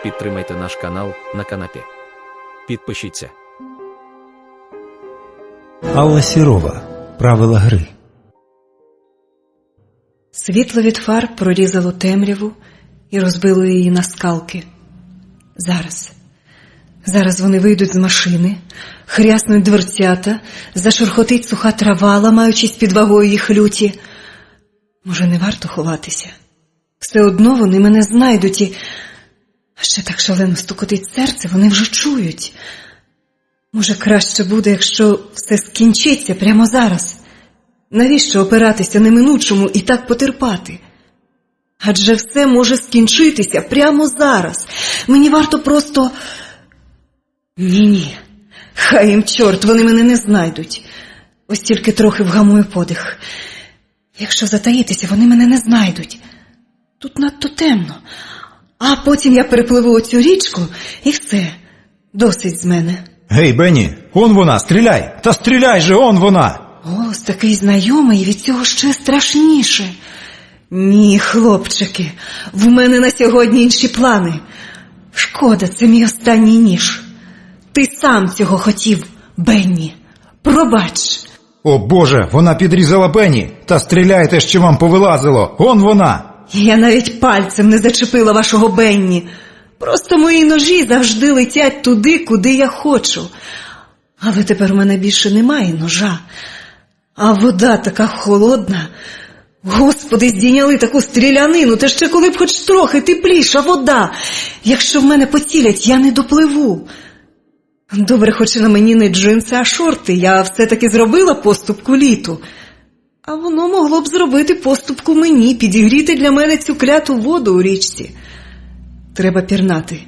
Підтримайте наш канал на канапі. Підпишіться. Алла Сірова. Правила гри. Світло від фар прорізало темряву і розбило її на скалки. Зараз вони вийдуть з машини, хряснуть дверцята, зашурхотить суха трава, ламаючись під вагою їх люті. Може, не варто ховатися? Все одно вони мене знайдуть і... А ще так шалено стукотить серце, вони вже чують. Може, краще буде, якщо все скінчиться прямо зараз. Навіщо опиратися неминучому і так потерпати? Адже все може скінчитися прямо зараз. Мені варто просто... Ні. Хай їм чорт, вони мене не знайдуть. Ось тільки трохи вгамую подих. Якщо затаїтися, вони мене не знайдуть. Тут надто темно. А потім я перепливу оцю річку і все. Досить з мене. Гей, Бенні, он вона, стріляй! Та стріляй же, он вона! Голос такий знайомий, і від цього ще страшніше. Ні, хлопчики, в мене на сьогодні інші плани. Шкода, це мій останній ніж. Ти сам цього хотів, Бенні. Пробач. О Боже, вона підрізала Бенні! Та стріляйте, що вам повилазило! Он вона! Я навіть пальцем не зачепила вашого Бенні. Просто мої ножі завжди летять туди, куди я хочу. Але тепер у мене більше немає ножа. А вода така холодна. Господи, здійняли таку стрілянину, та ще коли б хоч трохи тепліша вода. Якщо в мене поцілять, я не допливу. Добре, хоч на мені не джинси, а шорти. Я все-таки зробила поступку літу. А воно могло б зробити поступку мені, підігріти для мене цю кляту воду у річці. Треба пірнати.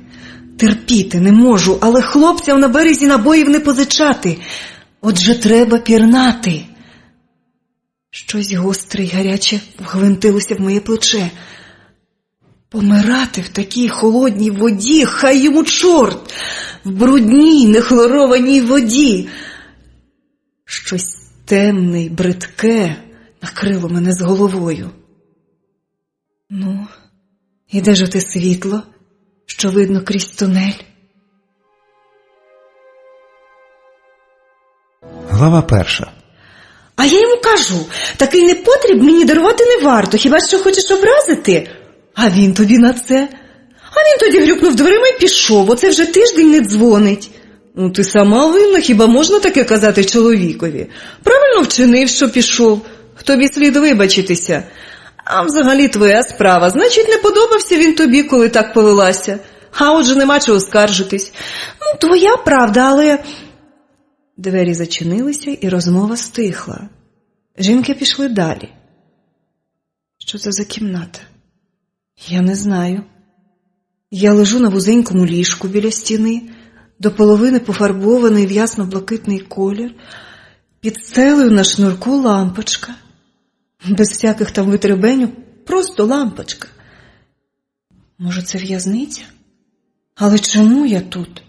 Терпіти не можу, але хлопцям на березі набоїв не позичати. Отже, треба пірнати. Щось гостре й гаряче вгвинтилося в моє плече. Помирати в такій холодній воді, хай йому чорт! В брудній, нехлорованій воді. Щось темне й бридке накрило мене з головою. Ну, і де ж оте світло, що видно крізь тунель? Глава 1. А я йому кажу, такий непотріб мені дарувати не варто, хіба що хочеш образити? А він тобі на це? А він тоді грюкнув дверима і пішов, оце вже тиждень не дзвонить. Ну, ти сама винна, хіба можна таке казати чоловікові? Правильно вчинив, що пішов. Тобі слід вибачитися. А взагалі твоя справа. Значить, не подобався він тобі, коли так повелася. А отже, нема чого скаржитись. Ну, твоя правда, але... Двері зачинилися, і розмова стихла. Жінки пішли далі. Що це за кімната? Я не знаю. Я лежу на вузенькому ліжку біля стіни, до половини пофарбований в ясно-блакитний колір, під стелею на шнурку лампочка. Без всяких там витребеньок, просто лампочка. Може, це в'язниця? Але чому я тут?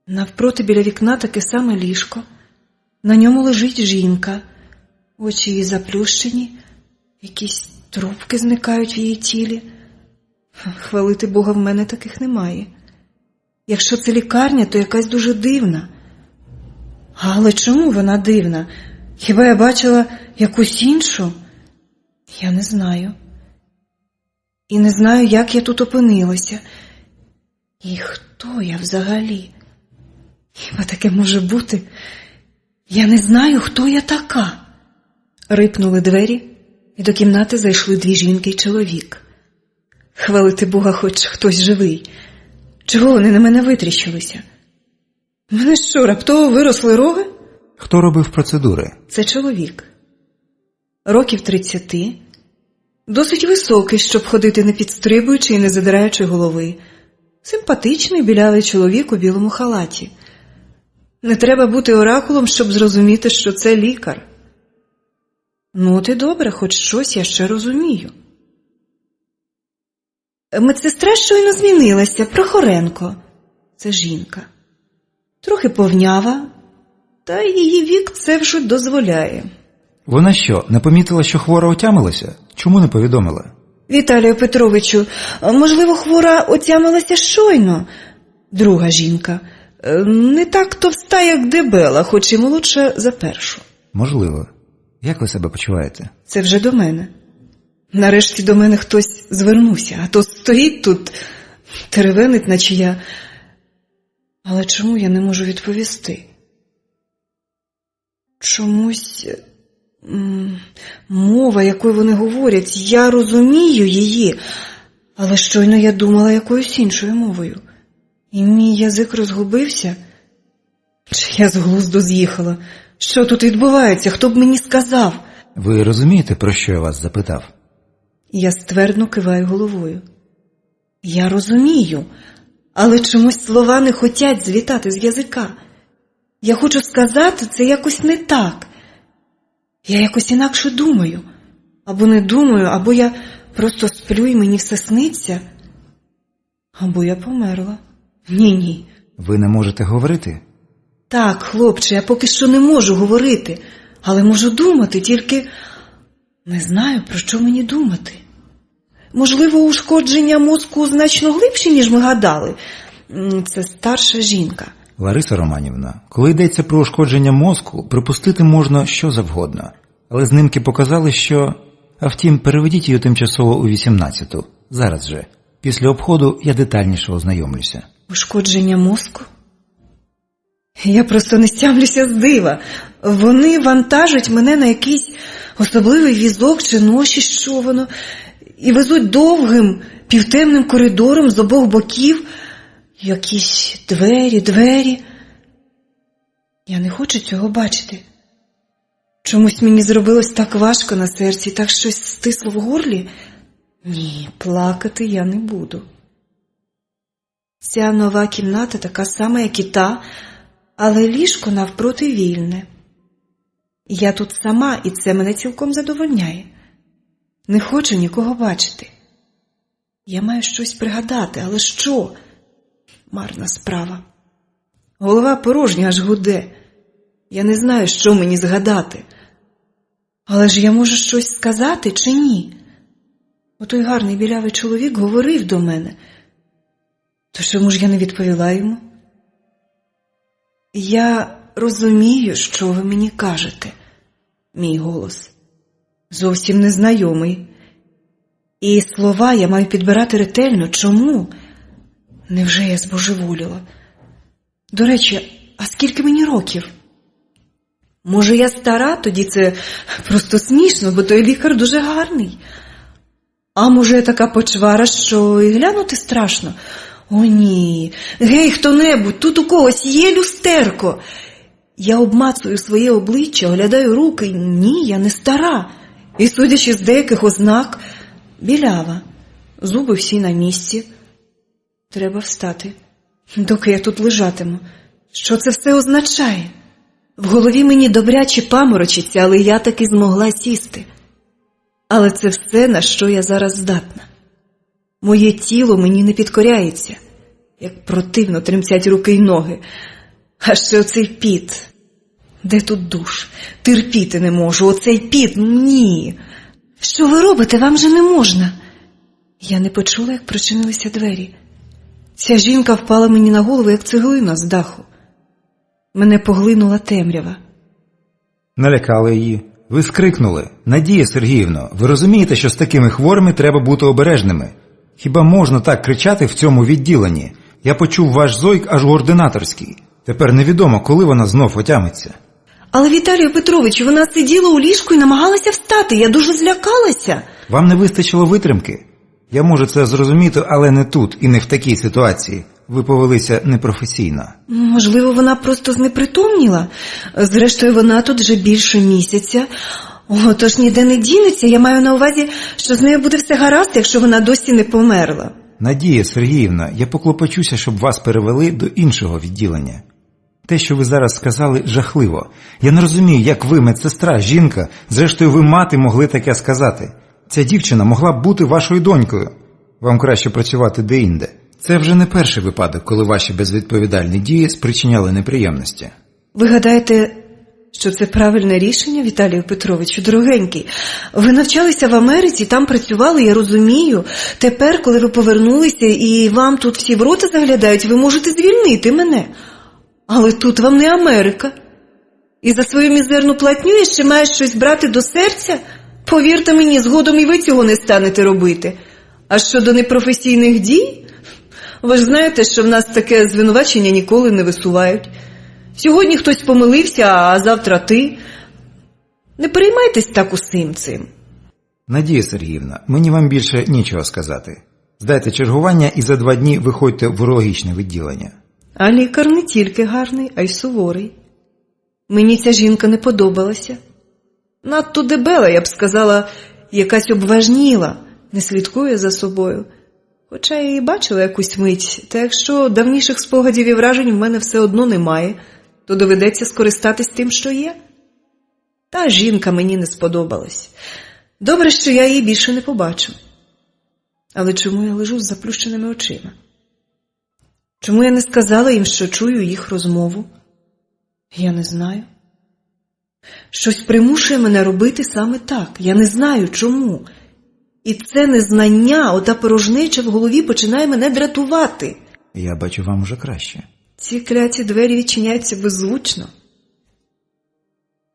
Навпроти біля вікна таке саме ліжко. На ньому лежить жінка. Очі її заплющені, якісь трубки зникають в її тілі. Хвалити Бога, в мене таких немає. Якщо це лікарня, то якась дуже дивна. Але чому вона дивна? Хіба я бачила якусь іншу? Я не знаю. І не знаю, як я тут опинилася. І хто я взагалі? Хіба таке може бути? Я не знаю, хто я така. Рипнули двері, і до кімнати зайшли дві жінки й чоловік. Хвалити Бога, хоч хтось живий. Чого вони на мене витріщилися? В мене що, раптово виросли роги? Хто робив процедури? Це чоловік. Років 30. Досить високий, щоб ходити не підстрибуючи і не задираючи голови. Симпатичний білявий чоловік у білому халаті. Не треба бути оракулом, щоб зрозуміти, що це лікар. Ну, от і добре, хоч щось я ще розумію. Медсестра щойно змінилася, Прохоренко. Це жінка. Трохи повнява, та її вік це вже дозволяє. Вона що, не помітила, що хвора отямилася? Чому не повідомила? Віталію Петровичу, можливо, хвора отямилася щойно? Друга жінка. Не так товста, як дебела, хоч і молодша за першу. Можливо. Як ви себе почуваєте? Це вже до мене. Нарешті до мене хтось звернувся, а то стоїть тут, теревенить, наче я. Але чому я не можу відповісти? Чомусь мова, якою вони говорять, я розумію її, але щойно я думала якоюсь іншою мовою. І мій язик розгубився. Чи я з глузду з'їхала? Що тут відбувається? Хто б мені сказав? Ви розумієте, про що я вас запитав? Я ствердно киваю головою. Я розумію, але чомусь слова не хотять злітати з язика. Я хочу сказати, це якось не так. Я якось інакше думаю. Або не думаю, або я просто сплю і мені все сниться. Або я померла. Ні. Ви не можете говорити? Так, хлопче, я поки що не можу говорити, але можу думати, тільки не знаю, про що мені думати. Можливо, ушкодження мозку значно глибші, ніж ми гадали. Це старша жінка. Лариса Романівна, коли йдеться про ушкодження мозку, припустити можна що завгодно. Але знімки показали, що... А втім, переведіть її тимчасово у 18-ту. Зараз же. Після обходу я детальніше ознайомлюся. Ушкодження мозку? Я просто не стямлюся з дива. Вони вантажать мене на якийсь особливий візок чи ноші, що воно, і везуть довгим, півтемним коридором з обох боків. Якісь двері. Я не хочу цього бачити. Чомусь мені зробилось так важко на серці, так щось стисло в горлі. Ні, плакати я не буду. Ця нова кімната така сама, як і та, але ліжко навпроти вільне. Я тут сама, і це мене цілком задовольняє. Не хочу нікого бачити. Я маю щось пригадати, але що? Марна справа. Голова порожня, аж гуде. Я не знаю, що мені згадати. Але ж я можу щось сказати чи ні? Отой гарний білявий чоловік говорив до мене. То чому ж я не відповіла йому? Я розумію, що ви мені кажете. Мій голос зовсім незнайомий. І слова я маю підбирати ретельно. Чому? Невже я збожеволіла? До речі, а скільки мені років? Може, я стара? Тоді це просто смішно, бо той лікар дуже гарний. А може, я така почвара, що і глянути страшно? О, ні. Гей, хто-небудь, тут у когось є люстерко. Я обмацую своє обличчя, оглядаю руки. Ні, я не стара. І, судячи з деяких ознак, білява. Зуби всі на місці. Треба встати, доки я тут лежатиму. Що це все означає? В голові мені добряче паморочиться, але я таки змогла сісти. Але це все, на що я зараз здатна. Моє тіло мені не підкоряється, як противно тремтять руки й ноги. А ще оцей піт. Де тут душ? Терпіти не можу. Оцей піт, ні. Що ви робите? Вам же не можна. Я не почула, як прочинилися двері. Ця жінка впала мені на голову, як цеглина з даху. Мене поглинула темрява. Налякали її. Ви скрикнули. Надія Сергіївно, ви розумієте, що з такими хворими треба бути обережними? Хіба можна так кричати в цьому відділенні? Я почув ваш зойк аж у ординаторській. Тепер невідомо, коли вона знов отямиться. Але, Віталію Петровичу, вона сиділа у ліжку і намагалася встати. Я дуже злякалася. Вам не вистачило витримки? Я можу це зрозуміти, але не тут і не в такій ситуації. Ви повелися непрофесійно. Можливо, вона просто знепритомніла. Зрештою, вона тут вже більше місяця. Тож ніде не дінеться. Я маю на увазі, що з нею буде все гаразд, якщо вона досі не померла. Надія Сергіївна, я поклопочуся, щоб вас перевели до іншого відділення. Те, що ви зараз сказали, жахливо. Я не розумію, як ви, медсестра, жінка, зрештою ви мати могли таке сказати. Ця дівчина могла б бути вашою донькою. Вам краще працювати де-інде. Це вже не перший випадок, коли ваші безвідповідальні дії спричиняли неприємності. Ви гадаєте, що це правильне рішення, Віталію Петровичу, дорогенький. Ви навчалися в Америці, там працювали, я розумію. Тепер, коли ви повернулися і вам тут всі в рота заглядають, ви можете звільнити мене. Але тут вам не Америка. І за свою мізерну платню я ще маєш щось брати до серця? Повірте мені, згодом і ви цього не станете робити. А щодо непрофесійних дій, ви ж знаєте, що в нас таке звинувачення ніколи не висувають. Сьогодні хтось помилився, а завтра ти. Не переймайтесь так усім цим. Надія Сергіївна, мені вам більше нічого сказати. Здайте чергування і за 2 дні виходьте в урологічне відділення. А лікар не тільки гарний, а й суворий. Мені ця жінка не подобалася. Надто дебела, я б сказала, якась обважніла, не слідкує за собою. Хоча я її бачила якусь мить, та якщо давніших спогадів і вражень в мене все одно немає, то доведеться скористатись тим, що є. Та жінка мені не сподобалась. Добре, що я її більше не побачу. Але чому я лежу з заплющеними очима? Чому я не сказала їм, що чую їх розмову? Я не знаю. Щось примушує мене робити саме так. Я не знаю, чому. І це незнання, ота порожнеча в голові починає мене дратувати. Я бачу, вам уже краще. Ці кляті двері відчиняються беззвучно.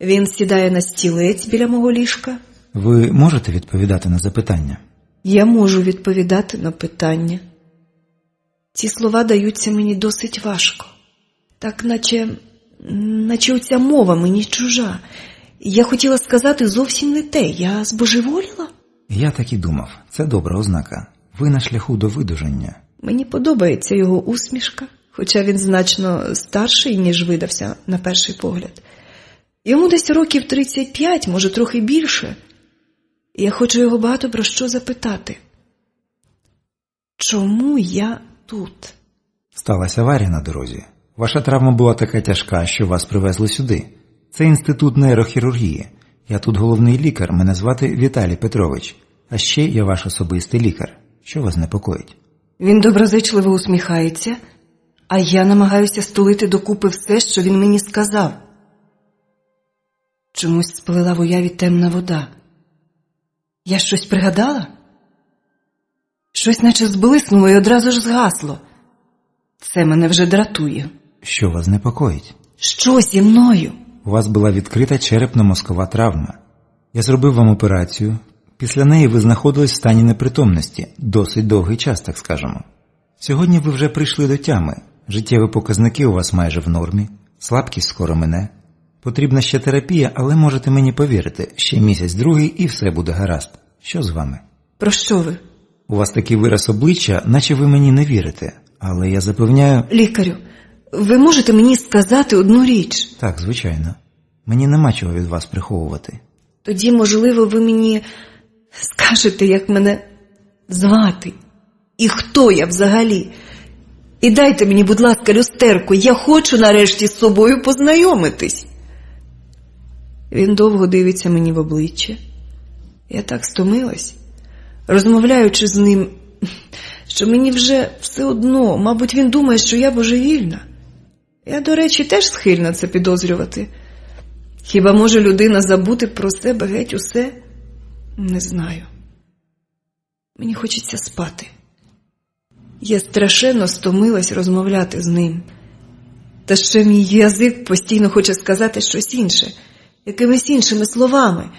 Він сідає на стілець біля мого ліжка. Ви можете відповідати на запитання? Я можу відповідати на питання. Ці слова даються мені досить важко. Так, наче оця мова мені чужа. Я хотіла сказати зовсім не те. Я збожеволіла? Я так і думав. Це добра ознака. Ви на шляху до видужання. Мені подобається його усмішка, хоча він значно старший, ніж видався на перший погляд. Йому десь років 35, може трохи більше. І я хочу його багато про що запитати. Чому я тут? Сталася аварія на дорозі. Ваша травма була така тяжка, що вас привезли сюди. Це інститут нейрохірургії. Я тут головний лікар, мене звати Віталій Петрович. А ще я ваш особистий лікар. Що вас непокоїть? Він доброзичливо усміхається, а я намагаюся стулити докупи все, що він мені сказав. Чомусь сплила в уяві темна вода. Я щось пригадала? Щось наче зблиснуло і одразу ж згасло. Це мене вже дратує. Що вас непокоїть? Що зі мною? У вас була відкрита черепно-мозкова травма. Я зробив вам операцію. Після неї ви знаходились в стані непритомності. Досить довгий час, так скажемо. Сьогодні ви вже прийшли до тями. Життєві показники у вас майже в нормі. Слабкість скоро мине. Потрібна ще терапія, але можете мені повірити, ще місяць-другий і все буде гаразд. Що з вами? Про що ви? У вас такий вираз обличчя, наче ви мені не вірите. Але я запевняю... Лікарю, ви можете мені сказати одну річ? Так, звичайно. Мені нема чого від вас приховувати. Тоді, можливо, ви мені скажете, як мене звати. І хто я взагалі. І дайте мені, будь ласка, люстерку. Я хочу нарешті з собою познайомитись. Він довго дивиться мені в обличчя. Я так стомилась, розмовляючи з ним, що мені вже все одно. Мабуть, він думає, що я божевільна. Я, до речі, теж схильна це підозрювати. Хіба може людина забути про себе геть усе? Не знаю. Мені хочеться спати. Я страшенно стомилась розмовляти з ним. Та ще мій язик постійно хоче сказати щось інше, якимись іншими словами.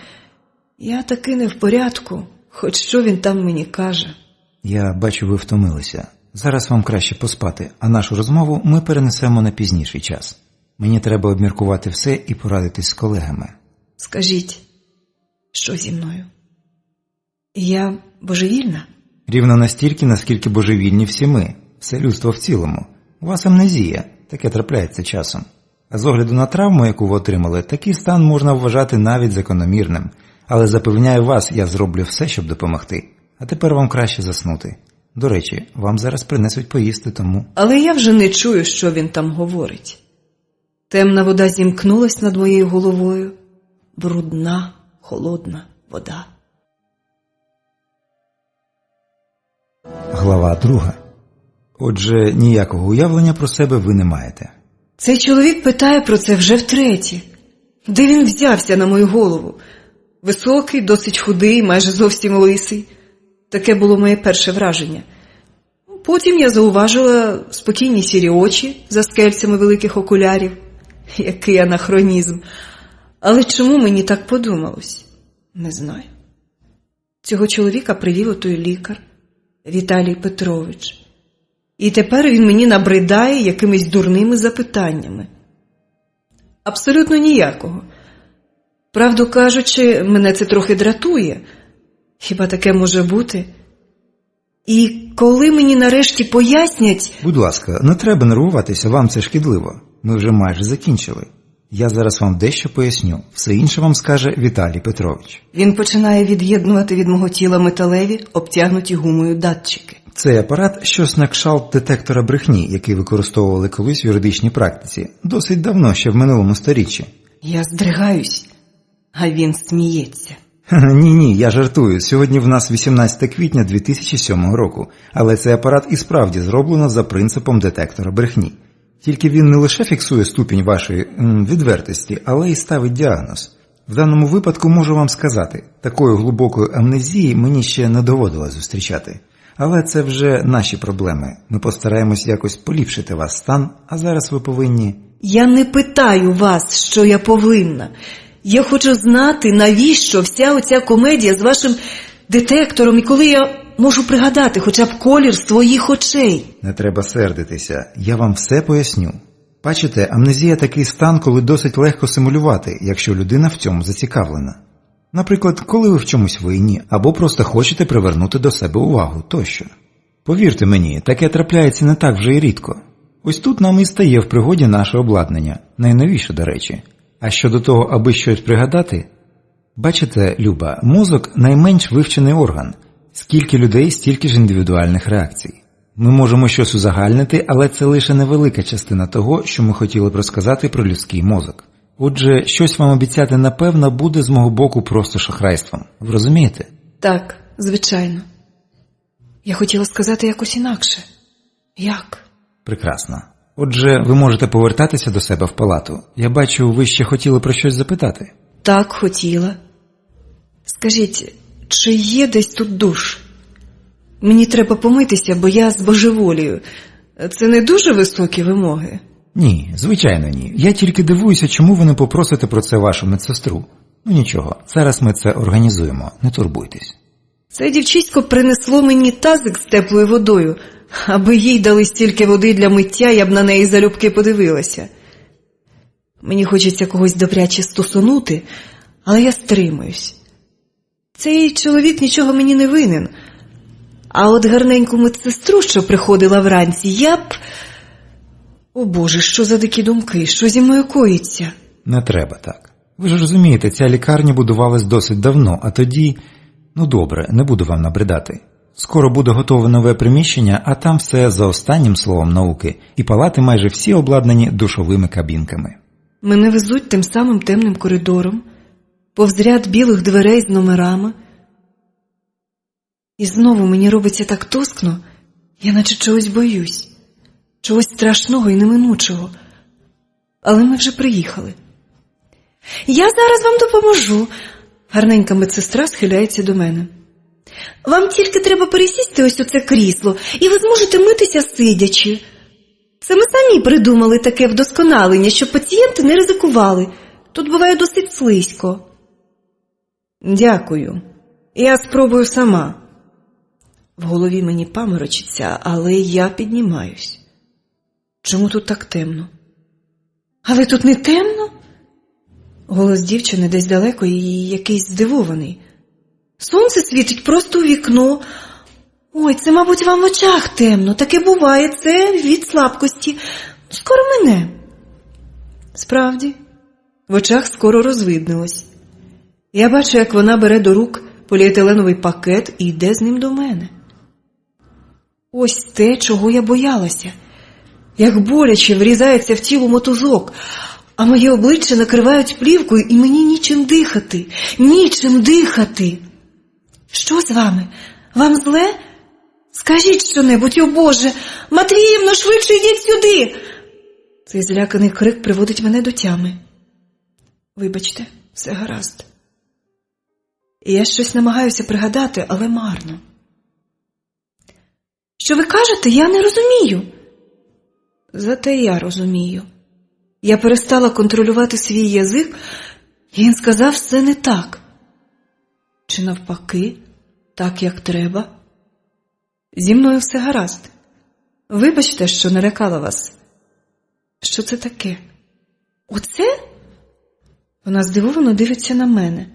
Я таки не в порядку, хоч що він там мені каже. Я бачу, ви втомилися. Зараз вам краще поспати, а нашу розмову ми перенесемо на пізніший час. Мені треба обміркувати все і порадитись з колегами. Скажіть, що зі мною? Я божевільна? Рівно настільки, наскільки божевільні всі ми, все людство в цілому. У вас амнезія, таке трапляється часом. А з огляду на травму, яку ви отримали, такий стан можна вважати навіть закономірним. Але запевняю вас, я зроблю все, щоб допомогти. А тепер вам краще заснути. До речі, вам зараз принесуть поїсти, тому... Але я вже не чую, що він там говорить. Темна вода зімкнулась над моєю головою. Брудна, холодна вода. Глава 2. Отже, ніякого уявлення про себе ви не маєте. Цей чоловік питає про це вже втретє. Де він взявся на мою голову? Високий, досить худий, майже зовсім лисий. Таке було моє перше враження. Потім я зауважила спокійні сірі очі за скельцями великих окулярів. Який анахронізм. Але чому мені так подумалось? Не знаю. Цього чоловіка привів отой лікар, Віталій Петрович. І тепер він мені набридає якимись дурними запитаннями. Абсолютно ніякого. Правду кажучи, мене це трохи дратує. Хіба таке може бути? І коли мені нарешті пояснять... Будь ласка, не треба нервуватися, вам це шкідливо. Ми вже майже закінчили. Я зараз вам дещо поясню. Все інше вам скаже Віталій Петрович. Він починає від'єднувати від мого тіла металеві, обтягнуті гумою датчики. Цей апарат – щось на кшталт детектора брехні, який використовували колись в юридичній практиці. Досить давно, ще в минулому сторіччі. Я здригаюсь, а він сміється. Ні, я жартую. Сьогодні в нас 18 квітня 2007 року. Але цей апарат і справді зроблено за принципом детектора брехні. Тільки він не лише фіксує ступінь вашої відвертості, але й ставить діагноз. В даному випадку можу вам сказати, такої глибокої амнезії мені ще не доводилось зустрічати. Але це вже наші проблеми. Ми постараємось якось поліпшити ваш стан, а зараз ви повинні... Я не питаю вас, що я повинна. Я хочу знати, навіщо вся оця комедія з вашим детектором, і коли я можу пригадати хоча б колір своїх очей. Не треба сердитися, я вам все поясню. Бачите, амнезія – такий стан, коли досить легко симулювати, якщо людина в цьому зацікавлена. Наприклад, коли ви в чомусь винні, або просто хочете привернути до себе увагу, тощо. Повірте мені, таке трапляється не так вже й рідко. Ось тут нам і стає в пригоді наше обладнання, найновіше, до речі. А щодо того, аби щось пригадати, бачите, Люба, мозок – найменш вивчений орган. Скільки людей, стільки ж індивідуальних реакцій. Ми можемо щось узагальнити, але це лише невелика частина того, що ми хотіли б розказати про людський мозок. Отже, щось вам обіцяти напевно буде з мого боку просто шахрайством. Ви розумієте? Так, звичайно. Я хотіла сказати якось інакше. Як? Прекрасно. Отже, ви можете повертатися до себе в палату. Я бачу, ви ще хотіли про щось запитати. Так, хотіла. Скажіть, чи є десь тут душ? Мені треба помитися, бо я збожеволію. Це не дуже високі вимоги? Ні, звичайно ні. Я тільки дивуюся, чому ви не попросите про це вашу медсестру. Ну нічого, зараз ми це організуємо, не турбуйтесь. Це дівчисько принесло мені тазик з теплою водою. Аби їй дали стільки води для миття, я б на неї залюбки подивилася. Мені хочеться когось добряче стосунути, але я стримуюсь. Цей чоловік нічого мені не винен. А от гарненьку медсестру, що приходила вранці, я б... О Боже, що за дикі думки, що зі мною коїться? Не треба так. Ви ж розумієте, ця лікарня будувалась досить давно, а тоді... Ну добре, не буду вам набридати. Скоро буде готове нове приміщення, а там все за останнім словом науки, і палати майже всі обладнані душовими кабінками. Мене везуть тим самим темним коридором, повз ряд білих дверей з номерами. І знову мені робиться так тоскно, я наче чогось боюсь, чогось страшного і неминучого. Але ми вже приїхали. Я зараз вам допоможу. Гарненька медсестра схиляється до мене. Вам тільки треба пересісти ось у це крісло, і ви зможете митися сидячи. Це ми самі придумали таке вдосконалення, щоб пацієнти не ризикували. Тут буває досить слизько. Дякую. Я спробую сама. В голові мені паморочиться, але я піднімаюсь. Чому тут так темно? Але тут не темно? Голос дівчини десь далеко і якийсь здивований. Сонце світить просто у вікно. Ой, це, мабуть, вам в очах темно. Таке буває, це від слабкості. Скоро мине. Справді, в очах скоро розвиднилось. Я бачу, як вона бере до рук поліетиленовий пакет і йде з ним до мене. Ось те, чого я боялася. Як боляче врізається в тіло мотузок, а моє обличчя накривають плівкою, і мені нічим дихати. Нічим дихати. Що з вами? Вам зле? Скажіть що-небудь, о Боже! Матвіївно, швидше йдіть сюди! Цей зляканий крик приводить мене до тями. Вибачте, все гаразд. І я щось намагаюся пригадати, але марно. Що ви кажете, я не розумію. Зате я розумію. Я перестала контролювати свій язик, і він сказав все не так. Чи навпаки, так, як треба. Зі мною все гаразд. Вибачте, що налякала вас. Що це таке? Оце? Вона здивовано дивиться на мене.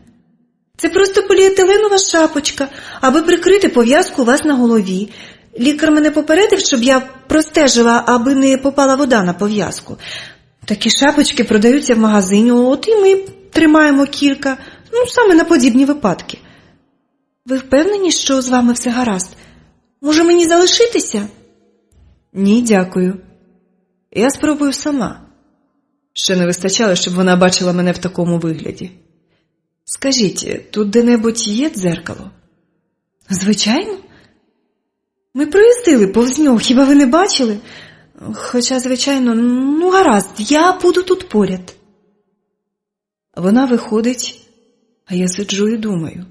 Це просто поліетиленова шапочка, аби прикрити пов'язку у вас на голові. Лікар мене попередив, щоб я простежила, аби не попала вода на пов'язку. Такі шапочки продаються в магазині, от і ми тримаємо кілька, саме на подібні випадки. Ви впевнені, що з вами все гаразд? Може, мені залишитися? Ні, дякую. Я спробую сама. Ще не вистачало, щоб вона бачила мене в такому вигляді. Скажіть, тут де-небудь є дзеркало? Звичайно. Ми проїздили повз нього, хіба ви не бачили? Хоча, звичайно, гаразд, я буду тут поряд. Вона виходить, а я сиджу і думаю.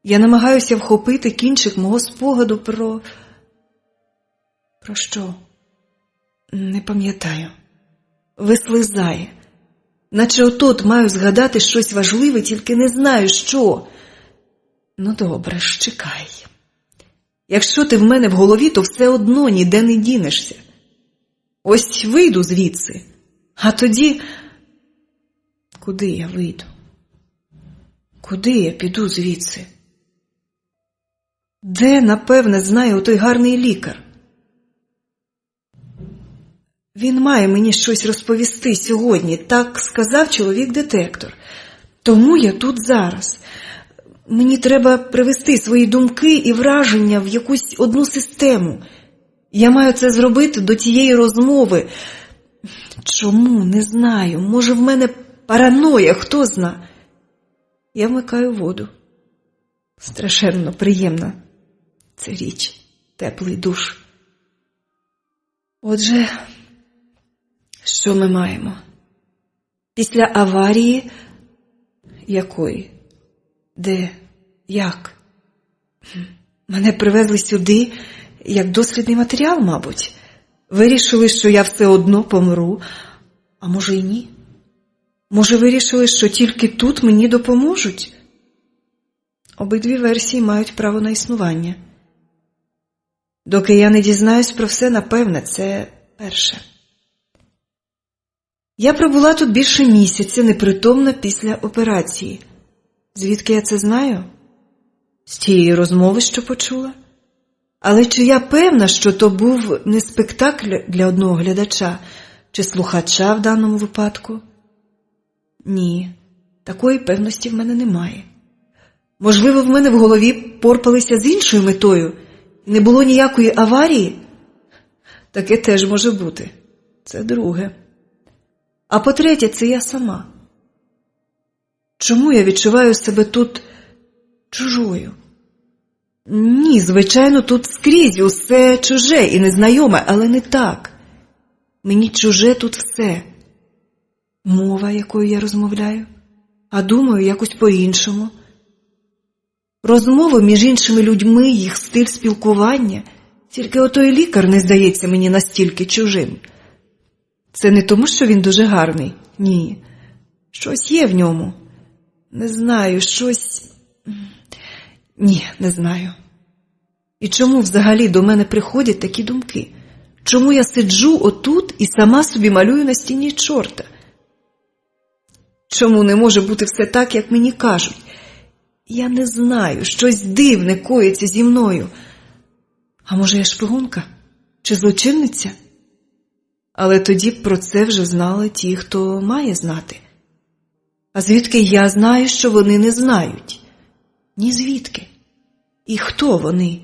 Я намагаюся вхопити кінчик мого спогаду про що? Не пам'ятаю. Вислизає. Наче отот маю згадати щось важливе, тільки не знаю, що. Добре, ж чекай. Якщо ти в мене в голові, то все одно ніде не дінешся. Ось вийду звідси, а тоді... Куди я вийду? Куди я піду звідси? Де, напевне, знає отой гарний лікар? Він має мені щось розповісти сьогодні, так сказав чоловік-детектор. Тому я тут зараз. Мені треба привести свої думки і враження в якусь одну систему. Я маю це зробити до тієї розмови. Чому? Не знаю. Може, в мене параноя, хто зна. Я вмикаю воду. Страшенно приємна ця річ. Теплий душ. Отже, що ми маємо? Після аварії якої? Де? Як? Мене привезли сюди як дослідний матеріал, мабуть. Вирішили, що я все одно помру. А може і ні? Може, вирішили, що тільки тут мені допоможуть? Обидві версії мають право на існування. Доки я не дізнаюсь про все, напевне, це перше. Я пробула тут більше місяця, непритомна після операції. Звідки я це знаю? З тієї розмови, що почула. Але чи я певна, що то був не спектакль для одного глядача, чи слухача в даному випадку? Ні, такої певності в мене немає. Можливо, в мене в голові порпалися з іншою метою, і не було ніякої аварії? Таке теж може бути. Це друге. А по-третє, це я сама. Чому я відчуваю себе тут чужою? Ні, звичайно, тут скрізь усе чуже і незнайоме, але не так. Мені чуже тут все. Мова, якою я розмовляю, а думаю якось по-іншому. Розмови між іншими людьми, їх стиль спілкування, тільки отой лікар не здається мені настільки чужим. Це не тому, що він дуже гарний, ні. Щось є в ньому. Не знаю, щось... Ні, не знаю. І чому взагалі до мене приходять такі думки? Чому я сиджу отут і сама собі малюю на стіні чорта? Чому не може бути все так, як мені кажуть? Я не знаю, щось дивне коїться зі мною. А може я шпигунка? Чи злочинниця? Але тоді б про це вже знали ті, хто має знати. А звідки я знаю, що вони не знають? Ні звідки. І хто вони?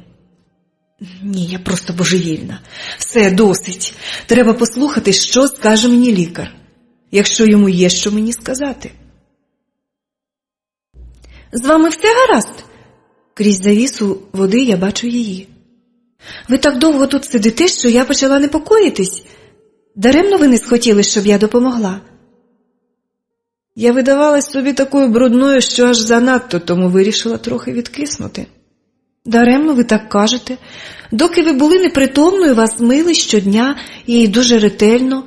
Ні, я просто божевільна. Все, досить. Треба послухати, що скаже мені лікар, якщо йому є що мені сказати. З вами все гаразд? Крізь завісу води я бачу її. Ви так довго тут сидите, що я почала непокоїтись. Даремно ви не схотіли, щоб я допомогла? Я видавалась собі такою брудною, що аж занадто, тому вирішила трохи відкиснути. Даремно ви так кажете. Доки ви були непритомною, вас мили щодня і дуже ретельно.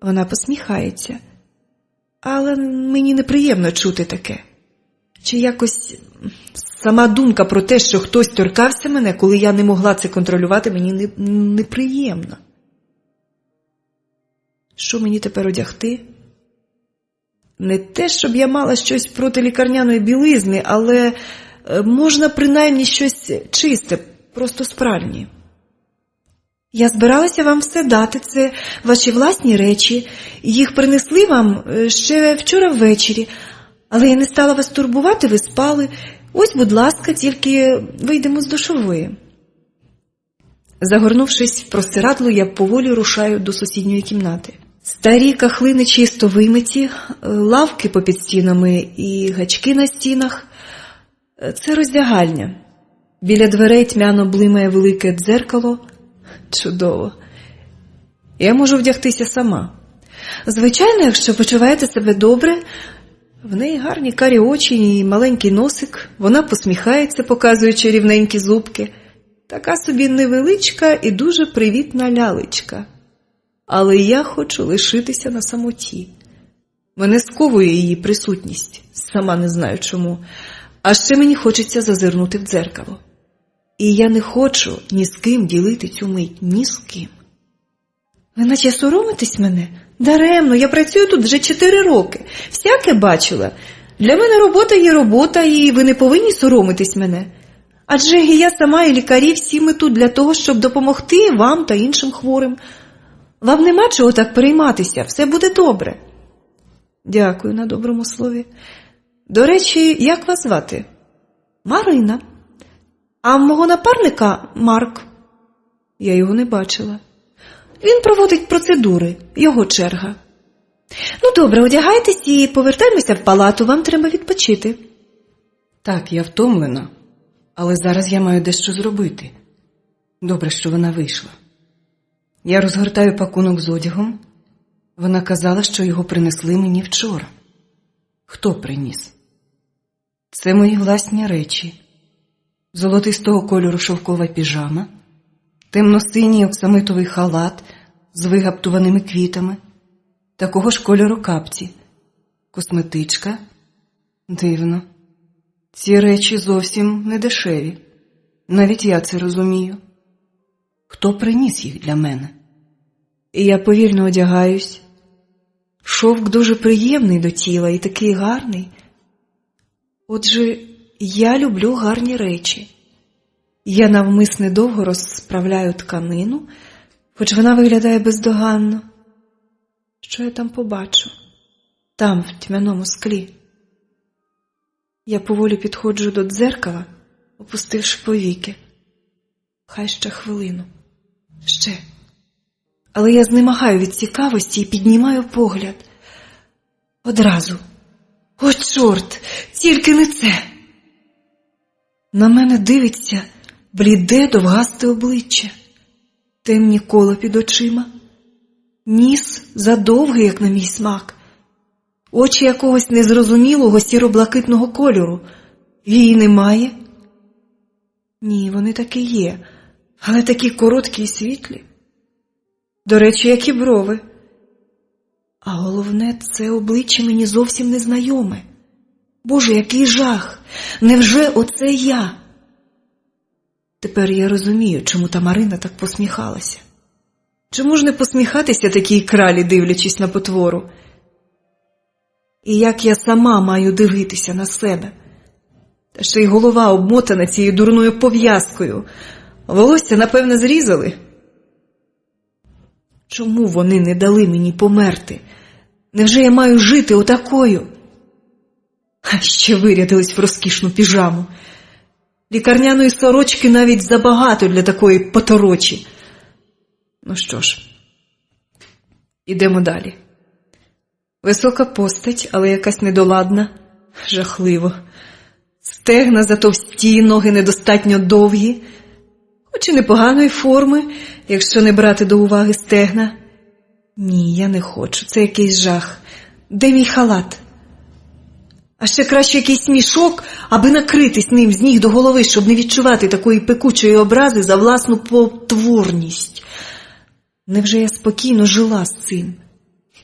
Вона посміхається. Але мені неприємно чути таке. Чи якось сама думка про те, що хтось торкався мене, коли я не могла це контролювати, мені неприємна. Що мені тепер одягти? Не те, щоб я мала щось проти лікарняної білизни, але можна принаймні щось чисте, просто з пральні. Я збиралася вам все дати, це ваші власні речі, їх принесли вам ще вчора ввечері, але я не стала вас турбувати, ви спали. Ось, будь ласка, тільки вийдемо з душової. Загорнувшись в простирадло, я поволі рушаю до сусідньої кімнати. Старі кахлини чисто вимиті, лавки попід стінами і гачки на стінах. Це роздягальня. Біля дверей тьмяно блимає велике дзеркало. Чудово. Я можу вдягтися сама. Звичайно, якщо почуваєте себе добре, в неї гарні карі очі і маленький носик, вона посміхається, показуючи рівненькі зубки. Така собі невеличка і дуже привітна лялечка. Але я хочу лишитися на самоті. Мене сковує її присутність, сама не знаю чому. А ще мені хочеться зазирнути в дзеркало. І я не хочу ні з ким ділити цю мить, ні з ким. Ви наче соромитесь мене? Даремно, я працюю тут вже 4 роки. Всяке бачила. Для мене робота є робота, і ви не повинні соромитись мене. Адже і я сама, і лікарі, всі ми тут для того, щоб допомогти вам та іншим хворим. Вам нема чого так перейматися, все буде добре. Дякую на доброму слові. До речі, як вас звати? Марина. А мого напарника Марк. Я його не бачила. Він проводить процедури, його черга. Ну добре, одягайтесь і повертаємося в палату, вам треба відпочити. Так, я втомлена, але зараз я маю дещо зробити. Добре, що вона вийшла. Я розгортаю пакунок з одягом. Вона казала, що його принесли мені вчора. Хто приніс? Це мої власні речі. Золотистого кольору шовкова піжама, темно-синій оксамитовий халат з вигаптуваними квітами, такого ж кольору капці, косметичка. Дивно. Ці речі зовсім не дешеві. Навіть я це розумію. Хто приніс їх для мене? І я повільно одягаюсь. Шовк дуже приємний до тіла і такий гарний. Отже, я люблю гарні речі. Я навмисне довго розправляю тканину, хоч вона виглядає бездоганно. Що я там побачу? Там, в тьмяному склі. Я поволі підходжу до дзеркала, опустивши повіки. Хай ще хвилину. Ще. Але я знемагаю від цікавості і піднімаю погляд. Одразу. О, чорт! Тільки не це! На мене дивиться бліде довгасте обличчя, темні кола під очима, ніс задовгий, як на мій смак, очі якогось незрозумілого сіро-блакитного кольору. Вій немає? Ні, вони таки є, але такі короткі і світлі. До речі, як і брови. А головне, це обличчя мені зовсім незнайоме. Боже, який жах! Невже оце я? Тепер я розумію, чому та Марина так посміхалася. Чому ж не посміхатися такій кралі, дивлячись на потвору? І як я сама маю дивитися на себе? Та ще й голова обмотана цією дурною пов'язкою. Волосся, напевне, зрізали. Чому вони не дали мені померти? Невже я маю жити отакою? А ще вирядились в розкішну піжаму. Лікарняної сорочки навіть забагато для такої поторочі. Ну що ж, ідемо далі. Висока постать, але якась недоладна. Жахливо. Стегна затовсті, ноги недостатньо довгі. Хоч і непоганої форми, якщо не брати до уваги стегна. Ні, я не хочу, це якийсь жах. Де мій халат? А ще краще якийсь мішок, аби накритись ним з ніг до голови, щоб не відчувати такої пекучої образи за власну потворність. Невже я спокійно жила з цим?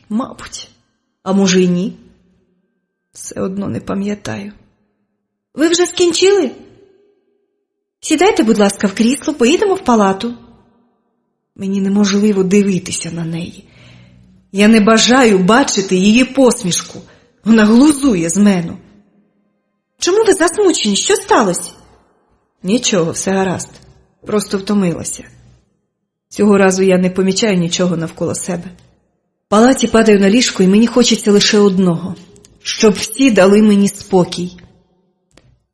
Мабуть. А може й ні? Все одно не пам'ятаю. Ви вже скінчили? Сідайте, будь ласка, в крісло, поїдемо в палату. Мені неможливо дивитися на неї. Я не бажаю бачити її посмішку. Вона глузує з мене. Чому ви засмучені? Що сталося? Нічого, все гаразд. Просто втомилася. Цього разу я не помічаю нічого навколо себе. В палаті падаю на ліжко, і мені хочеться лише одного. Щоб всі дали мені спокій.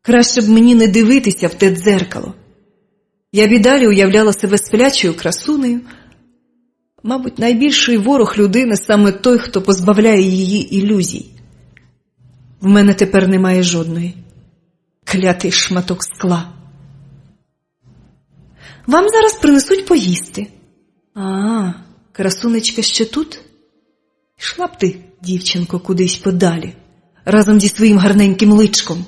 Краще б мені не дивитися в те дзеркало. Я б і далі уявляла себе сплячою красунею. Мабуть, найбільший ворог людини саме той, хто позбавляє її ілюзій. В мене тепер немає жодної. Клятий шматок скла. Вам зараз принесуть поїсти. А, красунечка ще тут? Йшла б ти, дівчинко, кудись подалі, разом зі своїм гарненьким личком.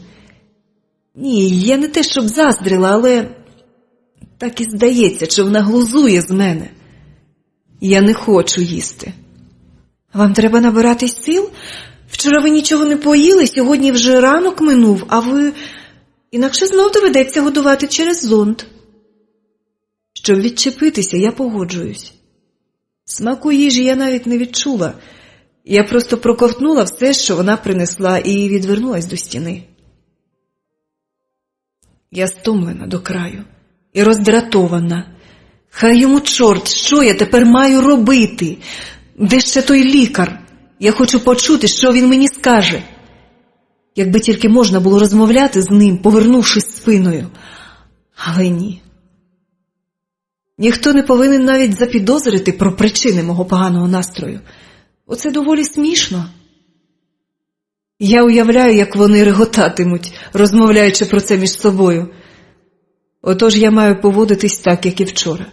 Ні, я не те, щоб заздрила, але так і здається, що вона глузує з мене. Я не хочу їсти. Вам треба набиратись сил? Вчора ви нічого не поїли, сьогодні вже ранок минув, а ви... Інакше знов доведеться годувати через зонд. Щоб відчепитися, я погоджуюсь. Смаку їжі я навіть не відчула. Я просто проковтнула все, що вона принесла, і відвернулась до стіни. Я стомлена до краю і роздратована. Хай йому чорт, що я тепер маю робити? Де ще той лікар? Я хочу почути, що він мені скаже. Якби тільки можна було розмовляти з ним, повернувшись спиною. Але ні. Ніхто не повинен навіть запідозрити про причини мого поганого настрою. Оце доволі смішно. Я уявляю, як вони реготатимуть, розмовляючи про це між собою. Отож я маю поводитись так, як і вчора.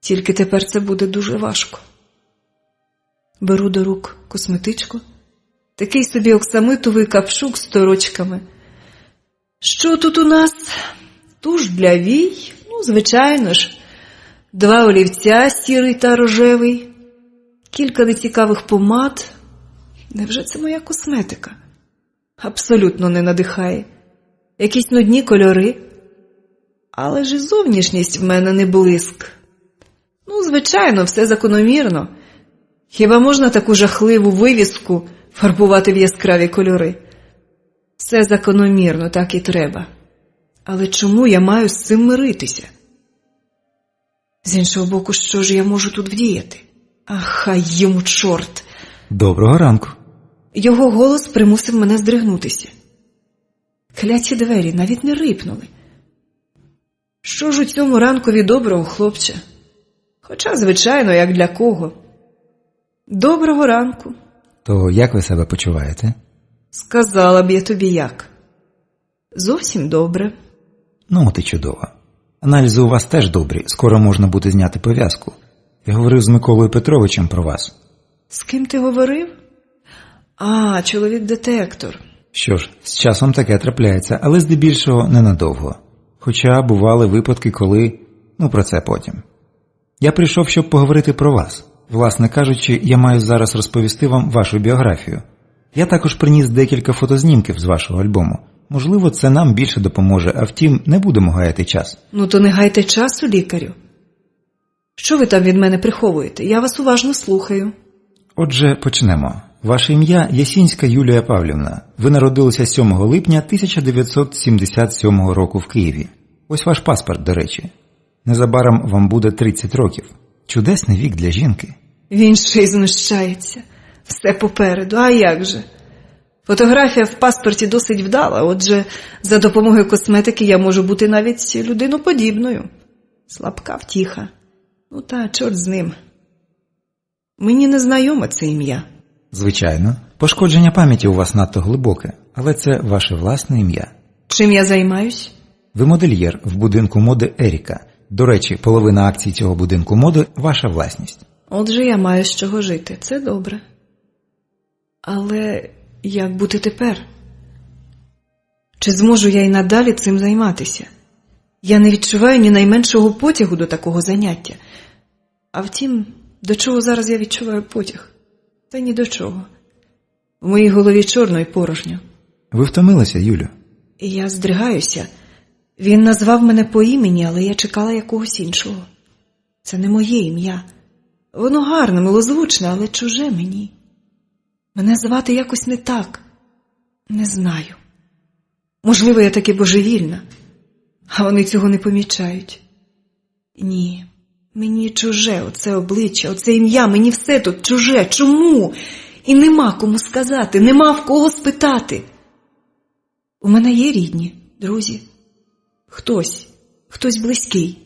Тільки тепер це буде дуже важко. Беру до рук косметичку, такий собі оксамитовий капшук з торочками. Що тут у нас? Туш для вій, звичайно ж, 2 олівця, сірий та рожевий, кілька нецікавих помад. Невже це моя косметика? Абсолютно не надихає. Якісь нудні кольори. Але ж і зовнішність в мене не блиск. Звичайно, все закономірно. Хіба можна таку жахливу вивіску фарбувати в яскраві кольори? Все закономірно, так і треба. Але чому я маю з цим миритися? З іншого боку, що ж я можу тут вдіяти? Ах, хай йому чорт! Доброго ранку. Його голос примусив мене здригнутися. Кляті двері навіть не рипнули. Що ж у цьому ранкові доброго, хлопче? Хоча, звичайно, як для кого. Доброго ранку. То як ви себе почуваєте? Сказала б я тобі як. Зовсім добре. Ну, от і чудово. Аналізи у вас теж добрі, скоро можна буде зняти пов'язку. Я говорив з Миколою Петровичем про вас. З ким ти говорив? А, чоловік-детектор. Що ж, з часом таке трапляється, але здебільшого ненадовго. Хоча бували випадки, коли... про це потім. Я прийшов, щоб поговорити про вас. Власне кажучи, я маю зараз розповісти вам вашу біографію. Я також приніс декілька фотознімків з вашого альбому. Можливо, це нам більше допоможе, а втім, не будемо гаяти час. То не гайте часу, лікарю. Що ви там від мене приховуєте? Я вас уважно слухаю. Отже, почнемо. Ваше ім'я Ясінська Юлія Павлівна. Ви народилися 7 липня 1977 року в Києві. Ось ваш паспорт, до речі. Незабаром вам буде 30 років. Чудесний вік для жінки. Він ще й знущається. Все попереду, а як же? Фотографія в паспорті досить вдала, отже, за допомогою косметики я можу бути навіть людиноподібною. Слабка втіха. Та чорт з ним. Мені не знайоме це ім'я. Звичайно. Пошкодження пам'яті у вас надто глибоке, але це ваше власне ім'я. Чим я займаюсь? Ви модельєр в будинку моди Еріка. До речі, половина акцій цього будинку моди – ваша власність. Отже, я маю з чого жити. Це добре. Але Як бути тепер? Чи зможу я й надалі цим займатися? Я не відчуваю ні найменшого потягу до такого заняття. А втім, до чого зараз я відчуваю потяг? Та ні до чого. В моїй голові чорно і порожньо. Ви втомилися, Юлю? І я здригаюся. Він назвав мене по імені, але я чекала якогось іншого. Це не моє ім'я. Воно гарне, милозвучне, але чуже мені. Мене звати якось не так. Не знаю. Можливо, я таки божевільна, а вони цього не помічають. Ні, мені чуже оце обличчя, оце ім'я, мені все тут чуже. Чому? І нема кому сказати, нема в кого спитати. У мене є рідні, друзі. Хтось близький.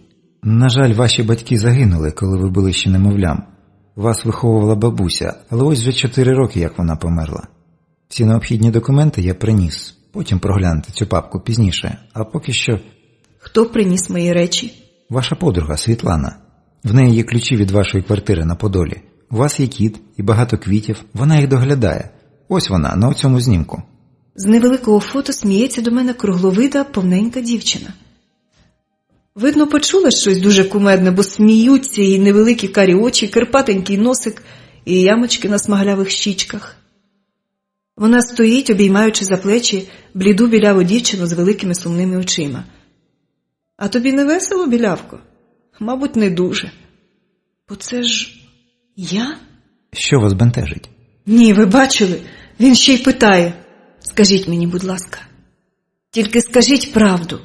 На жаль, ваші батьки загинули, коли ви були ще немовлям. Вас виховувала бабуся, але ось вже 4 роки, як вона померла. Всі необхідні документи я приніс. Потім проглянете цю папку пізніше. А поки що... Хто приніс мої речі? Ваша подруга Світлана. В неї є ключі від вашої квартири на Подолі. У вас є кіт і багато квітів. Вона їх доглядає. Ось вона, на оцьому знімку. З невеликого фото сміється до мене кругловида, повненька дівчина. Видно, почула щось дуже кумедне, бо сміються її невеликі карі очі, кирпатенький носик і ямочки на смаглявих щічках. Вона стоїть, обіймаючи за плечі бліду біляву дівчину з великими сумними очима. А тобі не весело, білявко? Мабуть, не дуже. Бо це ж я? Що вас бентежить? Ні, ви бачили? Він ще й питає. Скажіть мені, будь ласка. Тільки скажіть правду.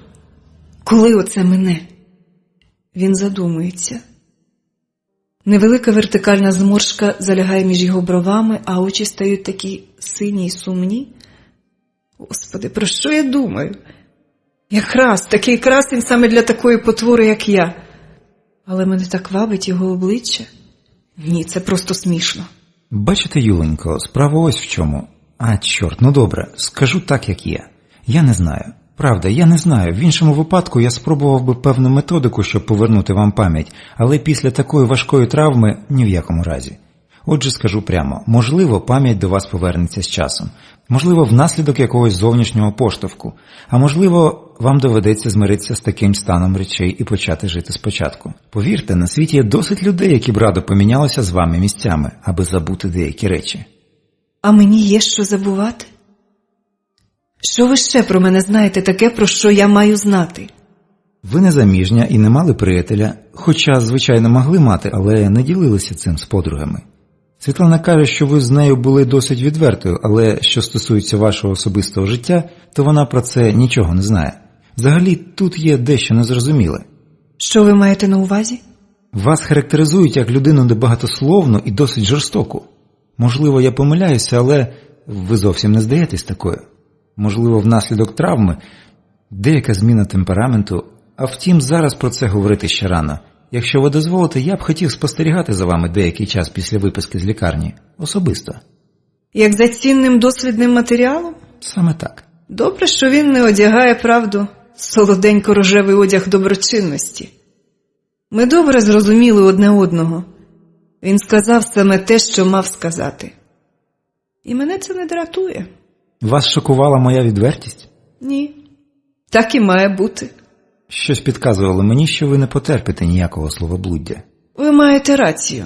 Коли оце мене? Він задумується. Невелика вертикальна зморшка залягає між його бровами, а очі стають такі сині й сумні. Господи, про що я думаю? Якраз такий красень саме для такої потвори, як я. Але мене так вабить його обличчя. Ні, це просто смішно. Бачите, Юленько, справа ось в чому. А, чорт, ну добре, скажу так, як є. Я не знаю. Правда, я не знаю. В іншому випадку я спробував би певну методику, щоб повернути вам пам'ять, але після такої важкої травми ні в якому разі. Отже, скажу прямо, можливо, пам'ять до вас повернеться з часом. Можливо, внаслідок якогось зовнішнього поштовху. А можливо, вам доведеться змиритися з таким станом речей і почати жити спочатку. Повірте, на світі є досить людей, які б радо помінялися з вами місцями, аби забути деякі речі. А мені є що забувати? Що ви ще про мене знаєте таке, про що я маю знати? Ви незаміжня і не мали приятеля, хоча, звичайно, могли мати, але не ділилися цим з подругами. Світлана каже, що ви з нею були досить відвертою, але що стосується вашого особистого життя, то вона про це нічого не знає. Взагалі, тут є дещо незрозуміле. Що ви маєте на увазі? Вас характеризують як людину небагатословну і досить жорстоку. Можливо, я помиляюся, але ви зовсім не здаєтесь такою. Можливо, внаслідок травми, деяка зміна темпераменту, а втім, зараз про це говорити ще рано. Якщо ви дозволите, я б хотів спостерігати за вами деякий час після виписки з лікарні. Особисто. Як за цінним дослідним матеріалом? Саме так. Добре, що він не одягає, правду, солоденько-рожевий одяг доброчинності. Ми добре зрозуміли одне одного. Він сказав саме те, що мав сказати. І мене це не дратує. Вас шокувала моя відвертість? Ні. Так і має бути. Щось підказувало мені, що ви не потерпите ніякого словоблуддя. Ви маєте рацію.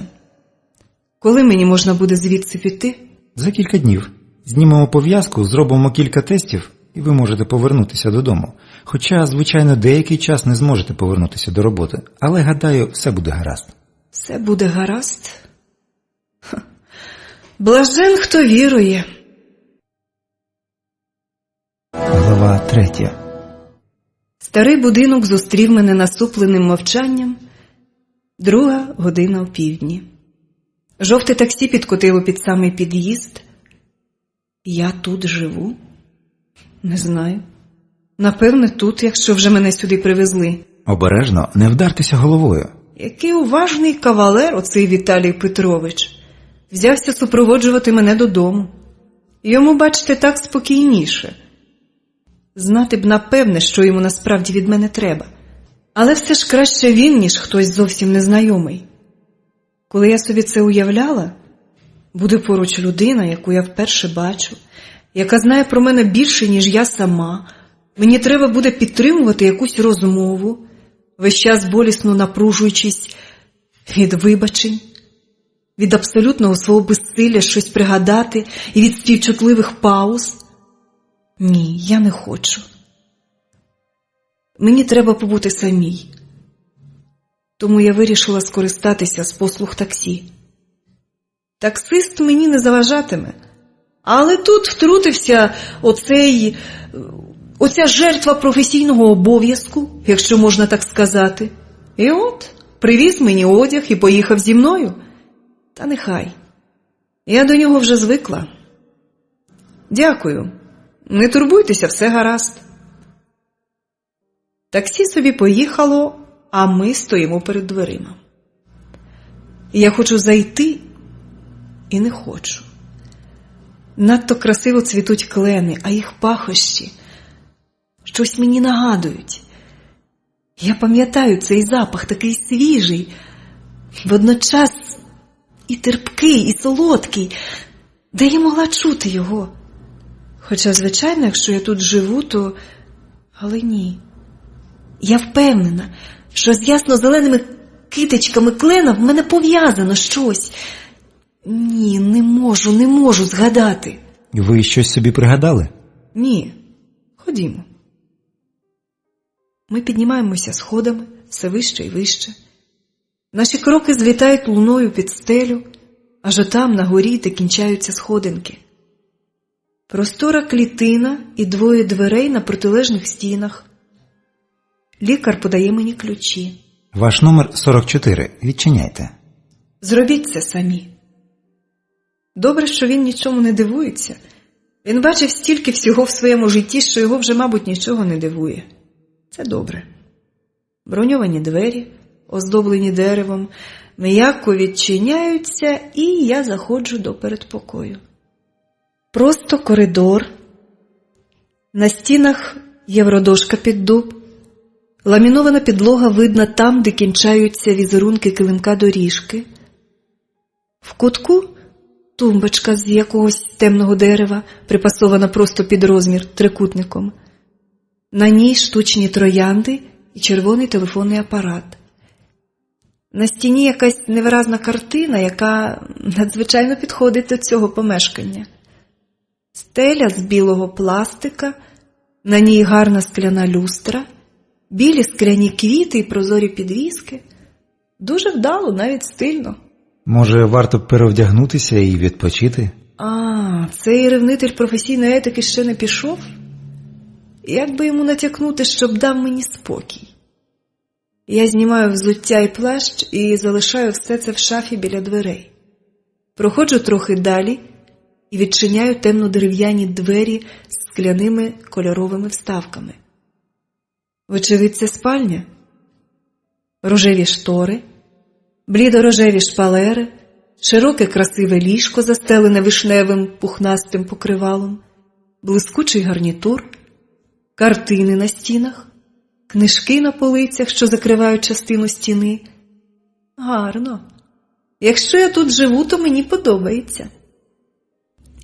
Коли мені можна буде звідси піти? За кілька днів. Знімемо пов'язку, зробимо кілька тестів, і ви можете повернутися додому. Хоча, звичайно, деякий час не зможете повернутися до роботи. Але, гадаю, все буде гаразд. Все буде гаразд? Ха. Блажен, хто вірує. Глава 3. Старий будинок зустрів мене насупленим мовчанням. 2:00 опівдні. Жовте таксі підкотило під самий під'їзд. Я тут живу? Не знаю. Напевне, тут, якщо вже мене сюди привезли. Обережно, не вдартеся головою. Який уважний кавалер оцей Віталій Петрович. Взявся супроводжувати мене додому. Йому, бачите, так спокійніше. Знати б напевне, що йому насправді від мене треба. Але все ж краще він, ніж хтось зовсім незнайомий. Коли я собі це уявляла, буде поруч людина, яку я вперше бачу, яка знає про мене більше, ніж я сама. Мені треба буде підтримувати якусь розмову, весь час болісно напружуючись від вибачень, від абсолютного свого безсилля щось пригадати і від співчутливих пауз. Ні, я не хочу. Мені треба побути самій. Тому я вирішила скористатися з послуг таксі. Таксист мені не заважатиме. Але тут втрутився оця жертва професійного обов'язку, якщо можна так сказати. І от, привіз мені одяг і поїхав зі мною. Та нехай. Я до нього вже звикла. Дякую. Не турбуйтеся, все гаразд. Таксі собі поїхало, а ми стоїмо перед дверима. Я хочу зайти і не хочу. Надто красиво цвітуть клени, а їх пахощі щось мені нагадують. Я пам'ятаю цей запах, такий свіжий, водночас і терпкий, і солодкий. Де я могла чути його? Хоча, звичайно, якщо я тут живу, то... Але ні. Я впевнена, що з ясно-зеленими китичками клена в мене пов'язано щось. Ні, не можу згадати. Ви щось собі пригадали? Ні. Ходімо. Ми піднімаємося сходами, все вище і вище. Наші кроки злітають луною під стелю, аж отам на горі, де кінчаються сходинки. Простора клітина і двоє дверей на протилежних стінах. Лікар подає мені ключі. Ваш номер 44. Відчиняйте. Зробіть це самі. Добре, що він нічому не дивується. Він бачив стільки всього в своєму житті, що його вже, мабуть, нічого не дивує. Це добре. Броньовані двері, оздоблені деревом, м'яко відчиняються, і я заходжу до передпокою. Просто коридор. На стінах євродошка під дуб. Ламінована підлога видна там, де кінчаються візерунки килимка доріжки. В кутку тумбочка з якогось темного дерева, припасована просто під розмір трикутником. На ній штучні троянди і червоний телефонний апарат. На стіні якась невиразна картина, яка надзвичайно підходить до цього помешкання. Стеля з білого пластика, на ній гарна скляна люстра, білі скляні квіти і прозорі підвіски. Дуже вдало, навіть стильно. Може, варто перевдягнутися і відпочити? Цей ревнитель професійної етики ще не пішов? Як би йому натякнути, щоб дав мені спокій? Я знімаю взуття і плащ і залишаю все це в шафі біля дверей. Проходжу трохи далі і відчиняю темно-дерев'яні двері з скляними кольоровими вставками. Вочевидь, це спальня. Рожеві штори, блідо-рожеві шпалери, широке красиве ліжко, застелене вишневим пухнастим покривалом, блискучий гарнітур, картини на стінах, книжки на полицях, що закривають частину стіни. Гарно. Якщо я тут живу, то мені подобається.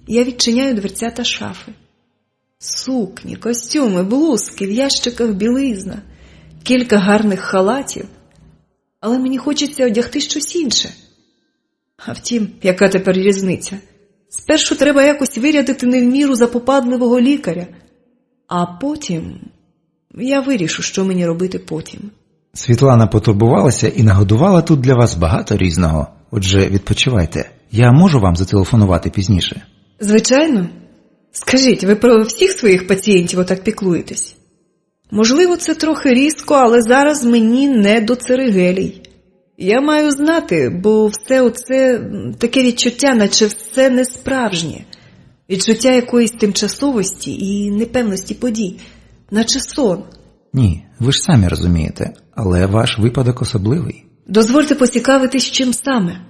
Я відчиняю дверцята шафи. Сукні, костюми, блузки, в ящиках білизна, кілька гарних халатів. Але мені хочеться одягти щось інше. А втім, яка тепер різниця? Спершу треба якось вирядити не в міру запопадливого лікаря. А потім... Я вирішу, що мені робити потім. Світлана потурбувалася і нагодувала тут для вас багато різного. Отже, відпочивайте. Я можу вам зателефонувати пізніше? Звичайно. Скажіть, ви про всіх своїх пацієнтів отак піклуєтесь? Можливо, це трохи різко, але зараз мені не до церегелій. Я маю знати, бо все оце таке відчуття, наче все не справжнє. Відчуття якоїсь тимчасовості і непевності подій, наче сон. Ні, ви ж самі розумієте, але ваш випадок особливий. Дозвольте поцікавитись, чим саме.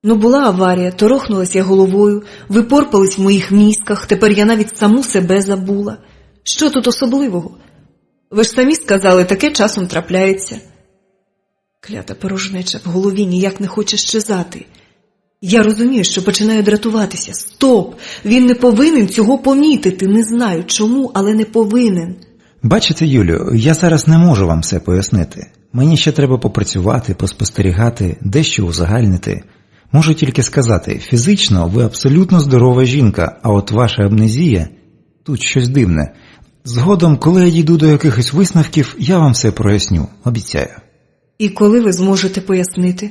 Була аварія, торохнулась я головою, ви порпались в моїх мізках, тепер я навіть саму себе забула. Що тут особливого? Ви ж самі сказали, таке часом трапляється. Клята порожнеча в голові ніяк не хоче щезати. Я розумію, що починаю дратуватися. Стоп! Він не повинен цього помітити. Не знаю чому, але не повинен. Бачите, Юлю, я зараз не можу вам все пояснити. Мені ще треба попрацювати, поспостерігати, дещо узагальнити. Можу тільки сказати, фізично ви абсолютно здорова жінка, а от ваша амнезія – тут щось дивне. Згодом, коли я дійду до якихось висновків, я вам все проясню, обіцяю. І коли ви зможете пояснити?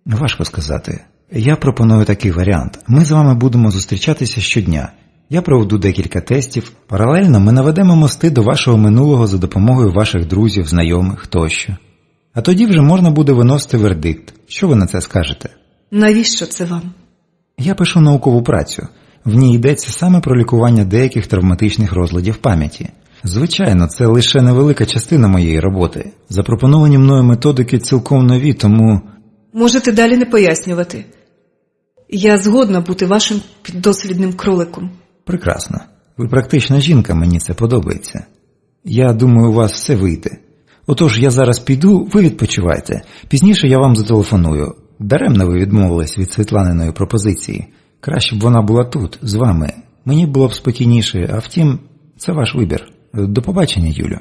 Важко сказати. Я пропоную такий варіант. Ми з вами будемо зустрічатися щодня. Я проведу декілька тестів. Паралельно ми наведемо мости до вашого минулого за допомогою ваших друзів, знайомих тощо. А тоді вже можна буде виносити вердикт. Що ви на це скажете? Навіщо це вам? Я пишу наукову працю. В ній йдеться саме про лікування деяких травматичних розладів пам'яті. Звичайно, це лише невелика частина моєї роботи. Запропоновані мною методики цілком нові, тому... Можете далі не пояснювати. Я згодна бути вашим піддослідним кроликом. Прекрасно. Ви практична жінка, мені це подобається. Я думаю, у вас все вийде. Отож, я зараз піду, ви відпочивайте. Пізніше я вам зателефоную. Даремно ви відмовились від Світланиної пропозиції. Краще б вона була тут, з вами. Мені було б спокійніше, а втім, це ваш вибір. До побачення, Юлю.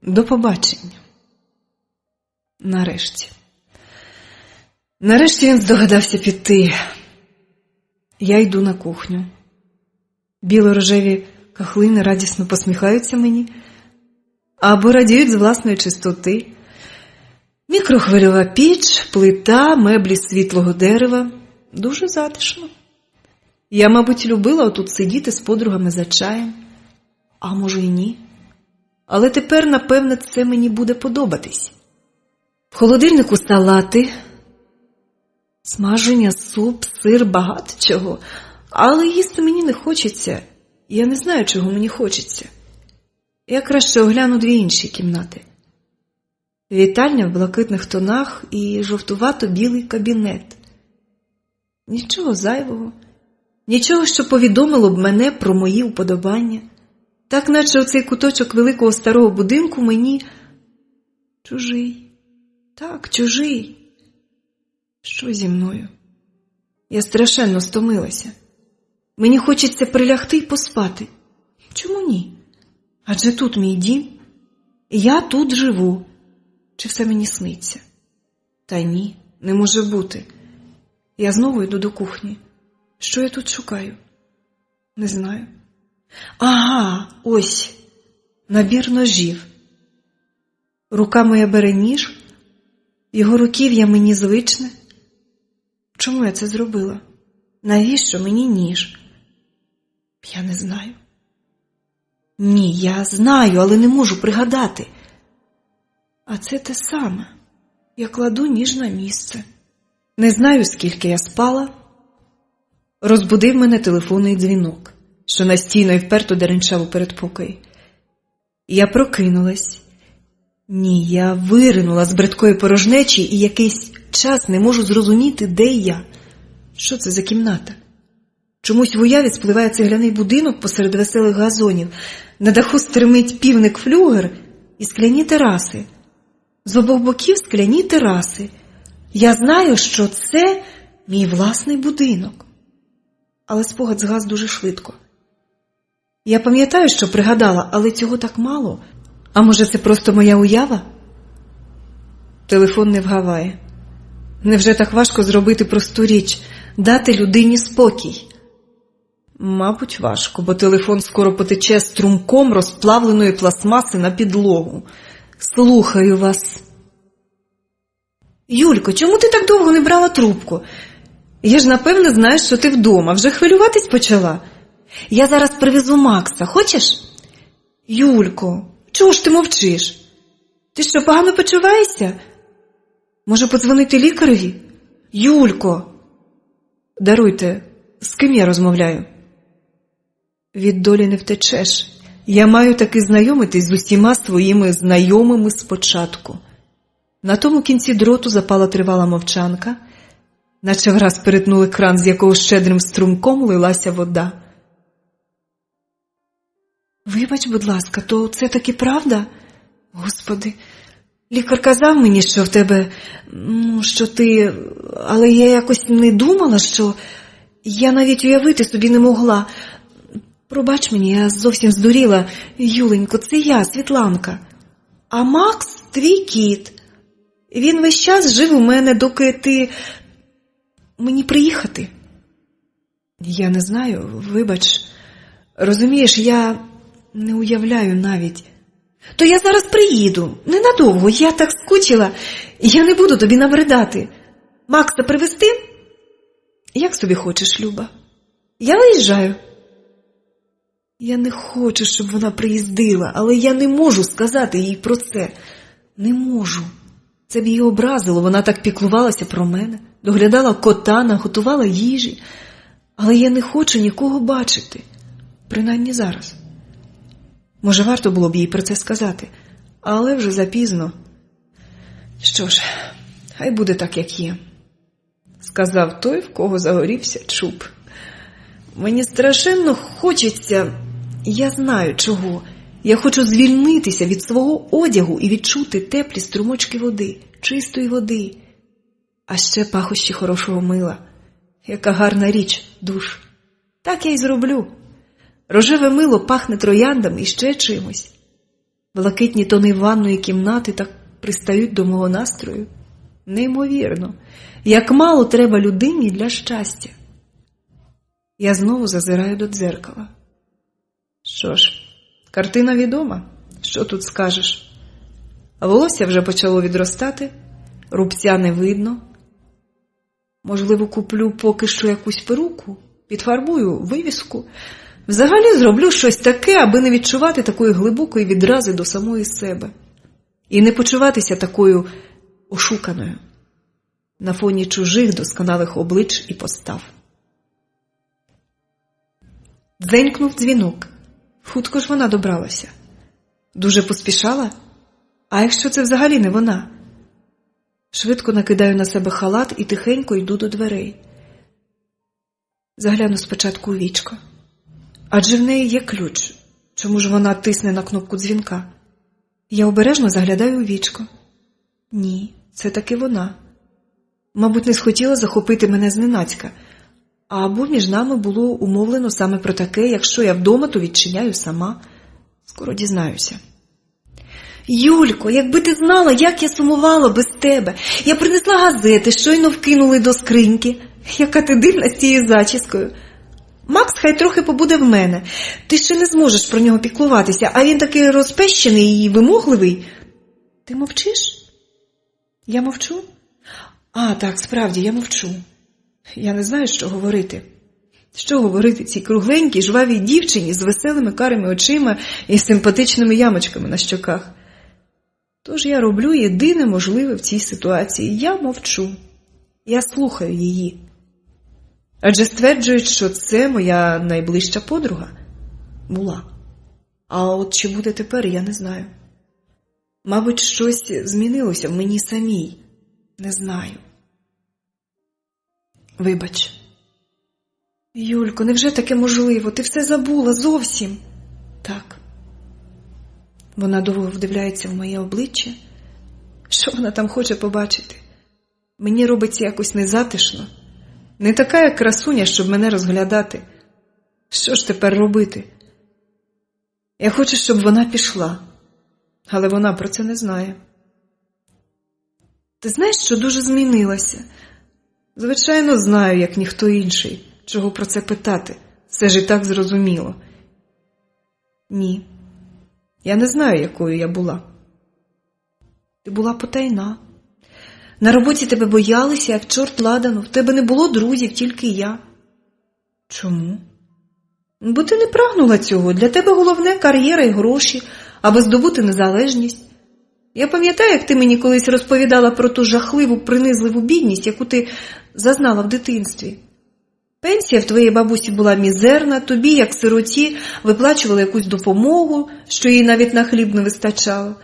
До побачення. Нарешті він здогадався піти. Я йду на кухню. Біло-рожеві кахлини радісно посміхаються мені, або радіють з власної чистоти. Мікрохвильова піч, плита, меблі з світлого дерева. Дуже затишно. Я, мабуть, любила отут сидіти з подругами за чаєм. А може і ні. Але тепер, напевне, це мені буде подобатись. В холодильнику салати, смаження, суп, сир, багато чого. Але їсти мені не хочеться. Я не знаю, чого мені хочеться. Я краще огляну дві інші кімнати. Вітальня в блакитних тонах і жовтувато-білий кабінет. Нічого зайвого. Нічого, що повідомило б мене про мої уподобання. Так, наче оцей куточок великого старого будинку мені чужий. Так, чужий. Що зі мною? Я страшенно стомилася. Мені хочеться прилягти і поспати. Чому ні? Адже тут мій дім. Я тут живу. Чи все мені сниться? Та ні, не може бути. Я знову йду до кухні. Що я тут шукаю? Не знаю. Ага, ось, набір ножів. Рука моя бере ніж, його руків'я мені звичне. Чому я це зробила? Навіщо мені ніж? Я не знаю. Ні, я знаю, але не можу пригадати. А це те саме. Я кладу ніж на місце. Не знаю, скільки я спала. Розбудив мене телефонний дзвінок, що настійно і вперто деренчав у передпокої. Я прокинулась. Ні, я виринула з бридкої порожнечі і якийсь час не можу зрозуміти, де я. Що це за кімната? Чомусь в уяві спливає цегляний будинок посеред веселих газонів. На даху стримить півник-флюгер і скляні тераси. З обох боків скляні тераси. Я знаю, що це мій власний будинок. Але спогад згас дуже швидко. Я пам'ятаю, що пригадала, але цього так мало. А може, це просто моя уява? Телефон не вгаває. Невже так важко зробити просту річ – дати людині спокій? Мабуть, важко, бо телефон скоро потече струмком розплавленої пластмаси на підлогу. Слухаю вас. Юлько, чому ти так довго не брала трубку? Я ж, напевне, знаю, що ти вдома. Вже хвилюватись почала. Я зараз привезу Макса. Хочеш? Юлько, чого ж ти мовчиш? Ти що, погано почуваєшся? Може, подзвонити лікареві? Юлько! Даруйте, з ким я розмовляю? Від долі не втечеш. Я маю таки знайомитись з усіма своїми знайомими спочатку. На тому кінці дроту запала тривала мовчанка, наче враз перетнули кран, з якого щедрим струмком лилася вода. Вибач, будь ласка, то це таки правда? Господи, Лікар казав мені, що в тебе, що ти, але я якось не думала, що я навіть уявити собі не могла. Пробач мені, я зовсім здуріла. Юленько, це я, Світланка. А Макс – твій кіт. Він весь час жив у мене, доки ти... Мені приїхати? Я не знаю, вибач. Розумієш, я не уявляю навіть. То я зараз приїду, ненадовго, я так скучила. Я не буду тобі набридати. Макса привезти? Як собі хочеш, Люба. Я виїжджаю. Я не хочу, щоб вона приїздила, але я не можу сказати їй про це. Не можу. Це б її образило, вона так піклувалася про мене, доглядала кота, наготувала їжі. Але я не хочу нікого бачити, принаймні зараз. Може, варто було б їй про це сказати, але вже запізно. Що ж, хай буде так, як є. Сказав той, в кого загорівся чуб. Мені страшенно хочеться, я знаю чого. Я хочу звільнитися від свого одягу і відчути теплі струмочки води, чистої води. А ще пахощі хорошого мила. Яка гарна річ, душ. Так я й зроблю. Рожеве мило пахне трояндами і ще чимось. Блакитні тони ванної кімнати так пристають до мого настрою. Неймовірно, як мало треба людині для щастя. Я знову зазираю до дзеркала. Що ж, картина відома, що тут скажеш. Волосся вже почало відростати, рубця не видно. Можливо, куплю поки що якусь перуку, підфарбую вивіску. Взагалі зроблю щось таке, аби не відчувати такої глибокої відрази до самої себе. І не почуватися такою ошуканою на фоні чужих досконалих облич і постав. Дзенькнув дзвінок. Хутко ж вона добралася. Дуже поспішала? А якщо це взагалі не вона? Швидко накидаю на себе халат і тихенько йду до дверей. Загляну спочатку у вічко. Адже в неї є ключ. Чому ж вона тисне на кнопку дзвінка? Я обережно заглядаю у вічко. Ні, це таки вона. Мабуть, не схотіла захопити мене зненацька. Або між нами було умовлено саме про таке, якщо я вдома, то відчиняю сама. Скоро дізнаюся. Юлько, якби ти знала, як я сумувала без тебе. Я принесла газети, щойно вкинули до скриньки. Яка ти дивна з цією зачіскою. Макс хай трохи побуде в мене. Ти ще не зможеш про нього піклуватися, а він такий розпещений і вимогливий. Ти мовчиш? Я мовчу? А, так, справді, я мовчу. Я не знаю, що говорити. Що говорити цій кругленькій, жвавій дівчині з веселими карими очима і симпатичними ямочками на щоках? Тож я роблю єдине можливе в цій ситуації. Я мовчу. Я слухаю її. Адже стверджують, що це моя найближча подруга. Була. А от чи буде тепер, я не знаю. Мабуть, щось змінилося в мені самій. Не знаю. Вибач. Юлько, невже таке можливо? Ти все забула зовсім? Так. Вона довго вдивляється в моє обличчя. Що вона там хоче побачити? Мені робиться якось незатишно. Не така, як красуня, щоб мене розглядати. Що ж тепер робити? Я хочу, щоб вона пішла. Але вона про це не знає. Ти знаєш, що дуже змінилася? Звичайно, знаю, як ніхто інший. Чого про це питати? Все ж і так зрозуміло. Ні. Я не знаю, якою я була. Ти була потайна. На роботі тебе боялися, як чорт ладану. В тебе не було друзів, тільки я. Чому? Бо ти не прагнула цього. Для тебе головне кар'єра і гроші, аби здобути незалежність. Я пам'ятаю, як ти мені колись розповідала про ту жахливу, принизливу бідність, яку ти зазнала в дитинстві. Пенсія в твоїй бабусі була мізерна, тобі, як сироті, виплачували якусь допомогу, що їй навіть на хліб не вистачало.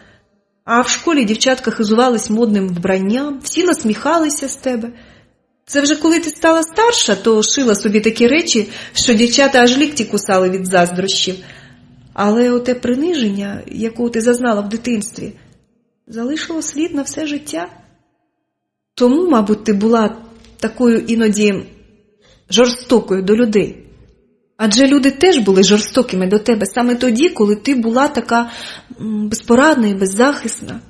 А в школі дівчатка хизувались модним вбранням, всі насміхалися з тебе. Це вже коли ти стала старша, то шила собі такі речі, що дівчата аж лікті кусали від заздрощів. Але оте приниження, якого ти зазнала в дитинстві, залишило слід на все життя. Тому, мабуть, ти була такою іноді жорстокою до людей. Адже люди теж були жорстокими до тебе саме тоді, коли ти була така безпорадна і беззахисна.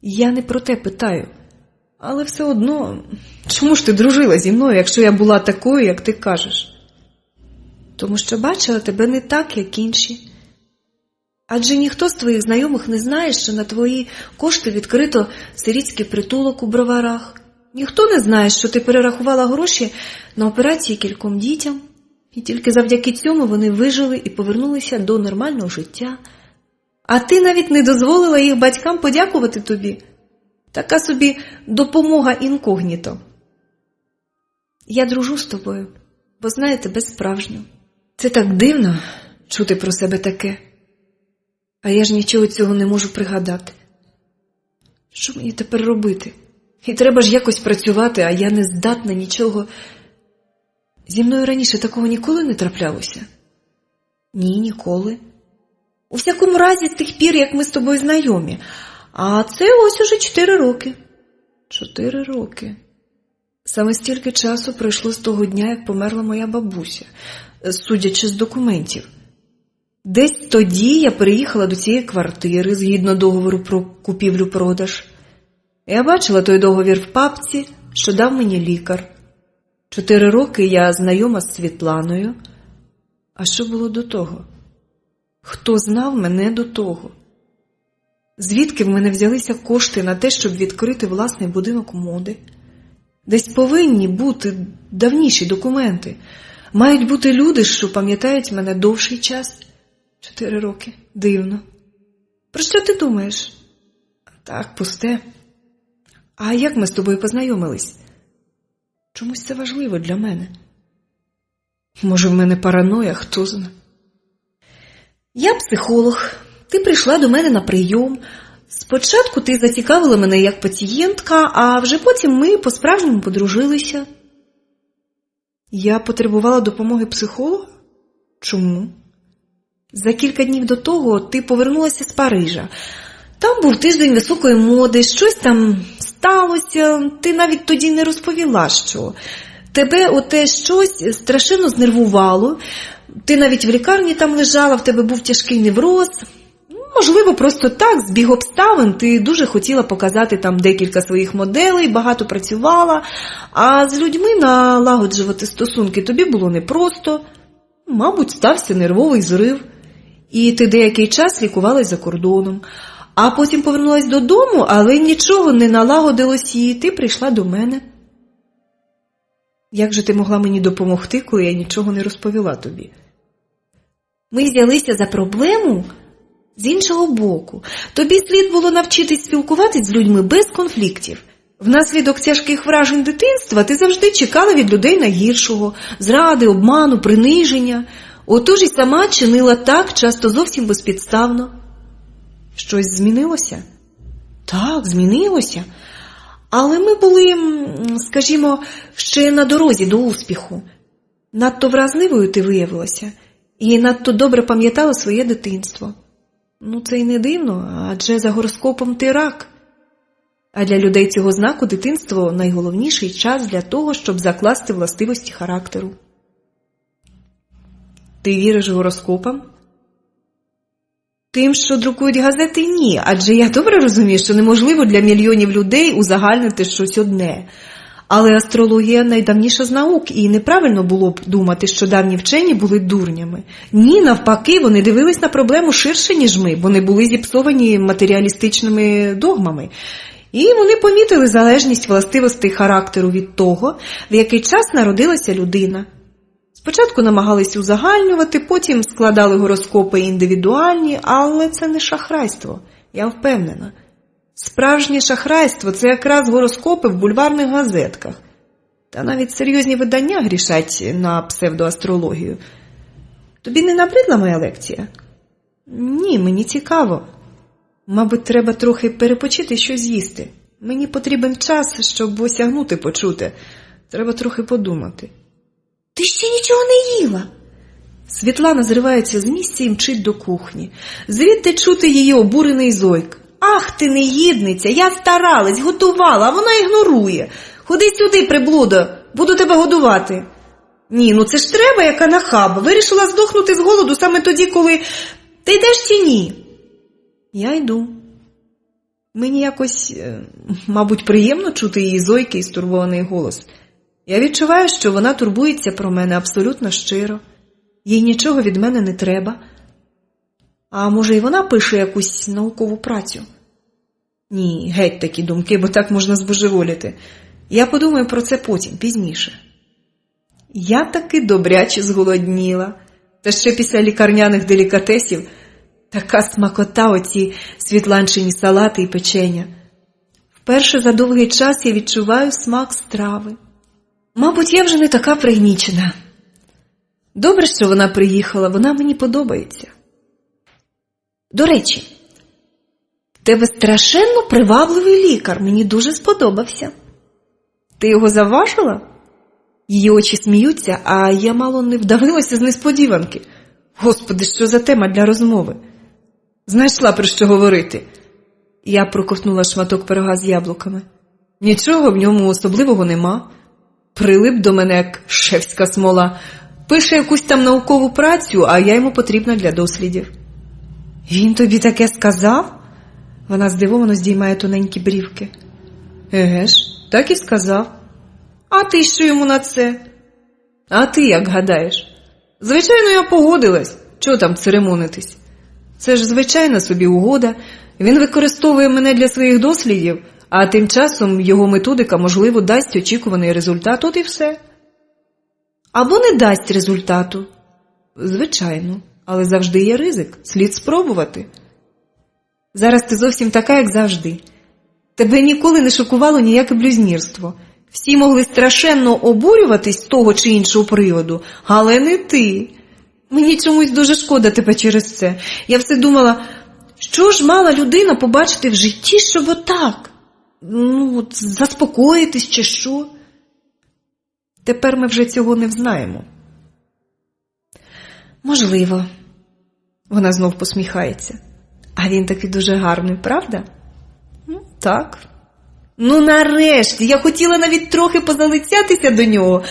Я не про те питаю. Але все одно, чому ж ти дружила зі мною, якщо я була такою, як ти кажеш? Тому що бачила тебе не так, як інші. Адже ніхто з твоїх знайомих не знає, що на твої кошти відкрито сирітський притулок у Броварах. Ніхто не знає, що ти перерахувала гроші на операції кільком дітям. І тільки завдяки цьому вони вижили і повернулися до нормального життя. А ти навіть не дозволила їх батькам подякувати тобі. Така собі допомога інкогніто. Я дружу з тобою, бо знаю тебе справжню. Це так дивно чути про себе таке. А я ж нічого цього не можу пригадати. Що мені тепер робити? І треба ж якось працювати, а я не здатна нічого. Зі мною раніше такого ніколи не траплялося? Ні, ніколи. У всякому разі, з тих пір, як ми з тобою знайомі. А це ось уже 4 роки. 4 роки. Саме стільки часу пройшло з того дня, як померла моя бабуся, судячи з документів. Десь тоді я переїхала до цієї квартири, згідно договору про купівлю-продаж. Я бачила той договір в папці, що дав мені лікар. 4 роки я знайома з Світланою. А що було до того? Хто знав мене до того? Звідки в мене взялися кошти на те, щоб відкрити власний будинок моди? Десь повинні бути давніші документи. Мають бути люди, що пам'ятають мене довший час. 4 роки. Дивно. Про що ти думаєш? Так, пусте. А як ми з тобою познайомились? Чомусь це важливо для мене. Може, в мене параноя, хто зна. Я психолог. Ти прийшла до мене на прийом. Спочатку ти зацікавила мене як пацієнтка, а вже потім ми по-справжньому подружилися. Я потребувала допомоги психолога? Чому? За кілька днів до того ти повернулася з Парижа. Там був тиждень високої моди, щось там сталося, ти навіть тоді не розповіла, що. Тебе оте щось страшенно знервувало, ти навіть в лікарні там лежала, в тебе був тяжкий невроз. Можливо, просто так, збіг обставин, ти дуже хотіла показати там декілька своїх моделей, багато працювала, а з людьми налагоджувати стосунки тобі було непросто. Мабуть, стався нервовий зрив, і ти деякий час лікувалась за кордоном. А потім повернулась додому, але нічого не налагодилось, і ти прийшла до мене. Як же ти могла мені допомогти, коли я нічого не розповіла тобі? Ми взялися за проблему з іншого боку. Тобі слід було навчитись спілкуватись з людьми без конфліктів. Внаслідок тяжких вражень дитинства ти завжди чекала від людей найгіршого – зради, обману, приниження. Отож і сама чинила так, часто зовсім безпідставно. Щось змінилося? Так, змінилося. Але ми були, скажімо, ще на дорозі до успіху. Надто вразливою ти виявилася і надто добре пам'ятала своє дитинство. Це й не дивно, адже за гороскопом ти рак. А для людей цього знаку дитинство – найголовніший час для того, щоб закласти властивості характеру. Ти віриш гороскопам? Тим, що друкують газети – ні, адже я добре розумію, що неможливо для мільйонів людей узагальнити щось одне. Але астрологія – найдавніша з наук, і неправильно було б думати, що давні вчені були дурнями. Ні, навпаки, вони дивились на проблему ширше, ніж ми, бо не були зіпсовані матеріалістичними догмами. І вони помітили залежність властивостей характеру від того, в який час народилася людина. Спочатку намагались узагальнювати, потім складали гороскопи індивідуальні, але це не шахрайство, я впевнена. Справжнє шахрайство – це якраз гороскопи в бульварних газетках. Та навіть серйозні видання грішать на псевдоастрологію. Тобі не набридла моя лекція? Ні, мені цікаво. Мабуть, треба трохи перепочити і щось з'їсти. Мені потрібен час, щоб осягнути почуте. Треба трохи подумати. Ти ще нічого не їла? Світлана зривається з місця і мчить до кухні. Звідти чути її обурений зойк. Ах ти негідниця, я старалась, готувала, а вона ігнорує. Ходи сюди, приблудо, буду тебе годувати. Ні, ну це ж треба, яка нахаба. Вирішила здохнути з голоду саме тоді, коли... Ти йдеш чи ні? Я йду. Мені якось, мабуть, приємно чути її зойкий і стурбований голос. Я відчуваю, що вона турбується про мене абсолютно щиро. Їй нічого від мене не треба. А може, і вона пише якусь наукову працю? Ні, геть такі думки, бо так можна збожеволіти. Я подумаю про це потім, пізніше. Я таки добряче зголодніла. Та ще після лікарняних делікатесів така смакота оці світланчині салати і печення. Вперше за довгий час я відчуваю смак страви. Мабуть, я вже не така пригнічена. Добре, що вона приїхала, вона мені подобається. До речі, в тебе страшенно привабливий лікар, мені дуже сподобався. Ти його заважила? Її очі сміються, а я мало не вдавилася з несподіванки. Господи, що за тема для розмови? Знайшла про що говорити. Я проковтнула шматок пирога з яблуками. Нічого в ньому особливого нема. Прилип до мене, як шефська смола. Пише якусь там наукову працю, а я йому потрібна для дослідів. Він тобі таке сказав? Вона здивовано здіймає тоненькі брівки. Еге ж, так і сказав. А ти що йому на це? А ти як гадаєш? Звичайно, я погодилась. Чого там церемонитись? Це ж звичайна собі угода. Він використовує мене для своїх дослідів, а тим часом його методика, можливо, дасть очікуваний результат, от і все. Або не дасть результату. Звичайно, але завжди є ризик, слід спробувати. Зараз ти зовсім така, як завжди. Тебе ніколи не шокувало ніяке блюзнірство. Всі могли страшенно обурюватись з того чи іншого приводу, але не ти. Мені чомусь дуже шкода тебе через це. Я все думала, що ж мала людина побачити в житті, щоб отак? Заспокоїтись чи що? Тепер ми вже цього не взнаємо. Можливо. Вона знов посміхається. А він такий дуже гарний, правда? Так. Ну, нарешті, я хотіла навіть трохи позалицятися до нього,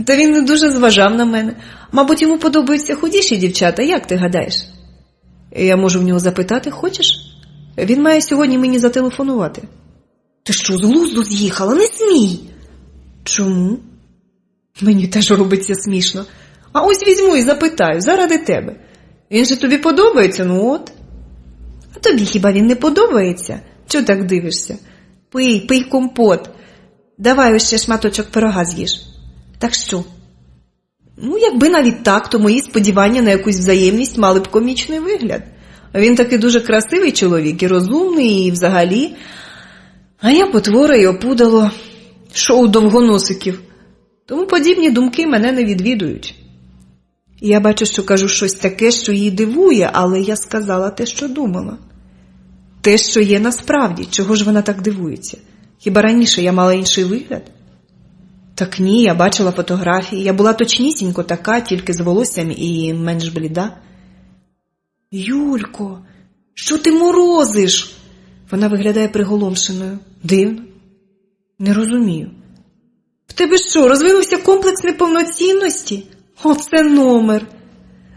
та він не дуже зважав на мене. Мабуть, йому подобаються худіші дівчата, як ти гадаєш? Я можу в нього запитати, хочеш? Він має сьогодні мені зателефонувати. Ти що, з глузду з'їхала? Не смій! Чому? Мені теж робиться смішно. А ось візьму і запитаю, заради тебе. Він же тобі подобається, ну от. А тобі хіба він не подобається? Чого так дивишся? Пий компот. Давай ось ще шматочок пирога з'їж. Так що? Якби навіть так, то мої сподівання на якусь взаємність мали б комічний вигляд. Він таки дуже красивий чоловік і розумний, і взагалі. А я потвора і опудало. Шоу довгоносиків. Тому подібні думки мене не відвідують. Я бачу, що кажу щось таке, що її дивує, але я сказала те, що думала. Те, що є насправді, чого ж вона так дивується? Хіба раніше я мала інший вигляд? Так ні, я бачила фотографії, я була точнісінько така, тільки з волоссям і менш бліда. Юлько, що ти морозиш? Вона виглядає приголомшеною. Дивно. Не розумію. В тебе що, розвинувся комплекс неповноцінності? Оце номер.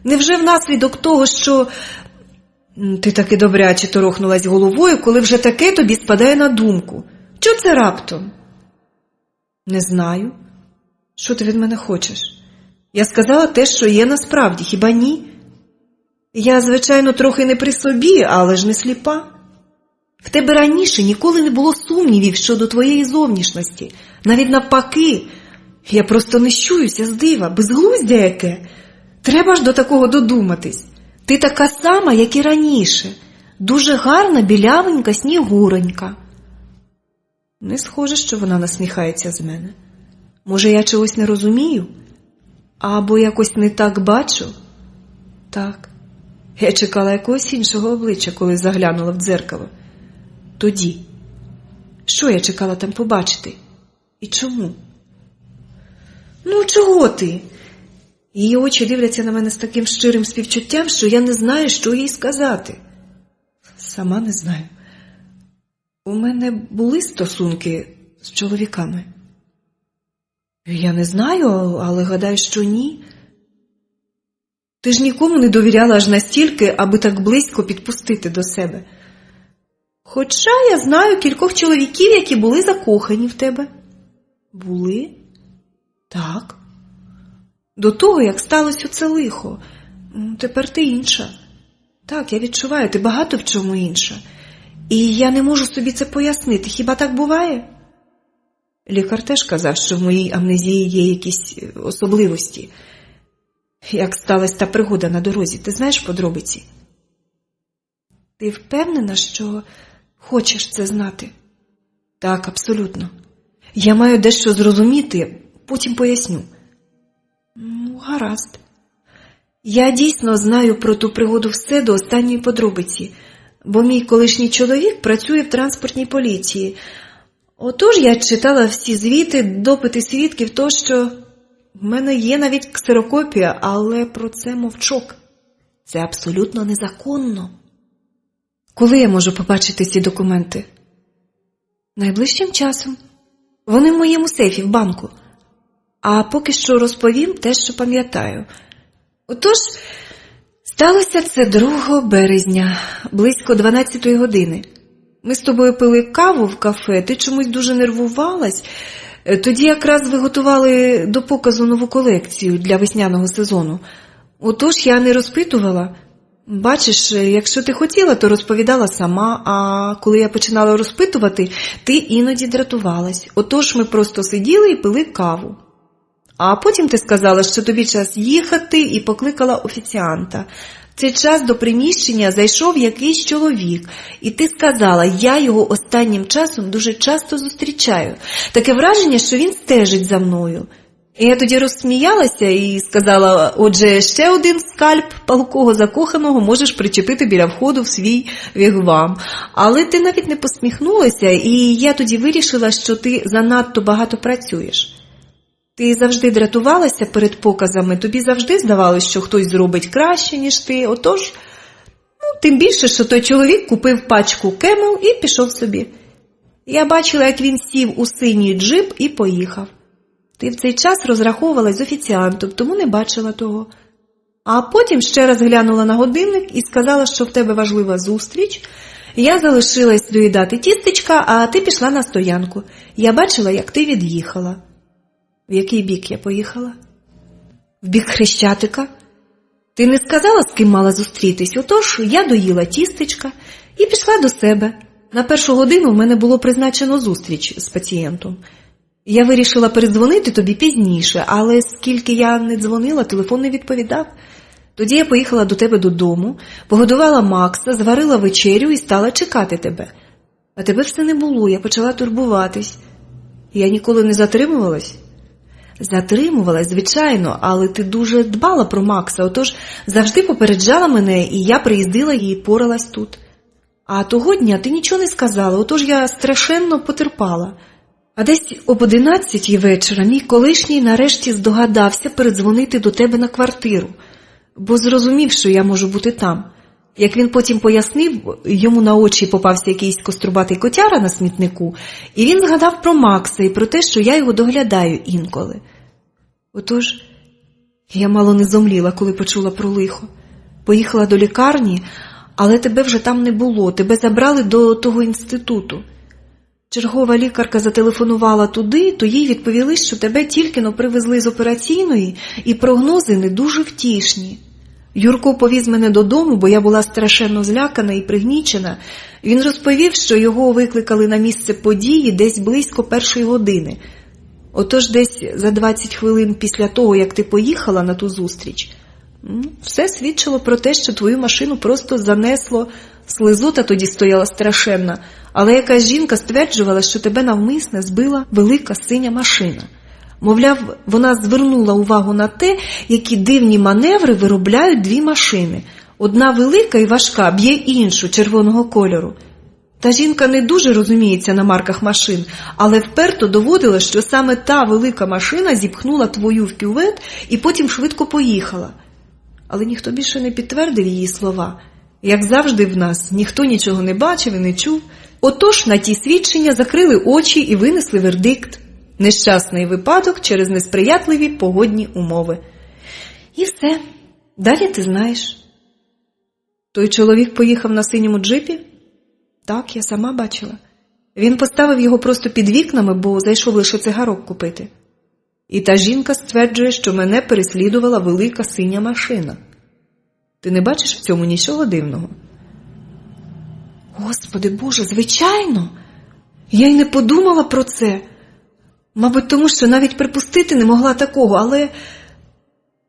Невже внаслідок того, що... Ти таки добряче торохнулась головою, коли вже таке тобі спадає на думку. Чого це раптом? Не знаю. Що ти від мене хочеш? Я сказала те, що є насправді, хіба ні? Я, звичайно, трохи не при собі, але ж не сліпа. В тебе раніше ніколи не було сумнівів щодо твоєї зовнішності. Навіть навпаки. Я просто нещуюся з дива, безглуздя яке. Треба ж до такого додуматись. Ти така сама, як і раніше. Дуже гарна, білявенька снігуренька. Не схоже, що вона насміхається з мене. Може, я чогось не розумію? Або якось не так бачу? Так. Я чекала якогось іншого обличчя, коли заглянула в дзеркало. Тоді. Що я чекала там побачити? І чому? Чого ти? Її очі дивляться на мене з таким щирим співчуттям, що я не знаю, що їй сказати. Сама не знаю. мене були стосунки з чоловіками. Я не знаю, але гадаю, що ні. Ти ж нікому не довіряла аж настільки, аби так близько підпустити до себе. Хоча я знаю кількох чоловіків, які були закохані в тебе. Були? Так. До того, як сталося оце лихо. Тепер ти інша. Так, я відчуваю, ти багато в чому інша. І я не можу собі це пояснити. Хіба так буває? Лікар теж казав, що в моїй амнезії є якісь особливості. Як сталася та пригода на дорозі, ти знаєш подробиці? Ти впевнена, що хочеш це знати? Так, абсолютно. Я маю дещо зрозуміти, потім поясню. Гаразд. Я дійсно знаю про ту пригоду все до останньої подробиці, бо мій колишній чоловік працює в транспортній поліції. Отож я читала всі звіти, допити свідків, тощо в мене є навіть ксерокопія, але про це мовчок. Це абсолютно незаконно. Коли я можу побачити ці документи? Найближчим часом. Вони в моєму сейфі в банку. А поки що розповім те, що пам'ятаю. Отож, сталося це 2 березня, близько 12-ї години. Ми з тобою пили каву в кафе, ти чомусь дуже нервувалась. Тоді якраз ви готували до показу нову колекцію для весняного сезону. Отож я не розпитувала. Бачиш, якщо ти хотіла, то розповідала сама, а коли я починала розпитувати, ти іноді дратувалась. Отож ми просто сиділи і пили каву. А потім ти сказала, що тобі час їхати, і покликала офіціанта. В цей час до приміщення зайшов якийсь чоловік, і ти сказала, я його останнім часом дуже часто зустрічаю. Таке враження, що він стежить за мною. І я тоді розсміялася і сказала, отже, ще один скальп палкого закоханого можеш причепити біля входу в свій вігвам. Але ти навіть не посміхнулася, і я тоді вирішила, що ти занадто багато працюєш. Ти завжди дратувалася перед показами, тобі завжди здавалося, що хтось зробить краще, ніж ти. Отож, тим більше, що той чоловік купив пачку Camel і пішов собі. Я бачила, як він сів у синій джип і поїхав. Ти в цей час розраховувалась з офіціантом, тому не бачила того. А потім ще раз глянула на годинник і сказала, що в тебе важлива зустріч. Я залишилась доїдати тістечка, а ти пішла на стоянку. Я бачила, як ти від'їхала. В який бік я поїхала? В бік Хрещатика. Ти не сказала, з ким мала зустрітись, отож я доїла тістечка і пішла до себе. На 1 годину в мене було призначено зустріч з пацієнтом. Я вирішила передзвонити тобі пізніше, але скільки я не дзвонила, телефон не відповідав. Тоді я поїхала до тебе додому, погодувала Макса, зварила вечерю і стала чекати тебе. А тебе все не було, я почала турбуватись. Я ніколи не затримувалась? Затримувалась, звичайно, але ти дуже дбала про Макса, отож завжди попереджала мене, і я приїздила і поралась тут. А того дня ти нічого не сказала, отож я страшенно потерпала. А десь об 11-й вечора мій колишній нарешті здогадався передзвонити до тебе на квартиру, бо зрозумів, що я можу бути там. Як він потім пояснив, йому на очі попався якийсь кострубатий котяра на смітнику, і він згадав про Макса і про те, що я його доглядаю інколи. Отож, я мало не зомліла, коли почула про лихо. Поїхала до лікарні, але тебе вже там не було, тебе забрали до того інституту. Чергова лікарка зателефонувала туди, то їй відповіли, що тебе тільки-но привезли з операційної, і прогнози не дуже втішні. Юрко повіз мене додому, бо я була страшенно злякана і пригнічена. Він розповів, що його викликали на місце події десь близько 1-ї години. Отож десь за 20 хвилин після того, як ти поїхала на ту зустріч, все свідчило про те, що твою машину просто занесло. Слизота тоді стояла страшенна, але якась жінка стверджувала, що тебе навмисне збила велика синя машина. Мовляв, вона звернула увагу на те, які дивні маневри виробляють 2 машини. Одна велика і важка б'є іншу червоного кольору. Та жінка не дуже розуміється на марках машин, але вперто доводила, що саме та велика машина зіпхнула твою в кювет і потім швидко поїхала. Але ніхто більше не підтвердив її слова. Як завжди в нас, ніхто нічого не бачив і не чув, Отож на ті свідчення закрили очі і винесли вердикт. Нещасний випадок через несприятливі погодні умови. І все. Далі ти знаєш. Той чоловік поїхав на синьому джипі? Так, я сама бачила. Він поставив його просто під вікнами, бо зайшов лише цигарок купити. І та жінка стверджує, що мене переслідувала велика синя машина. Ти не бачиш в цьому нічого дивного? Господи Боже, звичайно! Я й не подумала про це. Мабуть, тому що навіть припустити не могла такого, але...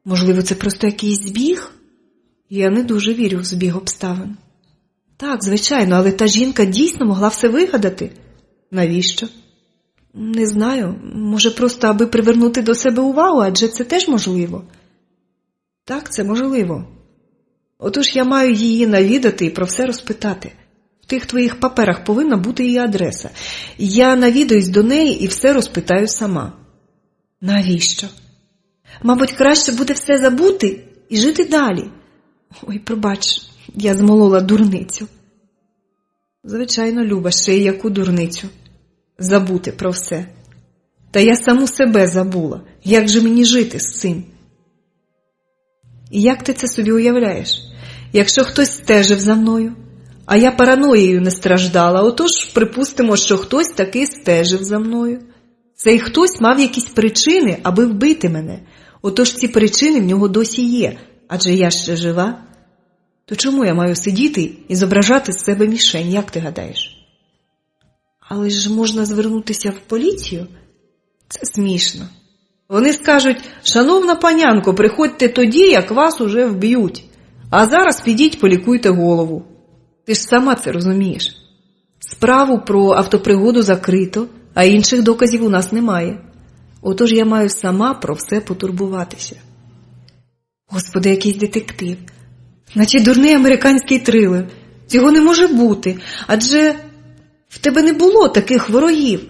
Можливо, це просто якийсь збіг? Я не дуже вірю в збіг обставин. Так, звичайно, але та жінка дійсно могла все вигадати. Навіщо? Не знаю, може просто аби привернути до себе увагу, адже це теж можливо. Так, це можливо. Отож я маю її навідати і про все розпитати. В тих твоїх паперах повинна бути її адреса. Я навідаюсь до неї і все розпитаю сама. Навіщо? Мабуть, краще буде все забути і жити далі. Ой, пробач, я змолола дурницю. Звичайно, Люба, ще й яку дурницю. Забути про все. Та я саму себе забула. Як же мені жити з цим? І як ти це собі уявляєш? Якщо хтось стежив за мною, а я параноєю не страждала, отож припустимо, що хтось таки стежив за мною. Цей хтось мав якісь причини, аби вбити мене. Отож ці причини в нього досі є, адже я ще жива. То чому я маю сидіти і зображати з себе мішень, як ти гадаєш? Але ж можна звернутися в поліцію? Це смішно. Вони скажуть: шановна панянко, приходьте тоді, як вас уже вб'ють. А зараз підіть полікуйте голову. Ти ж сама це розумієш. Справу про автопригоду закрито, а інших доказів у нас немає. Отож я маю сама про все потурбуватися. Господи, якийсь детектив. Наче дурний американський трилер. Цього не може бути, адже в тебе не було таких ворогів.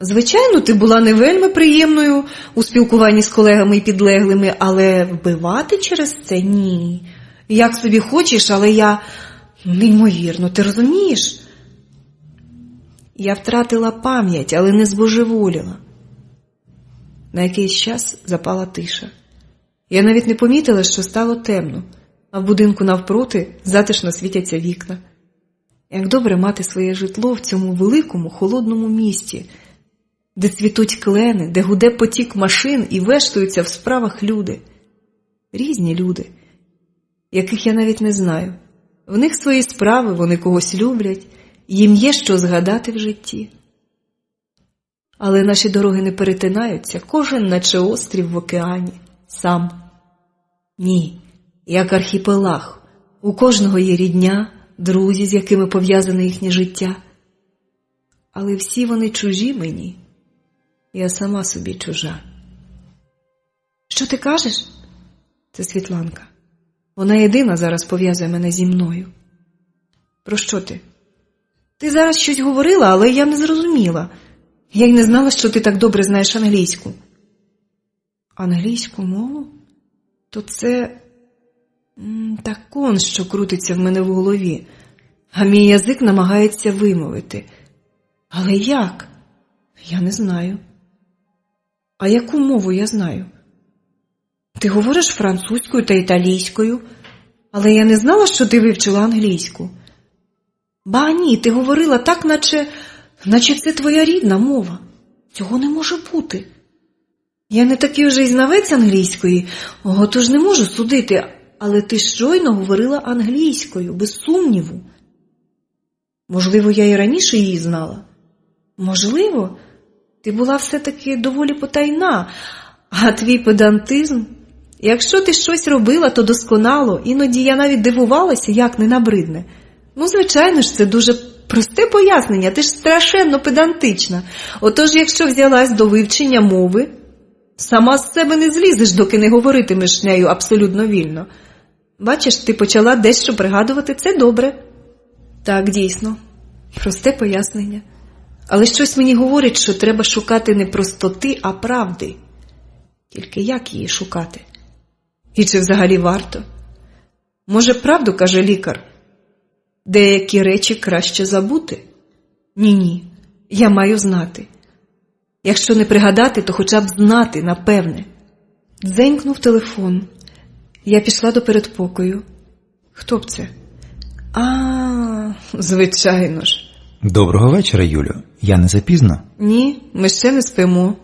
Звичайно, ти була не вельми приємною у спілкуванні з колегами і підлеглими, але вбивати через це – ні. Як собі хочеш, але я... Неймовірно, ти розумієш? Я втратила пам'ять, але не збожеволіла. На якийсь час запала тиша. Я навіть не помітила, що стало темно, а в будинку навпроти затишно світяться вікна. Як добре мати своє житло в цьому великому холодному місті, де цвітуть клени, де гуде потік машин і вештуються в справах люди. Різні люди, яких я навіть не знаю. В них свої справи, вони когось люблять, їм є що згадати в житті. Але наші дороги не перетинаються, кожен наче острів в океані, сам. Ні, як архіпелаг. У кожного є рідня, друзі, з якими пов'язане їхнє життя. Але всі вони чужі мені. Я сама собі чужа. Що ти кажеш? Це Світланка. Вона єдина зараз пов'язує мене зі мною. Про що ти? Ти зараз щось говорила, але я не зрозуміла. Я й не знала, що ти так добре знаєш англійську. Англійську мову? То це... так он, що крутиться в мене в голові. А мій язик намагається вимовити. Але як? Я не знаю. А яку мову я знаю? Ти говориш французькою та італійською, але я не знала, що ти вивчила англійську. Ба ні, ти говорила так, наче це твоя рідна мова. Цього не може бути. Я не такий вже й знавець англійської, отож не можу судити, але ти щойно говорила англійською, без сумніву. Можливо, я і раніше її знала. Можливо, ти була все-таки доволі потайна, а твій педантизм... Якщо ти щось робила, то досконало, іноді я навіть дивувалася, як не набридне. Ну, звичайно ж, це дуже просте пояснення, ти ж страшенно педантична. Отож, якщо взялась до вивчення мови, сама з себе не злізеш, доки не говоритимеш нею абсолютно вільно. Бачиш, ти почала дещо пригадувати, це добре. Так, дійсно, просте пояснення. Але щось мені говорить, що треба шукати не простоти, а правди. Тільки як її шукати? І чи взагалі варто? Може, правду каже лікар? Деякі речі краще забути. Ні, я маю знати. Якщо не пригадати, то хоча б знати, напевне. Дзенькнув телефон. Я пішла до передпокою. Хто б це? Звичайно ж. Доброго вечора, Юлю. Я не запізно? Ні, ми ще не спимо.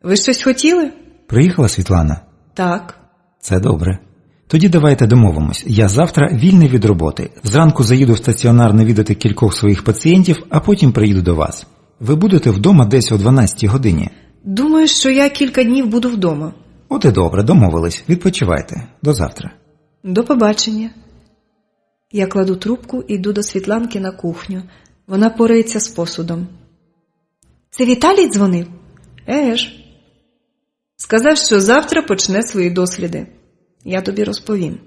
Ви щось хотіли? Приїхала Світлана? Так. Це добре. Тоді давайте домовимось. Я завтра вільний від роботи. Зранку заїду в стаціонар навідати кількох своїх пацієнтів, а потім приїду до вас. Ви будете вдома десь о 12 годині. Думаю, що я кілька днів буду вдома. От і добре, домовились. Відпочивайте. До завтра. До побачення. Я кладу трубку і йду до Світланки на кухню. Вона порається з посудом. Це Віталій дзвонив? Ж. Сказав, що завтра почне свої досліди. Я тобі розповім.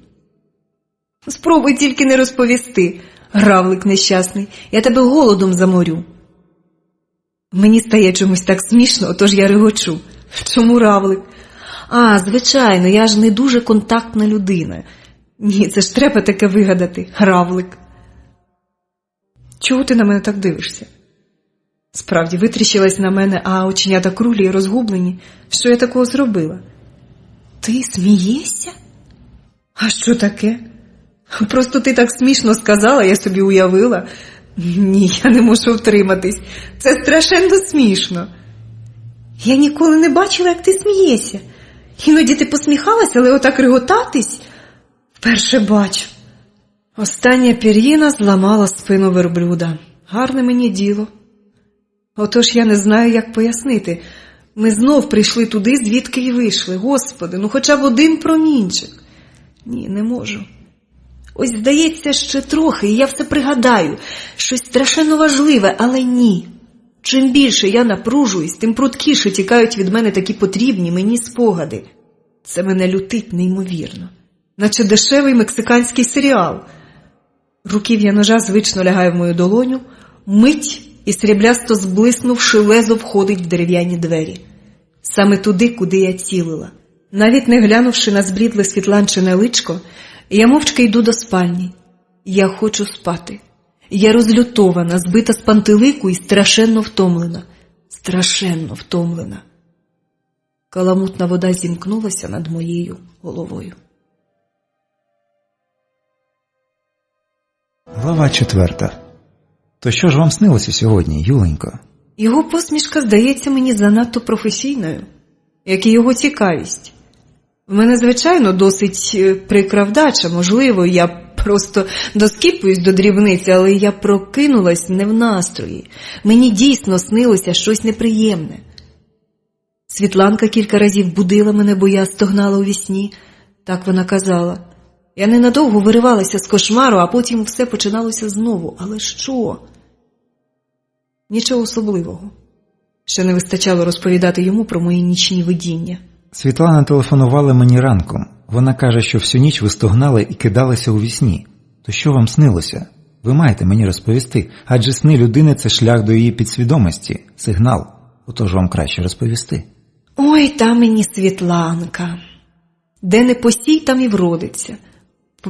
Спробуй тільки не розповісти, гравлик нещасний. Я тебе голодом заморю. Мені стає чомусь так смішно, отож я регочу. Чому равлик? Звичайно, я ж не дуже контактна людина. Ні, це ж треба таке вигадати. Равлик. Чого ти на мене так дивишся? Справді, витріщилась на мене, а оченята круглі і розгублені. Що я такого зробила? Ти смієшся? А що таке? Просто ти так смішно сказала, я собі уявила. Ні, я не можу втриматись. Це страшенно смішно. Я ніколи не бачила, як ти смієшся. Іноді ти посміхалася, але отак реготатись вперше бачу. Остання пір'їна зламала спину верблюда. Гарне мені діло. Отож я не знаю, як пояснити. Ми знов прийшли туди, звідки й вийшли. Господи, хоча б один промінчик. Ні, не можу. Ось, здається, ще трохи, і я все пригадаю. Щось страшенно важливе, але ні. Чим більше я напружуюсь, тим пруткіше тікають від мене такі потрібні мені спогади. Це мене лютить неймовірно. Наче дешевий мексиканський серіал. Руків'я ножа звично лягає в мою долоню, мить і сріблясто зблиснувши лезо входить в дерев'яні двері. Саме туди, куди я цілила. Навіть не глянувши на зблідле Світланчине личко, я мовчки йду до спальні. Я хочу спати. Я розлютована, збита з пантелику і страшенно втомлена. Страшенно втомлена. Каламутна вода зімкнулася над моєю головою. Глава 4. То що ж вам снилося сьогодні, Юленько? Його посмішка здається мені занадто професійною, як і його цікавість. В мене, звичайно, досить прикра вдача, можливо, я просто доскіпуюсь до дрібниці, але я прокинулась не в настрої. Мені дійсно снилося щось неприємне. Світланка кілька разів будила мене, бо я стогнала у вісні. Так вона казала. Я ненадовго виривалася з кошмару, а потім все починалося знову. Але що? Нічого особливого. Ще не вистачало розповідати йому про мої нічні видіння. Світлана телефонувала мені ранком. Вона каже, що всю ніч ви стогнали і кидалися у вісні. То що вам снилося? Ви маєте мені розповісти, адже сни людини – це шлях до її підсвідомості, сигнал. Отож вам краще розповісти. Ой, та мені Світланка. Де не посій, там і вродиться.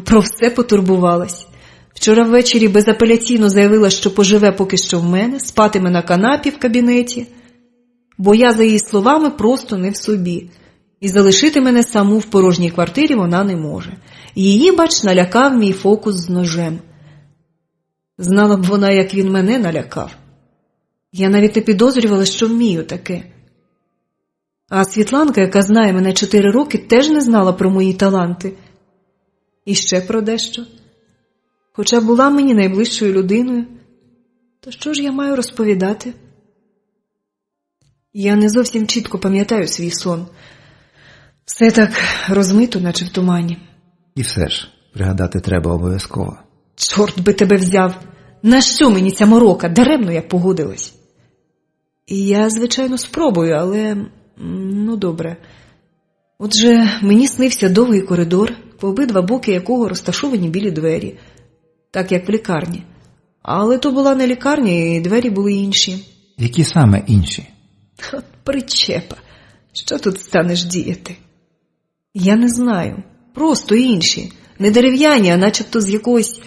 Про все потурбувалась. Вчора ввечері безапеляційно заявила, що поживе поки що в мене, спатиме на канапі в кабінеті, бо я, за її словами, просто не в собі. І залишити мене саму в порожній квартирі вона не може. Її, бач, налякав мій фокус з ножем. Знала б вона, як він мене налякав. Я навіть не підозрювала, що вмію таке. А Світланка, яка знає мене 4 роки, теж не знала про мої таланти. І ще про дещо. Хоча була мені найближчою людиною, то що ж я маю розповідати? Я не зовсім чітко пам'ятаю свій сон. Все так розмито, наче в тумані. І все ж, пригадати треба обов'язково. Чорт би тебе взяв! На що мені ця морока? Даремно я погодилась. І я, звичайно, спробую, але... добре. Отже, мені снився довгий коридор, по обидва боки якого розташовані білі двері. Так, як в лікарні. Але то була не лікарня, і двері були інші. Які саме інші? От причепа. Що тут станеш діяти? Я не знаю. Просто інші. Не дерев'яні, а начебто з якогось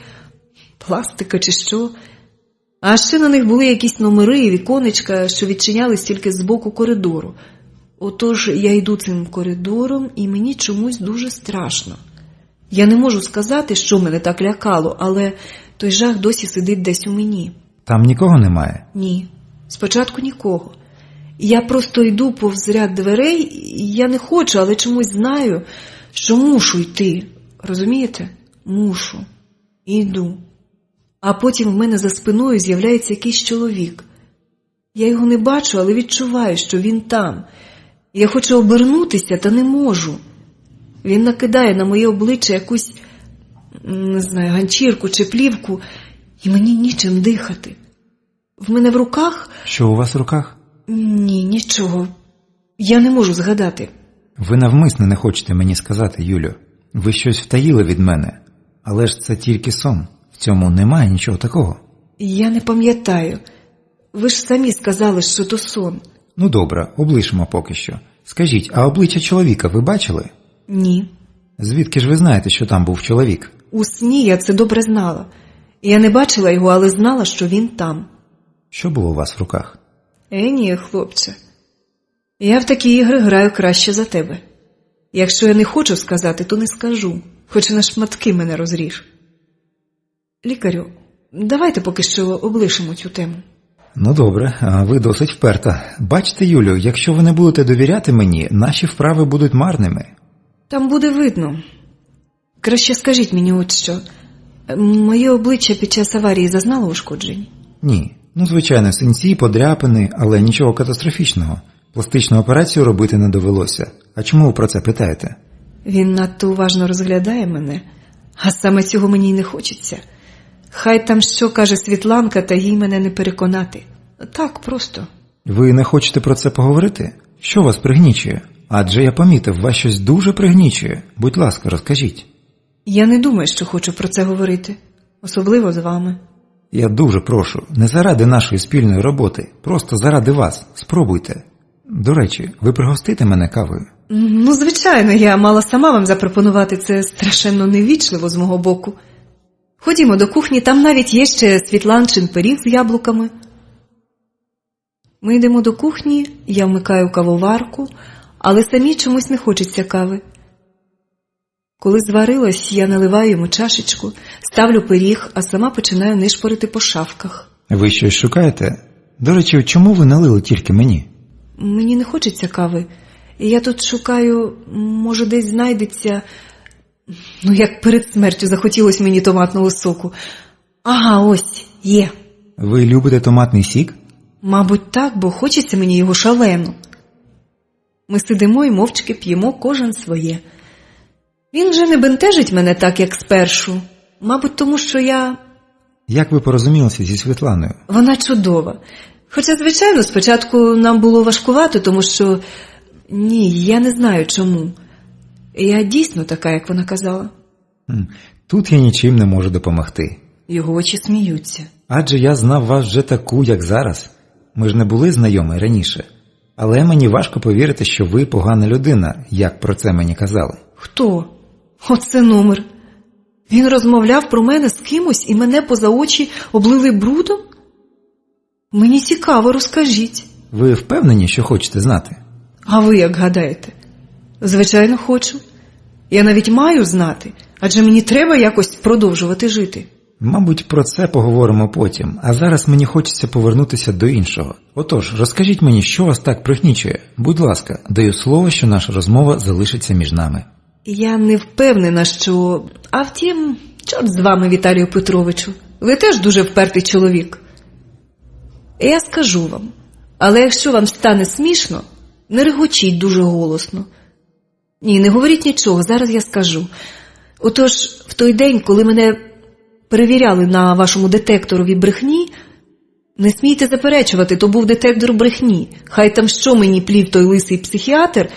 пластика чи що. А ще на них були якісь номери і віконечка, що відчинялись тільки з боку коридору. Отож я йду цим коридором, і мені чомусь дуже страшно. Я не можу сказати, що мене так лякало, але той жах досі сидить десь у мені. Там нікого немає? Ні, спочатку нікого. Я просто йду повз ряд дверей, і я не хочу, але чомусь знаю, що мушу йти. Розумієте? Мушу. І йду. А потім в мене за спиною з'являється якийсь чоловік. Я його не бачу, але відчуваю, що він там. Я хочу обернутися, та не можу. Він накидає на моє обличчя якусь, не знаю, ганчірку чи плівку, і мені нічим дихати. В мене в руках... Що у вас в руках? Ні, нічого. Я не можу згадати. Ви навмисно не хочете мені сказати, Юлю. Ви щось втаїли від мене. Але ж це тільки сон. В цьому немає нічого такого. Я не пам'ятаю. Ви ж самі сказали, що то сон. Ну добре, облишимо поки що. Скажіть, а обличчя чоловіка ви бачили? Ні. Звідки ж ви знаєте, що там був чоловік? У сні я це добре знала. Я не бачила його, але знала, що він там. Що було у вас в руках? Ні, хлопче. Я в такі ігри граю краще за тебе. Якщо я не хочу сказати, то не скажу. Хоч на шматки мене розріж. Лікарю, давайте поки що облишимо цю тему. Ну добре, а ви досить вперта. Бачите, Юлю, якщо ви не будете довіряти мені, наші вправи будуть марними. Там буде видно. Краще скажіть мені от що. Моє обличчя під час аварії зазнало ушкоджень? Ні. Ну, звичайно, синці, подряпини, але нічого катастрофічного. Пластичну операцію робити не довелося. А чому ви про це питаєте? Він надто уважно розглядає мене, а саме цього мені й не хочеться. Хай там що каже Світланка, та їй мене не переконати. Так, просто. Ви не хочете про це поговорити? Що вас пригнічує? Адже я помітив, вас щось дуже пригнічує. Будь ласка, розкажіть. Я не думаю, що хочу про це говорити. Особливо з вами. Я дуже прошу, не заради нашої спільної роботи, просто заради вас. Спробуйте. До речі, ви пригостите мене кавою? Ну, звичайно, я мала сама вам запропонувати, це страшенно невічливо з мого боку. Ходімо до кухні, там навіть є ще Світланчин пиріг з яблуками. Ми йдемо до кухні, я вмикаю кавоварку, але самі чомусь не хочеться кави. Коли зварилось, я наливаю йому чашечку, ставлю пиріг, а сама починаю нишпорити по шафках. Ви щось шукаєте? До речі, чому ви налили тільки мені? Мені не хочеться кави. Я тут шукаю, може десь знайдеться, як перед смертю захотілось мені томатного соку. Ага, ось, є. Ви любите томатний сік? Мабуть так, бо хочеться мені його шалено. Ми сидимо і мовчки п'ємо кожен своє. Він вже не бентежить мене так, як спершу. Мабуть, тому що я... Як ви порозумілися зі Світланою? Вона чудова. Хоча, звичайно, спочатку нам було важкувато, тому що... Ні, я не знаю чому. Я дійсно така, як вона казала. Тут я нічим не можу допомогти. Його очі сміються. Адже я знав вас вже таку, як зараз. Ми ж не були знайомі раніше. Але мені важко повірити, що ви погана людина, як про це мені казали. Хто? Оце номер. Він розмовляв про мене з кимось і мене поза очі облили брудом? Мені цікаво, розкажіть. Ви впевнені, що хочете знати? А ви як гадаєте? Звичайно, хочу. Я навіть маю знати, адже мені треба якось продовжувати жити. Мабуть, про це поговоримо потім, а зараз мені хочеться повернутися до іншого. Отож, розкажіть мені, що вас так пригнічує. Будь ласка, даю слово, що наша розмова залишиться між нами. Я не впевнена, що... А втім, чорт з вами, Віталію Петровичу. Ви теж дуже впертий чоловік. Я скажу вам, але якщо вам стане смішно, не регочіть дуже голосно. Ні, не говоріть нічого, зараз я скажу. Отож, в той день, коли мене перевіряли на вашому детекторові брехні, не смійте заперечувати, то був детектор брехні. Хай там що мені плів той лисий психіатр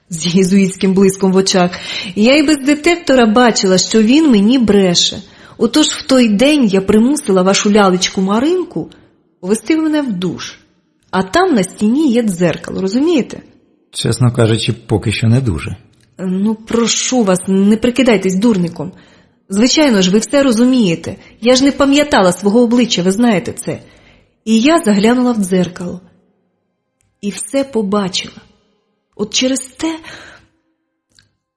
з єзуїтським блиском в очах. Я й без детектора бачила, що він мені бреше. Отож, в той день я примусила вашу лялечку Маринку повести мене в душ. А там на стіні є дзеркало, розумієте? Чесно кажучи, поки що не дуже. Ну, прошу вас, не прикидайтесь дурником. Звичайно ж, ви все розумієте. Я ж не пам'ятала свого обличчя, ви знаєте це. І я заглянула в дзеркало. І все побачила. От через те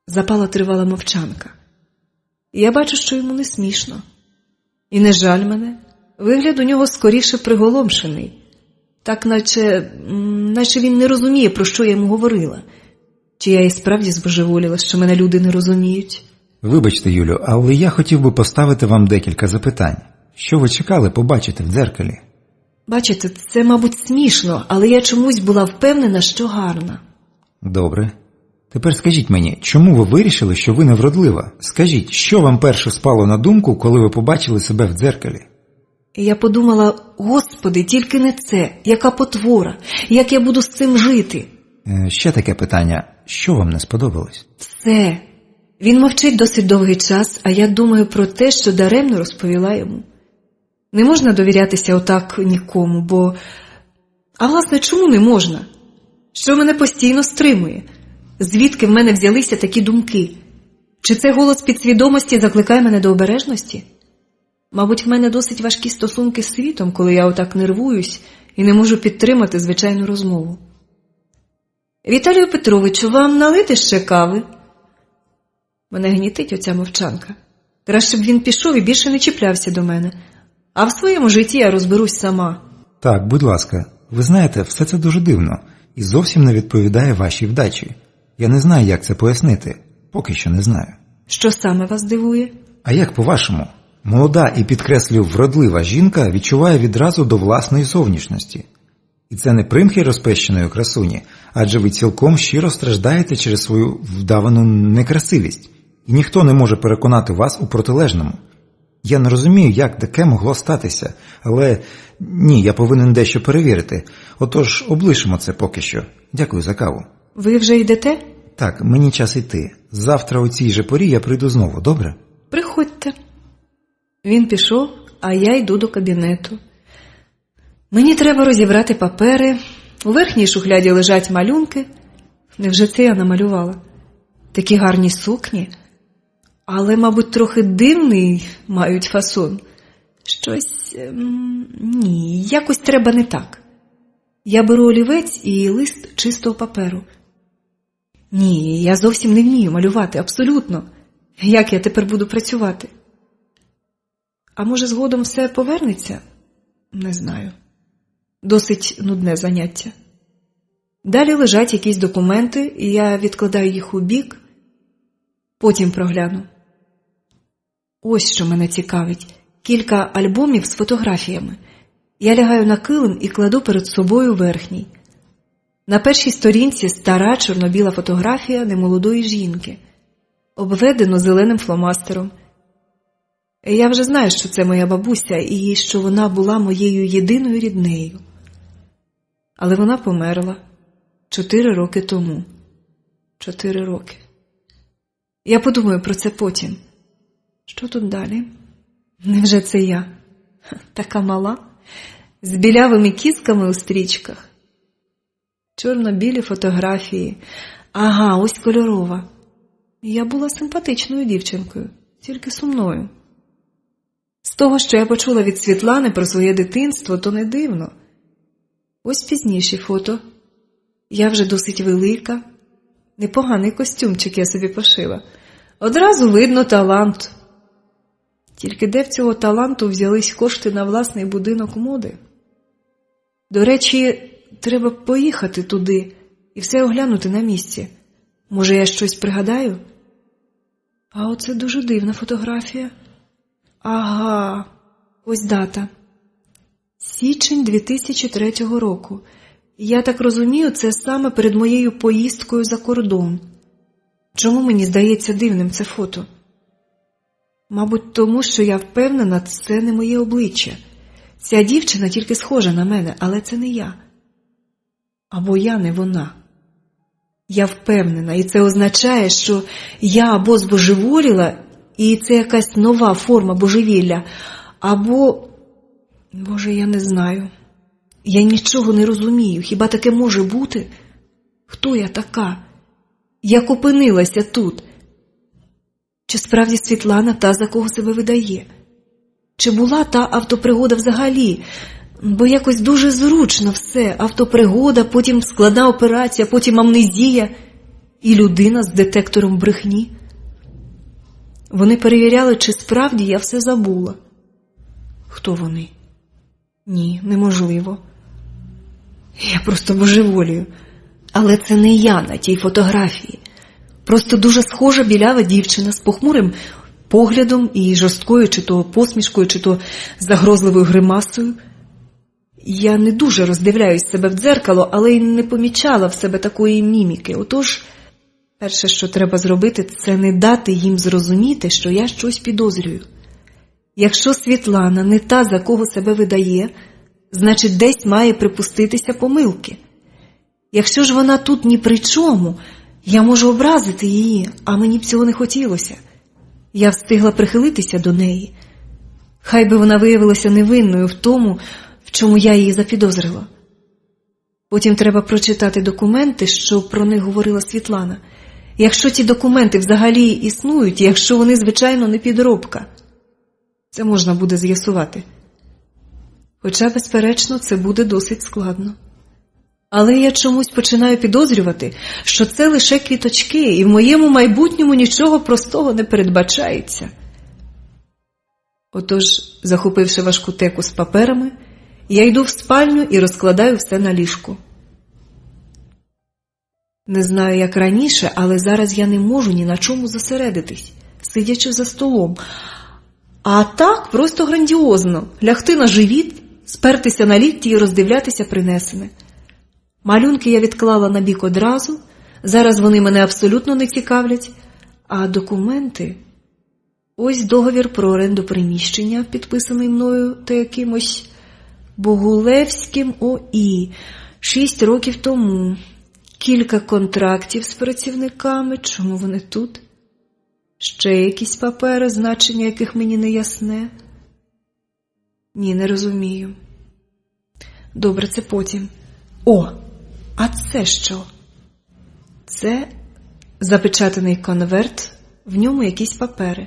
запала тривала мовчанка. І я бачу, що йому не смішно. І не жаль мене. Вигляд у нього скоріше приголомшений. Так, наче він не розуміє, про що я йому говорила. Чи я і справді збожеволіла, що мене люди не розуміють? Вибачте, Юлю, але я хотів би поставити вам декілька запитань. Що ви чекали побачити в дзеркалі? Бачите, це, мабуть, смішно, але я чомусь була впевнена, що гарна. Добре. Тепер скажіть мені, чому ви вирішили, що ви невродлива? Скажіть, що вам перше спало на думку, коли ви побачили себе в дзеркалі? І я подумала, Господи, тільки не це, яка потвора, як я буду з цим жити? Ще таке питання, що вам не сподобалось? Все. Він мовчить досить довгий час, а я думаю про те, що даремно розповіла йому. Не можна довірятися отак нікому, бо... А власне, чому не можна? Що мене постійно стримує? Звідки в мене взялися такі думки? Чи це голос підсвідомості закликає мене до обережності? Мабуть, в мене досить важкі стосунки з світом, коли я отак нервуюсь і не можу підтримати звичайну розмову. Віталію Петровичу, вам налити ще кави? Мене гнітить оця мовчанка. Краще б він пішов і більше не чіплявся до мене. А в своєму житті я розберусь сама. Так, будь ласка. Ви знаєте, все це дуже дивно і зовсім не відповідає вашій вдачі. Я не знаю, як це пояснити. Поки що не знаю. Що саме вас дивує? А як по-вашому? Молода і, підкреслю, вродлива жінка відчуває відразу до власної зовнішності. І це не примхи розпещеної красуні, адже ви цілком щиро страждаєте через свою вдавану некрасивість. І ніхто не може переконати вас у протилежному. Я не розумію, як таке могло статися, але ні, я повинен дещо перевірити. Отож, облишимо це поки що. Дякую за каву. Ви вже йдете? Так, мені час йти. Завтра о цій же порі я прийду знову, добре? Приходьте. Він пішов, а я йду до кабінету. Мені треба розібрати папери. У верхній шухляді лежать малюнки. Невже це я намалювала? Такі гарні сукні. Але, мабуть, трохи дивний мають фасон. Щось... ні, якось треба не так. Я беру олівець і лист чистого паперу. Ні, я зовсім не вмію малювати, абсолютно. Як я тепер буду працювати? А може, згодом все повернеться? Не знаю. Досить нудне заняття. Далі лежать якісь документи, і я відкладаю їх у бік, потім прогляну. Ось що мене цікавить. Кілька альбомів з фотографіями. Я лягаю на килим і кладу перед собою верхній. На першій сторінці стара чорно-біла фотографія немолодої жінки. Обведено зеленим фломастером. Я вже знаю, що це моя бабуся і що вона була моєю єдиною ріднею. Але вона померла 4 роки тому. 4 роки. Я подумаю про це потім. Що тут далі? Невже це я? Така мала? З білявими кісками у стрічках. Чорно-білі фотографії. Ага, ось кольорова. Я була симпатичною дівчинкою, тільки сумною. З того, що я почула від Світлани про своє дитинство, то не дивно. Ось пізніші фото. Я вже досить велика. Непоганий костюмчик я собі пошила. Одразу видно талант. Тільки де в цього таланту взялись кошти на власний будинок моди? До речі, треба поїхати туди і все оглянути на місці. Може, я щось пригадаю? А оце дуже дивна фотографія. Ага, ось дата. Січень 2003 року. Я так розумію, це саме перед моєю поїздкою за кордон. Чому мені здається дивним це фото? Мабуть, тому, що я впевнена, це не моє обличчя. Ця дівчина тільки схожа на мене, але це не я. Або я не вона. Я впевнена, і це означає, що я або збожеволіла, і це якась нова форма божевілля, або... Боже, я не знаю. Я нічого не розумію. Хіба таке може бути? Хто я така? Як опинилася тут? Чи справді Світлана та, за кого себе видає? Чи була та автопригода взагалі? Бо якось дуже зручно все. Автопригода, потім складна операція, потім амнезія і людина з детектором брехні. Вони перевіряли, чи справді я все забула. Хто вони? Ні, неможливо. Я просто божеволію. Але це не я на тій фотографії. Просто дуже схожа білява дівчина з похмурим поглядом і жорсткою чи то посмішкою, чи то загрозливою гримасою. Я не дуже роздивляюсь себе в дзеркало, але й не помічала в себе такої міміки. Отож, перше, що треба зробити, це не дати їм зрозуміти, що я щось підозрюю. Якщо Світлана не та, за кого себе видає, значить десь має припуститися помилки. Якщо ж вона тут ні при чому, я можу образити її, а мені б цього не хотілося. Я встигла прихилитися до неї. Хай би вона виявилася невинною в тому, в чому я її запідозрила. Потім треба прочитати документи, що про них говорила Світлана. Якщо ті документи взагалі існують, якщо вони, звичайно, не підробка. Це можна буде з'ясувати. Хоча, безперечно, це буде досить складно. Але я чомусь починаю підозрювати, що це лише квіточки, і в моєму майбутньому нічого простого не передбачається. Отож, захопивши важку теку з паперами, я йду в спальню і розкладаю все на ліжку. Не знаю, як раніше, але зараз я не можу ні на чому зосередитись, сидячи за столом. А так просто грандіозно – лягти на живіт, спертися на лікті і роздивлятися принесене. Малюнки я відклала на бік одразу, зараз вони мене абсолютно не цікавлять, а документи… Ось договір про оренду приміщення, підписаний мною та якимось Богулевським ОІ 6 років тому. Кілька контрактів з працівниками, чому вони тут? Ще якісь папери, значення яких мені не ясне. Ні, не розумію. Добре, це потім. О, а це що? Це запечатаний конверт, в ньому якісь папери.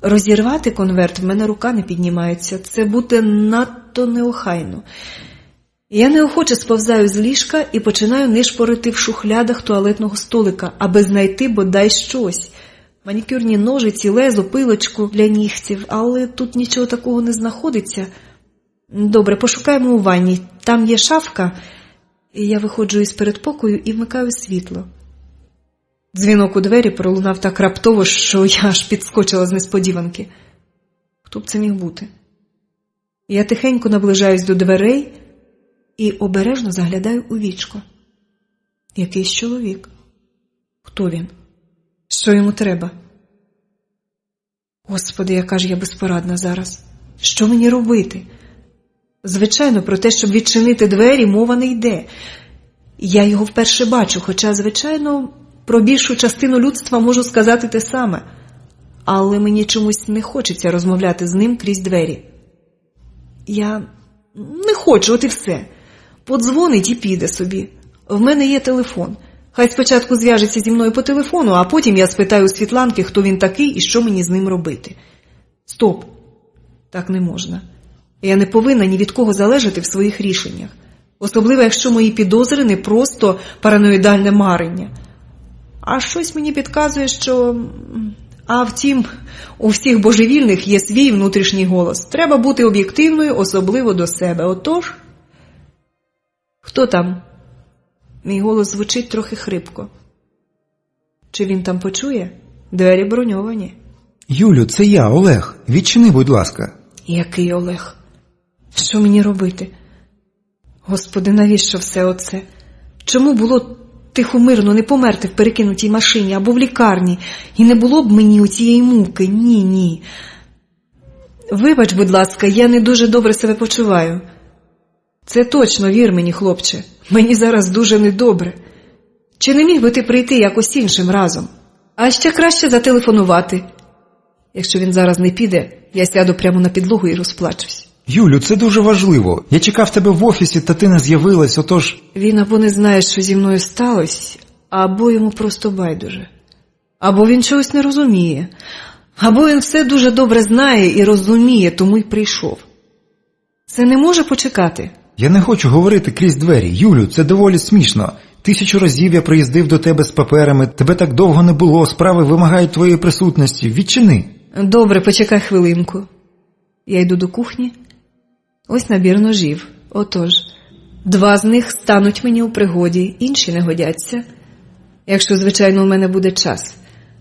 Розірвати конверт в мене рука не піднімається, це буде надто неохайно. Я неохоче сповзаю з ліжка і починаю нишпорити в шухлядах туалетного столика, аби знайти бодай щось. Манікюрні ножиці, лезо, пилочку для нігтів, але тут нічого такого не знаходиться. Добре, пошукаємо у ванні. Там є шафка. Я виходжу із передпокою і вмикаю світло. Дзвінок у двері пролунав так раптово, що я аж підскочила з несподіванки. Хто б це міг бути? Я тихенько наближаюсь до дверей і обережно заглядаю у вічко. Якийсь чоловік. Хто він? Що йому треба? Господи, яка ж я безпорадна зараз. Що мені робити? Звичайно, про те, щоб відчинити двері, мова не йде. Я його вперше бачу, хоча, звичайно, про більшу частину людства можу сказати те саме. Але мені чомусь не хочеться розмовляти з ним крізь двері. Я не хочу, от і все. Подзвонить і піде собі. В мене є телефон. Хай спочатку зв'яжеться зі мною по телефону, а потім я спитаю у Світланки, хто він такий і що мені з ним робити. Стоп. Так не можна. Я не повинна ні від кого залежати в своїх рішеннях. Особливо, якщо мої підозри не просто параноїдальне марення. А щось мені підказує, що… А втім, у всіх божевільних є свій внутрішній голос. Треба бути об'єктивною, особливо до себе. Отож… Хто там? Мій голос звучить трохи хрипко. Чи він там почує? Двері броньовані. Юлю, це я, Олег. Відчини, будь ласка. Який Олег? Що мені робити? Господи, навіщо все оце? Чому було тихо мирно не померти в перекинутій машині або в лікарні, і не було б мені оцієї муки? Ні. Вибач, будь ласка, я не дуже добре себе почуваю. Це точно, вір мені, хлопче. Мені зараз дуже недобре. Чи не міг би ти прийти якось іншим разом? А ще краще зателефонувати. Якщо він зараз не піде, я сяду прямо на підлогу і розплачусь. Юлю, це дуже важливо. Я чекав тебе в офісі, та ти не з'явилась, отож… Він або не знає, що зі мною сталося, або йому просто байдуже. Або він чогось не розуміє, або він все дуже добре знає і розуміє, тому й прийшов. Це не може почекати. Я не хочу говорити крізь двері. Юлю, це доволі смішно. 1000 разів я приїздив до тебе з паперами, тебе так довго не було, справи вимагають твоєї присутності. Відчини. Добре, почекай хвилинку. Я йду до кухні. Ось набір ножів. Отож, 2 з них стануть мені у пригоді, інші не годяться. Якщо, звичайно, у мене буде час.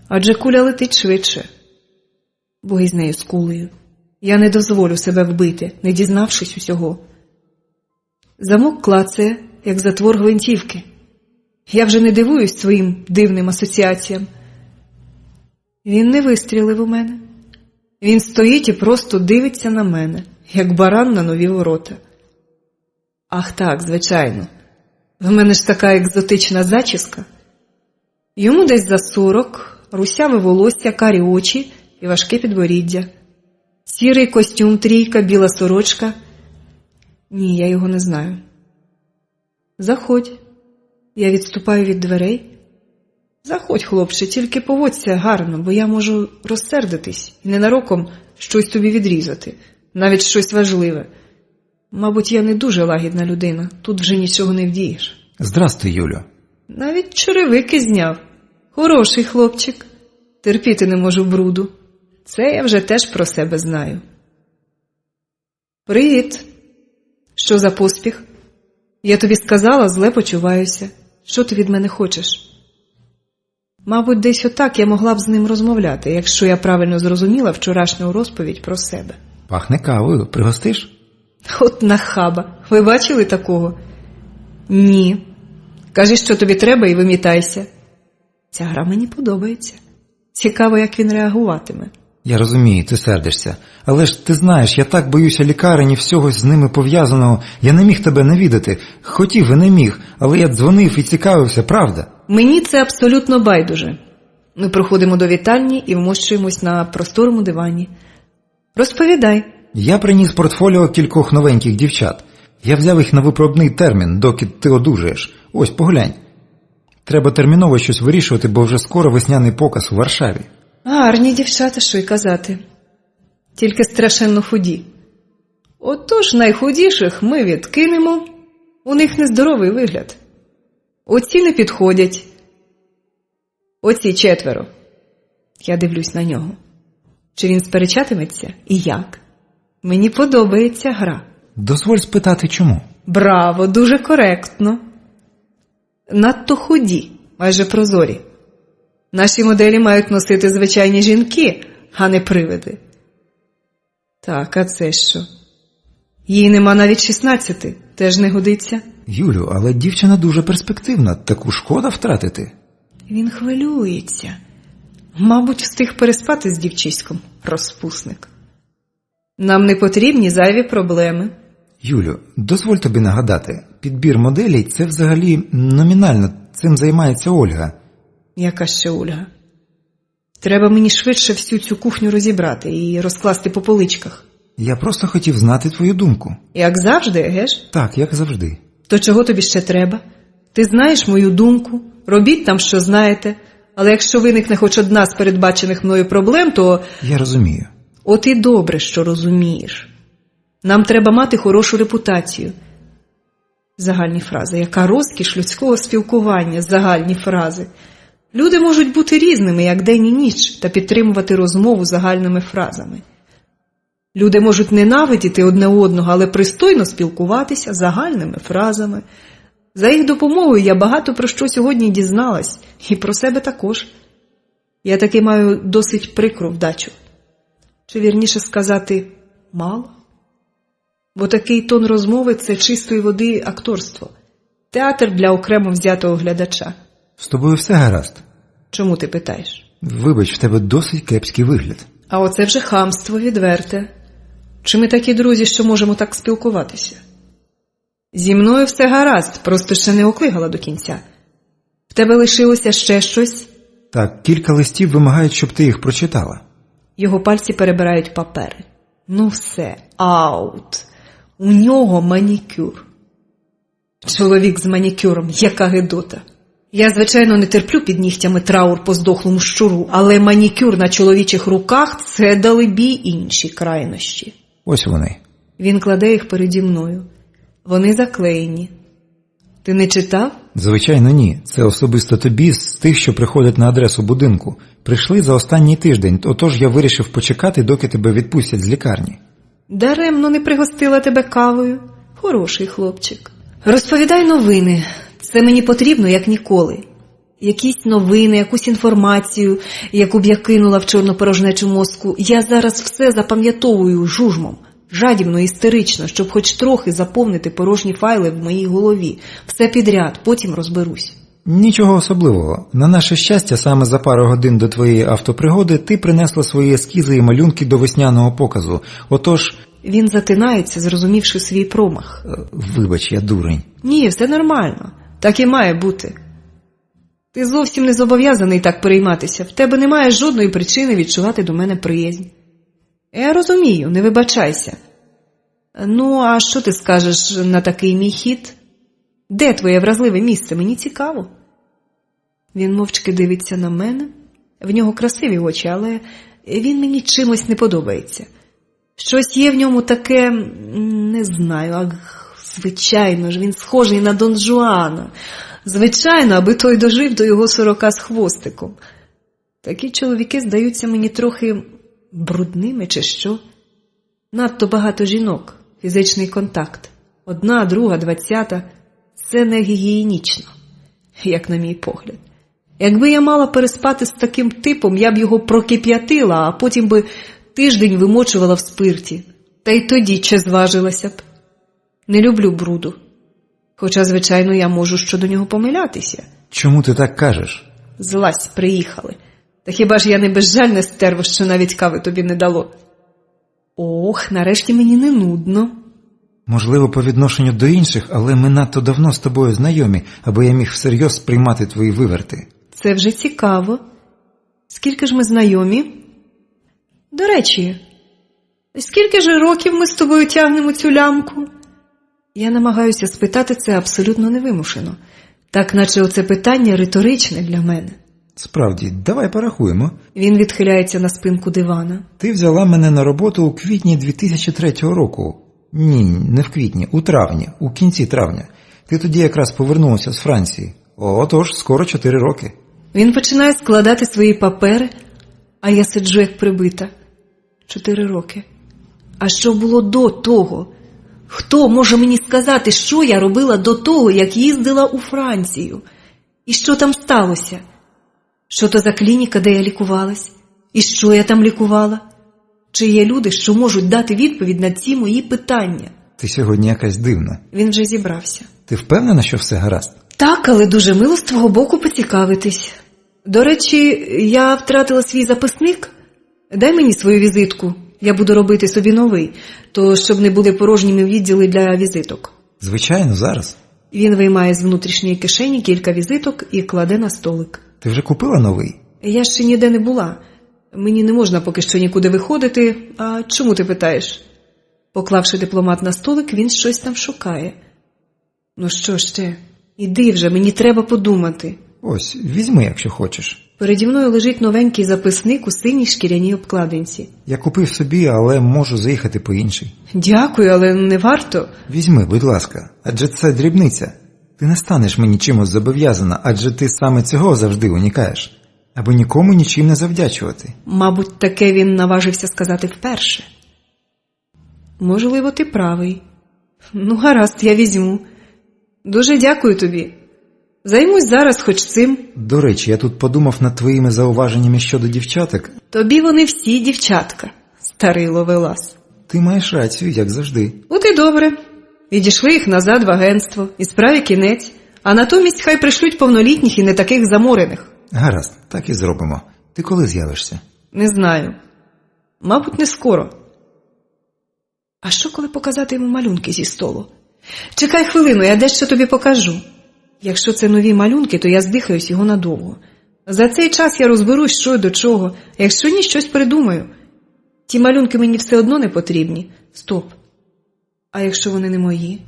Адже куля летить швидше. Бо із нею з кулею. Я не дозволю себе вбити, не дізнавшись усього. Замок клацає, як затвор гвинтівки. Я вже не дивуюсь своїм дивним асоціаціям. Він не вистрілив у мене. Він стоїть і просто дивиться на мене, як баран на нові ворота. Ах так, звичайно. В мене ж така екзотична зачіска. Йому десь за 40, русяве волосся, карі очі і важке підборіддя. Сірий костюм, трійка, біла сорочка. Ні, я його не знаю. Заходь. Я відступаю від дверей. Заходь, хлопче, тільки поводься гарно, бо я можу розсердитись і ненароком щось тобі відрізати, навіть щось важливе. Мабуть, я не дуже лагідна людина, тут вже нічого не вдієш. Здрастуй, Юлю. Навіть черевики зняв. Хороший хлопчик. Терпіти не можу бруду. Це я вже теж про себе знаю. Привіт. Що за поспіх? Я тобі сказала, зле почуваюся. Що ти від мене хочеш? Мабуть, десь отак я могла б з ним розмовляти, якщо я правильно зрозуміла вчорашню розповідь про себе. Пахне кавою. Пригостиш? От нахаба. Ви бачили такого? Ні. Кажи, що тобі треба, і вимітайся. Ця гра мені подобається. Цікаво, як він реагуватиме. Я розумію, ти сердишся. Але ж ти знаєш, я так боюся лікарень і всього з ними пов'язаного. Я не міг тебе навідати. Хотів і не міг, але я дзвонив і цікавився, правда? Мені це абсолютно байдуже. Ми проходимо до вітальні і вмощуємось на просторому дивані. Розповідай. Я приніс портфоліо кількох новеньких дівчат. Я взяв їх на випробний термін, доки ти одужаєш. Ось, поглянь. Треба терміново щось вирішувати, бо вже скоро весняний показ у Варшаві. Гарні дівчата, що й казати. Тільки страшенно худі. Отож найхудіших ми відкинемо. У них нездоровий вигляд. Оці не підходять. Оці 4. Я дивлюсь на нього. Чи він сперечатиметься? І як? Мені подобається гра. Дозволь спитати, чому? Браво, дуже коректно. Надто худі, майже прозорі. Наші моделі мають носити звичайні жінки, а не привиди. Так, а це що? Їй нема навіть 16, теж не годиться. Юлю, але дівчина дуже перспективна, таку шкода втратити. Він хвилюється. Мабуть, встиг переспати з дівчиськом, розпусник. Нам не потрібні зайві проблеми. Юлю, дозволь тобі нагадати, підбір моделей – це взагалі номінально, цим займається Ольга. Яка ще Ольга? Треба мені швидше всю цю кухню розібрати і розкласти по поличках. Я просто хотів знати твою думку. Як завжди, геш? Так, як завжди. То чого тобі ще треба? Ти знаєш мою думку, робіть там, що знаєте, але якщо виникне хоч одна з передбачених мною проблем, то... Я розумію. От і добре, що розумієш. Нам треба мати хорошу репутацію. Загальні фрази. Яка розкіш людського спілкування, загальні фрази. Люди можуть бути різними, як день і ніч, та підтримувати розмову загальними фразами. Люди можуть ненавидіти одне одного, але пристойно спілкуватися загальними фразами. За їх допомогою я багато про що сьогодні дізналась, і про себе також. Я таки маю досить прикру вдачу. Чи вірніше сказати, мало? Бо такий тон розмови – це чистої води акторство. Театр для окремо взятого глядача. З тобою все гаразд? Чому ти питаєш? Вибач, в тебе досить кепський вигляд. А оце вже хамство відверте. Чи ми такі друзі, що можемо так спілкуватися? Зі мною все гаразд, просто ще не оклигала до кінця. В тебе лишилося ще щось? Так, кілька листів вимагають, щоб ти їх прочитала. Його пальці перебирають папери. Ну все, аут. У нього манікюр. Чоловік з манікюром, яка гидота. Я, звичайно, не терплю під нігтями траур по здохлому щуру, але манікюр на чоловічих руках – це, далебі, інші крайнощі. Ось вони. Він кладе їх переді мною. Вони заклеєні. Ти не читав? Звичайно, ні. Це особисто тобі з тих, що приходять на адресу будинку. Прийшли за останній тиждень, отож я вирішив почекати, доки тебе відпустять з лікарні. Даремно не пригостила тебе кавою. Хороший хлопчик. Розповідай новини. Це мені потрібно, як ніколи. Якісь новини, якусь інформацію, яку б я кинула в чорну порожнечу мозку. Я зараз все запам'ятовую жужмом. Жадібно, істерично, щоб хоч трохи заповнити порожні файли в моїй голові. Все підряд, потім розберусь. Нічого особливого. На наше щастя, саме за пару годин до твоєї автопригоди ти принесла свої ескізи і малюнки до весняного показу. Отож... Він затинається, зрозумівши свій промах. Вибач, я дурень. Ні, все нормально. Так і має бути. Ти зовсім не зобов'язаний так перейматися. В тебе немає жодної причини відчувати до мене приязнь. Я розумію, не вибачайся. Ну, а що ти скажеш на такий мій хід? Де твоє вразливе місце? Мені цікаво. Він мовчки дивиться на мене. В нього красиві очі, але він мені чимось не подобається. Щось є в ньому таке, не знаю, звичайно ж, він схожий на Дон Жуана. Звичайно, аби той дожив до його 40 з хвостиком. Такі чоловіки здаються мені трохи брудними чи що. Надто багато жінок, фізичний контакт. 1, 2, 20 – це не гігієнічно, як на мій погляд. Якби я мала переспати з таким типом, я б його прокип'ятила, а потім би тиждень вимочувала в спирті. Та й тоді чи зважилася б. Не люблю бруду. Хоча, звичайно, я можу щодо нього помилятися. Чому ти так кажеш? Злазь, приїхали. Та хіба ж я не безжальне стерво, що навіть кави тобі не дало? Ох, нарешті мені не нудно. Можливо, по відношенню до інших, але ми надто давно з тобою знайомі, аби я міг всерйоз сприймати твої виверти. Це вже цікаво. Скільки ж ми знайомі? До речі, скільки ж років ми з тобою тягнемо цю лямку? Я намагаюся спитати це абсолютно невимушено. Так, наче оце питання риторичне для мене. Справді, давай порахуємо. Він відхиляється на спинку дивана. Ти взяла мене на роботу у квітні 2003 року. Ні, не в квітні, у травні, у кінці травня. Ти тоді якраз повернулася з Франції. Отож, скоро 4 роки. Він починає складати свої папери, а я сиджу як прибита. 4 роки. А що було до того? Хто може мені сказати, що я робила до того, як їздила у Францію? І що там сталося? Що то за клініка, де я лікувалась? І що я там лікувала? Чи є люди, що можуть дати відповідь на ці мої питання? Ти сьогодні якась дивна. Він вже зібрався. Ти впевнена, що все гаразд? Так, але дуже мило з твого боку поцікавитись. До речі, я втратила свій записник. Дай мені свою візитку. Я буду робити собі новий, то щоб не були порожніми відділи для візиток. Звичайно, зараз. Він виймає з внутрішньої кишені кілька візиток і кладе на столик. Ти вже купила новий? Я ще ніде не була. Мені не можна поки що нікуди виходити. А чому ти питаєш? Поклавши дипломат на столик, він щось там шукає. Ну що ще? Іди вже, мені треба подумати. Ось, візьми, якщо хочеш. Переді мною лежить новенький записник у синій шкіряній обкладинці. Я купив собі, але можу заїхати по інший. Дякую, але не варто. Візьми, будь ласка, адже це дрібниця. Ти не станеш мені чимось зобов'язана, адже ти саме цього завжди уникаєш. Аби нікому нічим не завдячувати. Мабуть, таке він наважився сказати вперше. Можливо, ти правий. Ну, гаразд, я візьму. Дуже дякую тобі. Займусь зараз хоч цим. До речі, я тут подумав над твоїми зауваженнями щодо дівчаток. Тобі вони всі дівчатка, старий ловелас. Ти маєш рацію, як завжди. От і добре. Відійшли їх назад в агентство. І справі кінець. А натомість хай пришлють повнолітніх і не таких заморених. Гаразд, так і зробимо. Ти коли з'явишся? Не знаю. Мабуть, не скоро. А що, коли показати йому малюнки зі столу? Чекай хвилину, я дещо тобі покажу. Якщо це нові малюнки, то я здихаюсь його надовго. За цей час я розберусь, що й до чого. Якщо ні, щось придумаю. Ті малюнки мені все одно не потрібні. Стоп. А якщо вони не мої?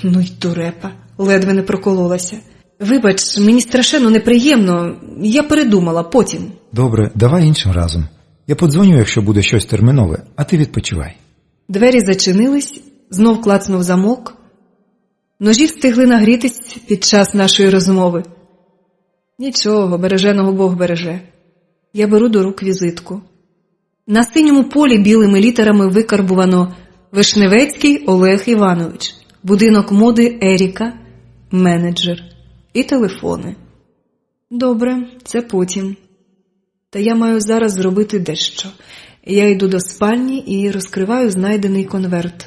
Ну й дурепа. Ледве не прокололася. Вибач, мені страшенно неприємно. Я передумала потім. Добре, давай іншим разом. Я подзвоню, якщо буде щось термінове, а ти відпочивай. Двері зачинились, знов клацнув замок. Ножі встигли нагрітись під час нашої розмови. Нічого, береженого Бог береже. Я беру до рук візитку. На синьому полі білими літерами викарбувано Вишневецький Олег Іванович, будинок моди Еріка, менеджер і телефони. Добре, це потім. Та я маю зараз зробити дещо. Я йду до спальні і розкриваю знайдений конверт.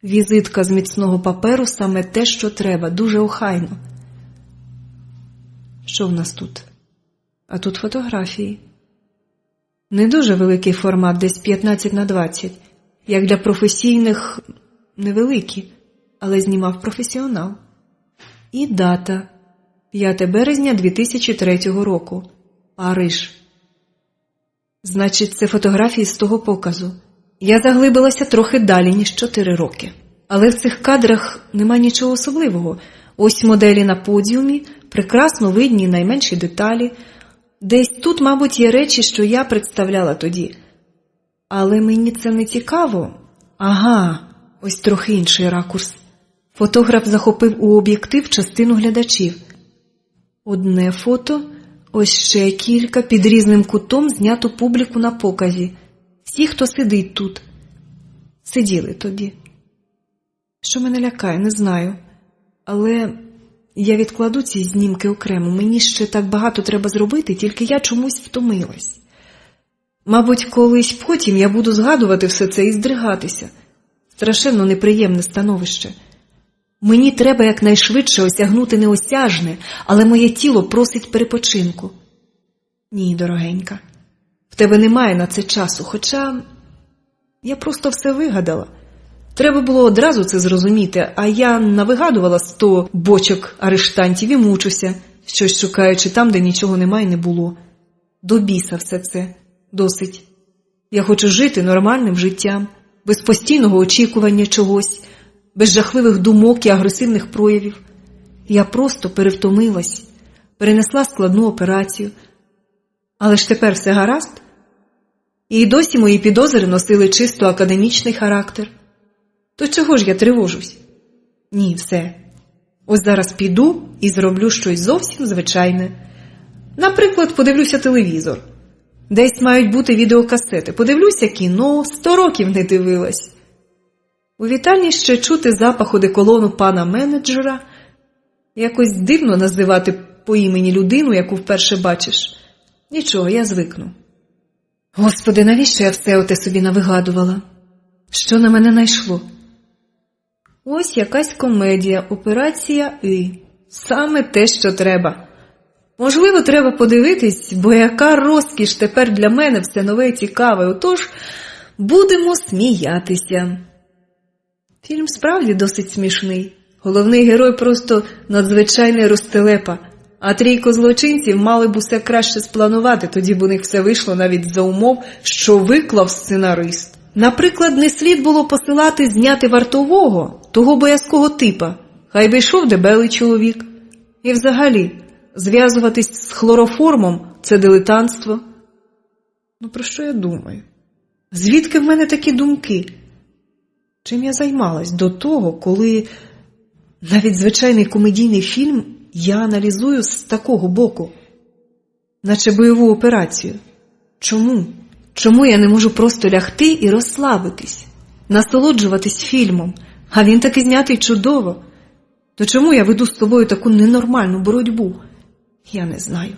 Візитка з міцного паперу саме те, що треба, дуже охайно. Що в нас тут? А тут фотографії. Не дуже великий формат, десь 15х20. Як для професійних, невеликі, але знімав професіонал. І дата. 5 березня 2003 року. Париж. Значить, це фотографії з того показу. Я заглибилася трохи далі, ніж 4 роки. Але в цих кадрах нема нічого особливого. Ось моделі на подіумі, прекрасно видні найменші деталі. Десь тут, мабуть, є речі, що я представляла тоді. Але мені це не цікаво. Ага, ось трохи інший ракурс. Фотограф захопив у об'єктив частину глядачів. Одне фото, ось ще кілька, під різним кутом знято публіку на показі. Всі, хто сидить тут. Сиділи тоді. Що мене лякає, не знаю. Але я відкладу ці знімки окремо. Мені ще так багато треба зробити, тільки я чомусь втомилась. Мабуть, колись потім я буду згадувати все це і здригатися. Страшенно неприємне становище. Мені треба якнайшвидше осягнути неосяжне, але моє тіло просить перепочинку. Ні, дорогенька, в тебе немає на це часу, хоча я просто все вигадала. Треба було одразу це зрозуміти, а я навигадувала 100 бочок арештантів і мучуся, щось шукаючи там, де нічого немає і не було. До біса все це. Досить. Я хочу жити нормальним життям, без постійного очікування чогось, без жахливих думок і агресивних проявів. Я просто перевтомилась, перенесла складну операцію. Але ж тепер все гаразд. І досі мої підозри носили чисто академічний характер. То чого ж я тривожусь? Ні, все. Ось зараз піду і зроблю щось зовсім звичайне. Наприклад, подивлюся телевізор. Десь мають бути відеокасети. Подивлюся кіно, 100 років не дивилась. У вітальні ще чути запах одеколону пана менеджера. Якось дивно називати по імені людину, яку вперше бачиш. Нічого, я звикну. Господи, навіщо я все оте собі навигадувала? Що на мене найшло? Ось якась комедія, операція І. Саме те, що треба. Можливо, треба подивитись, бо яка розкіш тепер для мене все нове і цікаве. Отож, будемо сміятися. Фільм справді досить смішний. Головний герой просто надзвичайний розтелепа. А трійко злочинців мали б усе краще спланувати, тоді б у них все вийшло навіть за умов, що виклав сценарист. Наприклад, не слід було посилати зняти вартового, того боязкого типа. Хай би йшов дебелий чоловік. І взагалі, зв'язуватись з хлороформом – це дилетантство. Ну, про що я думаю? Звідки в мене такі думки? Чим я займалась до того, коли навіть звичайний комедійний фільм я аналізую з такого боку? Наче бойову операцію. Чому? Чому я не можу просто лягти і розслабитись? Насолоджуватись фільмом? А він таки знятий чудово. То чому я веду з собою таку ненормальну боротьбу? Я не знаю.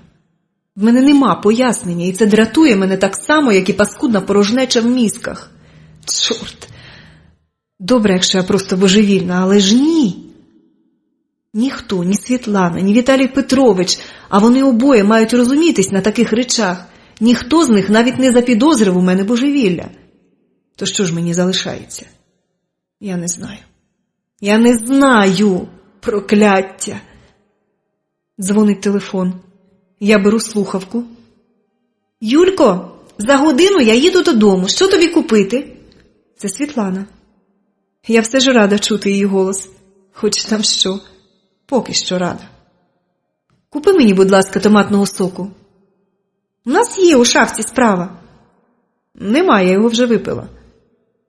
В мене нема пояснення, і це дратує мене так само, як і паскудна порожнеча в мізках. Чорт! Добре, якщо я просто божевільна, але ж ні. Ніхто, ні Світлана, ні Віталій Петрович, а вони обоє мають розумітись на таких речах. Ніхто з них навіть не запідозрив у мене божевілля. То що ж мені залишається? Я не знаю. Я не знаю, прокляття. Дзвонить телефон. Я беру слухавку. Юлько, за годину я їду додому. Що тобі купити? Це Світлана. Я все ж рада чути її голос. Хоч там що. Поки що рада. Купи мені, будь ласка, томатного соку. У нас є у шафці справа. Немає, я його вже випила.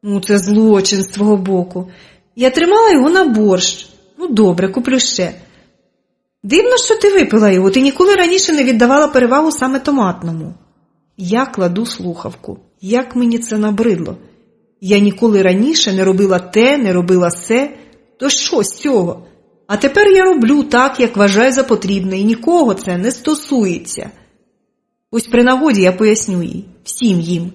Ну, це злочин з твого боку. Я тримала його на борщ. Ну, добре, куплю ще. Дивно, що ти випила його. Ти ніколи раніше не віддавала перевагу саме томатному. Я кладу слухавку. Як мені це набридло. Я ніколи раніше не робила те, не робила се. То що з цього? А тепер я роблю так, як вважаю за потрібне, і нікого це не стосується. Ось при нагоді я поясню їй, всім їм.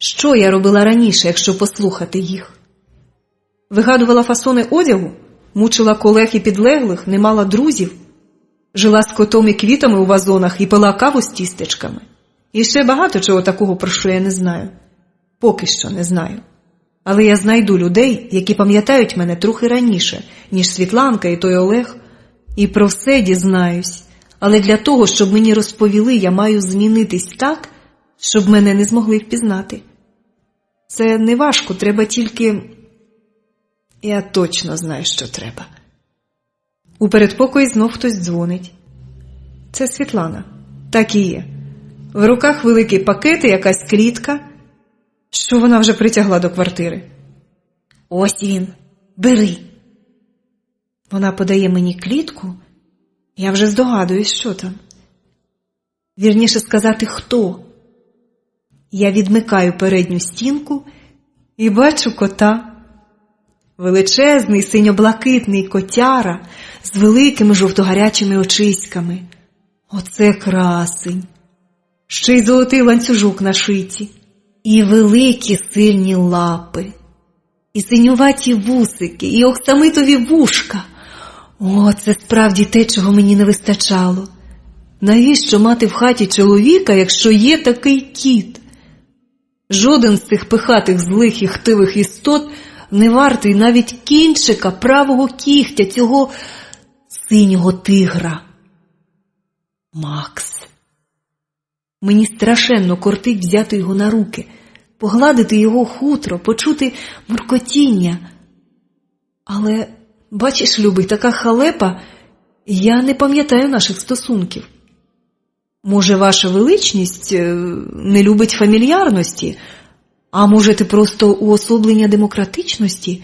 Що я робила раніше, якщо послухати їх? Вигадувала фасони одягу, мучила колег і підлеглих, не мала друзів, жила з котом і квітами у вазонах і пила каву з тістечками. І ще багато чого такого, про що я не знаю. Поки що не знаю. Але я знайду людей, які пам'ятають мене трохи раніше, ніж Світланка і той Олег, і про все дізнаюсь. Але для того, щоб мені розповіли, я маю змінитись так, щоб мене не змогли впізнати. Це не важко, треба тільки... Я точно знаю, що треба. У передпокої знов хтось дзвонить. Це Світлана. Так і є. В руках великий пакет і якась клітка, що вона вже притягла до квартири. Ось він. Бери. Вона подає мені клітку. Я вже здогадуюсь, що там. Вірніше сказати, хто. Я відмикаю передню стінку і бачу кота. Величезний синьо-блакитний котяра з великими жовтогарячими очиськами. Оце красень. Ще й золотий ланцюжок на шиті. І великі сильні лапи. І синюваті вусики, і оксамитові вушка. О, це справді те, чого мені не вистачало. Навіщо мати в хаті чоловіка, якщо є такий кіт? Жоден з цих пихатих злих і хтивих істот не вартий навіть кінчика правого кігтя цього синього тигра. Макс. Мені страшенно кортить взяти його на руки, погладити його хутро, почути муркотіння. Але, бачиш, любий, така халепа, я не пам'ятаю наших стосунків. Може, ваша величність не любить фамільярності, а може, ти просто уособлення демократичності,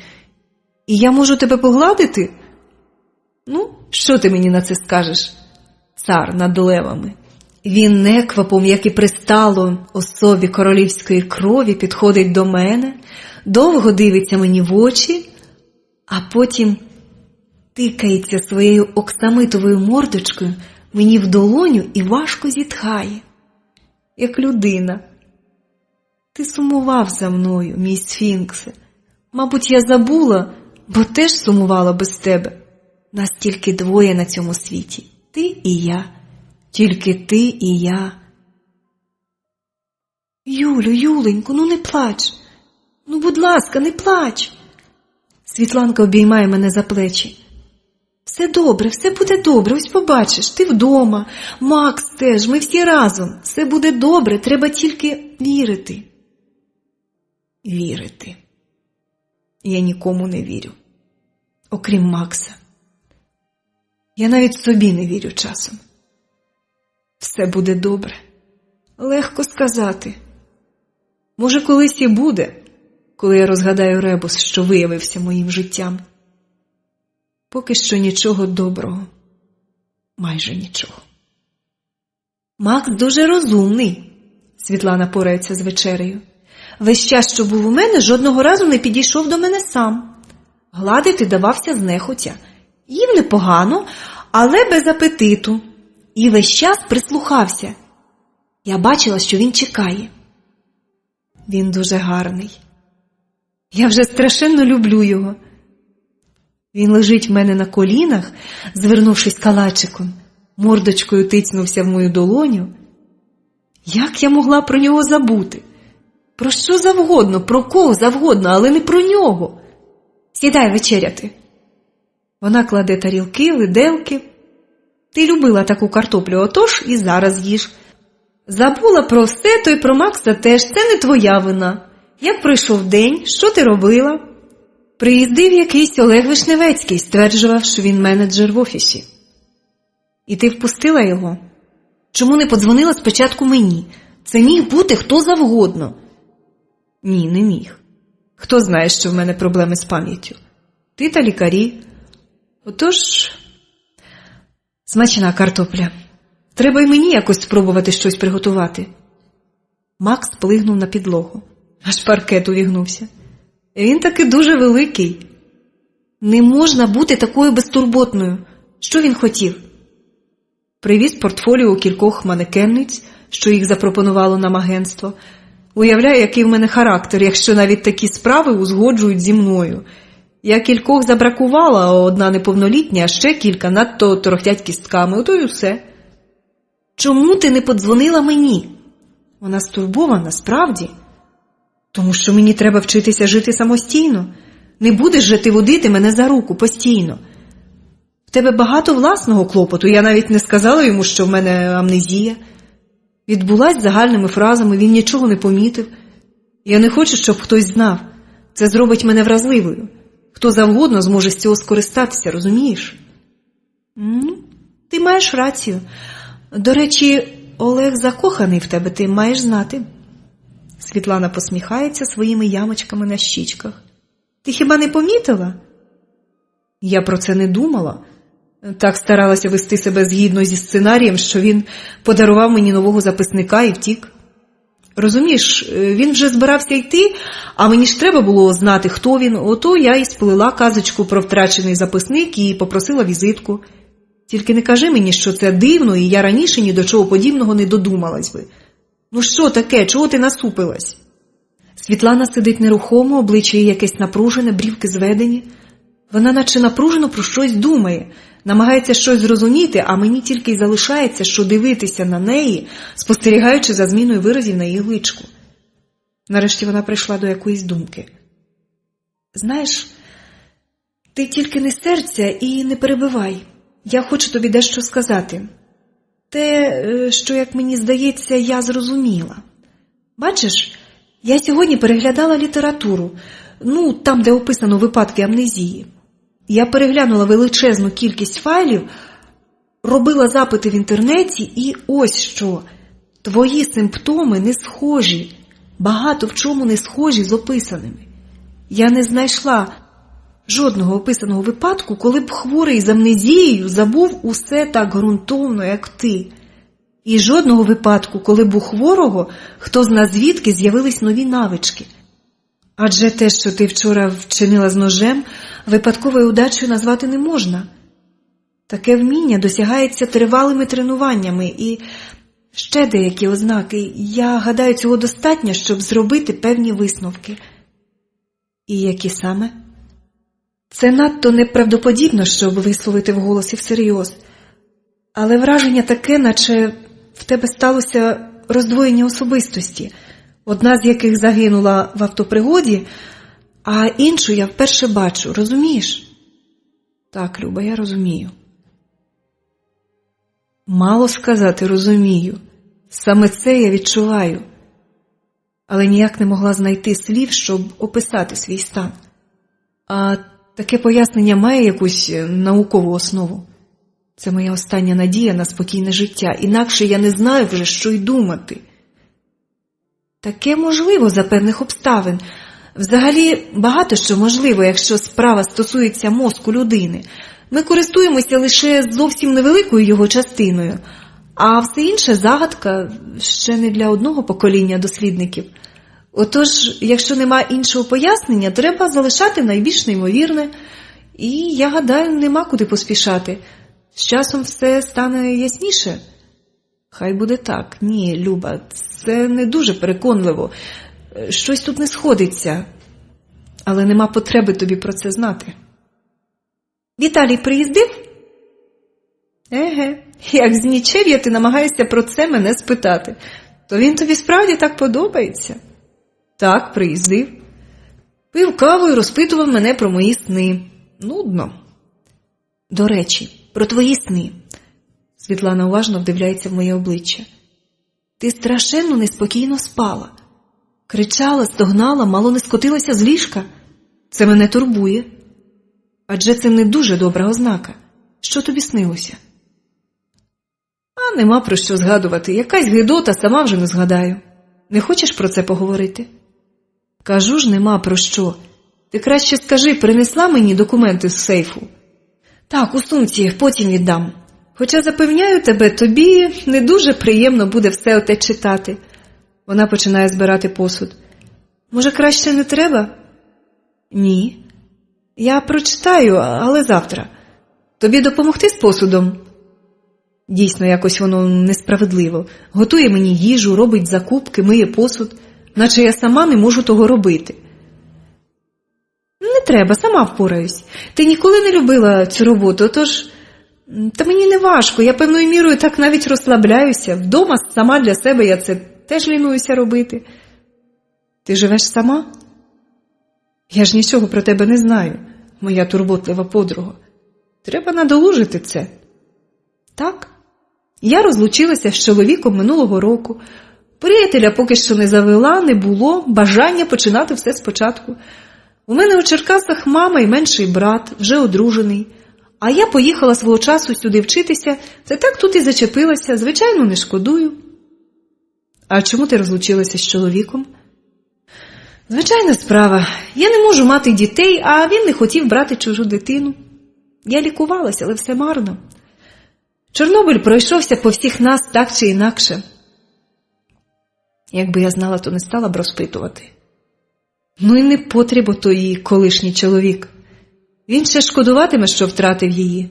і я можу тебе погладити? Ну, що ти мені на це скажеш, цар над левами? Він неквапом, як і пристало особі королівської крові, підходить до мене, довго дивиться мені в очі, а потім тикається своєю оксамитовою мордочкою мені в долоню і важко зітхає, як людина. Ти сумував за мною, мій сфінксе. Мабуть, я забула, бо теж сумувала без тебе. Нас тільки двоє на цьому світі. Ти і я. Тільки ти і я. Юлю, Юленько, ну не плач. Ну, будь ласка, не плач. Світланка обіймає мене за плечі. Все добре, все буде добре, ось побачиш, ти вдома, Макс теж, ми всі разом. Все буде добре, треба тільки вірити. Вірити. Я нікому не вірю, окрім Макса. Я навіть собі не вірю часом. Все буде добре. Легко сказати. Може, колись і буде, коли я розгадаю ребус, що виявився моїм життям. Поки що нічого доброго. Майже нічого. Макс дуже розумний. Світлана порається з вечерею. Весь час, що був у мене, жодного разу не підійшов до мене сам. Гладити давався знехотя. Їв непогано, але без апетиту. І весь час прислухався. Я бачила, що він чекає. Він дуже гарний. Я вже страшенно люблю його. Він лежить в мене на колінах, звернувшись калачиком, мордочкою тицнувся в мою долоню. Як я могла про нього забути? Про що завгодно, про кого завгодно, але не про нього. Сідай вечеряти. Вона кладе тарілки, виделки. Ти любила таку картоплю, отож і зараз їж. Забула про все, то й про Макса теж, це не твоя вина. Як пройшов день, що ти робила? Приїздив якийсь Олег Вишневецький, стверджував, що він менеджер в офісі. І ти впустила його? Чому не подзвонила спочатку мені? Це міг бути хто завгодно. Ні, не міг. Хто знає, що в мене проблеми з пам'яттю? Ти та лікарі. Отож, смачна картопля. Треба й мені якось спробувати щось приготувати. Макс плигнув на підлогу. Аж паркет увігнувся. Він таки дуже великий. Не можна бути такою безтурботною. Що він хотів? Привіз портфоліо кількох манекенниць, що їх запропонувало нам агентство. Уявляю, який в мене характер, якщо навіть такі справи узгоджують зі мною. Я кількох забракувала, а одна неповнолітня, а ще кілька надто торохтять кістками. Ото й усе. Чому ти не подзвонила мені? Вона стурбована, справді. Тому що мені треба вчитися жити самостійно. Не будеш же ти водити мене за руку постійно. В тебе багато власного клопоту. Я навіть не сказала йому, що в мене амнезія. Відбулась загальними фразами, він нічого не помітив. Я не хочу, щоб хтось знав. Це зробить мене вразливою. Хто завгодно зможе з цього скористатися, розумієш? Ти маєш рацію. До речі, Олег закоханий в тебе, ти маєш знати. Світлана посміхається своїми ямочками на щічках. Ти хіба не помітила? Я про це не думала. Так старалася вести себе згідно зі сценарієм, що він подарував мені нового записника і втік. Розумієш, він вже збирався йти, а мені ж треба було знати, хто він. Ото я і сплела казочку про втрачений записник і попросила візитку. Тільки не кажи мені, що це дивно, і я раніше ні до чого подібного не додумалась би. Ну що таке? Чого ти насупилась? Світлана сидить нерухомо, обличчя її якесь напружене, брівки зведені. Вона наче напружено про щось думає, намагається щось зрозуміти, а мені тільки й залишається, що дивитися на неї, спостерігаючи за зміною виразів на її личку. Нарешті вона прийшла до якоїсь думки. Знаєш, ти тільки не серця і не перебивай. Я хочу тобі дещо сказати. Те, що, як мені здається, я зрозуміла. Бачиш, я сьогодні переглядала літературу, там, де описано випадки амнезії. Я переглянула величезну кількість файлів, робила запити в інтернеті і ось що. Твої симптоми не схожі, багато в чому не схожі з описаними. Я не знайшла жодного описаного випадку, коли б хворий з амнезією забув усе так ґрунтовно, як ти. І жодного випадку, коли б у хворого, хто зна звідки, з'явились нові навички. Адже те, що ти вчора вчинила з ножем, випадковою удачею назвати не можна. Таке вміння досягається тривалими тренуваннями і ще деякі ознаки. Я гадаю, цього достатньо, щоб зробити певні висновки. І які саме? Це надто неправдоподібно, щоб висловити вголос і всерйоз. Але враження таке, наче в тебе сталося роздвоєння особистості, одна з яких загинула в автопригоді, а іншу я вперше бачу, розумієш? Так, Люба, я розумію. Мало сказати, розумію. Саме це я відчуваю. Але ніяк не могла знайти слів, щоб описати свій стан. А таке пояснення має якусь наукову основу. Це моя остання надія на спокійне життя. Інакше я не знаю вже, що й думати. Таке можливо за певних обставин. Взагалі, багато що можливо, якщо справа стосується мозку людини. Ми користуємося лише зовсім невеликою його частиною, а все інше загадка ще не для одного покоління дослідників. Отож, якщо нема іншого пояснення, треба залишати найбільш неймовірне. І, я гадаю, нема куди поспішати. З часом все стане ясніше. Хай буде так. Ні, Люба, це не дуже переконливо. Щось тут не сходиться. Але нема потреби тобі про це знати. Віталій приїздив? Еге, як з нічев'я ти намагаєшся про це мене спитати. То він тобі справді так подобається? Так, приїздив. Пив каву і розпитував мене про мої сни. Нудно. До речі, про твої сни. Світлана уважно вдивляється в моє обличчя. Ти страшенно неспокійно спала. Кричала, стогнала, мало не скотилася з ліжка. Це мене турбує. Адже це не дуже добра ознака. Що тобі снилося? нема про що згадувати. Якась гидота, сама вже не згадаю. Не хочеш про це поговорити? Кажу ж, нема про що. Ти краще скажи, принесла мені документи з сейфу? Так, у сумці, потім віддам. Хоча, запевняю тебе, тобі не дуже приємно буде все оте читати. Вона починає збирати посуд. Може, краще не треба? Ні. Я прочитаю, але завтра. Тобі допомогти з посудом? Дійсно, якось воно несправедливо. Готує мені їжу, робить закупки, миє посуд, наче я сама не можу того робити. Не треба, сама впораюсь. Ти ніколи не любила цю роботу, тож... Та мені не важко, я певною мірою так навіть розслабляюся. Вдома сама для себе я це теж лінуюся робити. Ти живеш сама? Я ж нічого про тебе не знаю, моя турботлива подруга. Треба надолужити це. Так? Я розлучилася з чоловіком минулого року. Приятеля поки що не завела, не було бажання починати все спочатку. У мене у Черкасах мама і менший брат, вже одружений. А я поїхала свого часу сюди вчитися, та так тут і зачепилася, звичайно, не шкодую. А чому ти розлучилася з чоловіком? Звичайна справа. Я не можу мати дітей, а він не хотів брати чужу дитину. Я лікувалася, але все марно. Чорнобиль пройшовся по всіх нас так чи інакше. Якби я знала, то не стала б розпитувати. Ну і не потрібно то її колишній чоловік. Він ще шкодуватиме, що втратив її.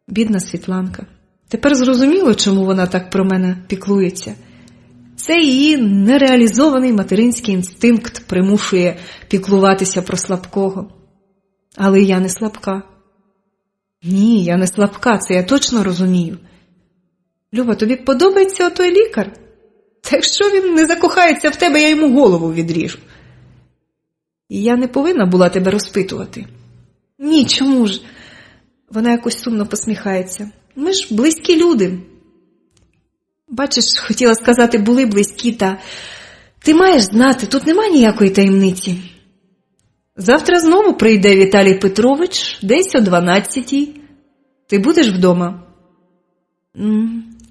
Бідна Світланка. Тепер зрозуміло, чому вона так про мене піклується. Це її нереалізований материнський інстинкт примушує піклуватися про слабкого. Але я не слабка. Ні, я не слабка, це я точно розумію. Люба, тобі подобається отой лікар? Та якщо він не закохається в тебе, я йому голову відріжу. І я не повинна була тебе розпитувати. Ні, чому ж? Вона якось сумно посміхається. Ми ж близькі люди. Бачиш, хотіла сказати, були близькі, та ти маєш знати, тут нема ніякої таємниці. Завтра знову прийде Віталій Петрович, десь о 12:00. Ти будеш вдома?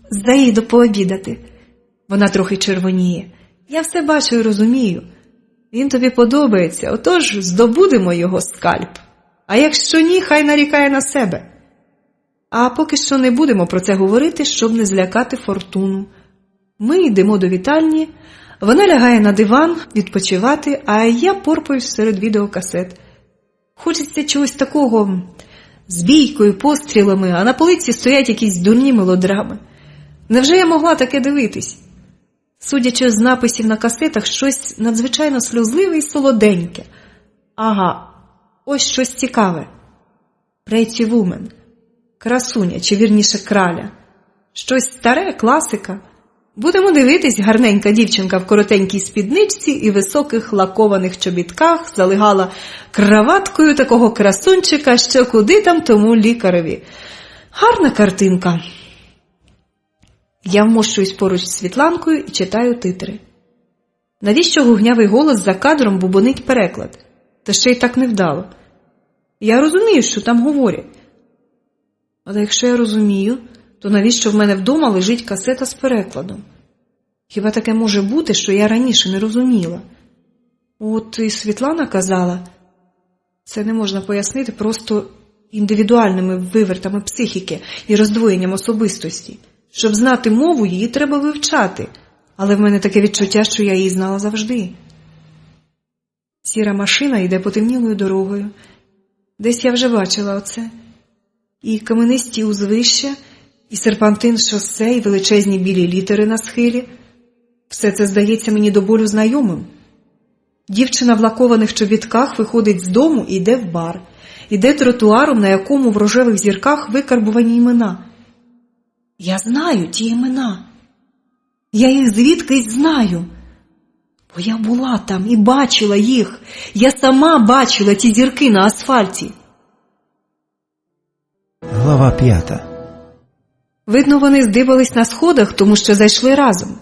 Заїду пообідати. Вона трохи червоніє. Я все бачу і розумію. Він тобі подобається, отож здобудемо його скальп. А якщо ні, хай нарікає на себе. А поки що не будемо про це говорити, щоб не злякати Фортуну. Ми йдемо до вітальні, вона лягає на диван відпочивати, а я порпаюсь серед відеокасет. Хочеться чогось такого з бійкою, пострілами, а на полиці стоять якісь дурні мелодрами. Невже я могла таке дивитись? Судячи з написів на касетах, щось надзвичайно сльозливе і солоденьке. Ага, ось щось цікаве. Pretty Woman. Красуня, чи вірніше краля. Щось старе, класика. Будемо дивитись, гарненька дівчинка в коротенькій спідничці і високих лакованих чобітках залигала краваткою такого красунчика, що куди там тому лікареві. Гарна картинка. Я вмощуюсь поруч з Світланкою і читаю титри. Навіщо гугнявий голос за кадром бубонить переклад? Та ще й так невдало. Я розумію, що там говорять. Але якщо я розумію, то навіщо в мене вдома лежить касета з перекладом? Хіба таке може бути, що я раніше не розуміла? От і Світлана казала, це не можна пояснити просто індивідуальними вивертами психіки і роздвоєнням особистості. Щоб знати мову, її треба вивчати, але в мене таке відчуття, що я її знала завжди. Сіра машина йде потемнілою дорогою. Десь я вже бачила оце. І каменисті узвища, і серпантин шосе, і величезні білі літери на схилі. Все це здається мені до болю знайомим. Дівчина в лакованих чобітках виходить з дому і йде в бар. Іде тротуаром, на якому в рожевих зірках викарбувані імена. Я знаю ті імена. Я їх звідкись знаю. Бо я була там і бачила їх. Я сама бачила ті зірки на асфальті. Глава 5. Видно, вони здибались на сходах, тому що зайшли разом.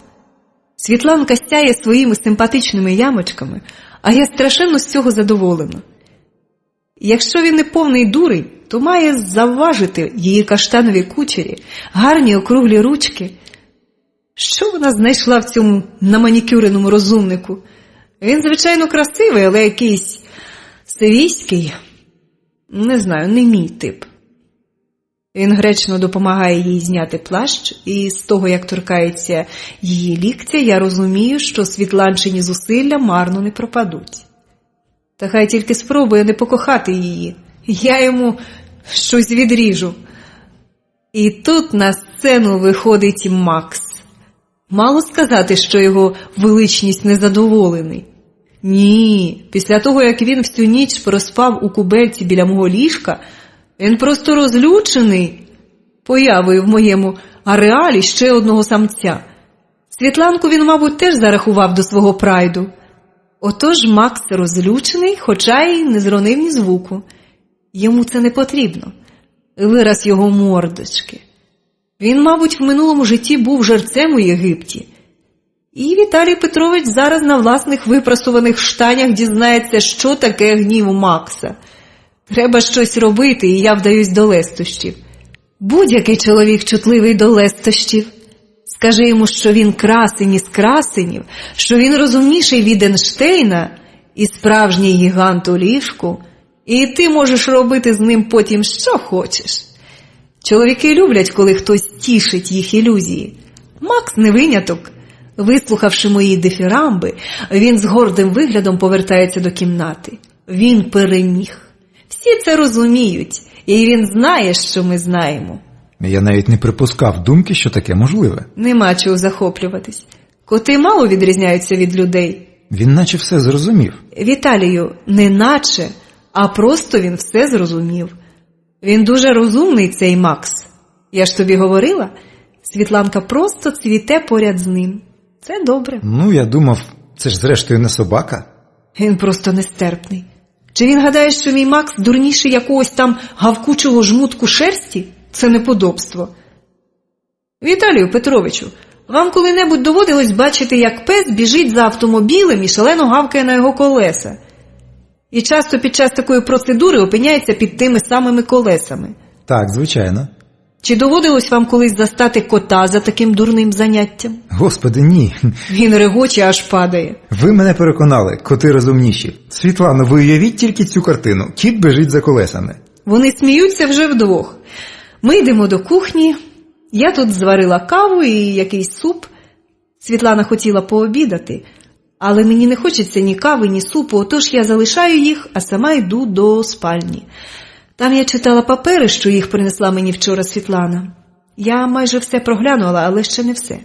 Світланка сяє своїми симпатичними ямочками, а я страшенно з цього задоволена. Якщо він не повний дурень, то має завважити її каштанові кучері, гарні округлі ручки. Що вона знайшла в цьому наманікюреному розумнику? Він, звичайно, красивий, але якийсь свійський. Не знаю, не мій тип. Він гречно допомагає їй зняти плащ, і з того, як торкається її ліктя, я розумію, що світланчині зусилля марно не пропадуть. Та хай тільки спробує не покохати її. Я йому щось відріжу. І тут на сцену виходить Макс. Мало сказати, що його величність незадоволений. Ні, після того, як він всю ніч проспав у кубельці біля мого ліжка, він просто розлючений появою в моєму ареалі ще одного самця. Світланку він, мабуть, теж зарахував до свого прайду. Отож Макс розлючений, хоча й не зронив ні звуку. Йому це не потрібно. Вираз його мордочки. Він, мабуть, в минулому житті був жерцем у Єгипті. І Віталій Петрович зараз на власних випрасуваних штанях дізнається, що таке гнів Макса. Треба щось робити, і я вдаюсь до лестощів. Будь-який чоловік чутливий до лестощів. Скажи йому, що він красень із красенів, що він розумніший від Ейнштейна і справжній гігант у ліжку, і ти можеш робити з ним потім що хочеш. Чоловіки люблять, коли хтось тішить їх ілюзії. Макс не виняток. Вислухавши мої дифірамби, він з гордим виглядом повертається до кімнати. Він переміг. Всі це розуміють, і він знає, що ми знаємо. Я навіть не припускав думки, що таке можливе. Нема чого захоплюватись. Коти мало відрізняються від людей. Він наче все зрозумів. Віталію, не наче, а просто він все зрозумів. Він дуже розумний, цей Макс. Я ж тобі говорила, Світланка просто цвіте поряд з ним. Це добре. Ну, я думав, це ж зрештою не собака. Він просто нестерпний. Чи він гадає, що мій Макс дурніший якогось там гавкучого жмутку шерсті? Це неподобство. Віталію Петровичу, вам коли-небудь доводилось бачити, як пес біжить за автомобілем і шалено гавкає на його колеса? І часто під час такої процедури опиняється під тими самими колесами. Так, звичайно. Чи доводилось вам колись застати кота за таким дурним заняттям? Господи, ні. Він регоче, аж падає. Ви мене переконали, коти розумніші. Світлано, ви уявіть тільки цю картину. Кіт біжить за колесами. Вони сміються вже вдвох. Ми йдемо до кухні. Я тут зварила каву і якийсь суп. Світлана хотіла пообідати, але мені не хочеться ні кави, ні супу, отож я залишаю їх, а сама йду до спальні. Там я читала папери, що їх принесла мені вчора Світлана. Я майже все проглянула, але ще не все.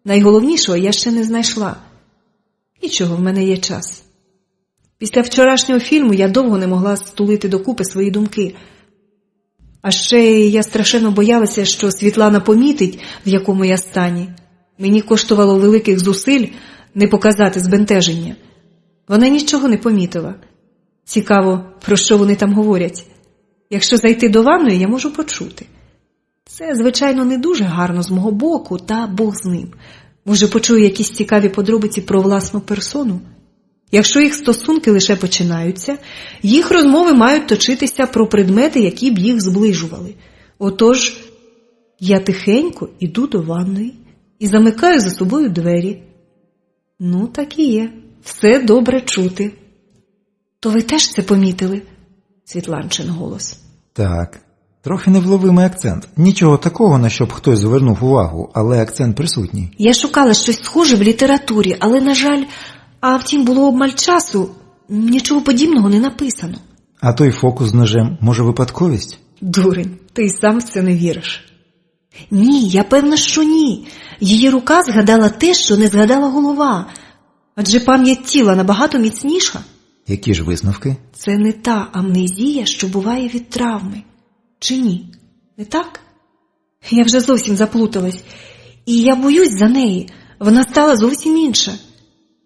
Найголовнішого я ще не знайшла. Нічого, в мене є час. Після вчорашнього фільму я довго не могла стулити докупи свої думки. А ще я страшенно боялася, що Світлана помітить, в якому я стані. Мені коштувало великих зусиль не показати збентеження. Вона нічого не помітила. Цікаво, про що вони там говорять. Якщо зайти до ванної, я можу почути. Це, звичайно, не дуже гарно з мого боку, та Бог з ним. Може, почую якісь цікаві подробиці про власну персону? Якщо їх стосунки лише починаються, їх розмови мають точитися про предмети, які б їх зближували. Отож, я тихенько іду до ванної і замикаю за собою двері. Ну, так і є. Все добре чути. То ви теж це помітили? Світланчин голос. Так, трохи невловимий акцент. Нічого такого, на що б хтось звернув увагу, але акцент присутній. Я шукала щось схоже в літературі, але, на жаль, а втім було обмаль часу, нічого подібного не написано. А той фокус з ножем, може, випадковість? Дурень, ти й сам в це не віриш. Ні, я певна, що ні. Її рука згадала те, що не згадала голова. Адже пам'ять тіла набагато міцніша. Які ж висновки? Це не та амнезія, що буває від травми. Чи ні? Не так? Я вже зовсім заплуталась. І я боюсь за неї. Вона стала зовсім інша.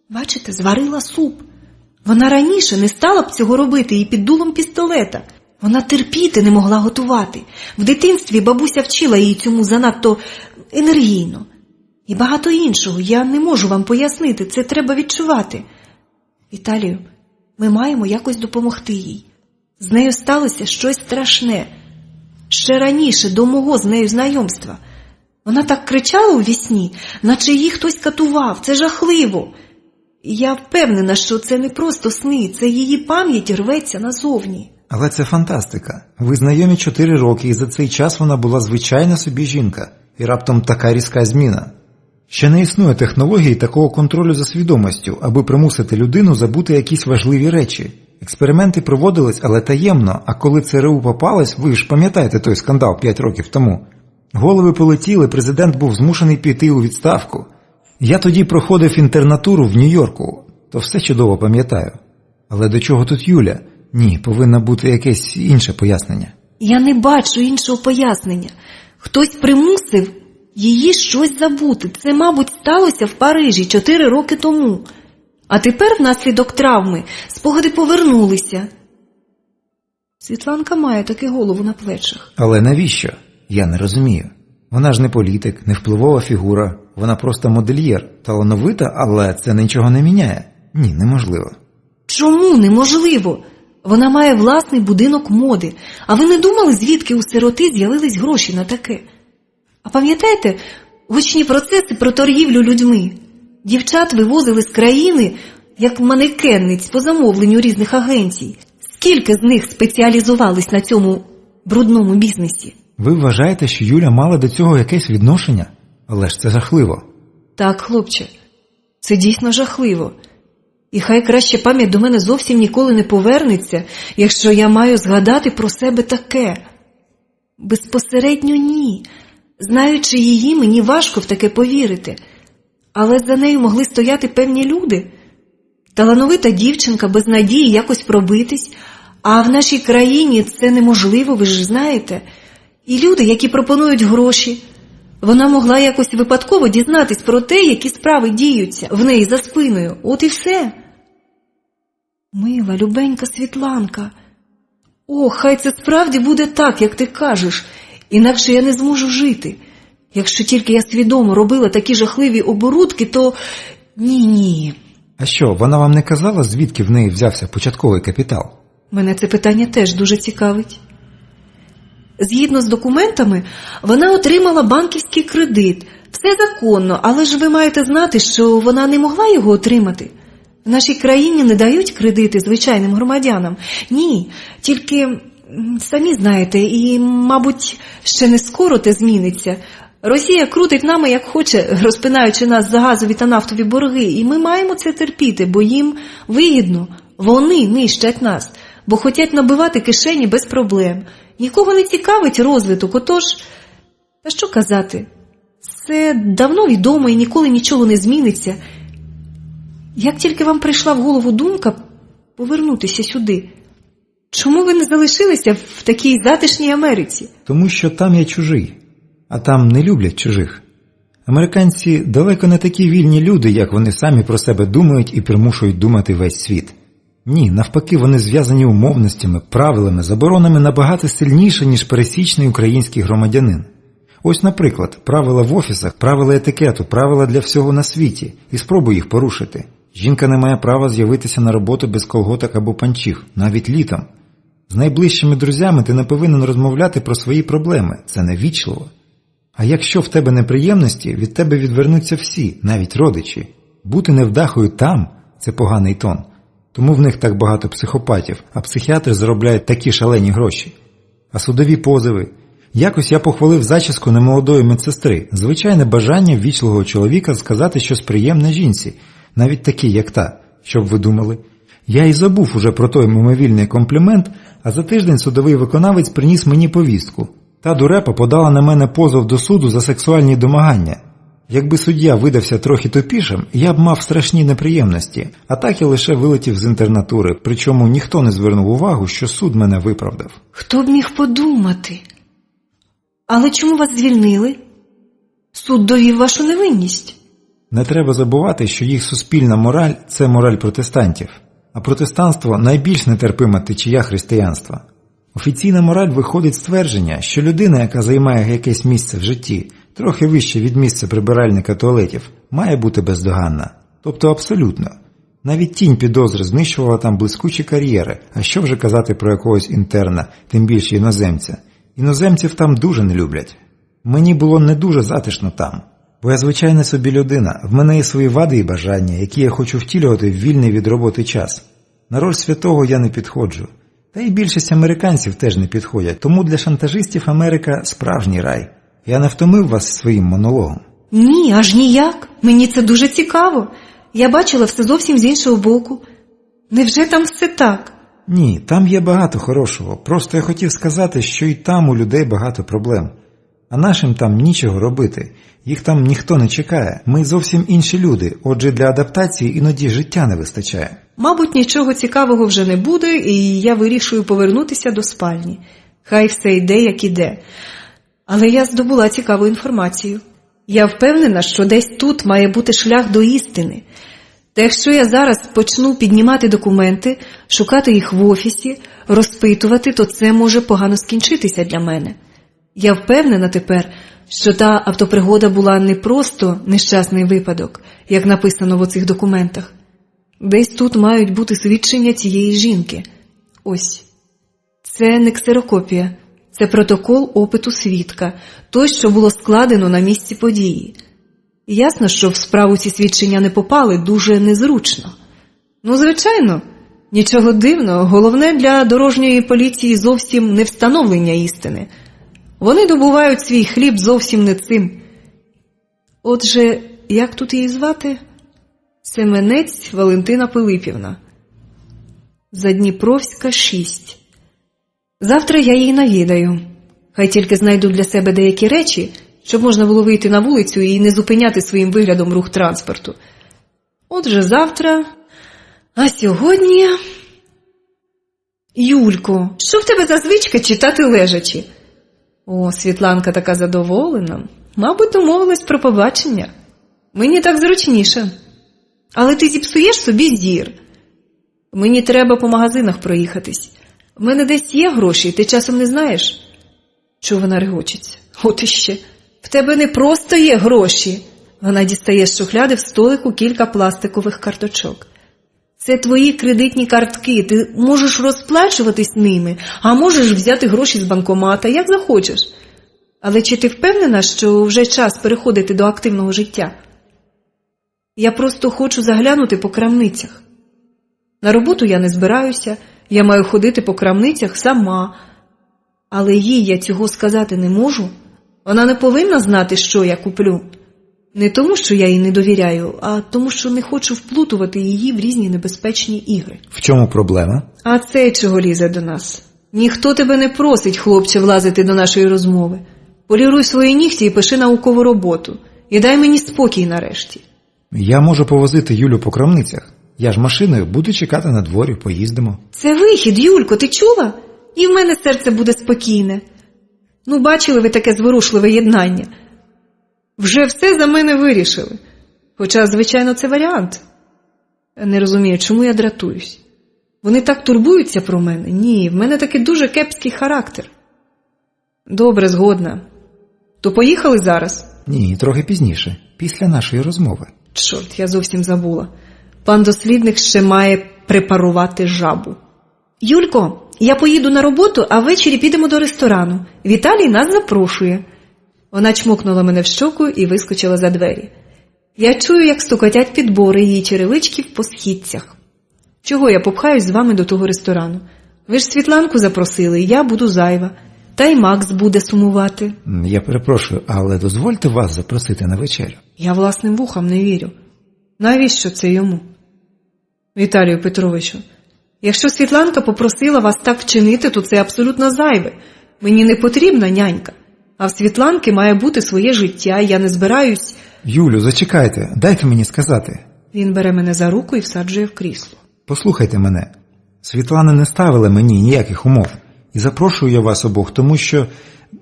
Бачите, зварила суп. Вона раніше не стала б цього робити і під дулом пістолета. Вона терпіти не могла готувати. В дитинстві бабуся вчила її цьому занадто енергійно. І багато іншого. Я не можу вам пояснити. Це треба відчувати. Віталію, ми маємо якось допомогти їй. З нею сталося щось страшне. Ще раніше, до мого з нею знайомства. Вона так кричала у вісні, наче її хтось катував. Це жахливо. І я впевнена, що це не просто сни, це її пам'ять рветься назовні. Але це фантастика. Ви знайомі 4 роки, і за цей час вона була звичайна собі жінка. І раптом така різка зміна. Ще не існує технології такого контролю за свідомістю, аби примусити людину забути якісь важливі речі. Експерименти проводились, але таємно, а коли ЦРУ попалось, ви ж пам'ятаєте той скандал 5 років тому. Голови полетіли, президент був змушений піти у відставку. Я тоді проходив інтернатуру в Нью-Йорку, то все чудово пам'ятаю. Але до чого тут Юля? Ні, повинно бути якесь інше пояснення. Я не бачу іншого пояснення. Хтось примусив її щось забути. Це, мабуть, сталося в Парижі 4 роки тому. А тепер, внаслідок травми, спогади повернулися. Світланка має таки голову на плечах. Але навіщо? Я не розумію. Вона ж не політик, не впливова фігура. Вона просто модельєр. Талановита, але це нічого не міняє. Ні, неможливо. Чому неможливо? Вона має власний будинок моди. А ви не думали, звідки у сироти з'явились гроші на таке? А пам'ятаєте гучні процеси про торгівлю людьми? Дівчат вивозили з країни, як манекенниць по замовленню різних агенцій. Скільки з них спеціалізувались на цьому брудному бізнесі? Ви вважаєте, що Юля мала до цього якесь відношення? Але ж це жахливо. Так, хлопче, це дійсно жахливо. І хай краще пам'ять до мене зовсім ніколи не повернеться, якщо я маю згадати про себе таке. Безпосередньо ні. Знаючи її, мені важко в таке повірити. Але за нею могли стояти певні люди. Талановита дівчинка, без надії якось пробитись. А в нашій країні це неможливо, ви ж знаєте. І люди, які пропонують гроші. Вона могла якось випадково дізнатись про те, які справи діються в неї за спиною. От і все. Мила, любенька Світланка. О, хай це справді буде так, як ти кажеш. Інакше я не зможу жити. Якщо тільки я свідомо робила такі жахливі оборудки, то ні. А що, вона вам не казала, звідки в неї взявся початковий капітал? Мене це питання теж дуже цікавить. Згідно з документами, вона отримала банківський кредит. Все законно, але ж ви маєте знати, що вона не могла його отримати. В нашій країні не дають кредити звичайним громадянам. Ні, тільки, самі знаєте, і, мабуть, ще не скоро те зміниться. Росія крутить нами як хоче, розпинаючи нас за газові та нафтові борги, і ми маємо це терпіти, бо їм вигідно. Вони нищать нас, бо хочуть набивати кишені без проблем. Нікого не цікавить розвиток, отож, та що казати, це давно відомо і ніколи нічого не зміниться. Як тільки вам прийшла в голову думка повернутися сюди, чому ви не залишилися в такій затишній Америці? Тому що там я чужий, а там не люблять чужих. Американці далеко не такі вільні люди, як вони самі про себе думають і примушують думати весь світ. Ні, навпаки, вони зв'язані умовностями, правилами, заборонами набагато сильніше, ніж пересічний український громадянин. Ось, наприклад, правила в офісах, правила етикету, правила для всього на світі. І спробуй їх порушити. Жінка не має права з'явитися на роботу без колготок або панчіх, навіть літом. З найближчими друзями ти не повинен розмовляти про свої проблеми, це невічливо. А якщо в тебе неприємності, від тебе відвернуться всі, навіть родичі. Бути невдахою там – це поганий тон. Тому в них так багато психопатів, а психіатри заробляють такі шалені гроші. А судові позови? Якось я похвалив зачіску немолодої медсестри. Звичайне бажання ввічливого чоловіка сказати щось приємне жінці, навіть такій, як та. Що б ви думали? Я й забув уже про той мимовільний комплімент, а за тиждень судовий виконавець приніс мені повістку. Та дурепа подала на мене позов до суду за сексуальні домагання. Якби суддя видався трохи тупішим, я б мав страшні неприємності, а так я лише вилетів з інтернатури, причому ніхто не звернув увагу, що суд мене виправдав. Хто б міг подумати? Але чому вас звільнили? Суд довів вашу невинність. Не треба забувати, що їх суспільна мораль – це мораль протестантів, а протестанство – найбільш нетерпима течія християнства. Офіційна мораль виходить з твердження, що людина, яка займає якесь місце в житті, трохи вище від місця прибиральника туалетів, має бути бездоганна, тобто абсолютно. Навіть тінь підозри знищувала там блискучі кар'єри, а що вже казати про якогось інтерна, тим більше іноземця. Іноземців там дуже не люблять. Мені було не дуже затишно там, бо я звичайна собі людина, в мене є свої вади і бажання, які я хочу втілювати в вільний від роботи час. На роль святого я не підходжу. Та й більшість американців теж не підходять, тому для шантажистів Америка – справжній рай. Я не втомив вас своїм монологом? Ні, аж ніяк. Мені це дуже цікаво. Я бачила все зовсім з іншого боку. Невже там все так? Ні, там є багато хорошого. Просто я хотів сказати, що і там у людей багато проблем. А нашим там нічого робити. Їх там ніхто не чекає. Ми зовсім інші люди, отже для адаптації іноді життя не вистачає. Мабуть, нічого цікавого вже не буде, і я вирішую повернутися до спальні. Хай все йде, як іде. Але я здобула цікаву інформацію. Я впевнена, що десь тут має бути шлях до істини. Та якщо я зараз почну піднімати документи, шукати їх в офісі, розпитувати, то це може погано скінчитися для мене. Я впевнена тепер, що та автопригода була не просто нещасний випадок, як написано в оцих документах. Десь тут мають бути свідчення цієї жінки. Ось. Це не ксерокопія. Це протокол опиту свідка, той, що було складено на місці події. Ясно, що в справу ці свідчення не попали, дуже незручно. Ну, звичайно, нічого дивного, головне для дорожньої поліції зовсім не встановлення істини. Вони добувають свій хліб зовсім не цим. Отже, як тут її звати? Семенець Валентина Пилипівна. Задніпровська, 6. Завтра я її навідаю. Хай тільки знайду для себе деякі речі, щоб можна було вийти на вулицю і не зупиняти своїм виглядом рух транспорту. Отже, завтра. А сьогодні... Юлько, що в тебе за звичка читати лежачи? О, Світланка така задоволена. Мабуть, домовилась про побачення. Мені так зручніше. Але ти зіпсуєш собі зір. Мені треба по магазинах проїхатись. В мене десь є гроші, ти часом не знаєш? Чого вона регочеться? От іще. В тебе не просто є гроші. Вона дістає з шухляди в столику кілька пластикових карточок. Це твої кредитні картки, ти можеш розплачуватись ними, а можеш взяти гроші з банкомата, як захочеш. Але чи ти впевнена, що вже час переходити до активного життя? Я просто хочу заглянути по крамницях. На роботу я не збираюся, я маю ходити по крамницях сама. Але їй я цього сказати не можу. Вона не повинна знати, що я куплю. Не тому, що я їй не довіряю, а тому, що не хочу вплутувати її в різні небезпечні ігри. В чому проблема? А це чого лізе до нас? Ніхто тебе не просить, хлопче, влазити до нашої розмови. Поліруй свої нігті і пиши наукову роботу. І дай мені спокій нарешті. Я можу повозити Юлю по крамницях. Я ж машиною буду чекати на дворі, поїздимо. Це вихід, Юлько, ти чула? І в мене серце буде спокійне. Ну, бачили ви таке зворушливе єднання? Вже все за мене вирішили. Хоча, звичайно, це варіант. Не розумію, чому я дратуюсь. Вони так турбуються про мене? Ні, в мене таки дуже кепський характер. Добре, згодна. То поїхали зараз? Ні, трохи пізніше, після нашої розмови. Чорт, я зовсім забула. Пан дослідник ще має препарувати жабу. Юлько, я поїду на роботу, а ввечері підемо до ресторану. Віталій нас запрошує. Вона чмокнула мене в щоку і вискочила за двері. Я чую, як стукотять підбори її черевичків по східцях. Чого я попхаюсь з вами до того ресторану? Ви ж Світланку запросили, я буду зайва. Та й Макс буде сумувати. Я перепрошую, але дозвольте вас запросити на вечерю. Я власним вухам не вірю. Навіщо це йому? Віталію Петровичу, якщо Світланка попросила вас так вчинити, то це абсолютно зайве. Мені не потрібна нянька. А в Світланки має бути своє життя, я не збираюсь... Юлю, зачекайте, дайте мені сказати. Він бере мене за руку і всаджує в крісло. Послухайте мене. Світлана не ставила мені ніяких умов. І запрошую я вас обох, тому що...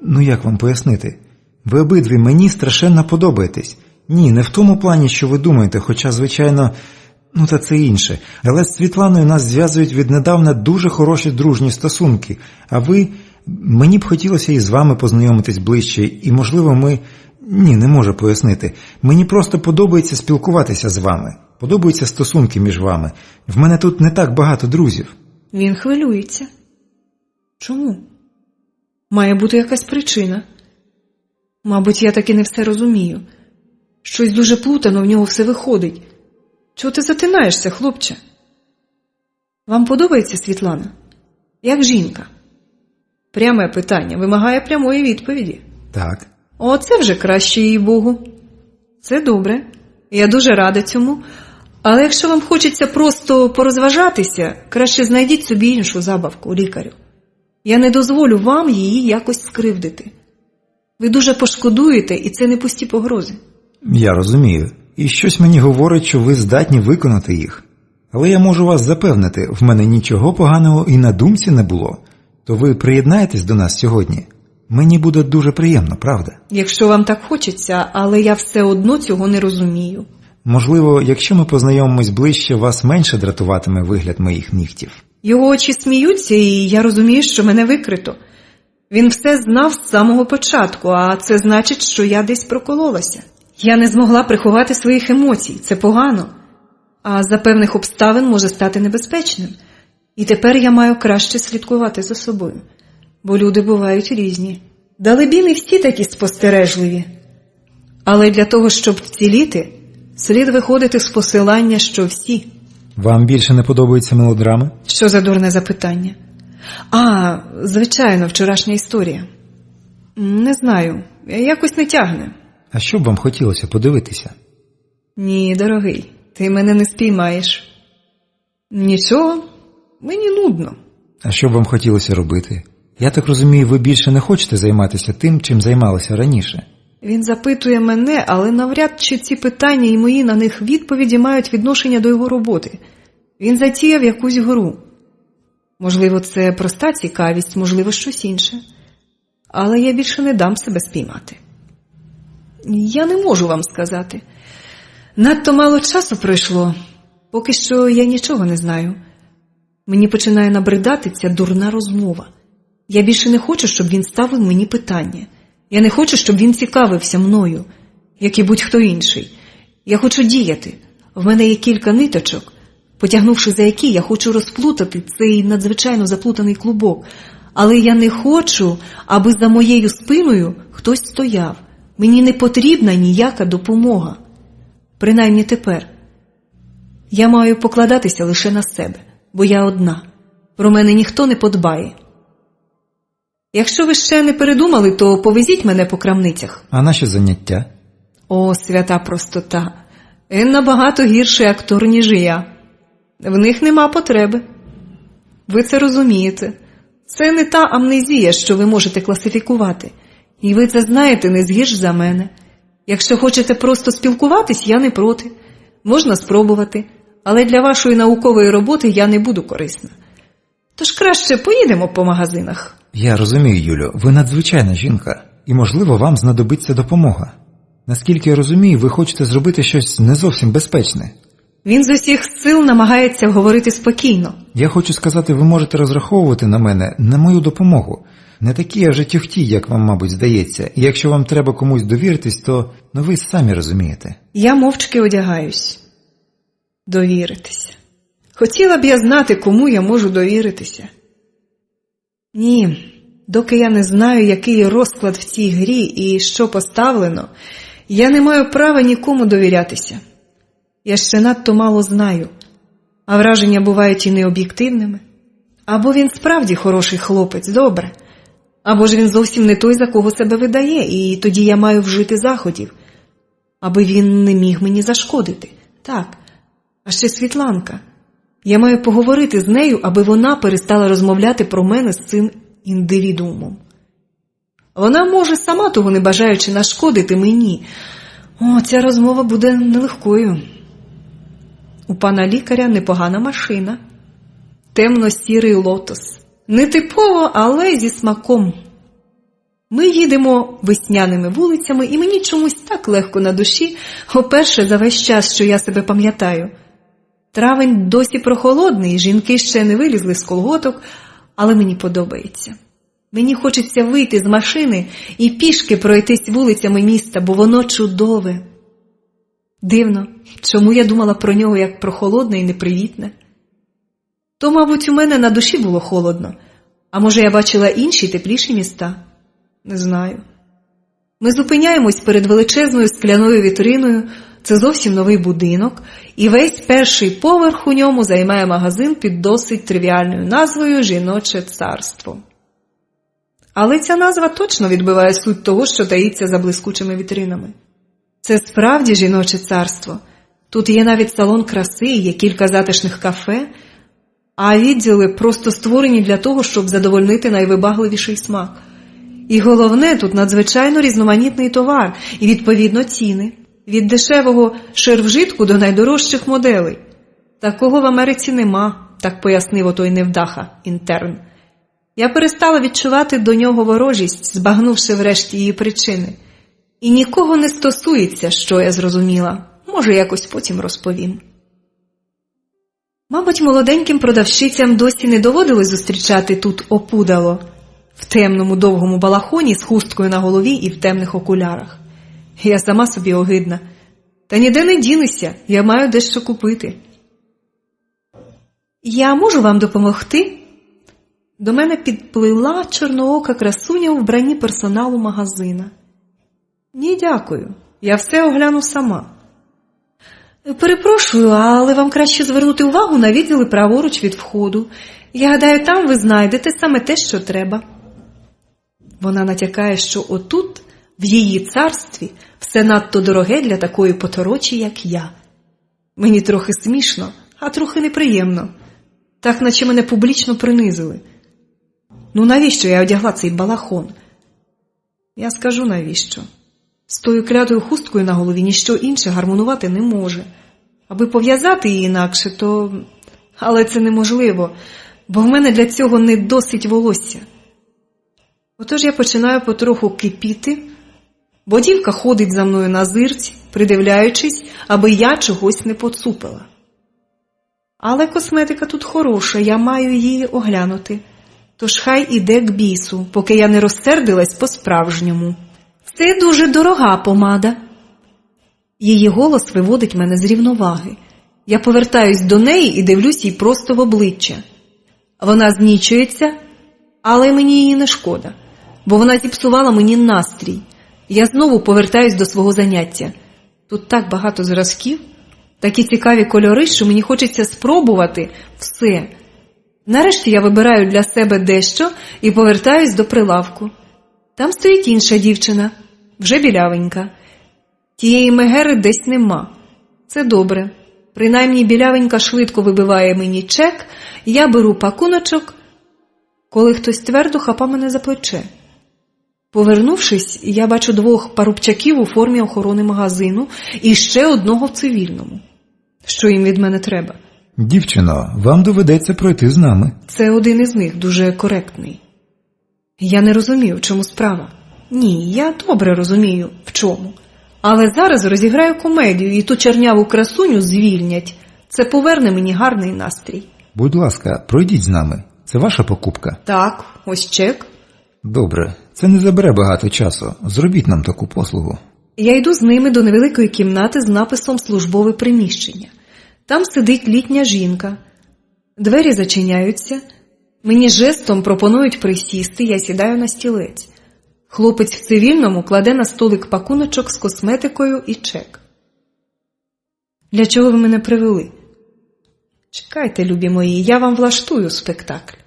Ну як вам пояснити? Ви обидві мені страшенно подобаєтесь. Ні, не в тому плані, що ви думаєте, хоча, звичайно... Ну та це інше. Але з Світланою нас зв'язують віднедавна дуже хороші дружні стосунки. А ви... Мені б хотілося і з вами познайомитись ближче, і, можливо, ми... Ні, не можу пояснити. Мені просто подобається спілкуватися з вами. Подобаються стосунки між вами. В мене тут не так багато друзів. Він хвилюється. Чому? Має бути якась причина. Мабуть, я таки не все розумію. Щось дуже плутано в нього все виходить. Чого ти затинаєшся, хлопче? Вам подобається Світлана? Як жінка? Пряме питання вимагає прямої відповіді. Так. Оце вже краще, їй Богу. Це добре. Я дуже рада цьому. Але якщо вам хочеться просто порозважатися, краще знайдіть собі іншу забавку, лікарю. Я не дозволю вам її якось скривдити. Ви дуже пошкодуєте, і це не пусті погрози. Я розумію. І щось мені говорить, що ви здатні виконати їх. Але я можу вас запевнити, в мене нічого поганого і на думці не було. То ви приєднаєтесь до нас сьогодні? Мені буде дуже приємно, правда? Якщо вам так хочеться, але я все одно цього не розумію. Можливо, якщо ми познайомимось ближче, вас менше дратуватиме вигляд моїх нігтів. Його очі сміються, і я розумію, що мене викрито. Він все знав з самого початку, а це значить, що я десь прокололася. Я не змогла приховати своїх емоцій, це погано. А за певних обставин може стати небезпечним. І тепер я маю краще слідкувати за собою. Бо люди бувають різні. Далебі не всі такі спостережливі. Але для того, щоб вціліти, слід виходити з посилання, що всі. Вам більше не подобаються мелодрами? Що за дурне запитання? Звичайно, вчорашня історія. Не знаю, якось не тягне. А що б вам хотілося подивитися? Ні, дорогий, ти мене не спіймаєш. Нічого, мені нудно. А що б вам хотілося робити? Я так розумію, ви більше не хочете займатися тим, чим займалися раніше. Він запитує мене, але навряд чи ці питання і мої на них відповіді мають відношення до його роботи. Він затіяв якусь гру. Можливо, це проста цікавість, можливо, щось інше. Але я більше не дам себе спіймати. Я не можу вам сказати. Надто мало часу пройшло. Поки що я нічого не знаю. Мені починає набридати ця дурна розмова. Я більше не хочу, щоб він ставив мені питання. Я не хочу, щоб він цікавився мною, як і будь-хто інший. Я хочу діяти. В мене є кілька ниточок, потягнувши за які, я хочу розплутати цей надзвичайно заплутаний клубок. Але я не хочу, аби за моєю спиною хтось стояв. Мені не потрібна ніяка допомога. Принаймні тепер. Я маю покладатися лише на себе, бо я одна. Про мене ніхто не подбає. Якщо ви ще не передумали, то повезіть мене по крамницях. А наші заняття? О, свята простота. Він набагато гірший актор, ніж я. В них нема потреби. Ви це розумієте. Це не та амнезія, що ви можете класифікувати. І ви це знаєте не згірш за мене. Якщо хочете просто спілкуватись, я не проти. Можна спробувати. Але для вашої наукової роботи я не буду корисна. Тож краще поїдемо по магазинах. Я розумію, Юлю, ви надзвичайна жінка. І, можливо, вам знадобиться допомога. Наскільки я розумію, ви хочете зробити щось не зовсім безпечне. Він з усіх сил намагається говорити спокійно. Я хочу сказати, ви можете розраховувати на мене, на мою допомогу. Не такі я вже тюхті, як вам, мабуть, здається. І якщо вам треба комусь довіритись, то ви самі розумієте. Я мовчки одягаюсь. Довіритися. Хотіла б я знати, кому я можу довіритися. Ні, доки я не знаю, який розклад в цій грі і що поставлено, я не маю права нікому довірятися. Я ще надто мало знаю, а враження бувають і необ'єктивними. Або він справді хороший хлопець, добре, або ж він зовсім не той, за кого себе видає, і тоді я маю вжити заходів, аби він не міг мені зашкодити. Так, а ще Світланка. Я маю поговорити з нею, аби вона перестала розмовляти про мене з цим індивідуумом. Вона може сама того не бажаючи нашкодити мені. Ця розмова буде нелегкою. У пана лікаря непогана машина. Темно-сірий лотос. Нетипово, але зі смаком. Ми їдемо весняними вулицями, і мені чомусь так легко на душі, вперше за весь час, що я себе пам'ятаю. Травень досі прохолодний, жінки ще не вилізли з колготок, але мені подобається. Мені хочеться вийти з машини і пішки пройтись вулицями міста, бо воно чудове. Дивно, чому я думала про нього як про холодне і непривітне? То, мабуть, у мене на душі було холодно. А може, я бачила інші тепліші міста? Не знаю. Ми зупиняємось перед величезною скляною вітриною, це зовсім новий будинок, і весь перший поверх у ньому займає магазин під досить тривіальною назвою «Жіноче царство». Але ця назва точно відбиває суть того, що таїться за блискучими вітринами. Це справді жіноче царство. Тут є навіть салон краси, є кілька затишних кафе, а відділи просто створені для того, щоб задовольнити найвибагливіший смак. І головне, тут надзвичайно різноманітний товар і, відповідно, ціни. Від дешевого ширвжитку до найдорожчих моделей. Такого в Америці нема, так пояснив отой невдаха, інтерн. Я перестала відчувати до нього ворожість, збагнувши врешті її причини. І нікого не стосується, що я зрозуміла. Може, якось потім розповім. Мабуть, молоденьким продавщицям досі не доводилось зустрічати тут опудало. В темному довгому балахоні з хусткою на голові і в темних окулярах. Я сама собі огидна. Та ніде не дінуся, я маю дещо купити. Я можу вам допомогти? До мене підпливла чорноока красуня у вбранні персоналу магазина. Ні, дякую, я все огляну сама. Перепрошую, але вам краще звернути увагу на відділи праворуч від входу. Я гадаю, там ви знайдете саме те, що треба. Вона натякає, що отут, в її царстві, все надто дороге для такої поторочі, як я. Мені трохи смішно, а трохи неприємно. Так, наче мене публічно принизили. Ну навіщо я одягла цей балахон? Я скажу навіщо. З тою клятою хусткою на голові ніщо інше гармонувати не може. Аби пов'язати її інакше, то... Але це неможливо, бо в мене для цього не досить волосся. Отож я починаю потроху кипіти, бо дівка ходить за мною на зирці, придивляючись, аби я чогось не поцупила. Але косметика тут хороша, я маю її оглянути. Тож хай іде к бісу, поки я не розсердилась по-справжньому. Це дуже дорога помада. Її голос виводить мене з рівноваги. Я повертаюсь до неї і дивлюсь їй просто в обличчя. Вона знічується, але мені її не шкода, бо вона зіпсувала мені настрій. Я знову повертаюсь до свого заняття. Тут так багато зразків, такі цікаві кольори, що мені хочеться спробувати все. Нарешті я вибираю для себе дещо і повертаюсь до прилавку. Там стоїть інша дівчина, вже білявенька. Тієї мегери десь нема. Це добре. Принаймні білявенька швидко вибиває мені чек, я беру пакуночок, коли хтось твердо хапа мене за плече. Повернувшись, я бачу двох парубчаків у формі охорони магазину і ще одного в цивільному. Що їм від мене треба? Дівчино, вам доведеться пройти з нами. Це один із них, дуже коректний. Я не розумію, в чому справа. Ні, я добре розумію, в чому. Але зараз розіграю комедію, і ту черняву красуню звільнять. Це поверне мені гарний настрій. Будь ласка, пройдіть з нами. Це ваша покупка? Так, ось чек. Добре, це не забере багато часу. Зробіть нам таку послугу. Я йду з ними до невеликої кімнати з написом «Службове приміщення». Там сидить літня жінка. Двері зачиняються. Мені жестом пропонують присісти, я сідаю на стілець. Хлопець в цивільному кладе на столик пакуночок з косметикою і чек. Для чого ви мене привели? Чекайте, любі мої, я вам влаштую спектакль.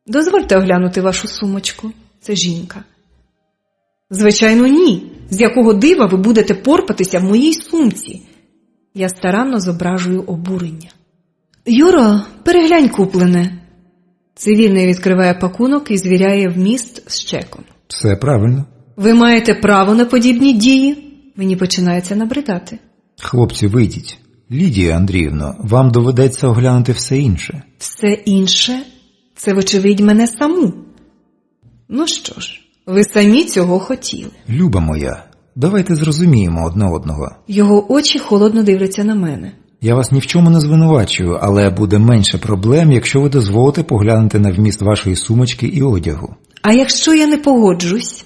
Дозвольте оглянути вашу сумочку. Це жінка. Звичайно, ні. З якого дива ви будете порпатися в моїй сумці? Я старанно зображую обурення. Юро, переглянь куплене. Цивільний відкриває пакунок і звіряє вміст з чеком. Все правильно. Ви маєте право на подібні дії? Мені починається набридати. Хлопці, вийдіть. Лідія Андріївно, вам доведеться оглянути все інше. Все інше? Це, вочевидь, мене саму. Ну що ж, ви самі цього хотіли. Люба моя, давайте зрозуміємо одне одного. Його очі холодно дивляться на мене. Я вас ні в чому не звинувачую, але буде менше проблем, якщо ви дозволите поглянути на вміст вашої сумочки і одягу. А якщо я не погоджусь?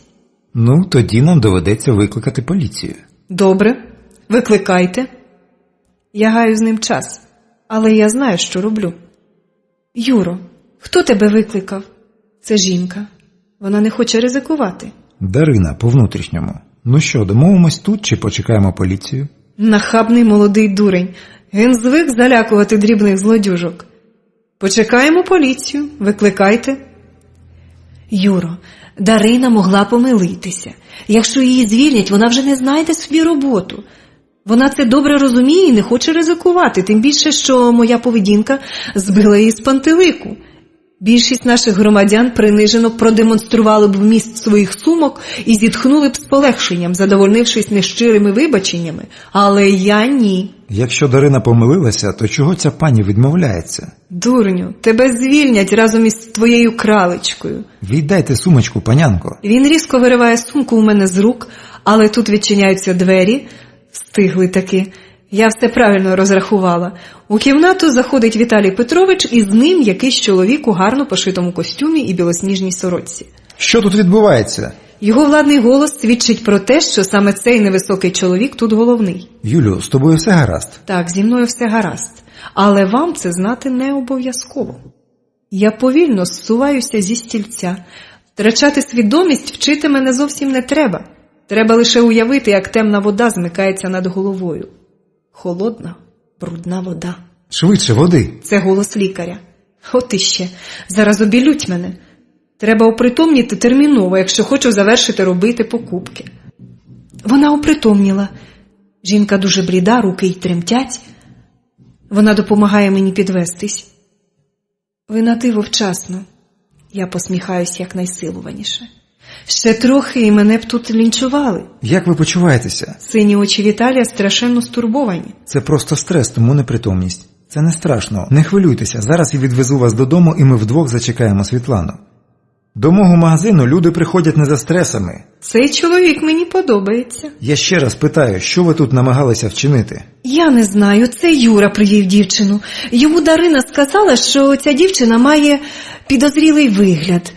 Ну, тоді нам доведеться викликати поліцію. Добре. Викликайте. Я гаю з ним час, але я знаю, що роблю. Юро, хто тебе викликав? Це жінка. Вона не хоче ризикувати. Дарина, по внутрішньому. Ну що, домовимось тут чи почекаємо поліцію? Нахабний молодий дурень. Він звик залякувати дрібних злодюжок. Почекаємо поліцію, викликайте. Юро, Дарина могла помилитися. Якщо її звільнять, вона вже не знайде собі роботу. Вона це добре розуміє і не хоче ризикувати, тим більше, що моя поведінка збила її з пантелику. Більшість наших громадян принижено продемонстрували б вміст своїх сумок і зітхнули б з полегшенням, задовольнившись нещирими вибаченнями. Але я ні. Якщо Дарина помилилася, то чого ця пані відмовляється? Дурню, тебе звільнять разом із твоєю кралечкою. Віддайте сумочку, панянко. Він різко вириває сумку у мене з рук, але тут відчиняються двері. Встигли таки. Я все правильно розрахувала. У кімнату заходить Віталій Петрович і з ним якийсь чоловік у гарно пошитому костюмі і білосніжній сорочці. Що тут відбувається? Його владний голос свідчить про те, що саме цей невисокий чоловік тут головний. Юлю, з тобою все гаразд? Так, зі мною все гаразд. Але вам це знати не обов'язково. Я повільно зсуваюся зі стільця. Втрачати свідомість вчити мене зовсім не треба. Треба лише уявити, як темна вода змикається над головою. Холодна, брудна вода. Швидше, води. Це голос лікаря. От іще. Зараз обілють мене. Треба опритомніти терміново, якщо хочу завершити робити покупки. Вона опритомніла. Жінка дуже бліда, руки й тремтять. Вона допомагає мені підвестись. Ви на диво вчасно. Я посміхаюсь якнайсилуваніше. Ще трохи і мене б тут лінчували. Як ви почуваєтеся? Сині очі Віталія страшенно стурбовані. Це просто стрес, тому непритомність. Це не страшно. Не хвилюйтеся, зараз я відвезу вас додому і ми вдвох зачекаємо Світлану. До мого магазину люди приходять не за стресами. Цей чоловік мені подобається. Я ще раз питаю, що ви тут намагалися вчинити? Я не знаю, це Юра привів дівчину. Йому Дарина сказала, що ця дівчина має підозрілий вигляд.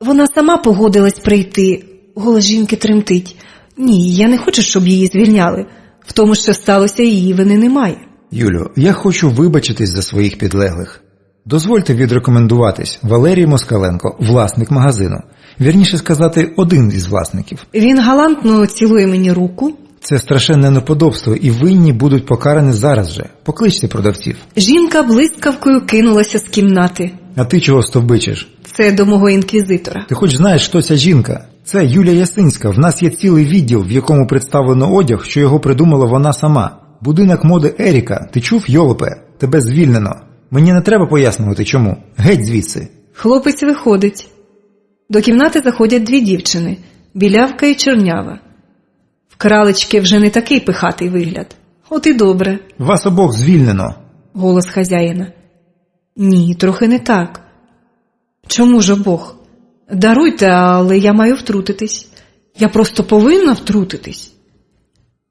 Вона сама погодилась прийти. Голос жінки тремтить. Ні, я не хочу, щоб її звільняли. В тому, що сталося, її вини немає. Юлю, я хочу вибачитись за своїх підлеглих. Дозвольте відрекомендуватись. Валерій Москаленко, власник магазину. Вірніше сказати, один із власників. Він галантно цілує мені руку. Це страшенне неподобство, і винні будуть покарані зараз же. Покличте продавців. Жінка блискавкою кинулася з кімнати. А ти чого стовбичиш? Це до мого інквізитора. Ти хоч знаєш, хто ця жінка? Це Юлія Ясинська. В нас є цілий відділ, в якому представлено одяг, що його придумала вона сама. Будинок моди Еріка. Ти чув, йолопе? Тебе звільнено. Мені не треба пояснювати, чому. Геть звідси. Хлопець виходить. До кімнати заходять дві дівчини – білявка і чорнява. В кралечки вже не такий пихатий вигляд. От і добре. Вас обох звільнено. Голос хазяїна. Ні, трохи не так. Чому ж обох? Даруйте, але я маю втрутитись. Я просто повинна втрутитись.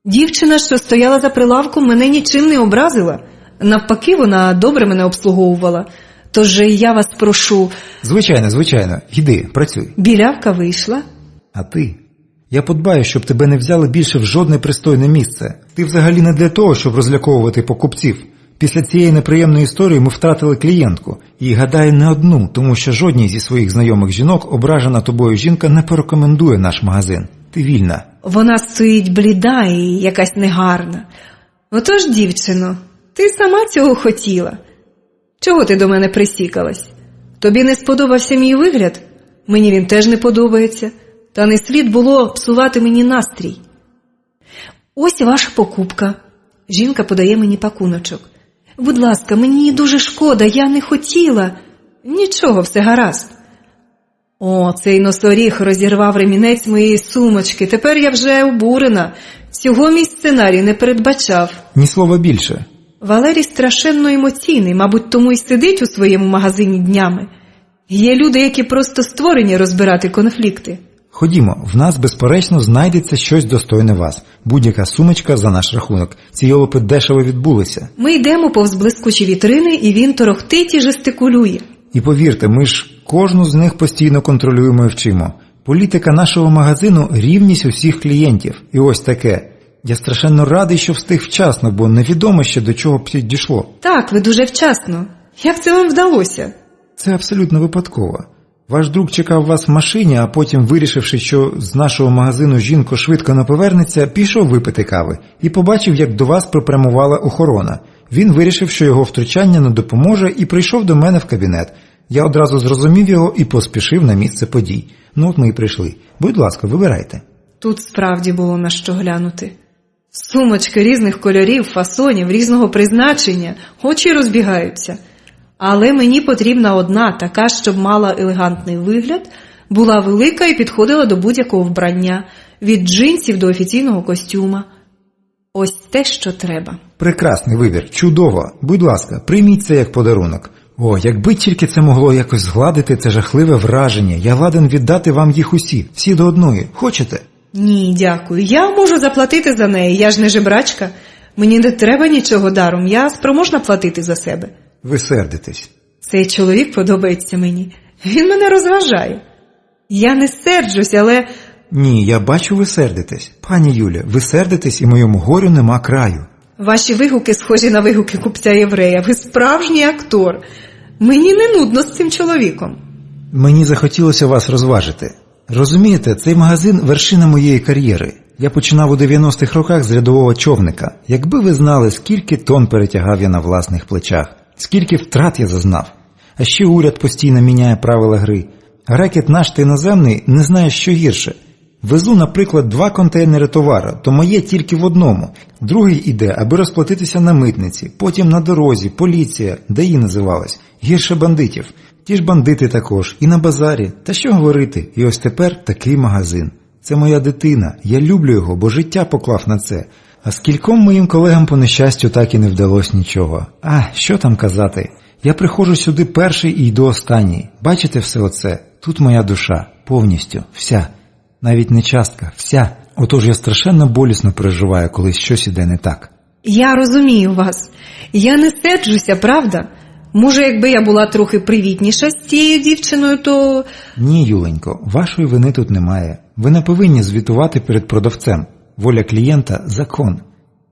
Дівчина, що стояла за прилавком, мене нічим не образила. Навпаки, вона добре мене обслуговувала. Тож я вас прошу... Звичайно. Йди, працюй. Білявка вийшла. А ти? Я подбаю, щоб тебе не взяли більше в жодне пристойне місце. Ти взагалі не для того, щоб розляковувати покупців. Після цієї неприємної історії ми втратили клієнтку. І, гадаю, не одну, тому що жодній зі своїх знайомих жінок ображена тобою жінка не порекомендує наш магазин. Ти вільна. Вона стоїть бліда і якась негарна. Отож, дівчино, ти сама цього хотіла. Чого ти до мене присікалась? Тобі не сподобався мій вигляд? Мені він теж не подобається. Та не слід було псувати мені настрій. Ось ваша покупка. Жінка подає мені пакуночок. Будь ласка, мені дуже шкода, я не хотіла. Нічого, все гаразд. О, цей носоріг розірвав ремінець моєї сумочки. Тепер я вже обурена. Цього мій сценарій не передбачав. Ні слова більше. Валерій страшенно емоційний, мабуть, тому й сидить у своєму магазині днями. Є люди, які просто створені розбирати конфлікти. Ходімо, в нас, безперечно, знайдеться щось достойне вас. Будь-яка сумочка за наш рахунок. Ці йолопи дешево відбулися. Ми йдемо повз блискучі вітрини, і він торохтить і жестикулює. І повірте, ми ж кожну з них постійно контролюємо і вчимо. Політика нашого магазину – рівність усіх клієнтів. І ось таке. Я страшенно радий, що встиг вчасно, бо невідомо ще до чого б дійшло. Так, ви дуже вчасно. Як це вам вдалося? Це абсолютно випадково. Ваш друг чекав вас в машині, а потім, вирішивши, що з нашого магазину жінка швидко не повернеться, пішов випити кави і побачив, як до вас припрямувала охорона. Він вирішив, що його втручання не допоможе, і прийшов до мене в кабінет. Я одразу зрозумів його і поспішив на місце подій. Ну от ми і прийшли. Будь ласка, вибирайте. Тут справді було на що глянути. Сумочки різних кольорів, фасонів, різного призначення, очі розбігаються. Але мені потрібна одна, така, щоб мала елегантний вигляд, була велика і підходила до будь-якого вбрання, від джинсів до офіційного костюма. Ось те, що треба. Прекрасний вибір, чудово. Будь ласка, прийміть це як подарунок. О, якби тільки це могло якось згладити це жахливе враження. Я ладен віддати вам їх всі до одної. Хочете? Ні, дякую. Я можу заплатити за неї, я ж не жебрачка. Мені не треба нічого даром, я спроможна платити за себе. Ви сердитесь. Цей чоловік подобається мені. Він мене розважає. Я не серджусь, але... Ні, я бачу, ви сердитесь. Пані Юля, ви сердитесь і моєму горю нема краю. Ваші вигуки схожі на вигуки купця-єврея. Ви справжній актор. Мені не нудно з цим чоловіком. Мені захотілося вас розважити. Розумієте, цей магазин – вершина моєї кар'єри. Я починав у 90-х роках з рядового човника. Якби ви знали, скільки тонн перетягав я на власних плечах, скільки втрат я зазнав. А ще уряд постійно міняє правила гри. Рекет наш та іноземний не знає, що гірше. Везу, наприклад, 2 контейнери товару, то моє тільки в одному. Другий іде, аби розплатитися на митниці, потім на дорозі, поліція, ДАІ називалась, гірше бандитів. Ті ж бандити також, і на базарі. Та що говорити, і ось тепер такий магазин. Це моя дитина, я люблю його, бо життя поклав на це. А скільком моїм колегам по нещастю так і не вдалося нічого. Що там казати? Я приходжу сюди перший і йду останній. Бачите все оце? Тут моя душа, повністю, вся. Навіть не частка, вся. Отож я страшенно болісно переживаю, коли щось іде не так. Я розумію вас. Я не серджуся, правда? Може, якби я була трохи привітніша з цією дівчиною, то... Ні, Юленько, вашої вини тут немає. Ви не повинні звітувати перед продавцем. Воля клієнта – закон.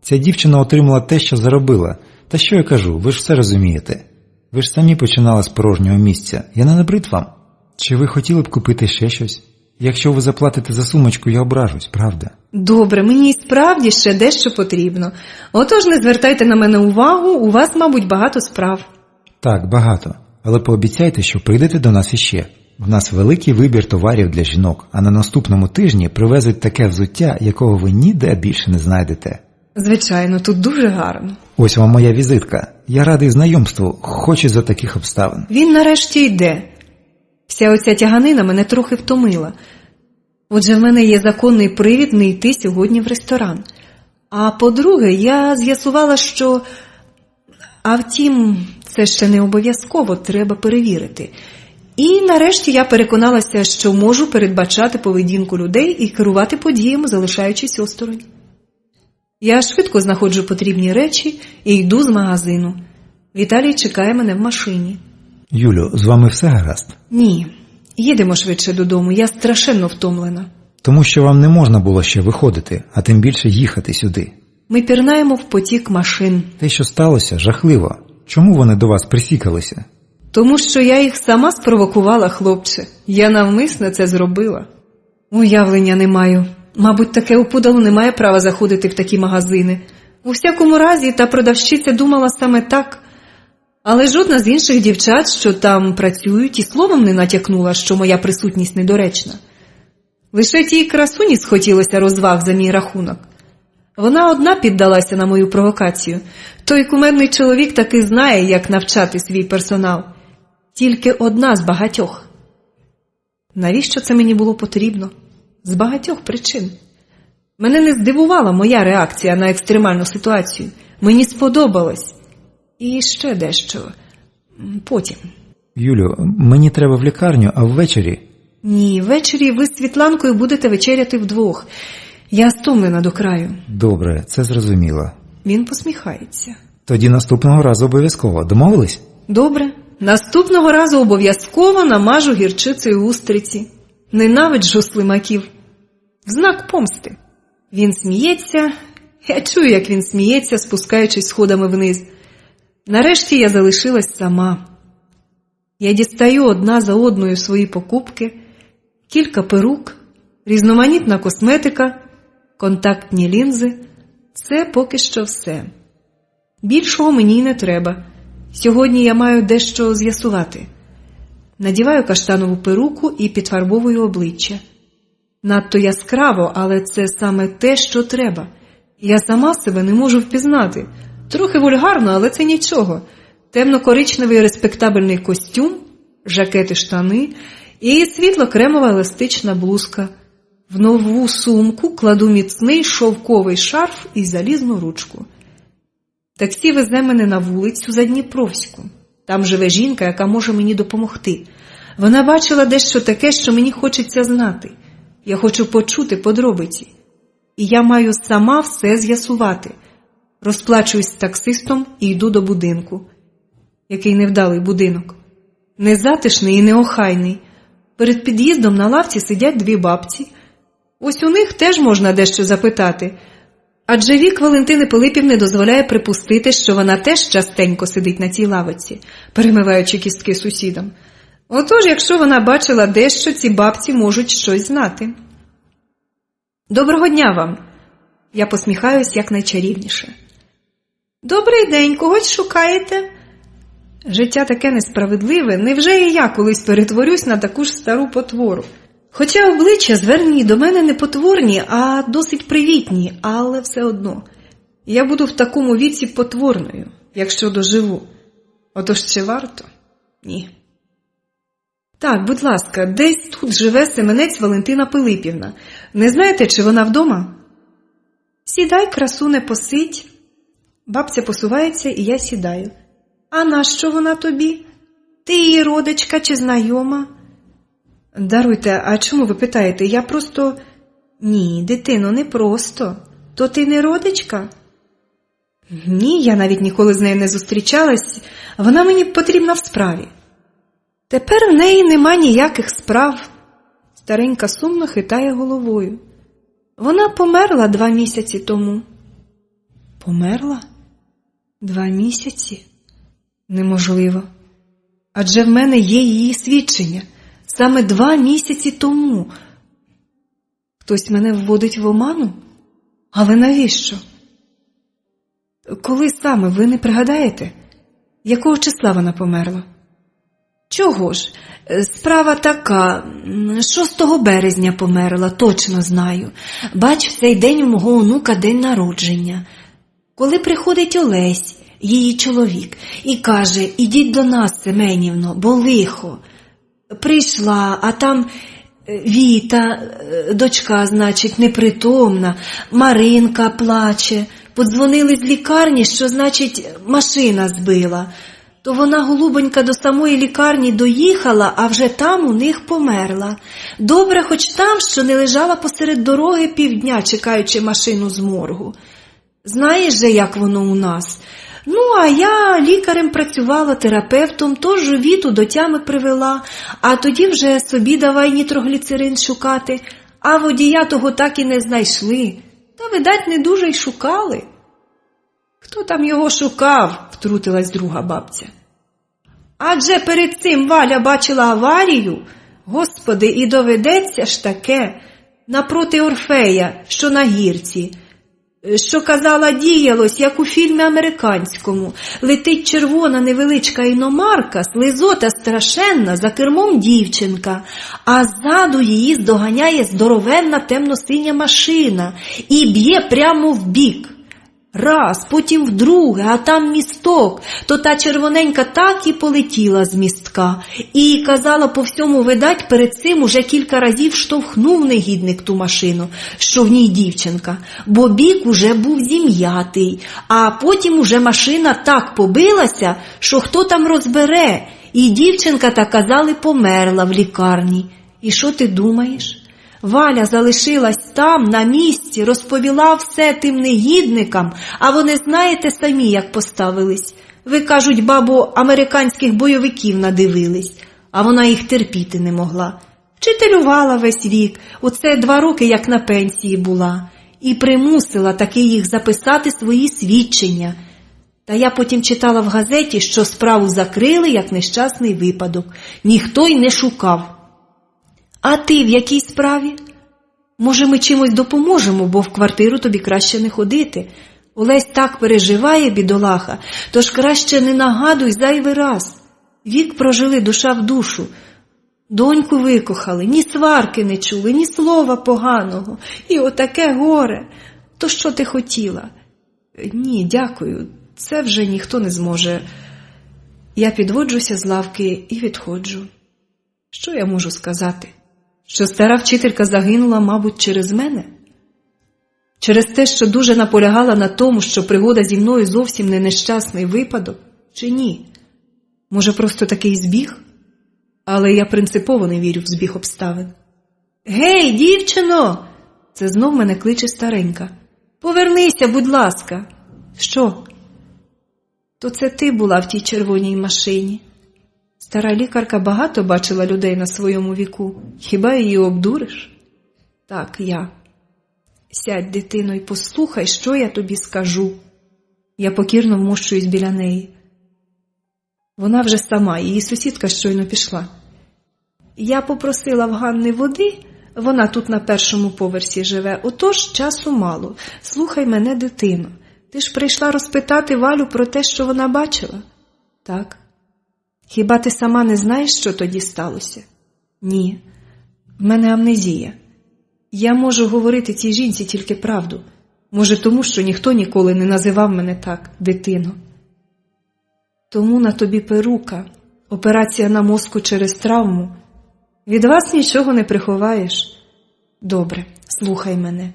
Ця дівчина отримала те, що заробила. Та що я кажу, ви ж все розумієте. Ви ж самі починали з порожнього місця. Я не набрид вам? Чи ви хотіли б купити ще щось? Якщо ви заплатите за сумочку, я ображусь, правда? Добре, мені і справді ще дещо потрібно. Отож не звертайте на мене увагу, у вас, мабуть, багато справ. Так, багато. Але пообіцяйте, що прийдете до нас іще. В нас великий вибір товарів для жінок, а на наступному тижні привезуть таке взуття, якого ви ніде більше не знайдете. Звичайно, тут дуже гарно. Ось вам моя візитка. Я радий знайомству, хоч і за таких обставин. Він нарешті йде. Вся оця тяганина мене трохи втомила. Отже, в мене є законний привід не йти сьогодні в ресторан. А по-друге, я з'ясувала, що... А втім, це ще не обов'язково, треба перевірити. І нарешті я переконалася, що можу передбачати поведінку людей і керувати подіями, залишаючись осторонь. Я швидко знаходжу потрібні речі і йду з магазину. Віталій чекає мене в машині. Юлю, з вами все гаразд? Ні, їдемо швидше додому, я страшенно втомлена. Тому що вам не можна було ще виходити, а тим більше їхати сюди. Ми пірнаємо в потік машин. Те, що сталося, жахливо. Чому вони до вас присікалися? Тому що я їх сама спровокувала, хлопче. Я навмисно це зробила. Уявлення не маю. Мабуть, таке опудало не має права заходити в такі магазини. У всякому разі, та продавщиця думала саме так. Але жодна з інших дівчат, що там працюють, і словом не натякнула, що моя присутність недоречна. Лише тій красуні схотілося розваг за мій рахунок. Вона одна піддалася на мою провокацію. Той кумедний чоловік таки знає, як навчати свій персонал. Тільки одна з багатьох. Навіщо це мені було потрібно? З багатьох причин. Мене не здивувала моя реакція на екстремальну ситуацію. Мені сподобалось. І ще дещо. Потім. Юлю, мені треба в лікарню, а ввечері... Ні, ввечері ви з Світланкою будете вечеряти вдвох. Я стомлена до краю. Добре, це зрозуміло. Він посміхається. Тоді наступного разу обов'язково. Домовились? Добре. Наступного разу обов'язково намажу гірчицею устриці. Ненавиджу слимаків. В знак помсти. Він сміється, Я чую, як він сміється, спускаючись сходами вниз. Нарешті я залишилась сама. Я дістаю одна за одною свої покупки, кілька перук, різноманітна косметика, контактні лінзи. Це поки що все. Більшого мені й не треба. Сьогодні я маю дещо з'ясувати. Надіваю каштанову перуку і підфарбовую обличчя. Надто яскраво, але це саме те, що треба. Я сама себе не можу впізнати. Трохи вульгарно, але це нічого. Темно-коричневий респектабельний костюм, жакет і штани і світло-кремова еластична блузка. В нову сумку кладу міцний шовковий шарф і залізну ручку. Таксі везе мене на вулицю Задніпровську. Там живе жінка, яка може мені допомогти. Вона бачила дещо таке, що мені хочеться знати. Я хочу почути подробиці. І я маю сама все з'ясувати. Розплачуюсь з таксистом і йду до будинку. Який невдалий будинок. Незатишний і неохайний. Перед під'їздом на лавці сидять дві бабці. Ось у них теж можна дещо запитати. Адже вік Валентини Пилипівни дозволяє припустити, що вона теж частенько сидить на цій лавиці, перемиваючи кістки сусідам. Отож, якщо вона бачила дещо, ці бабці можуть щось знати. «Доброго дня вам!» Я посміхаюсь якнайчарівніше. «Добрий день, когось шукаєте?» Життя таке несправедливе, невже і я колись перетворюсь на таку ж стару потвору? Хоча обличчя звернені до мене не потворні, а досить привітні, але все одно. Я буду в такому віці потворною, якщо доживу. Отож чи варто? Ні. Так, будь ласка, десь тут живе Семенець Валентина Пилипівна. Не знаєте, чи вона вдома? Сідай, красуне, посидь. Бабця посувається, і я сідаю. А нащо вона тобі? Ти її родичка чи знайома? Даруйте, а чому ви питаєте? Я просто... Ні, дитино, не просто. То ти не родичка? Ні, я навіть ніколи з нею не зустрічалась. Вона мені потрібна в справі. Тепер в неї нема ніяких справ. Старенька сумно хитає головою. Вона померла 2 місяці тому. Померла? 2 місяці? Неможливо. Адже в мене є її свідчення. Саме 2 місяці тому. Хтось мене вводить в оману? Але навіщо? Коли саме, ви не пригадаєте? Якого числа вона померла? Чого ж? Справа така, 6 березня померла, точно знаю. Бач, в цей день у мого онука день народження. Коли приходить Олесь, її чоловік, і каже, ідіть до нас, Семенівно, бо лихо. Прийшла, а там Віта, дочка, значить, непритомна, Маринка плаче. Подзвонили з лікарні, що, значить, машина збила. То вона, голубонька, до самої лікарні доїхала, а вже там у них померла. Добре хоч там, що не лежала посеред дороги півдня, чекаючи машину з моргу. Знаєш же, як воно у нас? Ну, а я лікарем працювала, терапевтом, тож Віту до тями привела, а тоді вже собі давай нітрогліцерин шукати, а водія того так і не знайшли. Та, видать, не дуже й шукали. Хто там його шукав? Втрутилась друга бабця. Адже перед цим Валя бачила аварію. Господи, і доведеться ж таке. Напроти Орфея, що на гірці. Що, казала, діялось, як у фільмі американському. Летить червона невеличка іномарка, слизота страшенна, за кермом дівчинка, а ззаду її здоганяє здоровенна темно-синя машина і б'є прямо в бік. Раз, потім вдруге, а там місток, то та червоненька так і полетіла з містка. І, казала, по всьому, видать, перед цим уже кілька разів штовхнув негідник ту машину, що в ній дівчинка, бо бік уже був зім'ятий, а потім уже машина так побилася, що хто там розбере, і дівчинка, та казали, померла в лікарні. І що ти думаєш? Валя залишилась там, на місці, розповіла все тим негідникам, а вони, знаєте самі, як поставились. Ви, кажуть, бабу, американських бойовиків надивились, а вона їх терпіти не могла. Вчителювала весь вік, оце 2 роки, як на пенсії була. і примусила таки їх записати свої свідчення. Та я потім читала в газеті, що справу закрили як нещасний випадок. Ніхто й не шукав. А ти в якій справі? Може, ми чимось допоможемо, бо в квартиру тобі краще не ходити. Олесь так переживає, бідолаха, тож краще не нагадуй зайвий раз. Вік прожили душа в душу. Доньку викохали, ні сварки не чули, ні слова поганого. І отаке горе. То що ти хотіла? Ні, дякую, це вже ніхто не зможе. Я підводжуся з лавки і відходжу. Що я можу сказати? Що стара вчителька загинула, мабуть, через мене? Через те, що дуже наполягала на тому, що пригода зі мною зовсім не нещасний випадок? Чи ні? Може, просто такий збіг? Але я принципово не вірю в збіг обставин. «Гей, дівчино!» Це знов мене кличе старенька. «Повернися, будь ласка!» «Що?» «То це ти була в тій червоній машині». Стара лікарка багато бачила людей на своєму віку. Хіба її обдуриш? Так, я. Сядь, дитино, і послухай, що я тобі скажу. Я покірно вмощуюсь біля неї. Вона вже сама, її сусідка щойно пішла. Я попросила в Ганни води, вона тут на першому поверсі живе, отож часу мало. Слухай мене, дитино. Ти ж прийшла розпитати Валю про те, що вона бачила? Так. Хіба ти сама не знаєш, що тоді сталося? Ні. В мене амнезія. Я можу говорити цій жінці тільки правду. Може, тому, що ніхто ніколи не називав мене так, дитино. Тому на тобі перука, операція на мозку через травму. Від вас нічого не приховаєш. Добре, слухай мене.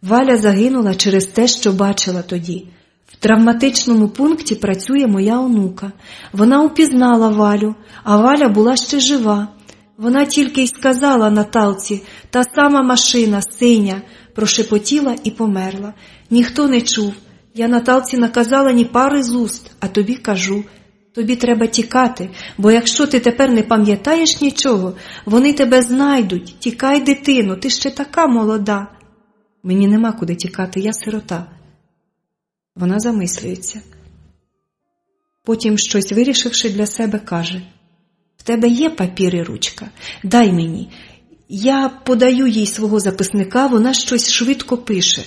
Валя загинула через те, що бачила тоді. В травматичному пункті працює моя онука. Вона упізнала Валю, а Валя була ще жива. Вона тільки й сказала Наталці, та сама машина, синя, прошепотіла і померла. Ніхто не чув. Я Наталці наказала ні пари з уст, а тобі кажу. Тобі треба тікати, бо якщо ти тепер не пам'ятаєш нічого, вони тебе знайдуть. Тікай, дитино, ти ще така молода. Мені нема куди тікати, я сирота. Вона замислюється. Потім, щось вирішивши для себе, каже: «В тебе є папір і ручка? Дай мені. Я подаю їй свого записника, вона щось швидко пише.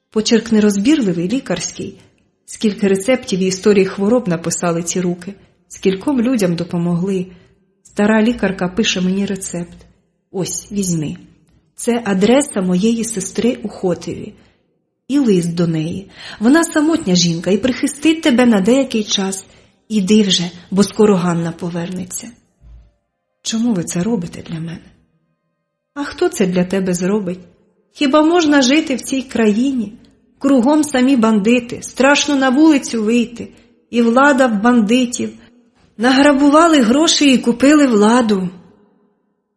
Почерк нерозбірливий, лікарський. Скільки рецептів і історій хвороб написали ці руки. Скільком людям допомогли. Стара лікарка пише мені рецепт. Ось, візьми. Це адреса моєї сестри у Хотеві. І лист до неї. Вона самотня жінка і прихистить тебе на деякий час. Іди вже, бо скоро Ганна повернеться». Чому ви це робите для мене? А хто це для тебе зробить? Хіба можна жити в цій країні? Кругом самі бандити, страшно на вулицю вийти. І влада в бандитів. Награбували гроші і купили владу.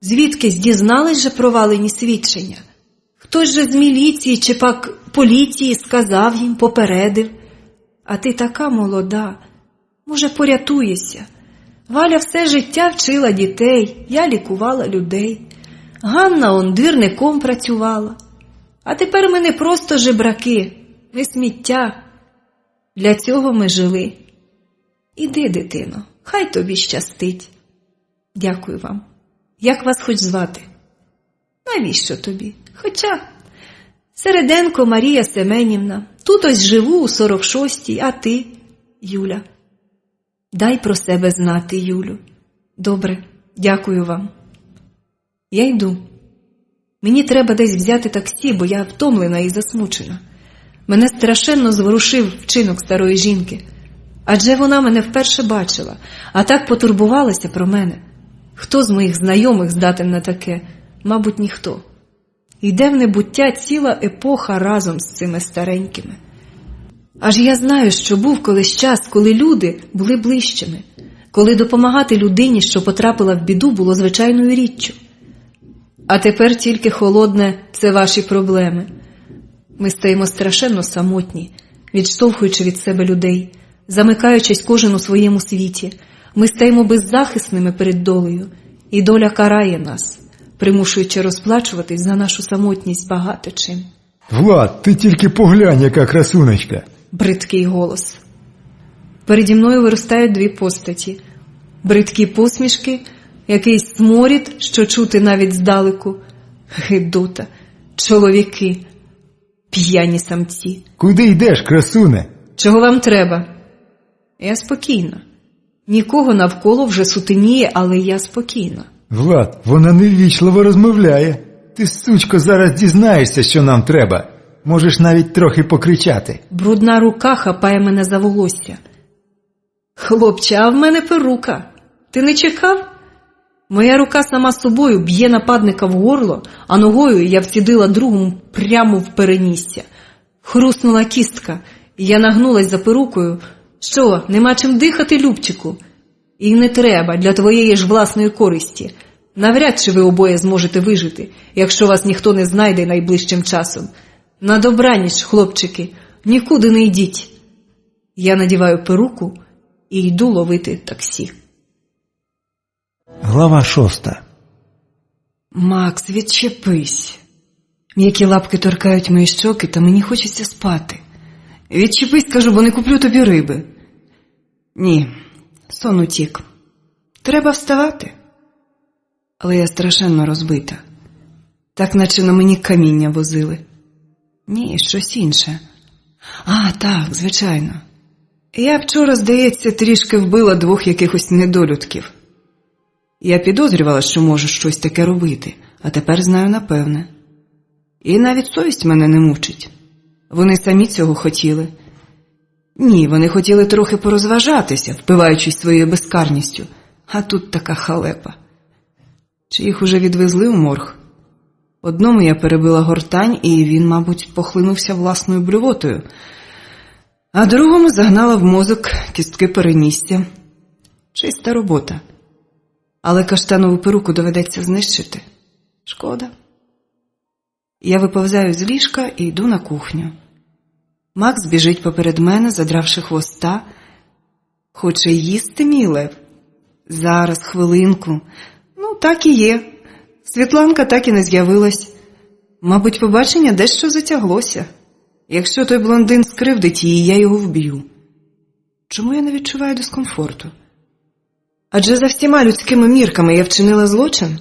Звідкись дізнались же провалені свідчення? Хтось же з міліції чи пак поліції сказав їм, попередив. А ти така молода. Може, порятуєшся? Валя все життя вчила дітей, я лікувала людей. Ганна он двірником працювала. А тепер ми не просто жебраки, ми сміття. Для цього ми жили. Іди, дитино, хай тобі щастить. Дякую вам. Як вас хоч звати? Навіщо тобі? Хоча Середенко Марія Семенівна. Тут ось живу у 46-й, а ти? Юля. Дай про себе знати, Юлю. Добре, дякую вам. Я йду. Мені треба десь взяти таксі, бо я втомлена і засмучена. Мене страшенно зворушив вчинок старої жінки. Адже вона мене вперше бачила, а так потурбувалася про мене. Хто з моїх знайомих здатен на таке? Мабуть, ніхто. Йде в небуття ціла епоха разом з цими старенькими. Аж я знаю, що був колись час, коли люди були ближчими, коли допомагати людині, що потрапила в біду, було звичайною річчю. А тепер тільки холодне – це ваші проблеми. Ми стаємо страшенно самотні, відштовхуючи від себе людей, замикаючись кожен у своєму світі. Ми стаємо беззахисними перед долею, і доля карає нас, примушуючи розплачуватись за нашу самотність багато чим. Влад, ти тільки поглянь, яка красунечка. Бридкий голос. Переді мною виростають дві постаті. Бридкі посмішки, якийсь сморід, що чути навіть здалеку. Гидота, чоловіки, п'яні самці. Куди йдеш, красуне? Чого вам треба? Я спокійна. Нікого навколо вже сутеніє, але я спокійна. Влад, вона неввічливо розмовляє. Ти, сучко, зараз дізнаєшся, що нам треба. Можеш навіть трохи покричати. Брудна рука хапає мене за волосся. Хлопче, а в мене перука. Ти не чекав? Моя рука сама собою б'є нападника в горло, а ногою я вцідила другому прямо в перенісся. Хруснула кістка, і я нагнулась за перукою. Що, нема чим дихати, Любчику? І не треба, для твоєї ж власної користі. Навряд чи ви обоє зможете вижити, якщо вас ніхто не знайде найближчим часом. На добраніч, хлопчики, нікуди не йдіть. Я надіваю перуку і йду ловити таксі. Глава 6. Макс, відчепись. М'які лапки торкають мої щоки, та мені хочеться спати. Відчепись, кажу, бо не куплю тобі риби. Ні, сон утік. Треба вставати. Але я страшенно розбита. Так, наче на мені каміння возили. Ні, щось інше. А, так, звичайно. Я вчора, здається, трішки вбила двох якихось недолюдків. Я підозрювала, що можу щось таке робити, а тепер знаю напевне. І навіть совість мене не мучить. Вони самі цього хотіли. Ні, вони хотіли трохи порозважатися, впиваючись своєю безкарністю. А тут така халепа. Чи їх уже відвезли у морг? Одному я перебила гортань, і він, мабуть, похлинувся власною блювотою. А другому загнала в мозок кістки перенісся. Чиста робота. Але каштанову перуку доведеться знищити. Шкода. Я виповзаю з ліжка і йду на кухню. Макс біжить поперед мене, задравши хвоста. Хоче їсти, мій лев? Зараз, хвилинку. Ну, так і є. Світланка так і не з'явилась. Мабуть, побачення дещо затяглося. Якщо той блондин скривдить її, я його вб'ю. Чому я не відчуваю дискомфорту? Адже за всіма людськими мірками я вчинила злочин.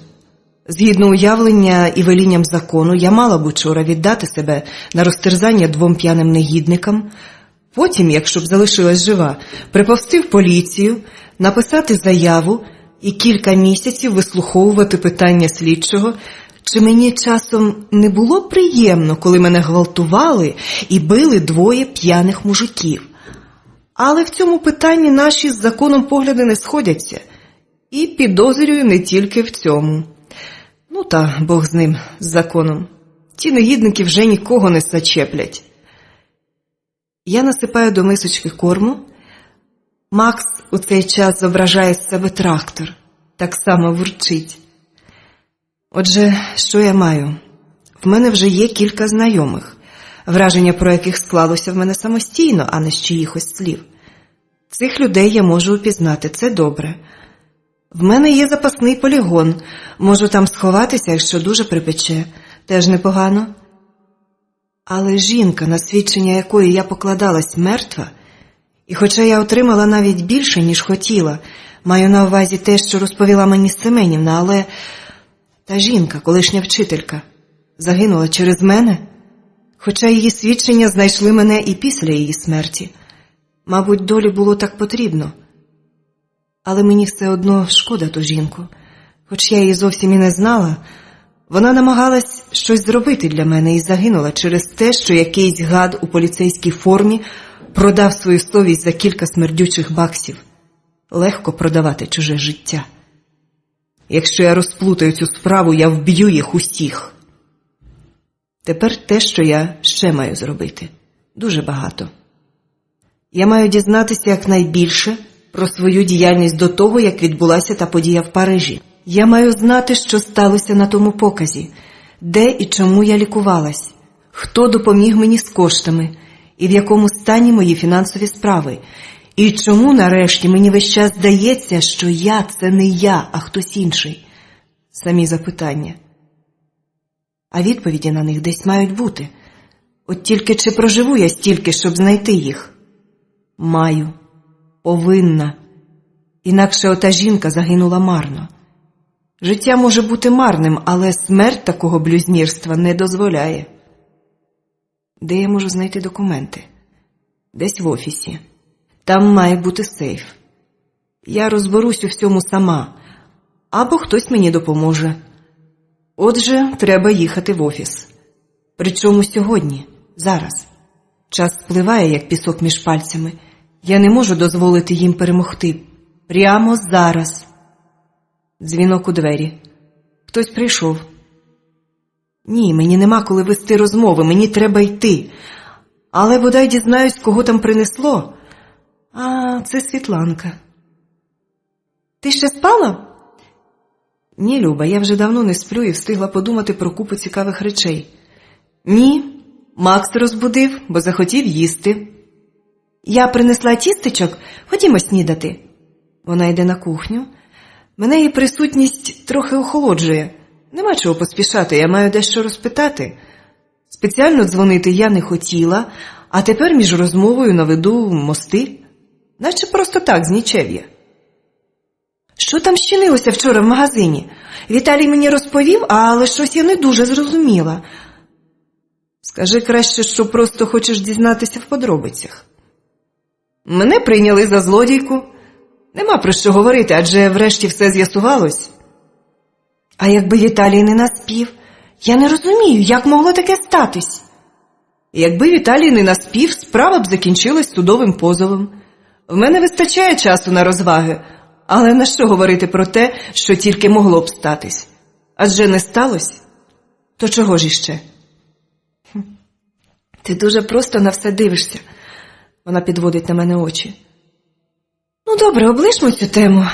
Згідно уявлення і велінням закону, я мала б учора віддати себе на розтерзання двом п'яним негідникам, потім, якщо б залишилась жива, приповзти в поліцію, написати заяву і кілька місяців вислуховувати питання слідчого, чи мені часом не було приємно, коли мене гвалтували і били двоє п'яних мужиків. Але в цьому питанні наші з законом погляди не сходяться. І підозрюю не тільки в цьому. Ну та Бог з ним, з законом. Ті негідники вже нікого не зачеплять. Я насипаю до мисочки корму. Макс у цей час зображає з себе трактор. Так само вурчить. Отже, що я маю? В мене вже є кілька знайомих, враження про яких склалося в мене самостійно, а не з чиїхось слів. Цих людей я можу упізнати, це добре. В мене є запасний полігон, можу там сховатися, якщо дуже припече, теж непогано. Але жінка, на свідчення якої я покладалась, мертва, і хоча я отримала навіть більше, ніж хотіла, маю на увазі те, що розповіла мені Семенівна, але та жінка, колишня вчителька, загинула через мене, хоча її свідчення знайшли мене і після її смерті. Мабуть, долі було так потрібно. Але мені все одно шкода ту жінку. Хоч я її зовсім і не знала, вона намагалась щось зробити для мене і загинула через те, що якийсь гад у поліцейській формі продав свою совість за кілька смердючих баксів. Легко продавати чуже життя. Якщо я розплутаю цю справу, я вб'ю їх усіх. Тепер те, що я ще маю зробити. Дуже багато. Я маю дізнатися якнайбільше про свою діяльність до того, як відбулася та подія в Парижі. Я маю знати, що сталося на тому показі, де і чому я лікувалась, хто допоміг мені з коштами, і в якому стані мої фінансові справи, і чому нарешті мені весь час здається, що я – це не я, а хтось інший. Самі запитання. А відповіді на них десь мають бути. От тільки чи проживу я стільки, щоб знайти їх? Маю. Повинна. Інакше ота жінка загинула марно. Життя може бути марним, але смерть такого блюзнірства не дозволяє. Де я можу знайти документи? Десь в офісі. Там має бути сейф. Я розберусь у всьому сама. Або хтось мені допоможе. Отже, треба їхати в офіс. Причому сьогодні, зараз. Час спливає, як пісок між пальцями. Я не можу дозволити їм перемогти. Прямо зараз. Дзвінок у двері. Хтось прийшов. Ні, мені нема коли вести розмови, мені треба йти. Але бодай дізнаюсь, кого там принесло. А, це Світланка. Ти ще спала? Ні, Люба, я вже давно не сплю і встигла подумати про купу цікавих речей. Ні, Макс розбудив, бо захотів їсти. Я принесла тістечок, ходімо снідати. Вона йде на кухню. Мене її присутність трохи охолоджує. Нема чого поспішати, я маю дещо розпитати. Спеціально дзвонити я не хотіла, а тепер між розмовою наведу мости. Наче просто так, з нічев'я. Що там щинилося вчора в магазині? Віталій мені розповів, але щось я не дуже зрозуміла. Скажи краще, що просто хочеш дізнатися в подробицях. Мене прийняли за злодійку. Нема про що говорити, адже врешті все з'ясувалось. А якби Віталій не наспів? Я не розумію, як могло таке статись? Якби Віталій не наспів, справа б закінчилась судовим позовом. В мене вистачає часу на розваги, але на що говорити про те, що тільки могло б статись? Адже не сталося? То чого ж іще? Ти дуже просто на все дивишся. Вона підводить на мене очі. Ну добре, облишмо цю тему.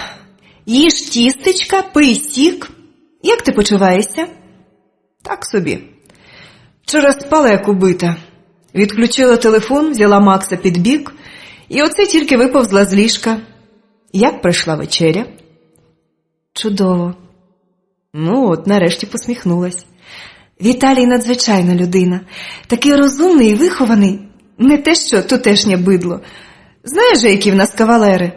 Їж тістечка, пий сік. Як ти почуваєшся? Так собі. Вчора спала як убита. Відключила телефон, взяла Макса під бік, і оце тільки виповзла з ліжка. Як пройшла вечеря? Чудово. Ну от, нарешті посміхнулась. Віталій надзвичайна людина. Такий розумний і вихований. Не те, що тутешнє бидло. Знаєш же, які в нас кавалери?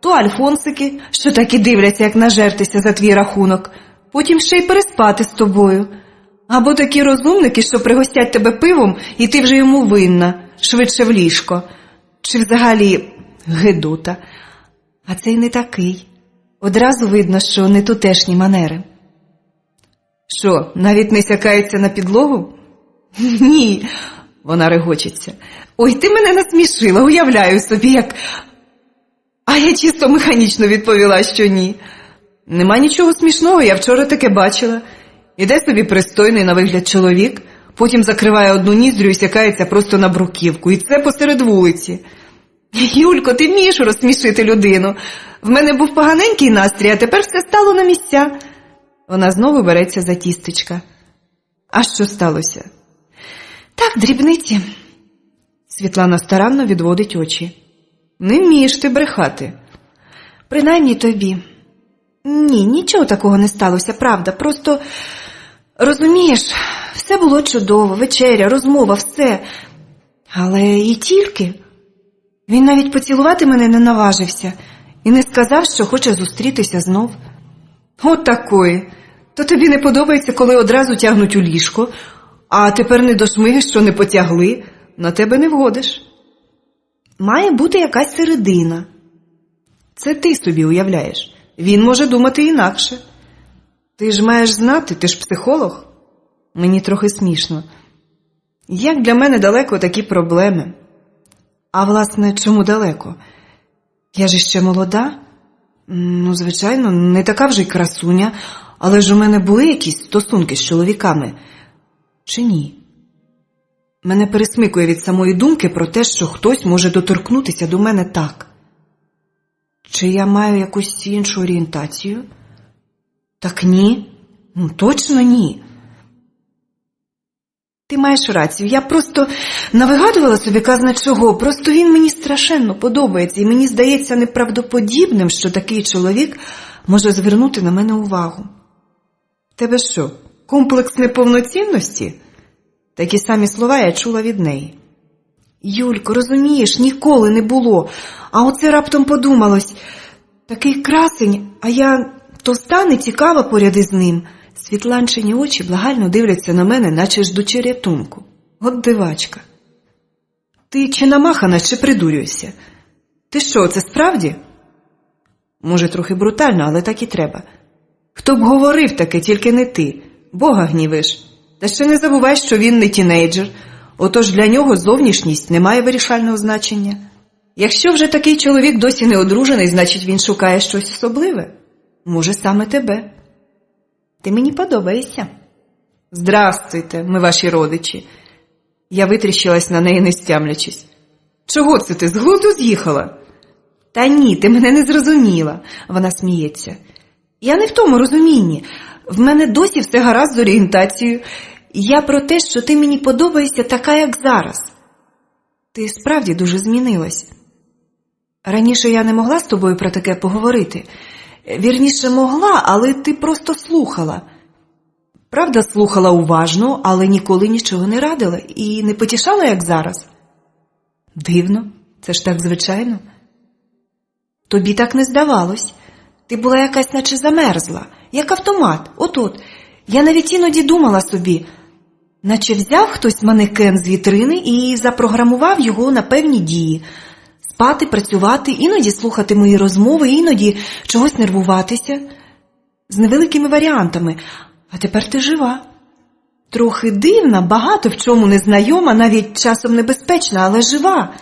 То альфонсики, що так і дивляться, як нажертися за твій рахунок. Потім ще й переспати з тобою. Або такі розумники, що пригостять тебе пивом, і ти вже йому винна, швидше в ліжко. Чи взагалі гидота. А цей не такий. Одразу видно, що не тутешні манери. Що, навіть не сякається на підлогу? Ні, вона регочеться. Ой, ти мене насмішила, уявляю собі, як... А я чисто механічно відповіла, що ні. Нема нічого смішного, я вчора таке бачила. Іде собі пристойний на вигляд чоловік, потім закриває одну ніздрю і сякається просто на бруківку. І це посеред вулиці. Юлько, ти вмієш розсмішити людину. В мене був поганенький настрій, а тепер все стало на місця. Вона знову береться за тістечка. А що сталося? Так, дрібниці. Світлана старанно відводить очі. Не вмієш ти брехати. Принаймні тобі. Ні, нічого такого не сталося, правда. Просто, розумієш, все було чудово, вечеря, розмова, все. Але і тільки. Він навіть поцілувати мене не наважився і не сказав, що хоче зустрітися знов. От такої. То тобі не подобається, коли одразу тягнуть у ліжко, а тепер не дошмигиш, що не потягли, на тебе не вгодиш. Має бути якась середина. Це ти собі уявляєш. Він може думати інакше. Ти ж маєш знати, ти ж психолог. Мені трохи смішно. Як для мене далеко такі проблеми? А власне, чому далеко? Я ж іще молода. Ну, звичайно, не така вже й красуня, але ж у мене були якісь стосунки з чоловіками. Чи ні? Мене пересмикує від самої думки про те, що хтось може доторкнутися до мене так. Чи я маю якусь іншу орієнтацію? Так ні. Ну, точно ні. Ти маєш рацію. Я просто навигадувала собі казна чого. Просто він мені страшенно подобається. І мені здається неправдоподібним, що такий чоловік може звернути на мене увагу. Тебе що, комплекс неповноцінності? Такі самі слова я чула від неї. Юлько, розумієш, ніколи не було. А оце раптом подумалось. Такий красень, а я товста, не цікава поряд із ним. Світланчині очі благально дивляться на мене, наче ждучи рятунку. От дивачка. Ти чи намахана, чи придурюєшся? Ти що, це справді? Може, трохи брутально, але так і треба. Хто б говорив таке, тільки не ти. Бога гнівиш. Та ще не забувай, що він не тінейджер. Отож для нього зовнішність не має вирішального значення. Якщо вже такий чоловік досі не одружений, значить він шукає щось особливе. Може, саме тебе. Ти мені подобаєшся. Здрастуйте, ми ваші родичі. Я витріщилась на неї, не стямлячись. Чого це ти, з глузду з'їхала? Та ні, ти мене не зрозуміла. Вона сміється. Я не в тому розумінні. В мене досі все гаразд з орієнтацією. Я про те, що ти мені подобаєшся така, як зараз. Ти справді дуже змінилась. Раніше я не могла з тобою про таке поговорити. Вірніше, могла, але ти просто слухала. Правда, слухала уважно, але ніколи нічого не радила і не потішала, як зараз. Дивно, це ж так звичайно. Тобі так не здавалось. Ти була якась наче замерзла, як автомат, от-от. Я навіть іноді думала собі, наче взяв хтось манекен з вітрини і запрограмував його на певні дії. Спати, працювати, іноді слухати мої розмови, іноді чогось нервуватися. З невеликими варіантами. А тепер ти жива. Трохи дивна, багато в чому незнайома, навіть часом небезпечна, але жива.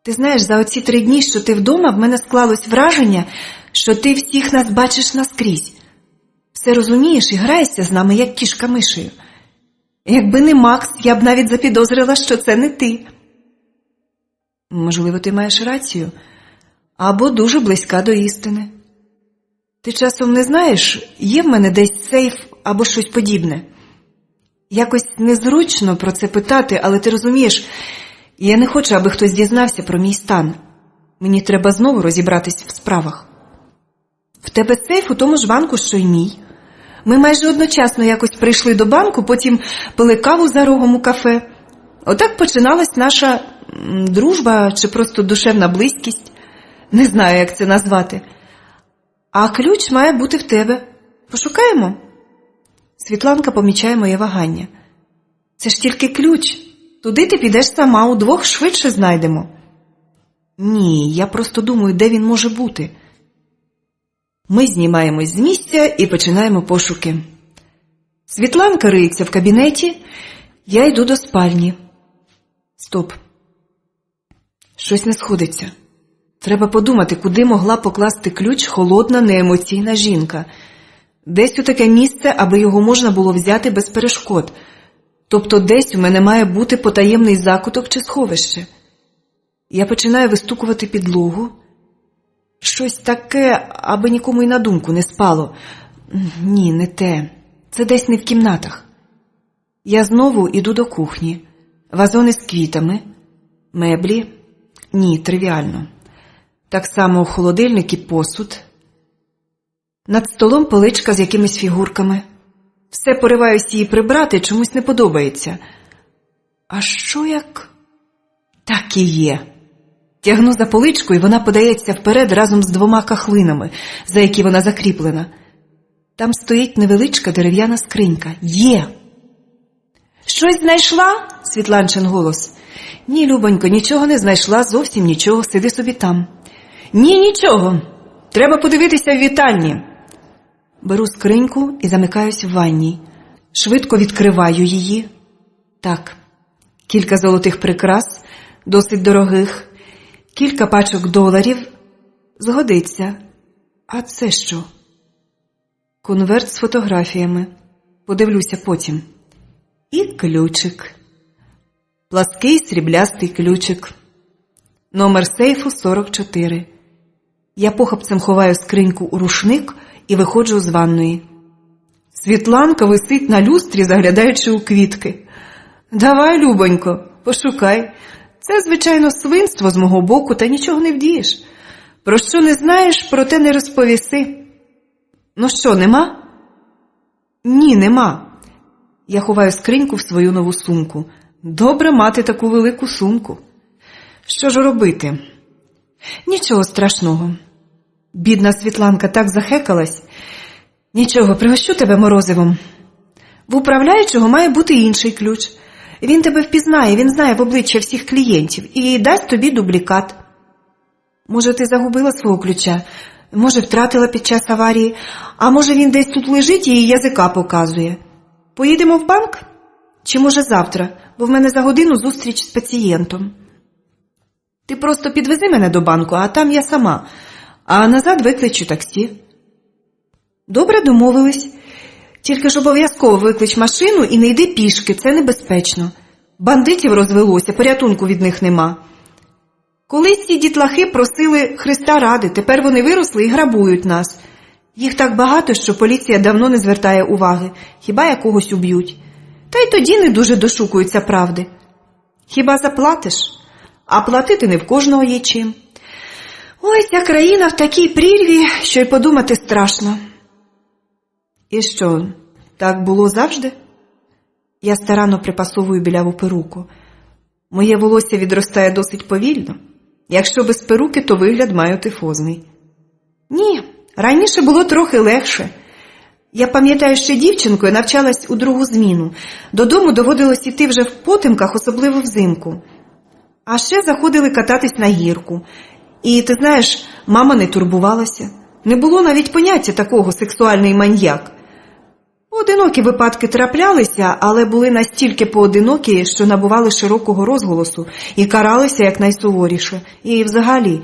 Ти знаєш, за оці 3 дні, що ти вдома, в мене склалось враження, що ти всіх нас бачиш наскрізь. Все розумієш і граєшся з нами, як кішка мишею. Якби не Макс, я б навіть запідозрила, що це не ти. Можливо, ти маєш рацію, або дуже близька до істини. Ти часом не знаєш, є в мене десь сейф або щось подібне. Якось незручно про це питати, але ти розумієш, я не хочу, аби хтось дізнався про мій стан. Мені треба знову розібратись в справах. В тебе сейф у тому ж банку, що й мій. Ми майже одночасно якось прийшли до банку, потім пили каву за рогом у кафе. Отак починалась наша дружба чи просто душевна близькість. Не знаю, як це назвати. А ключ має бути в тебе. Пошукаємо? Світланка помічає моє вагання. Це ж тільки ключ. Туди ти підеш сама, удвох швидше знайдемо. Ні, я просто думаю, де він може бути. Ми знімаємось з місця і починаємо пошуки. Світланка риється в кабінеті, я йду до спальні. Стоп. Щось не сходиться. Треба подумати, куди могла покласти ключ холодна, неемоційна жінка. Десь у таке місце, аби його можна було взяти без перешкод. Тобто десь у мене має бути потаємний закуток чи сховище. Я починаю вистукувати підлогу. Щось таке, аби нікому й на думку не спало. Ні, не те. Це десь не в кімнатах. Я знову іду до кухні. Вазони з квітами. Меблі. Ні, тривіально. Так само холодильник і посуд. Над столом поличка з якимись фігурками. Все пориваюсь її прибрати, чомусь не подобається. А що як? Так і є. Тягну за поличку, і вона подається вперед разом з 2 кахлинами, за які вона закріплена. Там стоїть невеличка дерев'яна скринька. Є! Щось знайшла? Світланчин голос. Ні, Любонько, нічого не знайшла, зовсім нічого, сиди собі там. Ні, нічого. Треба подивитися в вітальні. Беру скриньку і замикаюсь в ванній. Швидко відкриваю її. Так, кілька золотих прикрас, досить дорогих, кілька пачок доларів. Згодиться. А це що? Конверт з фотографіями. Подивлюся потім. І ключик. Плаский сріблястий ключик. Номер сейфу 44. Я похапцем ховаю скриньку у рушник і виходжу з ванної. Світланка висить на люстрі, заглядаючи у квітки. Давай, Любонько, пошукай. Це, звичайно, свинство з мого боку, та нічого не вдієш. Про що не знаєш, про те не розповіси. Ну що, нема? Ні, нема. Я ховаю скриньку в свою нову сумку. Добре мати таку велику сумку. Що ж робити? Нічого страшного. Бідна Світланка так захекалась. Нічого, пригощу тебе морозивом. В управляючого має бути інший ключ. Він тебе впізнає, він знає в обличчя всіх клієнтів і дасть тобі дублікат. Може, ти загубила свого ключа? Може, втратила під час аварії? А може, він десь тут лежить і язика показує? Поїдемо в банк? Чи, може, завтра? Бо в мене за годину зустріч з пацієнтом. Ти просто підвези мене до банку, а там я сама. А назад викличу таксі. Добре, домовились. Тільки ж обов'язково виклич машину і не йди пішки, це небезпечно. Бандитів розвелося, порятунку від них нема. Колись ці дітлахи просили Христа ради, тепер вони виросли і грабують нас. Їх так багато, що поліція давно не звертає уваги, хіба якогось уб'ють. Та й тоді не дуже дошукуються правди. Хіба заплатиш? А платити не в кожного є чим. Ой, ця країна в такій прірві, що й подумати страшно. І що, так було завжди? Я старанно припасовую біляву перуку. Моє волосся відростає досить повільно. Якщо без перуки, то вигляд маю тифозний. Ні, раніше було трохи легше. Я пам'ятаю, що дівчинкою навчалась у другу зміну. Додому доводилось іти вже в потемках, особливо взимку. А ще заходили кататись на гірку. І, ти знаєш, мама не турбувалася. Не було навіть поняття такого сексуальний маньяк. Поодинокі випадки траплялися, але були настільки поодинокі, що набували широкого розголосу і каралися якнайсуворіше. І взагалі.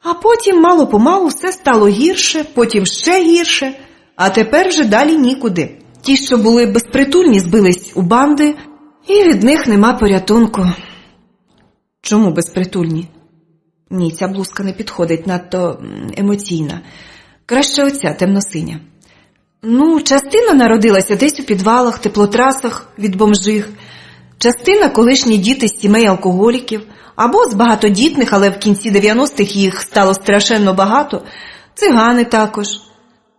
А потім мало-помалу все стало гірше, потім ще гірше, а тепер вже далі нікуди. Ті, що були безпритульні, збились у банди, і від них нема порятунку. Чому безпритульні? Ні, ця блузка не підходить, надто емоційна. Краще оця, темно-синя. Ну, частина народилася десь у підвалах, теплотрасах від бомжих. Частина – колишні діти з сімей алкоголіків, або з багатодітних, але в кінці 90-х їх стало страшенно багато. Цигани також.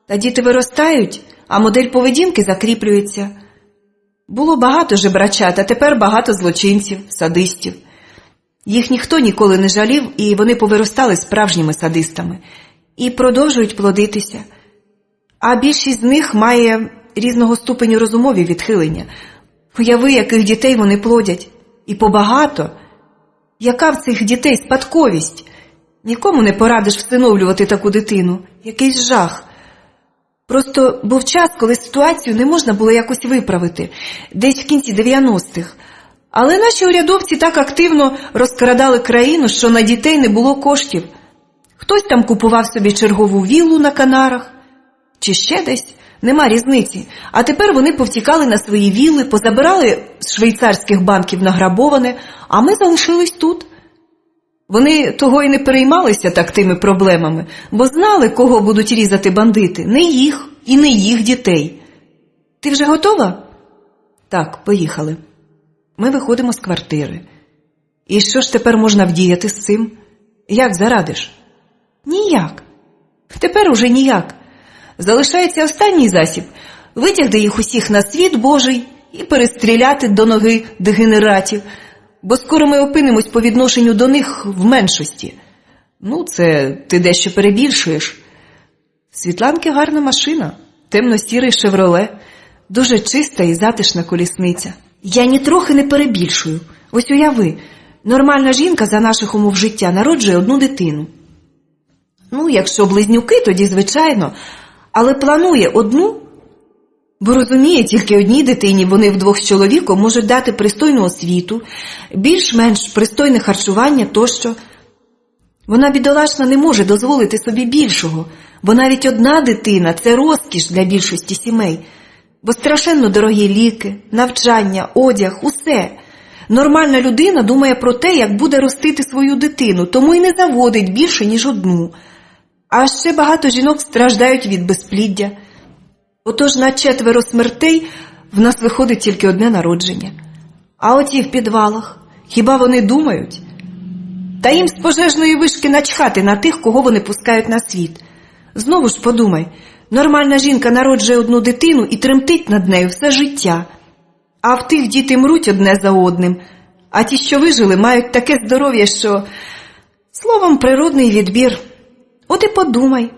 Та діти виростають, а модель поведінки закріплюється. Було багато жебрачат, а тепер багато злочинців, садистів. Їх ніхто ніколи не жалів, і вони повиростали справжніми садистами. І продовжують плодитися. А більшість з них має різного ступеню розумові відхилення. Уяви, яких дітей вони плодять. І побагато. Яка в цих дітей спадковість? Нікому не порадиш всиновлювати таку дитину. Якийсь жах. Просто був час, коли ситуацію не можна було якось виправити. Десь в кінці 90-х. Але наші урядовці так активно розкрадали країну, що на дітей не було коштів. Хтось там купував собі чергову віллу на Канарах. Чи ще десь, нема різниці. А тепер вони повтікали на свої вілли, позабирали з швейцарських банків награбоване, а ми залишились тут. Вони того й не переймалися так тими проблемами, бо знали, кого будуть різати бандити, не їх і не їх дітей. Ти вже готова? Так, поїхали. Ми виходимо з квартири. І що ж тепер можна вдіяти з цим? Як зарадиш? Ніяк. Тепер уже ніяк. Залишається останній засіб – витягти їх усіх на світ Божий і перестріляти до ноги дегенератів, бо скоро ми опинимось по відношенню до них в меншості. Ну, це ти дещо перебільшуєш. Світланки гарна машина, темно-сірий «Шевроле», дуже чиста і затишна колісниця. Я нітрохи не перебільшую. Ось уяви, нормальна жінка за наших умов життя народжує одну дитину. Ну, якщо близнюки, тоді звичайно, але планує одну, бо розуміє, тільки одній дитині вони вдвох з чоловіком можуть дати пристойну освіту, більш-менш пристойне харчування тощо. Вона, бідолашна, не може дозволити собі більшого, бо навіть одна дитина – це розкіш для більшості сімей, бо страшенно дорогі ліки, навчання, одяг, усе. Нормальна людина думає про те, як буде ростити свою дитину, тому і не заводить більше, ніж одну. А ще багато жінок страждають від безпліддя. Отож на 4 смертей в нас виходить тільки одне народження. А оті в підвалах, хіба вони думають? Та їм з пожежної вишки начхати на тих, кого вони пускають на світ. Знову ж подумай, нормальна жінка народжує одну дитину і тремтить над нею все життя. А в тих діти мруть одне за одним, а ті, що вижили, мають таке здоров'я, що... Словом, природний відбір. От і подумай.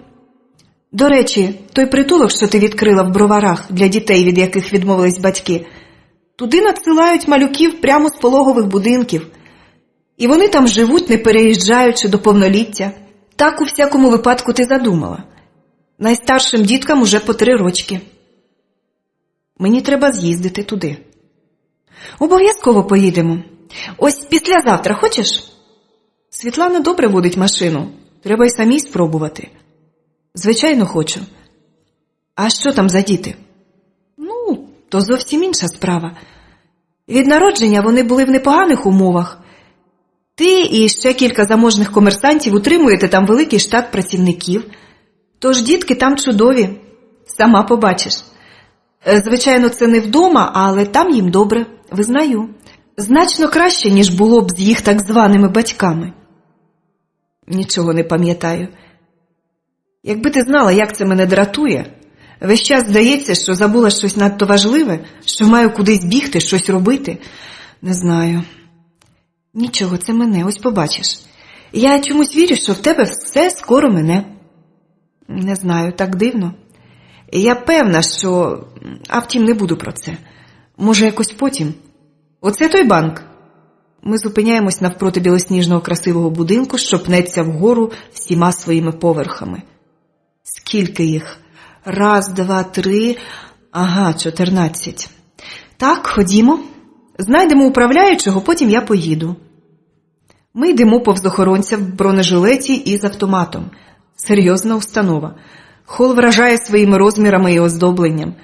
До речі, той притулок, що ти відкрила в Броварах для дітей, від яких відмовились батьки, туди надсилають малюків прямо з пологових будинків. І вони там живуть, не переїжджаючи до повноліття. Так у всякому випадку ти задумала. Найстаршим діткам уже по 3 рочки. Мені треба з'їздити туди. Обов'язково поїдемо. Ось післязавтра хочеш? Світлана добре водить машину. Треба й самій спробувати. Звичайно, хочу. А що там за діти? Ну, то зовсім інша справа. Від народження вони були в непоганих умовах. Ти і ще кілька заможних комерсантів утримуєте там великий штат працівників. Тож дітки там чудові. Сама побачиш. Звичайно, це не вдома, але там їм добре. Визнаю. Значно краще, ніж було б з їх так званими батьками. Нічого не пам'ятаю. Якби ти знала, як це мене дратує, весь час здається, що забула щось надто важливе, що маю кудись бігти, щось робити. Не знаю. Нічого, це мене, ось побачиш. Я чомусь вірю, що в тебе все скоро мине. Не знаю, так дивно. Я певна, що... А втім, не буду про це. Може, якось потім. Оце той банк. Ми зупиняємось навпроти білосніжного красивого будинку, що пнеться вгору всіма своїми поверхами. Скільки їх? 1, 2, 3... Ага, 14. Так, ходімо. Знайдемо управляючого, потім я поїду. Ми йдемо повз охоронця в бронежилеті і з автоматом. Серйозна установа. Хол вражає своїми розмірами і оздобленням.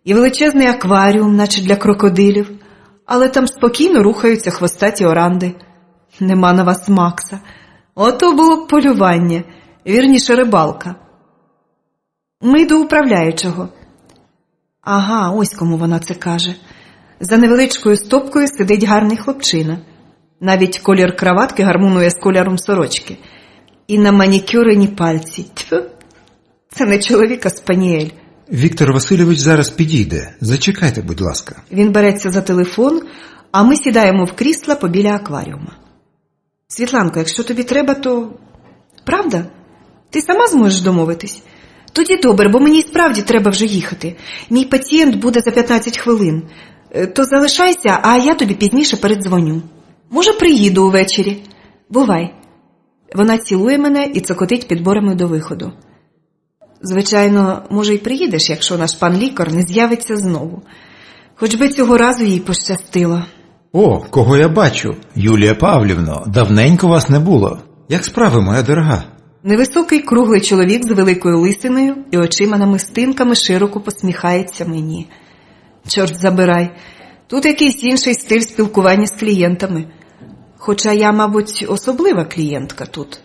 І величезний акваріум, наче для крокодилів. Але там спокійно рухаються хвостаті оранди. Нема на вас Макса. Ото було б полювання, вірніше рибалка. Ми до управляючого. Ага, ось кому вона це каже. За невеличкою стопкою сидить гарний хлопчина. Навіть колір краватки гармонує з кольором сорочки. І на манікюрені пальці. Тьфу, це не чоловік, а спаніель. Віктор Васильович зараз підійде. Зачекайте, будь ласка. Він береться за телефон, а ми сідаємо в крісла побіля акваріума. Світланко, якщо тобі треба, то... Правда? Ти сама зможеш домовитись? Тоді добре, бо мені і справді треба вже їхати. Мій пацієнт буде за 15 хвилин. То залишайся, а я тобі пізніше передзвоню. Може, приїду увечері. Бувай. Вона цілує мене і цокотить підборами до виходу. Звичайно, може, й приїдеш, якщо наш пан лікар не з'явиться знову. Хоч би цього разу їй пощастило. О, кого я бачу? Юлія Павлівно, давненько вас не було. Як справи, моя дорога? Невисокий круглий чоловік з великою лисиною і очима-намистинками широко посміхається мені. Чорт забирай, тут якийсь інший стиль спілкування з клієнтами. Хоча я, мабуть, особлива клієнтка тут.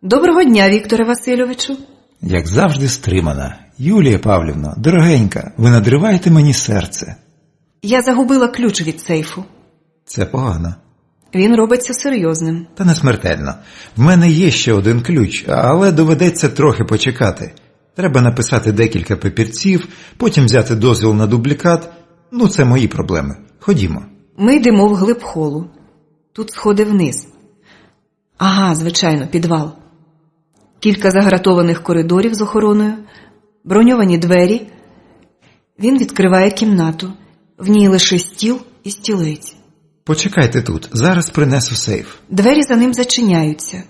Доброго дня, Вікторе Васильовичу. Як завжди стримана. Юлія Павлівна, дорогенька, ви надриваєте мені серце. Я загубила ключ від сейфу. Це погано. Він робиться серйозним. Та не смертельно. В мене є ще один ключ, але доведеться трохи почекати. Треба написати декілька папірців, потім взяти дозвіл на дублікат. Ну, це мої проблеми. Ходімо. Ми йдемо вглиб холу. Тут сходи вниз. Ага, звичайно, підвал. Кілька загратованих коридорів з охороною, броньовані двері. Він відкриває кімнату. В ній лише стіл і стілець. Почекайте тут, зараз принесу сейф. Двері за ним зачиняються.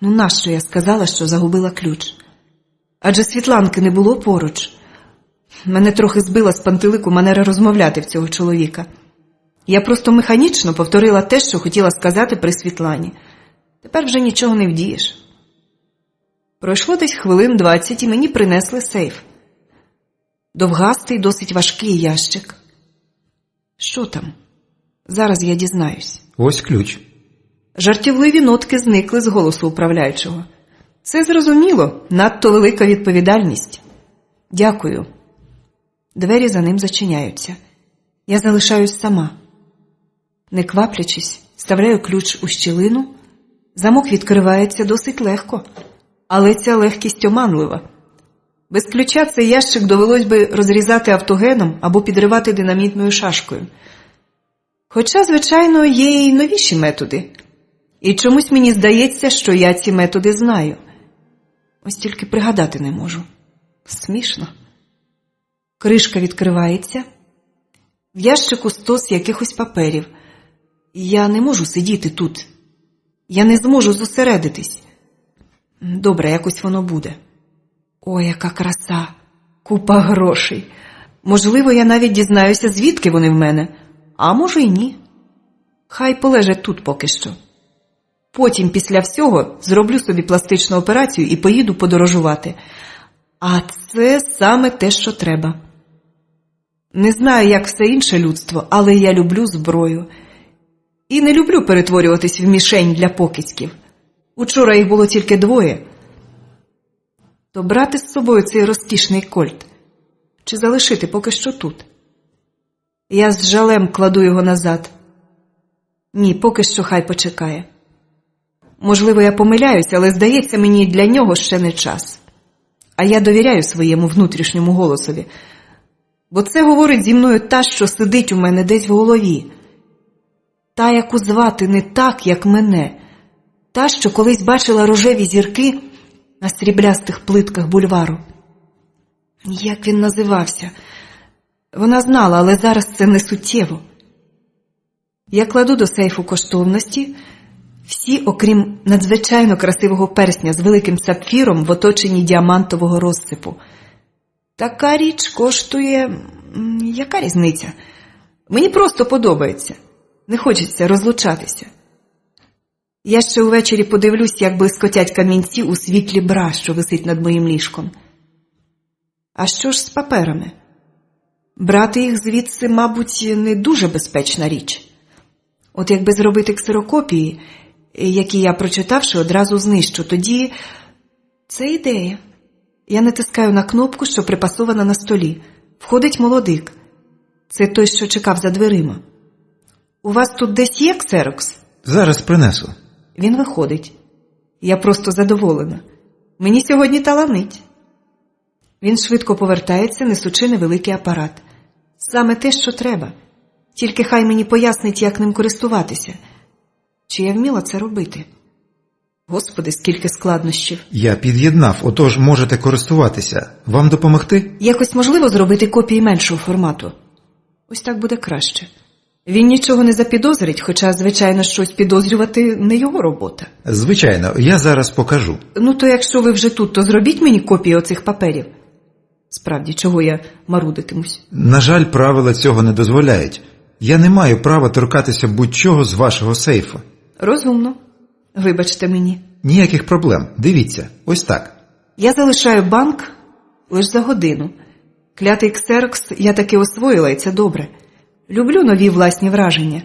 Ну, нащо я сказала, що загубила ключ? Адже Світланки не було поруч. Мене трохи збила з пантелику манера розмовляти в цього чоловіка. Я просто механічно повторила те, що хотіла сказати при Світлані. Тепер вже нічого не вдієш. Пройшло десь хвилин 20, і мені принесли сейф. Довгастий, досить важкий ящик. Що там? Зараз я дізнаюсь. Ось ключ. Жартівливі нотки зникли з голосу управляючого. Це зрозуміло, надто велика відповідальність. Дякую. Двері за ним зачиняються. Я залишаюсь сама. Не кваплячись, вставляю ключ у щілину. Замок відкривається досить легко. Але ця легкість оманлива. Без ключа цей ящик довелось би розрізати автогеном або підривати динамітною шашкою. Хоча, звичайно, є й новіші методи. І чомусь мені здається, що я ці методи знаю. Ось тільки пригадати не можу. Смішно. Кришка відкривається. В ящику стос якихось паперів. Я не можу сидіти тут. Я не зможу зосередитись. Добре, якось воно буде. Ой, яка краса! Купа грошей. Можливо, я навіть дізнаюся, звідки вони в мене. А може й ні. Хай полежать тут поки що. Потім, після всього, зроблю собі пластичну операцію і поїду подорожувати. А це саме те, що треба. Не знаю, як все інше людство, але я люблю зброю. І не люблю перетворюватись в мішень для покидьків. Учора їх було тільки 2. То брати з собою цей розкішний кольт? Чи залишити поки що тут? Я з жалем кладу його назад. Ні, поки що хай почекає. Можливо, я помиляюсь, але здається мені, для нього ще не час. А я довіряю своєму внутрішньому голосові. Бо це говорить зі мною та, що сидить у мене десь в голові. Та, яку звати не так, як мене. Та, що колись бачила рожеві зірки на сріблястих плитках бульвару. Як він називався? Вона знала, але зараз це не суттєво. Я кладу до сейфу коштовності, всі, окрім надзвичайно красивого персня з великим сапфіром в оточенні діамантового розсипу. Така річ коштує... Яка різниця? Мені просто подобається. Не хочеться розлучатися. Я ще увечері подивлюсь, як блискотять камінці у світлі бра, що висить над моїм ліжком. А що ж з паперами? Брати їх звідси, мабуть, не дуже безпечна річ. От якби зробити ксерокопії, які я, прочитавши, одразу знищу, тоді... Це ідея. Я натискаю на кнопку, що припасована на столі. Входить молодик. Це той, що чекав за дверима. У вас тут десь є ксерокс? Зараз принесу. Він виходить. Я просто задоволена. Мені сьогодні таланить. Він швидко повертається, несучи невеликий апарат. Саме те, що треба. Тільки хай мені пояснить, як ним користуватися. Чи я вміла це робити? Господи, скільки складнощів. Я під'єднав, отож можете користуватися. Вам допомогти? Якось можливо зробити копії меншого формату? Ось так буде краще. Він нічого не запідозрить, хоча, звичайно, щось підозрювати не його робота. Звичайно, я зараз покажу. Ну, то якщо ви вже тут, то зробіть мені копії оцих паперів. Справді, чого я марудитимусь? На жаль, правила цього не дозволяють. Я не маю права торкатися будь-чого з вашого сейфу. Розумно. Вибачте мені. Ніяких проблем. Дивіться, ось так. Я залишаю банк лише за годину. Клятий ксерокс я таки освоїла, і це добре. Люблю нові власні враження.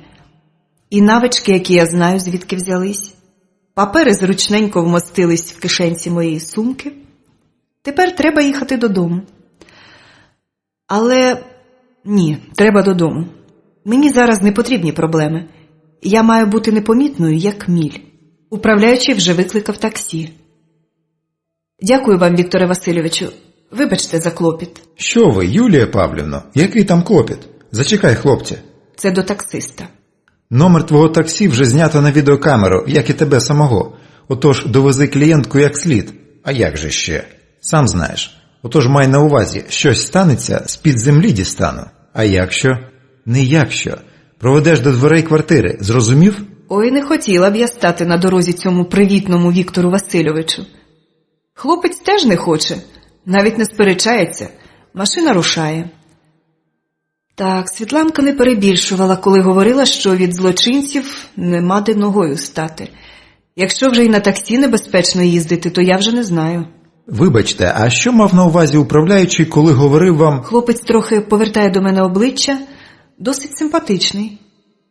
І навички, які я знаю, звідки взялись. Папери зручненько вмостились в кишенці моєї сумки. Тепер треба їхати додому. Але ні, треба додому. Мені зараз не потрібні проблеми. Я маю бути непомітною, як міль. Управляючий вже викликав таксі. Дякую вам, Вікторе Васильовичу. Вибачте за клопіт. Що ви, Юлія Павлівно? Який там клопіт? Зачекай, хлопця. Це до таксиста. Номер твого таксі вже знято на відеокамеру, як і тебе самого. Отож, довези клієнтку як слід. А як же ще? Сам знаєш. Отож, май на увазі, щось станеться, з-під землі дістану. А якщо? Не якщо. Проведеш до дверей квартири, зрозумів? Ой, не хотіла б я стати на дорозі цьому привітному Віктору Васильовичу. Хлопець теж не хоче, навіть не сперечається. Машина рушає. Так, Світланка не перебільшувала, коли говорила, що від злочинців нема де ногою стати. Якщо вже й на таксі небезпечно їздити, то я вже не знаю. Вибачте, а що мав на увазі управляючий, коли говорив вам... Хлопець трохи повертає до мене обличчя, досить симпатичний.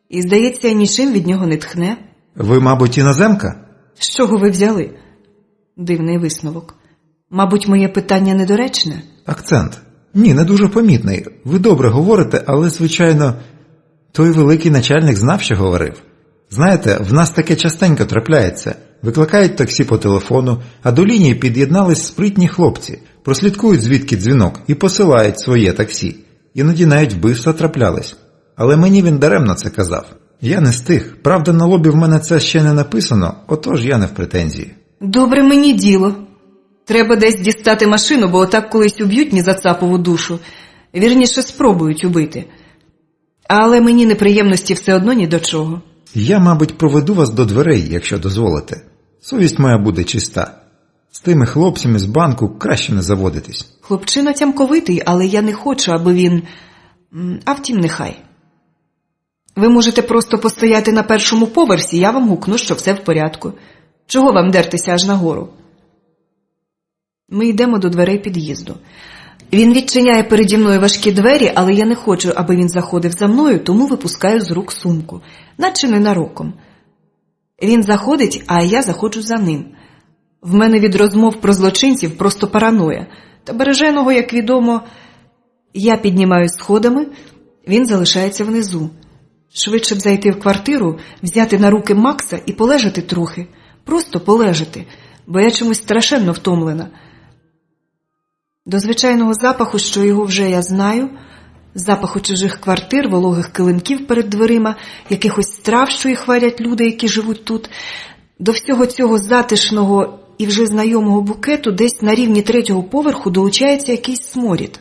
І, здається, нічим від нього не тхне. Ви, мабуть, іноземка? З чого ви взяли? Дивний висновок. Мабуть, моє питання недоречне? Акцент. Ні, не дуже помітний. Ви добре говорите, але, звичайно, той великий начальник знав, що говорив. Знаєте, в нас таке частенько трапляється. викликають таксі по телефону, а до лінії під'єднались спритні хлопці, прослідкують звідки дзвінок і посилають своє таксі. Іноді навіть вбивства траплялись. Але мені він даремно це казав. Я не з тих. Правда, на лобі в мене це ще не написано, отож я не в претензії. Добре мені діло. Треба десь дістати машину, бо отак колись уб'ють ні за цапову душу. Вірніше, спробують убити. Але мені неприємності все одно ні до чого. Я, мабуть, проведу вас до дверей, якщо дозволите. Совість моя буде чиста. З тими хлопцями з банку краще не заводитись. Хлопчина тямковитий, але я не хочу, аби він... А втім, нехай. Ви можете просто постояти на першому поверсі, я вам гукну, що все в порядку. Чого вам дертися аж нагору? Ми йдемо до дверей під'їзду. Він відчиняє переді мною важкі двері, але я не хочу, аби він заходив за мною, тому випускаю з рук сумку, наче ненароком. Він заходить, а я заходжу за ним. В мене від розмов про злочинців просто параноя. Та береженого, як відомо, я піднімаюсь сходами, він залишається внизу. Швидше б зайти в квартиру, взяти на руки Макса і полежати трохи. Просто полежати, бо я чомусь страшенно втомлена. До звичайного запаху, що його вже я знаю, запаху чужих квартир, вологих килимків перед дверима, якихось страв, що їх варять люди, які живуть тут, до всього цього затишного і вже знайомого букету десь на рівні 3-го поверху долучається якийсь сморід.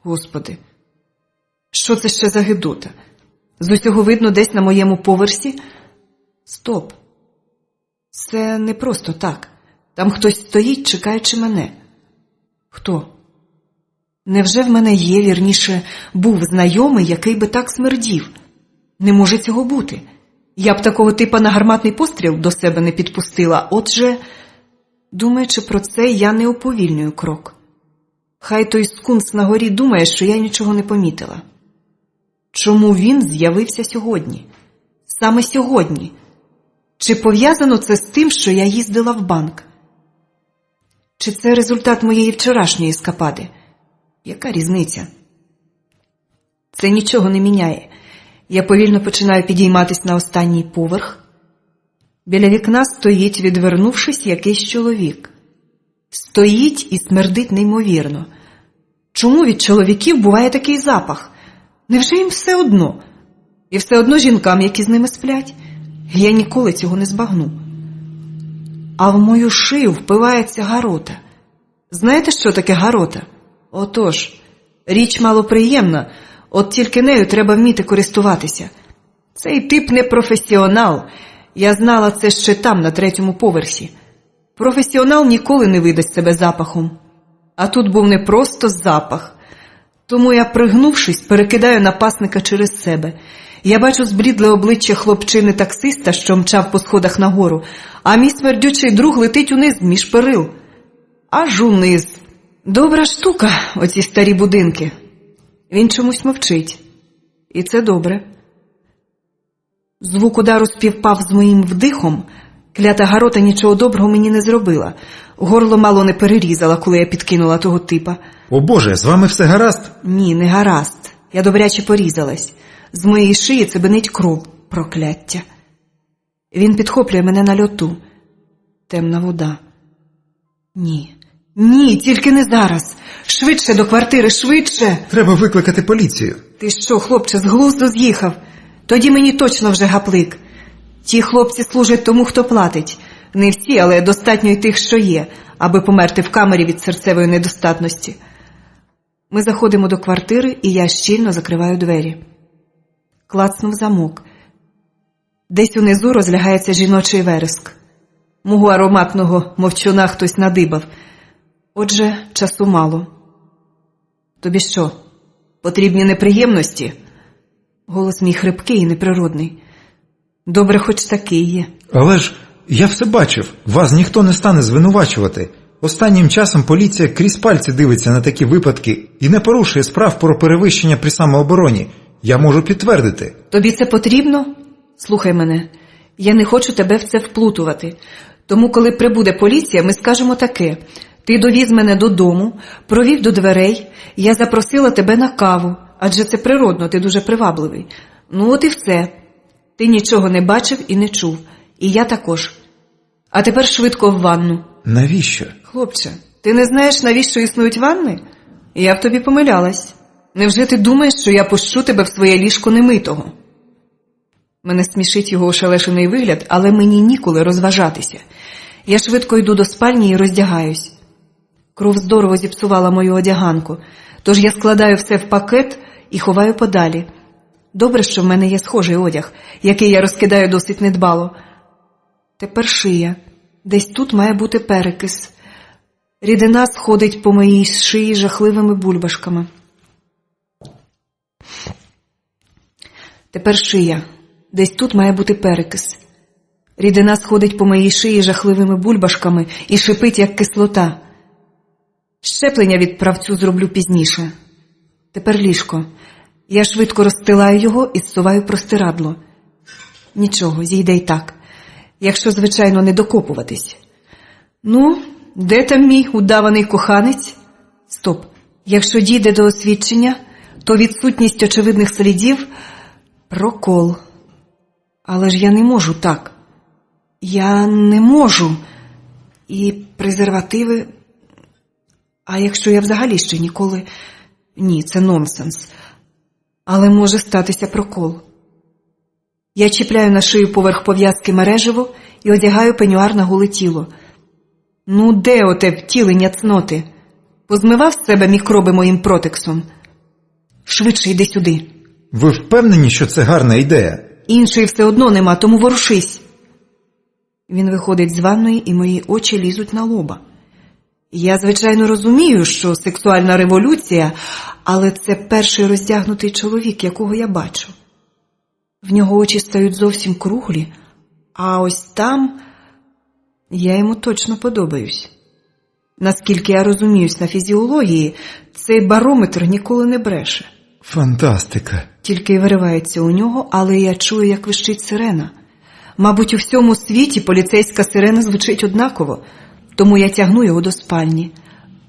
Господи, що це ще за гидота? З усього видно десь на моєму поверсі? Стоп. Це не просто так. Там хтось стоїть, чекаючи мене. Хто? Невже в мене є, вірніше, був знайомий, який би так смердів? Не може цього бути. Я б такого типа на гарматний постріл до себе не підпустила. Отже, думаючи про це, я не уповільнюю крок. Хай той скунс на горі думає, що я нічого не помітила. Чому він з'явився сьогодні? Саме сьогодні? Чи пов'язано це з тим, що я їздила в банк? Чи це результат моєї вчорашньої ескапади? Яка різниця? Це нічого не міняє. Я повільно починаю підійматись на останній поверх. Біля вікна стоїть, відвернувшись, якийсь чоловік. Стоїть і смердить неймовірно. Чому від чоловіків буває такий запах? Невже їм все одно? І все одно жінкам, які з ними сплять? Я ніколи цього не збагну. А в мою шию впивається гарота. Знаєте, що таке гарота? Отож, річ малоприємна, от тільки нею треба вміти користуватися. Цей тип не професіонал. Я знала це ще там, на 3-му поверсі. Професіонал ніколи не видасть себе запахом. А тут був не просто запах. Тому я, пригнувшись, перекидаю напасника через себе. Я бачу зблідле обличчя хлопчини-таксиста, що мчав по сходах нагору, а мій смердючий друг летить униз між перил. Аж униз. Добра штука, оці старі будинки. Він чомусь мовчить. І це добре. Звук удару співпав з моїм вдихом. Клята гарота нічого доброго мені не зробила. Горло мало не перерізала, коли я підкинула того типа. О Боже, з вами все гаразд? Ні, не гаразд. Я добряче порізалась. З моєї шиї цибенить кров. Прокляття. Він підхоплює мене на льоту. Темна вода. Ні. Ні, тільки не зараз. Швидше до квартири, швидше. Треба викликати поліцію. Ти що, хлопче, з глузду з'їхав? Тоді мені точно вже гаплик. Ті хлопці служать тому, хто платить. Не всі, але достатньо й тих, що є, аби померти в камері від серцевої недостатності. Ми заходимо до квартири, і я щільно закриваю двері. Клацнув замок. Десь унизу розлягається жіночий вереск. Мого ароматного мовчуна хтось надибав. Отже, часу мало. Тобі що, потрібні неприємності? Голос мій хрипкий і неприродний. Добре, хоч такий є. Але ж я все бачив. Вас ніхто не стане звинувачувати. Останнім часом поліція крізь пальці дивиться на такі випадки і не порушує справ про перевищення при самообороні. Я можу підтвердити. Тобі це потрібно? Слухай мене, я не хочу тебе в це вплутувати. Тому, коли прибуде поліція, ми скажемо таке. Ти довіз мене додому, провів до дверей, я запросила тебе на каву, адже це природно, ти дуже привабливий. Ну от і все. Ти нічого не бачив і не чув. І я також. А тепер швидко в ванну. Навіщо? Хлопче, ти не знаєш, навіщо існують ванни? Я в тобі помилялась. Невже ти думаєш, що я пущу тебе в своє ліжко немитого? Мене смішить його ошелешений вигляд, але мені ніколи розважатися. Я швидко йду до спальні і роздягаюсь. Кров здорово зіпсувала мою одяганку, тож я складаю все в пакет і ховаю подалі. Добре, що в мене є схожий одяг, який я розкидаю досить недбало. Тепер шия. Десь тут має бути перекис. Рідина сходить по моїй шиї жахливими бульбашками. Тепер шия. Десь тут має бути перекис. Рідина сходить по моїй шиї жахливими бульбашками і шипить, як кислота. Щеплення від правцю зроблю пізніше. Тепер ліжко. Я швидко розстилаю його і зсуваю простирадло. Нічого, зійде й так. Якщо, звичайно, не докопуватись. Ну, де там мій удаваний коханець? Стоп. Якщо дійде до освідчення, то відсутність очевидних слідів – прокол. Але ж я не можу так. Я не можу. І презервативи... А якщо я взагалі ще ніколи... Ні, це нонсенс. Але може статися прокол. Я чіпляю на шию поверх пов'язки мережево і одягаю пенюар на голе тіло. Ну де оте втілення цноти? Позмивав з себе мікроби моїм протексом? Швидше йди сюди. Ви впевнені, що це гарна ідея? Іншої все одно нема, тому ворушись. Він виходить з ванної, і мої очі лізуть на лоба. Я, звичайно, розумію, що сексуальна революція, але це перший роздягнутий чоловік, якого я бачу. В нього очі стають зовсім круглі, а ось там я йому точно подобаюсь. Наскільки я розуміюсь на фізіології, цей барометр ніколи не бреше. Фантастика. Тільки й виривається у нього, але я чую, як вищить сирена. Мабуть, у всьому світі поліцейська сирена звучить однаково, тому я тягну його до спальні.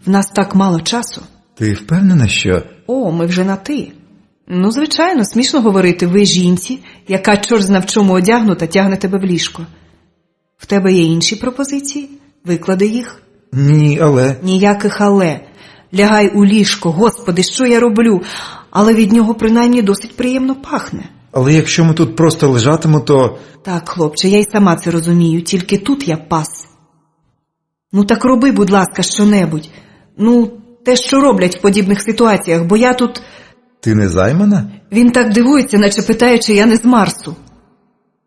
В нас так мало часу. Ти впевнена, що... О, ми вже на «ти». Ну, звичайно, смішно говорити «ви жінці», яка чорт зна в чому одягнута, тягне тебе в ліжко. В тебе є інші пропозиції? Виклади їх. Ні, але... Ніяких «але». Лягай у ліжко, Господи, що я роблю? Але від нього принаймні досить приємно пахне. Але якщо ми тут просто лежатимемо, то... Так, хлопче, я й сама це розумію, тільки тут я пас. Ну так роби, будь ласка, що-небудь. Ну, те, що роблять в подібних ситуаціях, бо я тут... Ти не займана? Він так дивується, наче питає, чи я не з Марсу.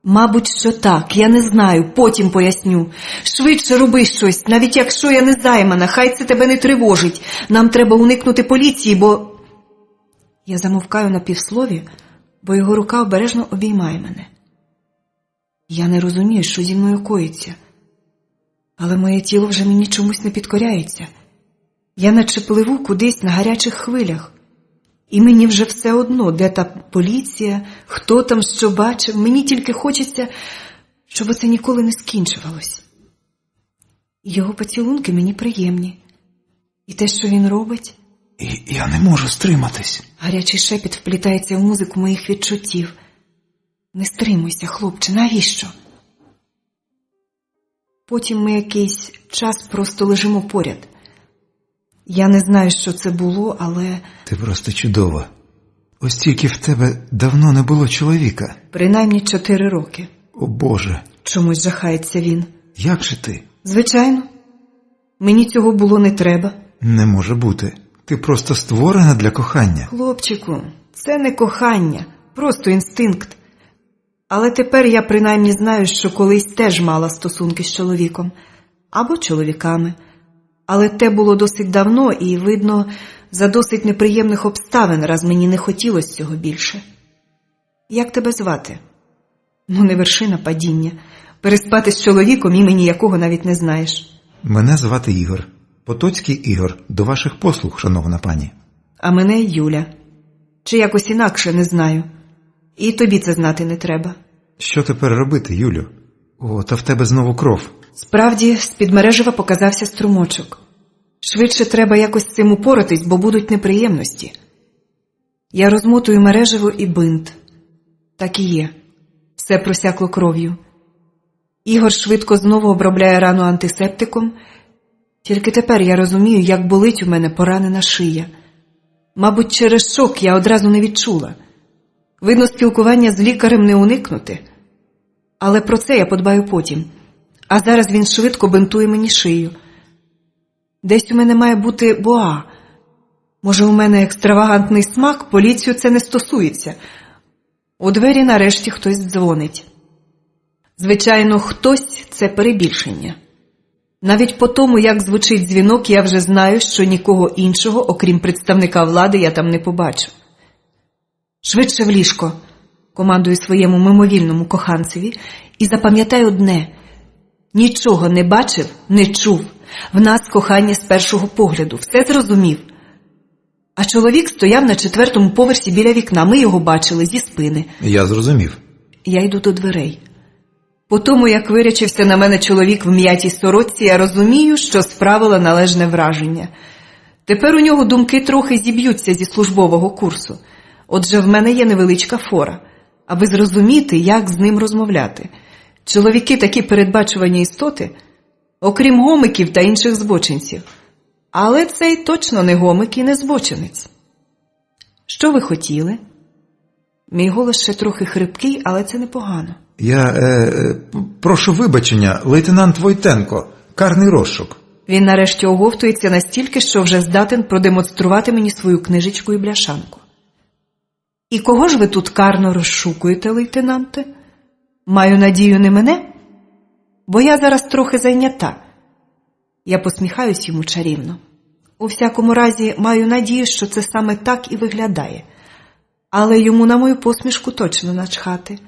Мабуть, що так, я не знаю, потім поясню. Швидше роби щось, навіть якщо я не займана, хай це тебе не тривожить. Нам треба уникнути поліції, бо... Я замовкаю на півслові, бо його рука обережно обіймає мене. Я не розумію, що зі мною коїться. Але моє тіло вже мені чомусь не підкоряється. Я наче пливу кудись на гарячих хвилях. І мені вже все одно, де та поліція, хто там що бачив. Мені тільки хочеться, щоб оце ніколи не скінчувалось. Його поцілунки мені приємні. І те, що він робить... І я не можу стриматись. Гарячий шепіт вплітається в музику моїх відчуттів. Не стримуйся, хлопче, навіщо? Потім ми якийсь час просто лежимо поряд. Я не знаю, що це було, але... Ти просто чудова. Ось тільки в тебе давно не було чоловіка. Принаймні 4 роки. О, Боже. Чомусь жахається він. Як же ти? Звичайно. Мені цього було не треба. Не може бути. Ти просто створена для кохання. Хлопчику, це не кохання, просто інстинкт. Але тепер я принаймні знаю, що колись теж мала стосунки з чоловіком. Або чоловіками. Але те було досить давно і, видно, за досить неприємних обставин, раз мені не хотілося цього більше. Як тебе звати? Ну, не вершина падіння. Переспати з чоловіком, імені якого навіть не знаєш. Мене звати Ігор. Потоцький Ігор. До ваших послуг, шановна пані. А мене Юля. Чи якось інакше, не знаю. І тобі це знати не треба. Що тепер робити, Юлю? О, та в тебе знову кров. Справді, з-під мережева показався струмочок. Швидше треба якось з цим упоратись, бо будуть неприємності. Я розмотую мережево і бинт. Так і є. Все просякло кров'ю. Ігор швидко знову обробляє рану антисептиком. Тільки тепер я розумію, як болить у мене поранена шия. Мабуть, через шок я одразу не відчула. Видно, спілкування з лікарем не уникнути. Але про це я подбаю потім. А зараз він швидко бинтує мені шию. Десь у мене має бути боа. Може, у мене екстравагантний смак, поліцію це не стосується. У двері нарешті хтось дзвонить. Звичайно, хтось – це перебільшення. Навіть по тому, як звучить дзвінок, я вже знаю, що нікого іншого, окрім представника влади, я там не побачу. Швидше в ліжко, командую своєму мимовільному коханцеві, і запам'ятай одне – нічого не бачив, не чув. В нас кохання з першого погляду, все зрозумів. А чоловік стояв на 4-му поверсі біля вікна, ми його бачили зі спини. Я зрозумів. Я йду до дверей. По тому, як вирячився на мене чоловік в м'ятій сорочці, я розумію, що справила належне враження. Тепер у нього думки трохи зіб'ються зі службового курсу. Отже, в мене є невеличка фора, аби зрозуміти, як з ним розмовляти. Чоловіки такі передбачувані істоти, окрім гомиків та інших збочинців. Але цей точно не гомик і не збочинець. Що ви хотіли? Мій голос ще трохи хрипкий, але це непогано. Я прошу вибачення, лейтенант Войтенко, карний розшук. Він нарешті оговтується настільки, що вже здатен продемонструвати мені свою книжечку і бляшанку. І кого ж ви тут карно розшукуєте, лейтенанте? Маю надію, не мене? Бо я зараз трохи зайнята. Я посміхаюсь йому чарівно. У всякому разі, маю надію, що це саме так і виглядає. Але йому на мою посмішку точно начхати.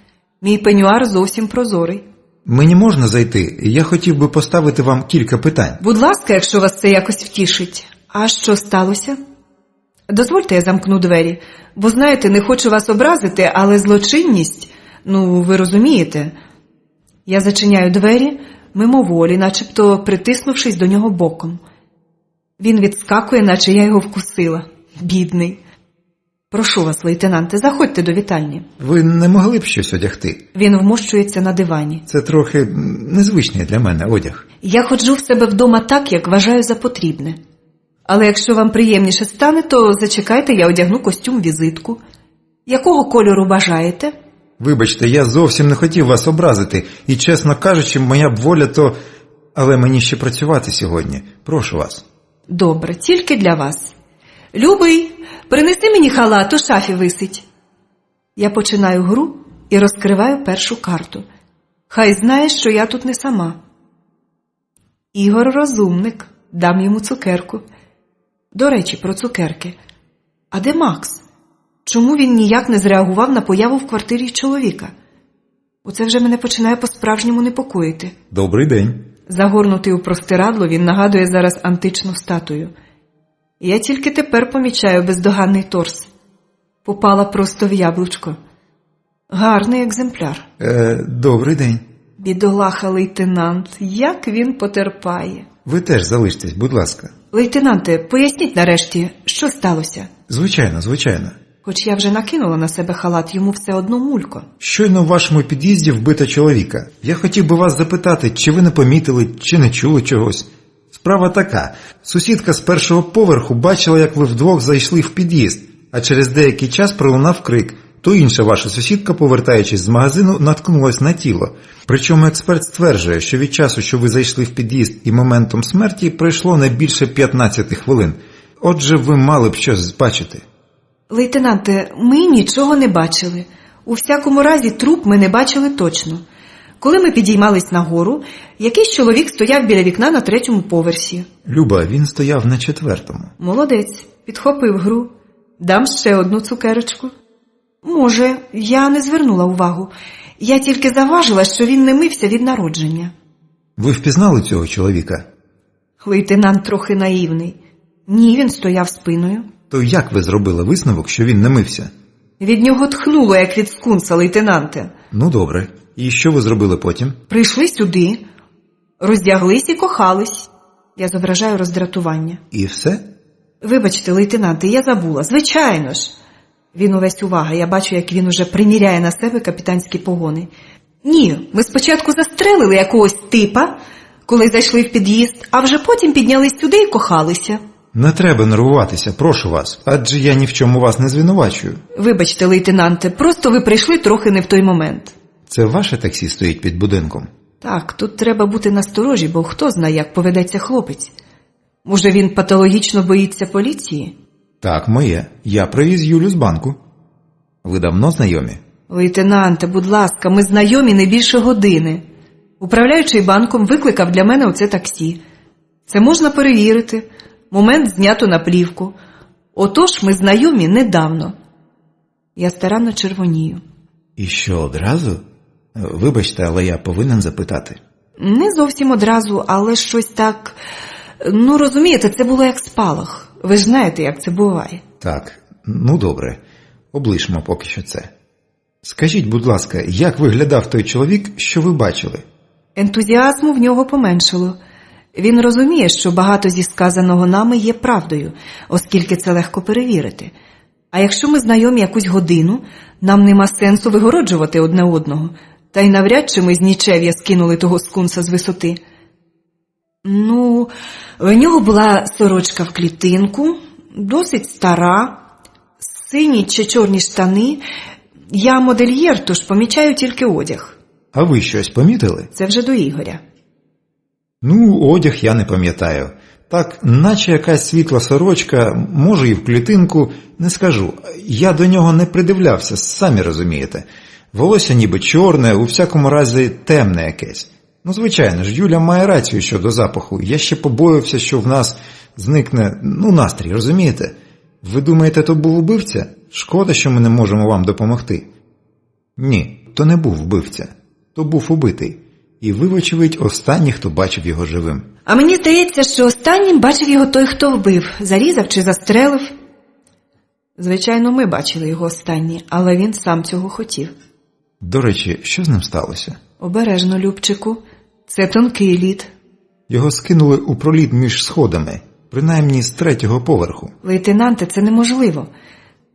Мій пенюар зовсім прозорий. Мені можна зайти? Я хотів би поставити вам кілька питань. Будь ласка, якщо вас це якось втішить. А що сталося? Дозвольте, я замкну двері. Бо, знаєте, не хочу вас образити, але злочинність, ви розумієте. Я зачиняю двері, мимоволі, начебто притиснувшись до нього боком. Він відскакує, наче я його вкусила. Бідний. Прошу вас, лейтенанте, заходьте до вітальні. Ви не могли б щось одягти? Він вмощується на дивані. Це трохи незвичний для мене одяг. Я ходжу в себе вдома так, як вважаю за потрібне. Але якщо вам приємніше стане, то зачекайте, я одягну костюм-візитку. Якого кольору бажаєте? Вибачте, я зовсім не хотів вас образити. І, чесно кажучи, моя б воля то... Але мені ще працювати сьогодні. Прошу вас. Добре, тільки для вас. Любий, принеси мені халат, у шафі висить. Я починаю гру і розкриваю першу карту. Хай знає, що я тут не сама. Ігор розумник, дам йому цукерку. До речі, про цукерки. А де Макс? Чому він ніяк не зреагував на появу в квартирі чоловіка? Оце вже мене починає по-справжньому непокоїти. Добрий день. Загорнутий у простирадло, він нагадує зараз античну статую. Я тільки тепер помічаю бездоганний торс. Попала просто в яблучко. Гарний екземпляр. Добрий день. Бідолаха лейтенант, як він потерпає. Ви теж залиштесь, будь ласка. Лейтенанте, поясніть нарешті, що сталося? Звичайно, звичайно. Хоч я вже накинула на себе халат, йому все одно мулько. Щойно в вашому під'їзді вбито чоловіка. Я хотів би вас запитати, чи ви не помітили, чи не чули чогось. Справа така. Сусідка з першого поверху бачила, як ви вдвох зайшли в під'їзд, а через деякий час пролунав крик. То інша ваша сусідка, повертаючись з магазину, наткнулась на тіло. Причому експерт стверджує, що від часу, що ви зайшли в під'їзд і моментом смерті, пройшло не більше 15 хвилин. Отже, ви мали б щось бачити. Лейтенанте, ми нічого не бачили. У всякому разі, труп ми не бачили точно. Коли ми підіймались нагору, якийсь чоловік стояв біля вікна на 3-му поверсі. Люба, він стояв на 4-му. Молодець, підхопив гру. Дам ще одну цукерочку. Може, я не звернула увагу. Я тільки заважила, що він не мився від народження. Ви впізнали цього чоловіка? Лейтенант трохи наївний. Ні, він стояв спиною. То як ви зробили висновок, що він не мився? Від нього тхнуло, як від скунса, лейтенанте. Ну, добре. І що ви зробили потім? Прийшли сюди, роздяглись і кохались. Я зображаю роздратування. І все? Вибачте, лейтенанте, я забула. Звичайно ж. Він увесь увага. Я бачу, як він уже приміряє на себе капітанські погони. Ні, ми спочатку застрелили якогось типа, коли зайшли в під'їзд, а вже потім піднялись сюди і кохалися. Не треба нервуватися, прошу вас, адже я ні в чому вас не звинувачую. Вибачте, лейтенанте, просто ви прийшли трохи не в той момент. Це ваше таксі стоїть під будинком? Так, тут треба бути насторожі, бо хто знає, як поведеться хлопець. Може, він патологічно боїться поліції? Так, моє. Я привіз Юлю з банку. Ви давно знайомі? Лейтенанте, будь ласка, ми знайомі не більше години. Управляючий банком викликав для мене оце таксі. Це можна перевірити. Момент знято на плівку. Отож, ми знайомі недавно. Я старанно червонію. І що, одразу? Вибачте, але я повинен запитати. Не зовсім одразу, але щось так... Ну, розумієте, це було як спалах. Ви ж знаєте, як це буває. Так, ну добре. Облишмо поки що це. Скажіть, будь ласка, як виглядав той чоловік, що ви бачили? Ентузіазму в нього поменшало. Він розуміє, що багато зі сказаного нами є правдою, оскільки це легко перевірити. А якщо ми знайомі якусь годину, нам нема сенсу вигороджувати одне одного. Та й навряд чи ми з нічев'я скинули того скунса з висоти. Ну, в нього була сорочка в клітинку, досить стара, сині чи чорні штани. Я модельєр, тож помічаю тільки одяг. А ви щось помітили? Це вже до Ігоря. Ну, одяг я не пам'ятаю. Так, наче якась світла сорочка, може і в клітинку, не скажу. Я до нього не придивлявся, самі розумієте. Волосся ніби чорне, у всякому разі темне якесь. Ну, звичайно ж, Юля має рацію щодо запаху. Я ще побоювався, що в нас зникне, настрій, розумієте? Ви думаєте, то був убивця? Шкода, що ми не можемо вам допомогти. Ні, то не був вбивця. То був убитий. І ви, вочевидь, останній, хто бачив його живим. А мені здається, що останнім бачив його той, хто вбив, зарізав чи застрелив. Звичайно, ми бачили його останній, але він сам цього хотів. До речі, що з ним сталося? Обережно, Любчику. Це тонкий лід. Його скинули у проліт між сходами, принаймні з 3-го поверху. Лейтенанте, це неможливо.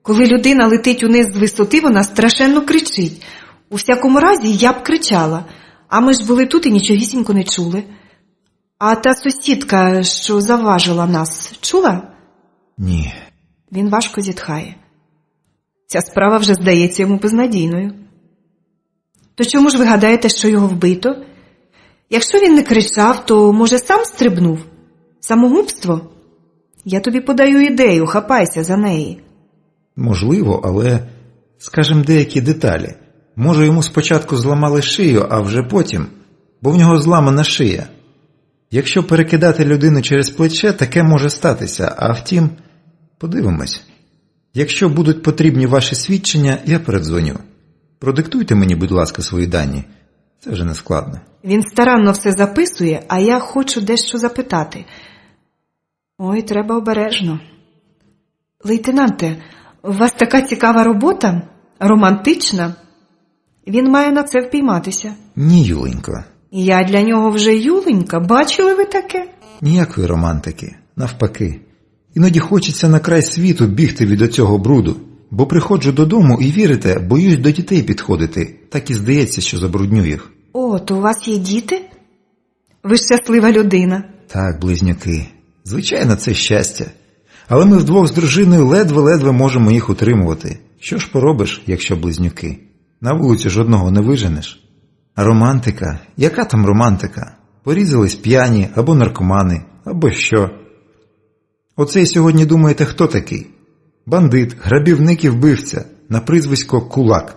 Коли людина летить униз з висоти, вона страшенно кричить. У всякому разі, я б кричала. А ми ж були тут і нічогісінько не чули. А та сусідка, що заважила нас, чула? Ні. Він важко зітхає. Ця справа вже здається йому безнадійною. То чому ж ви гадаєте, що його вбито? Якщо він не кричав, то, може, сам стрибнув? Самогубство? Я тобі подаю ідею, хапайся за неї. Можливо, але, скажем, деякі деталі. Може, йому спочатку зламали шию, а вже потім, бо в нього зламана шия. Якщо перекидати людину через плече, таке може статися, а втім, подивимось. Якщо будуть потрібні ваші свідчення, я передзвоню. Продиктуйте мені, будь ласка, свої дані. Це вже не складно. Він старанно все записує, а я хочу дещо запитати. Ой, треба обережно. Лейтенанте, у вас така цікава робота? Романтична? Він має на це впійматися. Ні, Юленько. Я для нього вже Юленька. Бачили ви таке? Ніякої романтики. Навпаки. Іноді хочеться на край світу бігти від оцього бруду. Бо приходжу додому і, вірите, боюсь до дітей підходити. Так і здається, що забрудню їх. О, то у вас є діти? Ви щаслива людина. Так, близнюки. Звичайно, це щастя. Але ми вдвох з дружиною ледве-ледве можемо їх утримувати. Що ж поробиш, якщо близнюки? На вулицю ж одного не виженеш. А романтика? Яка там романтика? Порізались п'яні, або наркомани, або що. Оцей сьогодні думаєте, хто такий? Бандит, грабівник і вбивця, на прізвисько Кулак.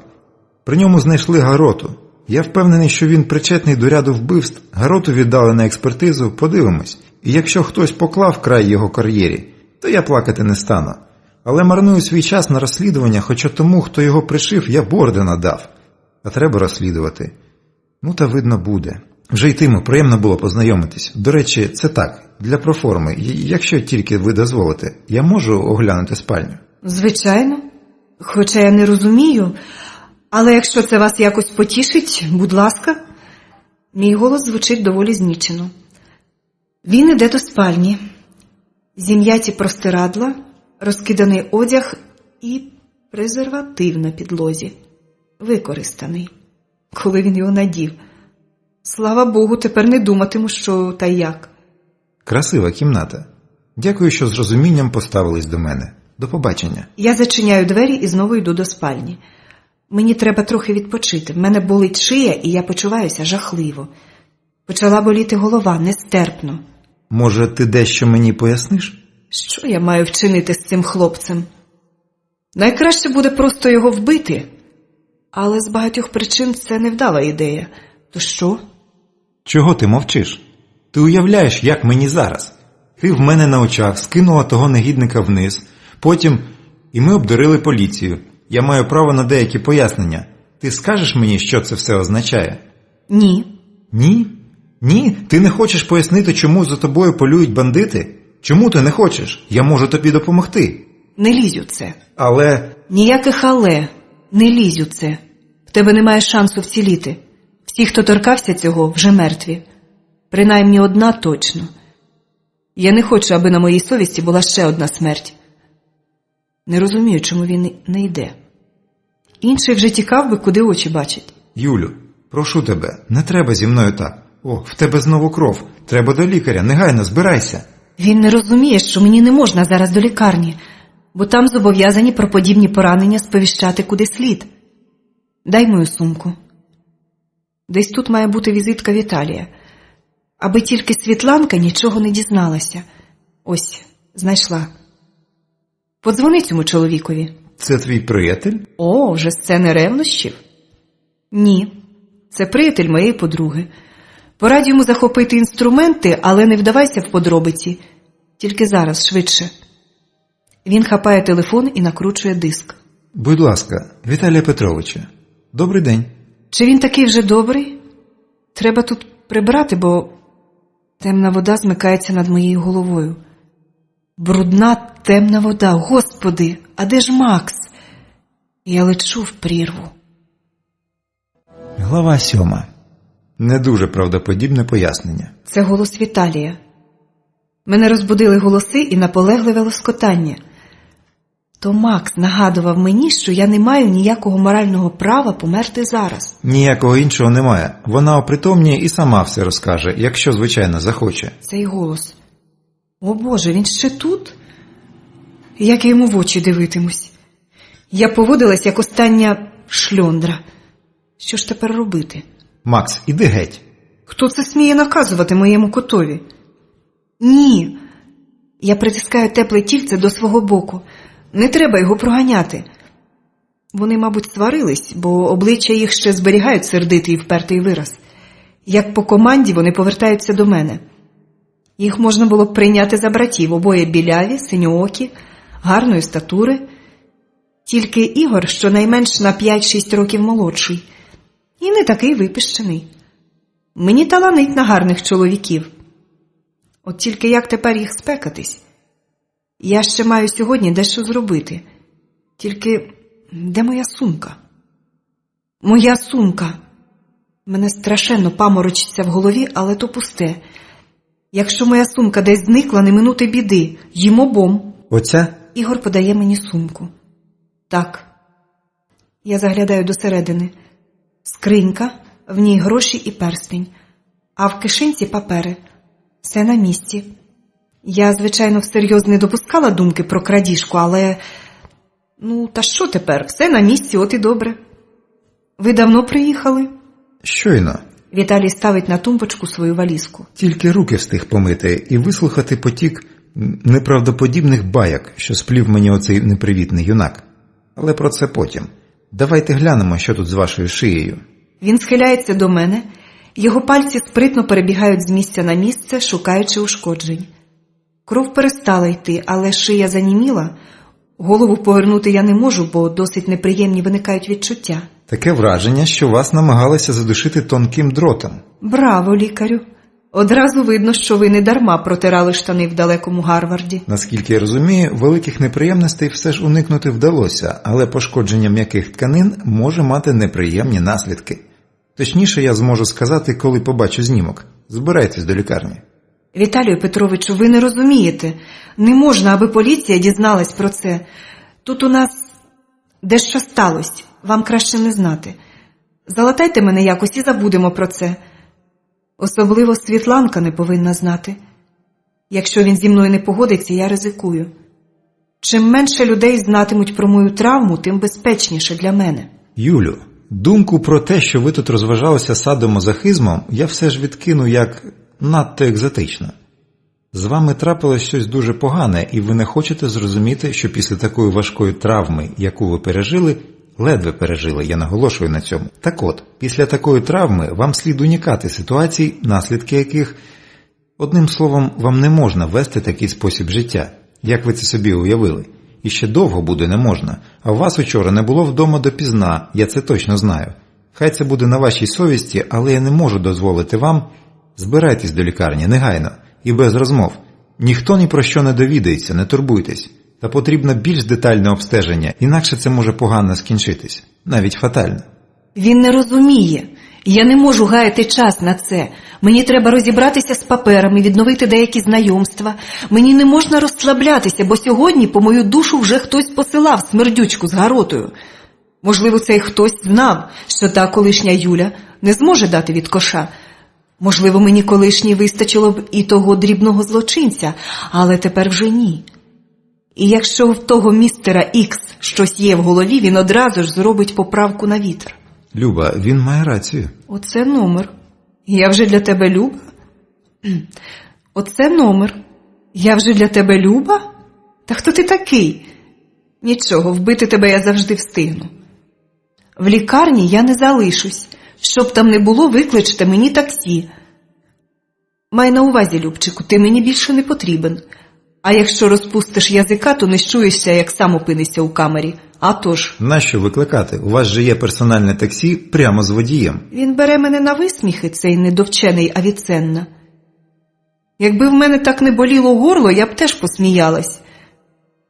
При ньому знайшли гароту. Я впевнений, що він причетний до ряду вбивств. Гароту віддали на експертизу, подивимось. І якщо хтось поклав край його кар'єрі, то я плакати не стану. Але марную свій час на розслідування, хоча тому, хто його пришив, я б ордена дав. А треба розслідувати. Ну, та видно буде. Вже йтиму, приємно було познайомитись. До речі, це так, для проформи. Якщо тільки ви дозволите, я можу оглянути спальню? Звичайно. Хоча я не розумію, але якщо це вас якось потішить, будь ласка. Мій голос звучить доволі знічено. Він іде до спальні. Зім'яті простирадла, розкиданий одяг і презерватив на підлозі. Використаний. коли він його надів. Слава Богу, тепер не думатиму, що та як. Красива кімната. Дякую, що з розумінням поставились до мене. До побачення. Я зачиняю двері і знову йду до спальні. Мені треба трохи відпочити. В мене болить шия, і я почуваюся жахливо. Почала боліти голова, нестерпно. Може, ти дещо мені поясниш? Що я маю вчинити з цим хлопцем? Найкраще буде просто його вбити. Але з багатьох причин це невдала ідея. То що? Чого ти мовчиш? Ти уявляєш, як мені зараз? Ти в мене на очах скинула того негідника вниз, потім і ми обдурили поліцію. Я маю право на деякі пояснення. Ти скажеш мені, що це все означає? Ні. Ні? Ні? Ти не хочеш пояснити, чому за тобою полюють бандити? Чому ти не хочеш? Я можу тобі допомогти. Не лізь у це. Але... Ніяких але. Не лізь у це. В тебе немає шансу вціліти. Всі, хто торкався цього, вже мертві. Принаймні одна точно. Я не хочу, аби на моїй совісті була ще одна смерть. Не розумію, чому він не йде. Інший вже тікав би, куди очі бачать. Юлю, прошу тебе, не треба зі мною так. О, в тебе знову кров. Треба до лікаря, негайно збирайся. Він не розуміє, що мені не можна зараз до лікарні, бо там зобов'язані про подібні поранення сповіщати куди слід. Дай мою сумку. Десь тут має бути візитка Віталія. Аби тільки Світланка нічого не дізналася. Ось, знайшла. Подзвони цьому чоловікові. Це твій приятель? О, вже сцени ревнощів? Ні, це приятель моєї подруги. Порадь йому захопити інструменти, але не вдавайся в подробиці. Тільки зараз, швидше. Він хапає телефон і накручує диск. Будь ласка, Віталія Петровича. Добрий день. Чи він такий вже добрий? Треба тут прибрати, бо темна вода змикається над моєю головою. Брудна темна вода. Господи, а де ж Макс? Я лечу в прірву. Глава 7. Не дуже правдоподібне пояснення. Це голос Віталія. Мене розбудили голоси і наполегливе лоскотання. То Макс нагадував мені, що я не маю ніякого морального права померти зараз. Ніякого іншого немає. Вона опритомніє і сама все розкаже, якщо, звичайно, захоче. Цей голос. О Боже, він ще тут? Як я йому в очі дивитимусь? Я поводилась, як остання шльондра. Що ж тепер робити? Макс, іди геть. Хто це сміє наказувати моєму котові? Ні. Я притискаю тепле тільце до свого боку. Не треба його проганяти. Вони, мабуть, сварились, бо обличчя їх ще зберігають сердитий і впертий вираз. Як по команді вони повертаються до мене. Їх можна було б прийняти за братів, обоє біляві, синьоокі, гарної статури. Тільки Ігор щонайменш на 5-6 років молодший. І не такий випищений. Мені таланить на гарних чоловіків. От тільки як тепер їх спекатись? Я ще маю сьогодні дещо зробити. Тільки де моя сумка? Моя сумка! Мене страшенно паморочиться в голові, але то пусте. Якщо моя сумка десь зникла, не минути біди. Їм обом. Оця? Ігор подає мені сумку. Так. Я заглядаю досередини. Скринька, в ній гроші і перстень. А в кишенці папери. Все на місці. Я, звичайно, всерйоз не допускала думки про крадіжку, але... Ну, та що тепер? Все на місці, от і добре. Ви давно приїхали? Щойно. Віталій ставить на тумбочку свою валізку. Тільки руки встиг помити і вислухати потік неправдоподібних байок, що сплів мені оцей непривітний юнак. Але про це потім. Давайте глянемо, що тут з вашою шиєю. Він схиляється до мене, його пальці спритно перебігають з місця на місце, шукаючи ушкоджень. Кров перестала йти, але шия заніміла. Голову повернути я не можу, бо досить неприємні виникають відчуття. Таке враження, що вас намагалися задушити тонким дротом. Браво, лікарю! Одразу видно, що ви не дарма протирали штани в далекому Гарварді. Наскільки я розумію, великих неприємностей все ж уникнути вдалося, але пошкодження м'яких тканин може мати неприємні наслідки. Точніше, я зможу сказати, коли побачу знімок. Збирайтесь до лікарні. Віталію Петровичу, ви не розумієте. Не можна, аби поліція дізналась про це. Тут у нас дещо сталося. Вам краще не знати. Залатайте мене якось і забудемо про це. Особливо Світланка не повинна знати. Якщо він зі мною не погодиться, я ризикую. Чим менше людей знатимуть про мою травму, тим безпечніше для мене. Юлю, думку про те, що ви тут розважалися садомазохизмом, я все ж відкину як надто екзотично. З вами трапилось щось дуже погане, і ви не хочете зрозуміти, що після такої важкої травми, яку ви пережили, ледве пережили, я наголошую на цьому. Так от, після такої травми вам слід уникати ситуацій, наслідки яких, одним словом, вам не можна вести такий спосіб життя, як ви це собі уявили. І ще довго буде не можна, а у вас учора не було вдома допізна, я це точно знаю. Хай це буде на вашій совісті, але я не можу дозволити вам. Збирайтесь до лікарні, негайно, і без розмов. Ніхто ні про що не довідається, не турбуйтесь. Та потрібно більш детальне обстеження, інакше це може погано скінчитись, навіть фатально. Він не розуміє. Я не можу гаяти час на це. Мені треба розібратися з паперами, відновити деякі знайомства. Мені не можна розслаблятися, бо сьогодні по мою душу вже хтось посилав смердючку з гаротою. Можливо, цей хтось знав, що та колишня Юля не зможе дати від коша. Можливо, мені колишній вистачило б і того дрібного злочинця, але тепер вже ні. І якщо в того містера Ікс щось є в голові, він одразу ж зробить поправку на вітер. Люба, він має рацію. Оце номер. Я вже для тебе Люба? Оце номер. Я вже для тебе Люба? Та хто ти такий? Нічого, вбити тебе я завжди встигну. В лікарні я не залишусь. Щоб там не було, викличте мені таксі. Май на увазі, Любчику, ти мені більше не потрібен. А якщо розпустиш язика, то не щуєшся, як сам опинишся у камері. А тож. Нащо викликати? У вас же є персональне таксі прямо з водієм. Він бере мене на висміхи, цей недовчений Авіценна. Якби в мене так не боліло горло, я б теж посміялась.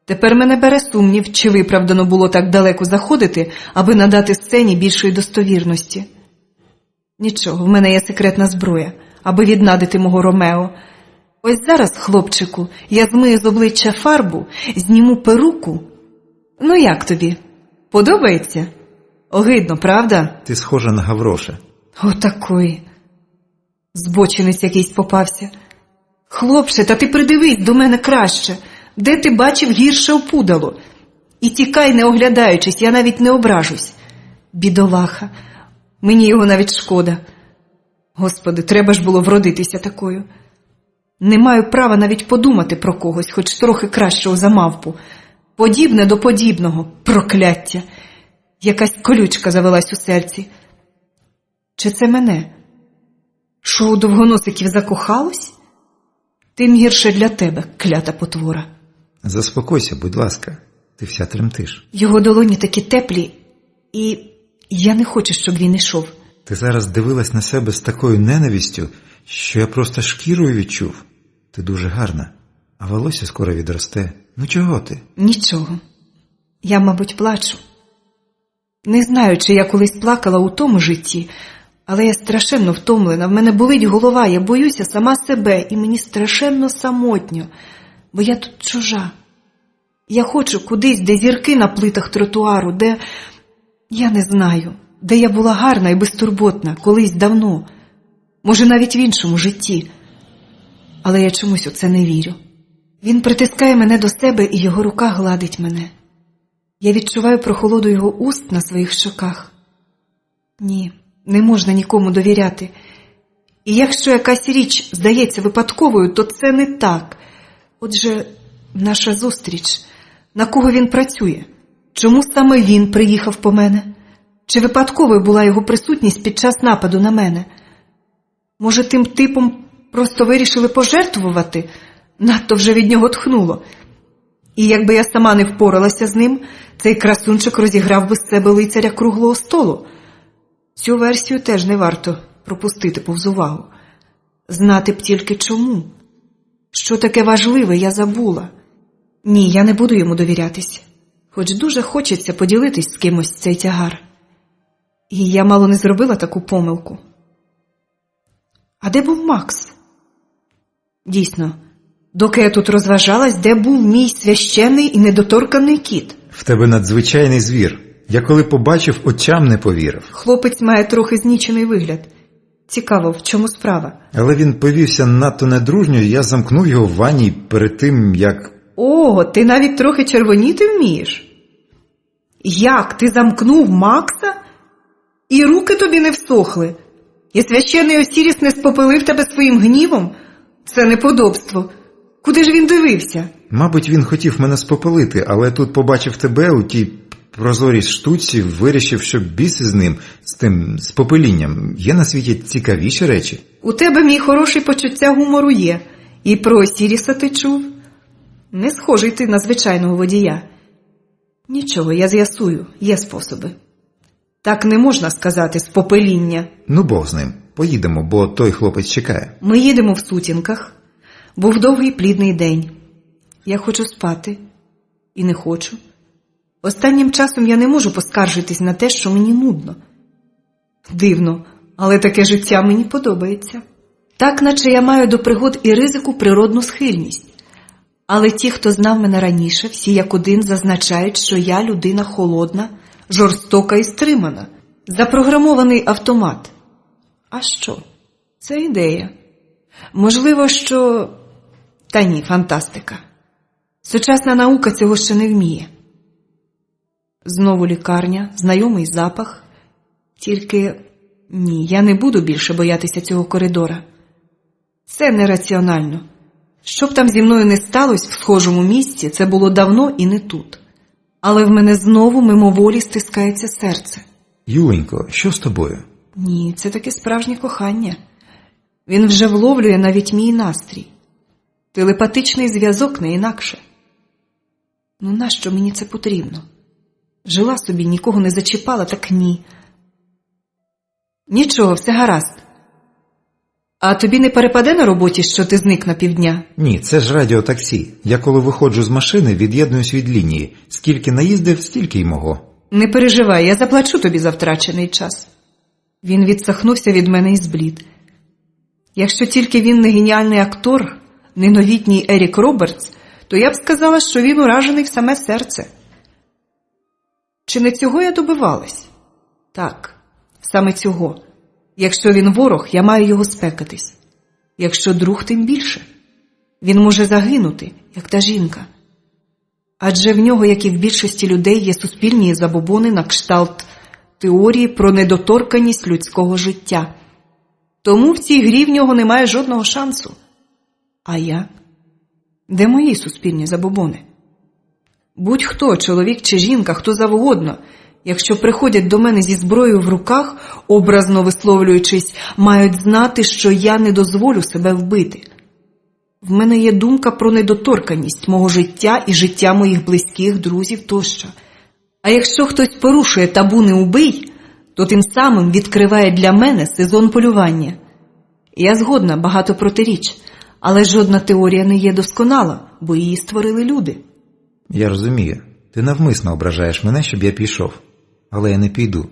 Тепер мене бере сумнів, чи виправдано було так далеко заходити, аби надати сцені більшої достовірності. Нічого, в мене є секретна зброя, аби віднадити мого Ромео. Ось зараз, хлопчику, я змию з обличчя фарбу, зніму перуку. Ну як тобі? Подобається? Огидно, правда? Ти схожа на Гавроша. Отакої. Збочинець якийсь попався. Хлопче, та ти придивись до мене краще. Де ти бачив гірше опудало? І тікай, не оглядаючись, я навіть не ображусь. Бідолаха. Мені його навіть шкода. Господи, треба ж було вродитися такою. Не маю права навіть подумати про когось, хоч трохи кращого за мавпу. Подібне до подібного. Прокляття. Якась колючка завелась у серці. Чи це мене? Що у довгоносиків закохалось? Тим гірше для тебе, клята потвора. Заспокойся, будь ласка. Ти вся тремтиш. Його долоні такі теплі, і я не хочу, щоб він ішов. Ти зараз дивилась на себе з такою ненавистю, що я просто шкірою відчув. Ти дуже гарна, а волосся скоро відросте. Ну чого ти? Нічого. Я, мабуть, плачу. Не знаю, чи я колись плакала у тому житті, але я страшенно втомлена, в мене болить голова, я боюся сама себе, і мені страшенно самотньо, бо я тут чужа. Я хочу кудись, де зірки на плитах тротуару, де, я не знаю, де я була гарна і безтурботна, колись давно, може навіть в іншому житті. Але я чомусь у це не вірю. Він притискає мене до себе, і його рука гладить мене. Я відчуваю прохолоду його уст на своїх щоках. Ні, не можна нікому довіряти. І якщо якась річ здається випадковою, то це не так. Отже, наша зустріч. На кого він працює? Чому саме він приїхав по мене? Чи випадковою була його присутність під час нападу на мене? Може, тим типом просто вирішили пожертвувати? Надто вже від нього тхнуло. І якби я сама не впоралася з ним, цей красунчик розіграв би з себе лицаря круглого столу. Цю версію теж не варто пропустити повз увагу. Знати б тільки чому. Що таке важливе, я забула. Ні, я не буду йому довірятись. Хоч дуже хочеться поділитись з кимось цей тягар. І я мало не зробила таку помилку. А де був Макс? Дійсно, доки я тут розважалась, де був мій священний і недоторканий кіт? В тебе надзвичайний звір. Я коли побачив, очам не повірив. Хлопець має трохи знічений вигляд. Цікаво, в чому справа? Але він повівся надто недружньо, і я замкнув його в ванні перед тим, як... О, ти навіть трохи червоніти вмієш? Як? Ти замкнув Макса? І руки тобі не всохли? І священний Осіріс не спопилив тебе своїм гнівом? Це неподобство. Куди ж він дивився? Мабуть, він хотів мене спопелити, але тут побачив тебе у тій прозорій штуці, вирішив, що біс із ним, з тим спопелінням. Є на світі цікавіші речі. У тебе, мій хороший, почуття гумору є. І про Осіріса ти чув? Не схожий ти на звичайного водія. Нічого, я з'ясую, є способи. Так не можна сказати спопеління. Ну, Бог з ним. Поїдемо, бо той хлопець чекає. Ми їдемо в сутінках. Був довгий плідний день. Я хочу спати. І не хочу. Останнім часом я не можу поскаржитись на те, що мені нудно. Дивно, але таке життя мені подобається. Так, наче я маю до пригод і ризику природну схильність. Але ті, хто знав мене раніше, всі як один зазначають, що я людина холодна, жорстока і стримана. Запрограмований автомат. А що? Це ідея. Можливо, що... Та ні, фантастика. Сучасна наука цього ще не вміє. Знову лікарня, знайомий запах. Тільки ні, я не буду більше боятися цього коридора. Це нераціонально. Що б там зі мною не сталося в схожому місці, це було давно і не тут. Але в мене знову мимоволі стискається серце. Юленько, що з тобою? Ні, це таке справжнє кохання. Він вже вловлює навіть мій настрій. Телепатичний зв'язок не інакше. Ну нащо мені це потрібно? Жила собі, нікого не зачіпала, так ні. Нічого, все гаразд. А тобі не перепаде на роботі, що ти зник на півдня? Ні, це ж радіотаксі. Я коли виходжу з машини, від'єднуюсь від лінії. Скільки наїздив, стільки й мого. Не переживай, я заплачу тобі за втрачений час. Він відсахнувся від мене і зблід. Якщо тільки він не геніальний актор, не новітній Ерік Робертс, то я б сказала, що він уражений в саме серце. Чи не цього я добивалась? Так, саме цього. Якщо він ворог, я маю його спекатись. Якщо друг, тим більше. Він може загинути, як та жінка. Адже в нього, як і в більшості людей, є суспільні забобони на кшталт теорії про недоторканність людського життя. Тому в цій грі в нього немає жодного шансу. А я? Де мої суспільні забобони? Будь-хто, чоловік чи жінка, хто завгодно, якщо приходять до мене зі зброєю в руках, образно висловлюючись, мають знати, що я не дозволю себе вбити. В мене є думка про недоторканність мого життя і життя моїх близьких, друзів тощо. А якщо хтось порушує табу «не убий», то тим самим відкриває для мене сезон полювання. Я згодна, багато протиріч, але жодна теорія не є досконала, бо її створили люди. Я розумію. Ти навмисно ображаєш мене, щоб я пішов. Але я не піду.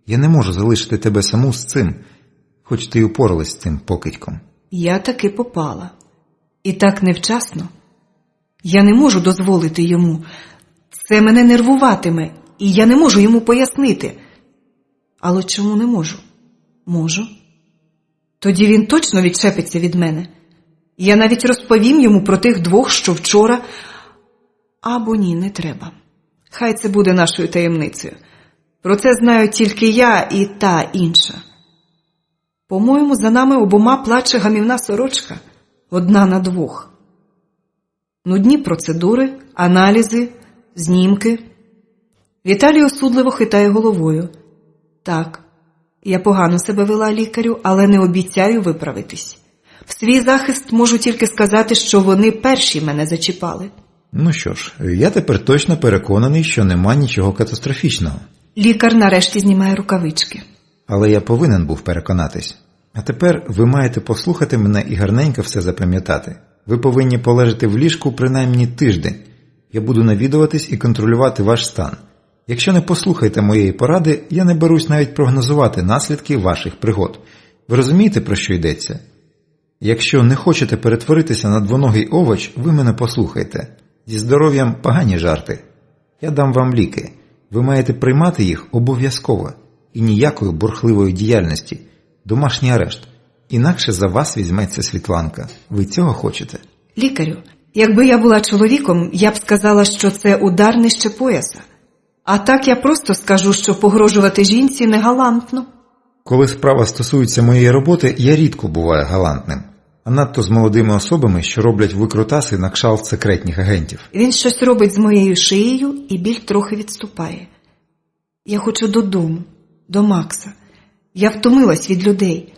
Я не можу залишити тебе саму з цим, хоч ти й упоралась з цим покидьком. Я таки попала. І так невчасно. Я не можу дозволити йому. Це мене нервуватиме, і я не можу йому пояснити. Але чому не можу? Можу. Тоді він точно відчепиться від мене. Я навіть розповім йому про тих двох, що вчора... Або ні, не треба. Хай це буде нашою таємницею. Про це знаю тільки я і та інша. По-моєму, за нами обома плаче гамівна сорочка, одна на двох. Нудні процедури, аналізи, знімки. Віталій осудливо хитає головою. Так, я погано себе вела, лікарю, але не обіцяю виправитись. В свій захист можу тільки сказати, що вони перші мене зачіпали. Ну що ж, я тепер точно переконаний, що нема нічого катастрофічного. Лікар нарешті знімає рукавички. Але я повинен був переконатись. А тепер ви маєте послухати мене і гарненько все запам'ятати. Ви повинні полежати в ліжку принаймні тиждень. Я буду навідуватись і контролювати ваш стан. Якщо не послухаєте моєї поради, я не берусь навіть прогнозувати наслідки ваших пригод. Ви розумієте, про що йдеться? Якщо не хочете перетворитися на двоногий овоч, ви мене послухайте. Зі здоров'ям погані жарти. Я дам вам ліки. Ви маєте приймати їх обов'язково. І ніякої бурхливої діяльності. Домашній арешт. Інакше за вас візьметься Світланка. Ви цього хочете? Лікарю, якби я була чоловіком, я б сказала, що це удар нижче пояса. А так я просто скажу, що погрожувати жінці не галантно. Коли справа стосується моєї роботи, я рідко буваю галантним. А надто з молодими особами, що роблять викрутаси на кшталт секретних агентів. Він щось робить з моєю шиєю, і біль трохи відступає. Я хочу додому, до Макса. Я втомилась від людей.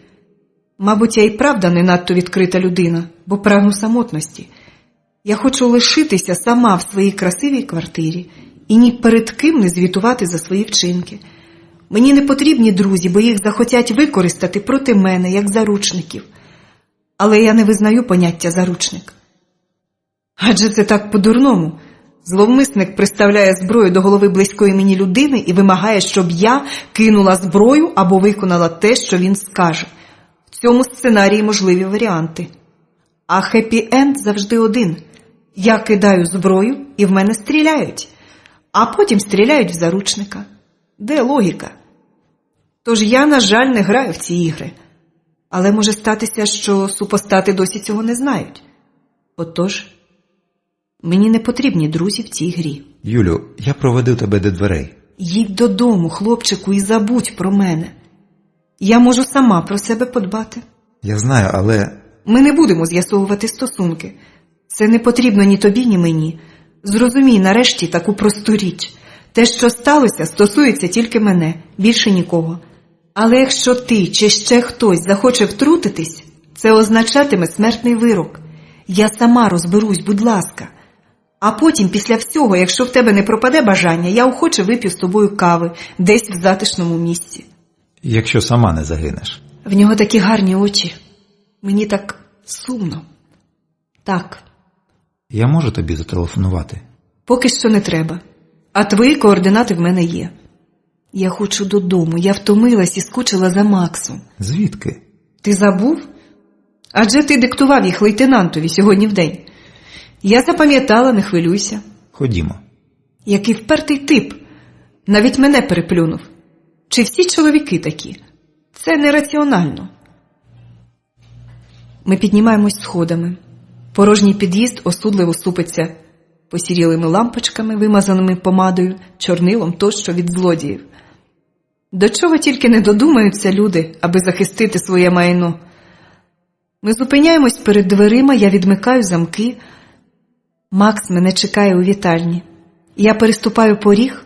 Мабуть, я і правда не надто відкрита людина, бо прагну самотності. Я хочу лишитися сама в своїй красивій квартирі і ні перед ким не звітувати за свої вчинки. Мені не потрібні друзі, бо їх захотять використати проти мене, як заручників. Але я не визнаю поняття заручник. Адже це так по-дурному. Зловмисник приставляє зброю до голови близької мені людини і вимагає, щоб я кинула зброю або виконала те, що він скаже. В цьому сценарії можливі варіанти. А хеппі-енд завжди один. Я кидаю зброю і в мене стріляють. А потім стріляють в заручника. Де логіка? Тож я, на жаль, не граю в ці ігри. Але може статися, що супостати досі цього не знають. Отож, мені не потрібні друзі в цій грі. Юлю, я проведу тебе до дверей. Їдь додому, хлопчику, і забудь про мене. Я можу сама про себе подбати. Я знаю, але... Ми не будемо з'ясовувати стосунки. Це не потрібно ні тобі, ні мені. Зрозумій нарешті таку просту річ. Те, що сталося, стосується тільки мене, більше нікого. Але якщо ти чи ще хтось захоче втрутитись, це означатиме смертний вирок. Я сама розберусь, будь ласка. А потім, після всього, якщо в тебе не пропаде бажання, я охоче вип'ю з тобою кави десь в затишному місці. Якщо сама не загинеш. В нього такі гарні очі. Мені так сумно. Так. Я можу тобі зателефонувати? Поки що не треба. А твої координати в мене є. Я хочу додому. Я втомилась і скучила за Максом. Звідки? Ти забув? Адже ти диктував їх лейтенантові сьогодні вдень. Я запам'ятала, не хвилюйся. Ходімо. Який впертий тип. Навіть мене переплюнув. Чи всі чоловіки такі? Це нераціонально. Ми піднімаємось сходами. Порожній під'їзд осудливо супиться посірілими лампочками, вимазаними помадою, чорнилом тощо від злодіїв. До чого тільки не додумаються люди, аби захистити своє майно. Ми зупиняємось перед дверима, я відмикаю замки. Макс мене чекає у вітальні. Я переступаю поріг,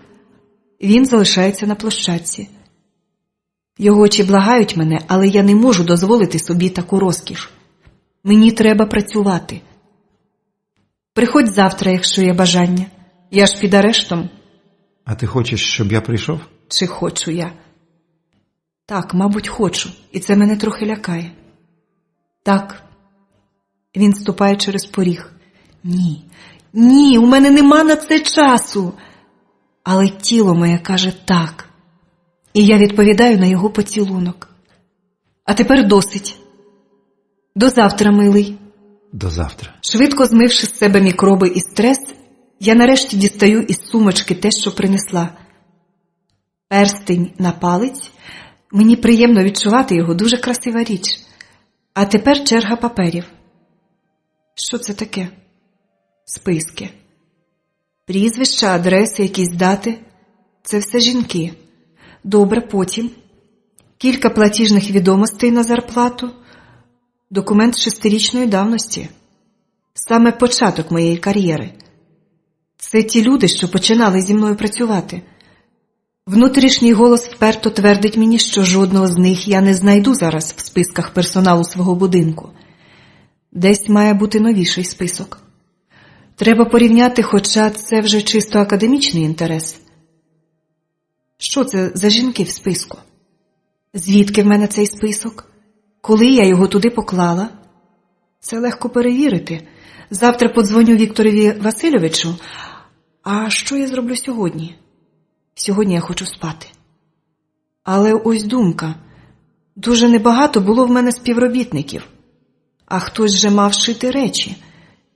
він залишається на площадці. Його очі благають мене, але я не можу дозволити собі таку розкіш. Мені треба працювати. Приходь завтра, якщо є бажання. Я ж під арештом. А ти хочеш, щоб я прийшов? Чи хочу я? Так, мабуть, хочу. І це мене трохи лякає. Так. Він ступає через поріг. Ні, у мене нема на це часу. Але тіло моє каже так. І я відповідаю на його поцілунок. А тепер досить. До завтра, милий. До завтра. Швидко змивши з себе мікроби і стрес, я нарешті дістаю із сумочки те, що принесла. Перстень на палець. Мені приємно відчувати його, дуже красива річ. А тепер черга паперів. Що це таке? Списки. Прізвища, адреси, якісь дати. Це все жінки. Добре, потім. Кілька платіжних відомостей на зарплату. Документ 6-річної давності. Саме початок моєї кар'єри. Це ті люди, що починали зі мною працювати. Внутрішній голос вперто твердить мені, що жодного з них я не знайду зараз в списках персоналу свого будинку. Десь має бути новіший список. Треба порівняти, хоча це вже чисто академічний інтерес. Що це за жінки в списку? Звідки в мене цей список? Коли я його туди поклала? Це легко перевірити. Завтра подзвоню Вікторові Васильовичу. А що я зроблю сьогодні? Сьогодні я хочу спати. Але ось думка. Дуже небагато було в мене співробітників. А хтось же мав шити речі.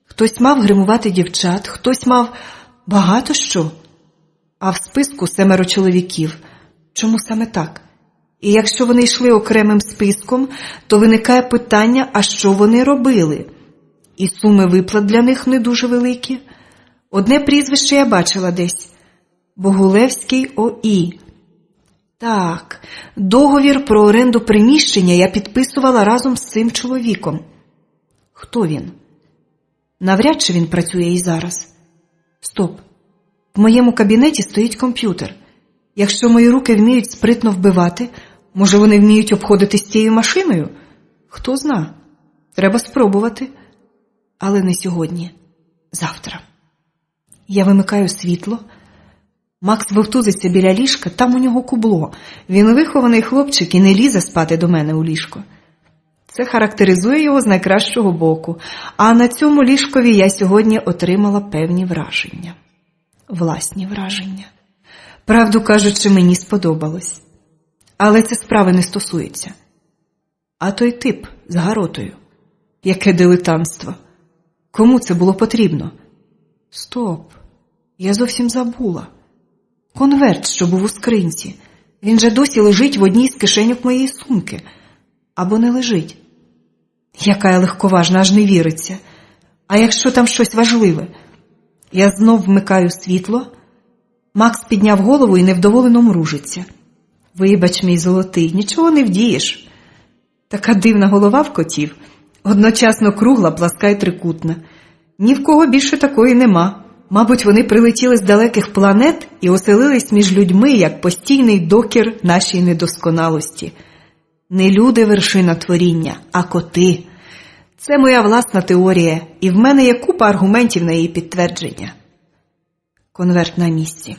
Хтось мав гримувати дівчат, хтось мав багато що. а в списку 7 чоловіків. Чому саме так? І якщо вони йшли окремим списком, то виникає питання, а що вони робили? І суми виплат для них не дуже великі. Одне прізвище я бачила десь. Богулевський О.І. Так, договір про оренду приміщення я підписувала разом з цим чоловіком. Хто він? Навряд чи він працює і зараз. Стоп. В моєму кабінеті стоїть комп'ютер. Якщо мої руки вміють спритно вбивати, може вони вміють обходитись тією машиною? Хто зна. Треба спробувати. Але не сьогодні. Завтра. Я вимикаю світло. Макс вовтузиться біля ліжка, там у нього кубло. Він вихований хлопчик і не лізе спати до мене у ліжко. Це характеризує його з найкращого боку. А на цьому ліжкові я сьогодні отримала певні враження. Власні враження. Правду кажучи, мені сподобалось. Але це справи не стосується. А той тип з гаротою. Яке дилетантство. Кому це було потрібно? Стоп. Я зовсім забула. Конверт, що був у скринці. Він же досі лежить в одній з кишеньок моєї сумки. Або не лежить. Яка я легковажна, аж не віриться. А якщо там щось важливе? Я знов вмикаю світло. Макс підняв голову і невдоволено мружиться. Вибач, мій золотий, нічого не вдієш. Така дивна голова в котів. Одночасно кругла, пласка й трикутна. Ні в кого більше такої нема. Мабуть, вони прилетіли з далеких планет і оселились між людьми, як постійний докір нашій недосконалості. Не люди вершина творіння, а коти. Це моя власна теорія, і в мене є купа аргументів на її підтвердження. Конверт на місці.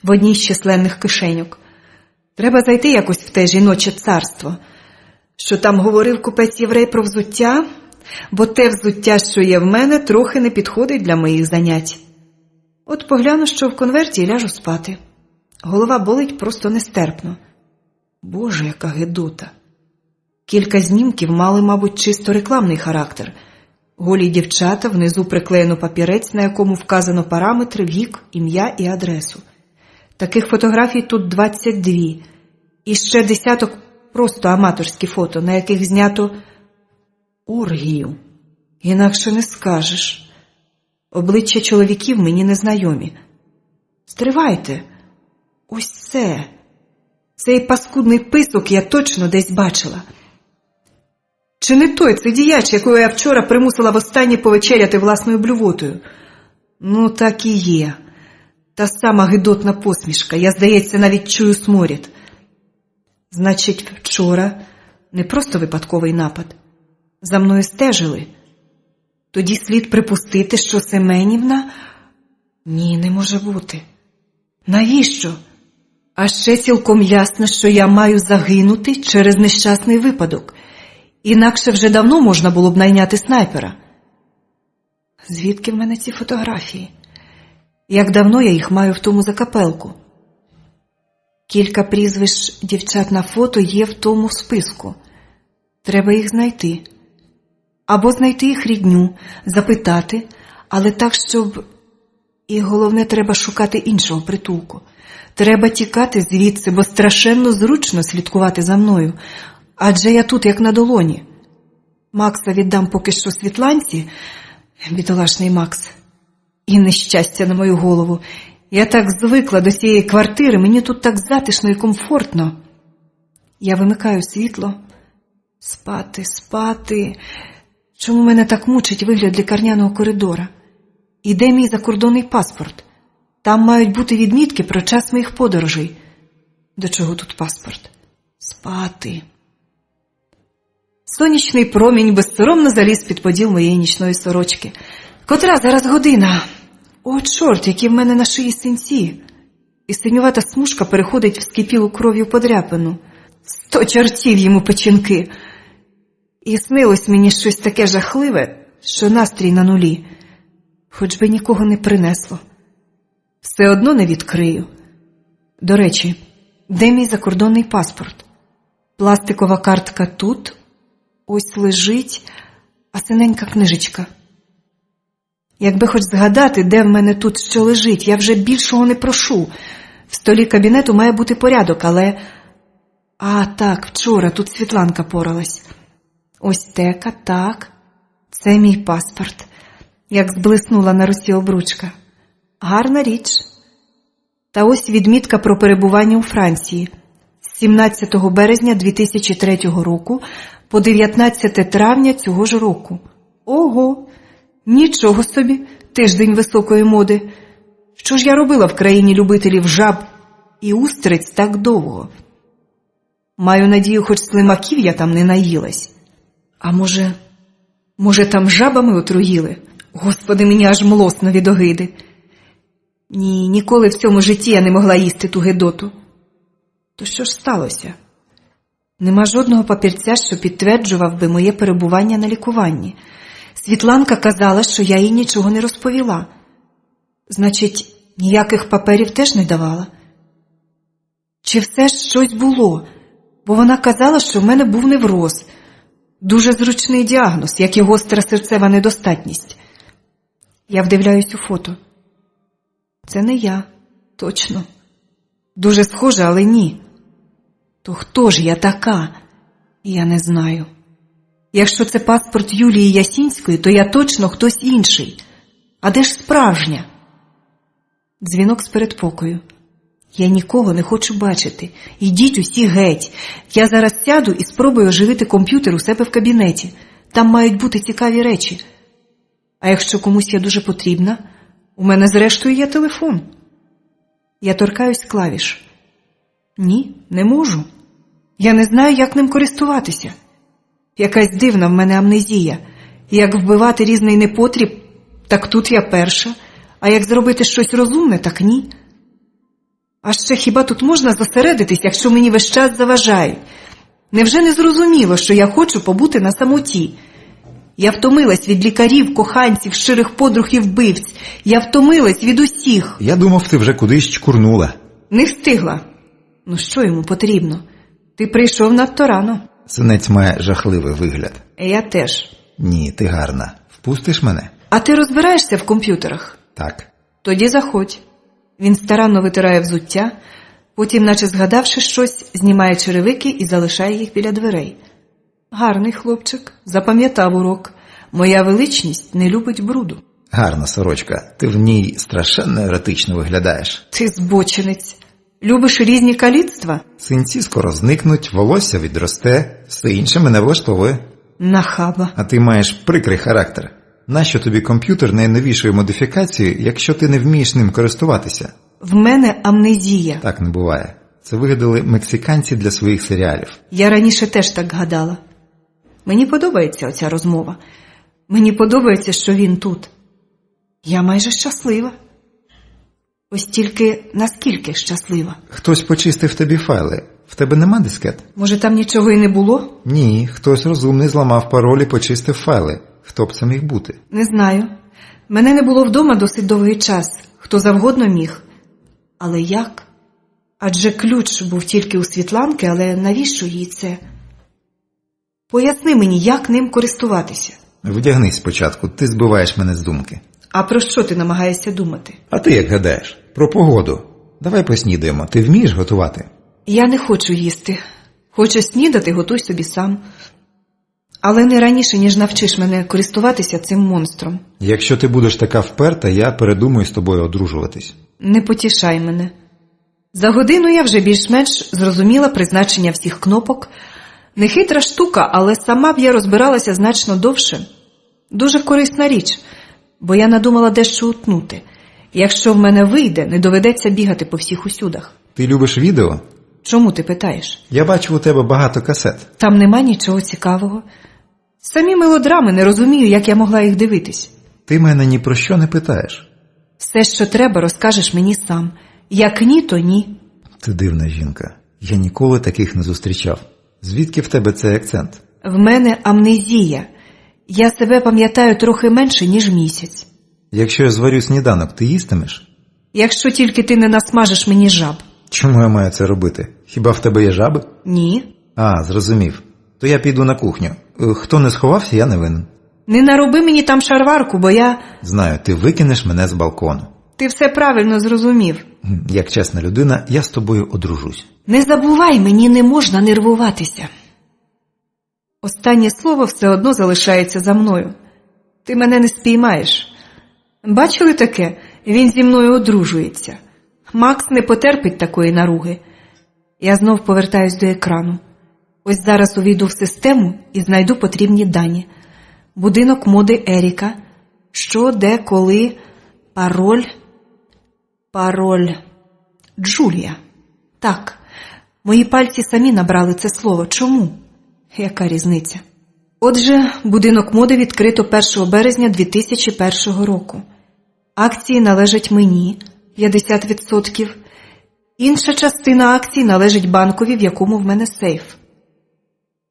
В одній з численних кишеньок. Треба зайти якось в те жіноче царство. Що там говорив купець-єврей про взуття? Бо те взуття, що є в мене, трохи не підходить для моїх занять. От погляну, що в конверті, і ляжу спати. Голова болить просто нестерпно. Боже, яка гидота. Кілька знімків мали, мабуть, чисто рекламний характер. Голі дівчата, внизу приклеєно папірець, на якому вказано параметри, вік, ім'я і адресу. Таких фотографій тут 22. І ще десяток просто аматорські фото, на яких знято оргію. Інакше не скажеш. Обличчя чоловіків мені незнайомі. Стривайте. Ось це. Цей паскудний писок я точно десь бачила. Чи не той це діяч, якого я вчора примусила востаннє повечеряти власною блювотою? Ну, так і є. Та сама гидотна посмішка. Я, здається, навіть чую сморід. Значить, вчора не просто випадковий напад. За мною стежили. Тоді слід припустити, що Семенівна... Ні, не може бути. Навіщо? А ще цілком ясно, що я маю загинути через нещасний випадок. Інакше вже давно можна було б найняти снайпера. Звідки в мене ці фотографії? Як давно я їх маю в тому закапелку? Кілька прізвищ дівчат на фото є в тому списку. Треба їх знайти. Або знайти їх рідню, запитати, але так, щоб... І головне, треба шукати іншого притулку. Треба тікати звідси, бо страшенно зручно слідкувати за мною. Адже я тут, як на долоні. Макса віддам поки що Світланці, бідолашний Макс. І нещастя на мою голову. Я так звикла до цієї квартири, мені тут так затишно і комфортно. Я вимикаю світло. Спати, спати. Чому мене так мучить вигляд лікарняного коридора? І де мій закордонний паспорт? Там мають бути відмітки про час моїх подорожей. До чого тут паспорт? Спати. Сонячний промінь безсоромно заліз під поділ моєї нічної сорочки. Котра зараз година? О, чорт, які в мене на шиї синці. І синювата смужка переходить в скипілу кров'ю подряпину. 100 чортів йому печінки. І снилось мені щось таке жахливе, що настрій на нулі. Хоч би нікого не принесло. Все одно не відкрию. До речі, де мій закордонний паспорт? Пластикова картка тут, ось лежить, а синенька книжечка. Якби хоч згадати, де в мене тут що лежить, я вже більшого не прошу. В столі кабінету має бути порядок, але... А, так, вчора тут Світланка поралась. Ось тека, так. Це мій паспорт. Як зблиснула на руці обручка. Гарна річ. Та ось відмітка про перебування у Франції. З 17 березня 2003 року по 19 травня цього ж року. Ого! Нічого собі, тиждень високої моди. Що ж я робила в країні любителів жаб і устриць так довго? Маю надію, хоч слимаків я там не наїлась. А може там жабами отруїли? Господи, мені аж млосно від огиди. Ні, ніколи в цьому житті я не могла їсти ту гидоту. То що ж сталося? Нема жодного папірця, що підтверджував би моє перебування на лікуванні. Світланка казала, що я їй нічого не розповіла. Значить, ніяких паперів теж не давала? Чи все ж щось було? Бо вона казала, що в мене був невроз. Дуже зручний діагноз, як і гостра серцева недостатність. Я вдивляюсь у фото. Це не я, точно. Дуже схоже, але ні. То хто ж я така? Я не знаю. Якщо це паспорт Юлії Ясінської, то я точно хтось інший. А де ж справжня? Дзвінок з передпокою. Я нікого не хочу бачити. Ідіть усі геть. Я зараз сяду і спробую оживити комп'ютер у себе в кабінеті. Там мають бути цікаві речі. А якщо комусь я дуже потрібна, у мене зрештою є телефон. Я торкаюсь клавіш. Ні, не можу. Я не знаю, як ним користуватися. Якась дивна в мене амнезія. Як вбивати різний непотріб, так тут я перша. А як зробити щось розумне, так ні. А ще хіба тут можна зосередитись, якщо мені весь час заважають? Невже не зрозуміло, що я хочу побути на самоті? Я втомилась від лікарів, коханців, щирих подруг і вбивць. Я втомилась від усіх. Я думав, ти вже кудись чкурнула. Не встигла. Ну що йому потрібно? Ти прийшов надто рано. Синець має жахливий вигляд. Я теж. Ні, ти гарна. Впустиш мене? А ти розбираєшся в комп'ютерах? Так. Тоді заходь. Він старанно витирає взуття, потім, наче згадавши щось, знімає черевики і залишає їх біля дверей. Гарний хлопчик, запам'ятав урок. Моя величність не любить бруду. Гарна сорочка. Ти в ній страшенно еротично виглядаєш. Ти збочинець. Любиш різні каліцтва? Синці скоро зникнуть, волосся відросте, все інше мене влаштовує. Нахаба. А ти маєш прикрий характер. Нащо тобі комп'ютер найновішої модифікації, якщо ти не вмієш ним користуватися? В мене амнезія. Так не буває. Це вигадали мексиканці для своїх серіалів. Я раніше теж так гадала. Мені подобається оця розмова. Мені подобається, що він тут. Я майже щаслива. Ось тільки наскільки щаслива? Хтось почистив тобі файли. В тебе нема дискет? Може, там нічого і не було? Ні, хтось розумний зламав пароль і почистив файли. Хто б це міг бути? Не знаю. Мене не було вдома досить довгий час. Хто завгодно міг. Але як? Адже ключ був тільки у Світланки, але навіщо їй це? Поясни мені, як ним користуватися. Вдягнись спочатку, ти збиваєш мене з думки. А про що ти намагаєшся думати? А ти як гадаєш? Про погоду. Давай поснідаємо. Ти вмієш готувати? Я не хочу їсти. Хочеш снідати, готуй собі сам. Але не раніше, ніж навчиш мене користуватися цим монстром. Якщо ти будеш така вперта, я передумаю з тобою одружуватись. Не потішай мене. За годину я вже більш-менш зрозуміла призначення всіх кнопок. Нехитра штука, але сама б я розбиралася значно довше. Дуже корисна річ, бо я надумала дещо утнути. Якщо в мене вийде, не доведеться бігати по всіх усюдах. Ти любиш відео? Чому ти питаєш? Я бачив у тебе багато касет. Там нема нічого цікавого. Самі мелодрами, не розумію, як я могла їх дивитись. Ти мене ні про що не питаєш. Все, що треба, розкажеш мені сам. Як ні, то ні. Ти дивна жінка. Я ніколи таких не зустрічав. Звідки в тебе цей акцент? В мене амнезія. Я себе пам'ятаю трохи менше, ніж місяць. Якщо я зварю сніданок, ти їстимеш? Якщо тільки ти не насмажеш мені жаб. Чому я маю це робити? Хіба в тебе є жаби? Ні. А, зрозумів. То я піду на кухню. Хто не сховався, я не винен. Не нароби мені там шарварку, бо я... Знаю, ти викинеш мене з балкону. Ти все правильно зрозумів. Як чесна людина, я з тобою одружусь. Не забувай, мені не можна нервуватися. Останнє слово все одно залишається за мною. Ти мене не спіймаєш. Бачили таке? Він зі мною одружується. Макс не потерпить такої наруги. Я знов повертаюсь до екрану. Ось зараз увійду в систему і знайду потрібні дані. Будинок моди Еріка. Що, де, коли. Пароль. Джулія. Так, мої пальці самі набрали це слово. Чому? Яка різниця? Отже, будинок моди відкрито 1 березня 2001 року. Акції належать мені, 50%. Інша частина акцій належить банкові, в якому в мене сейф.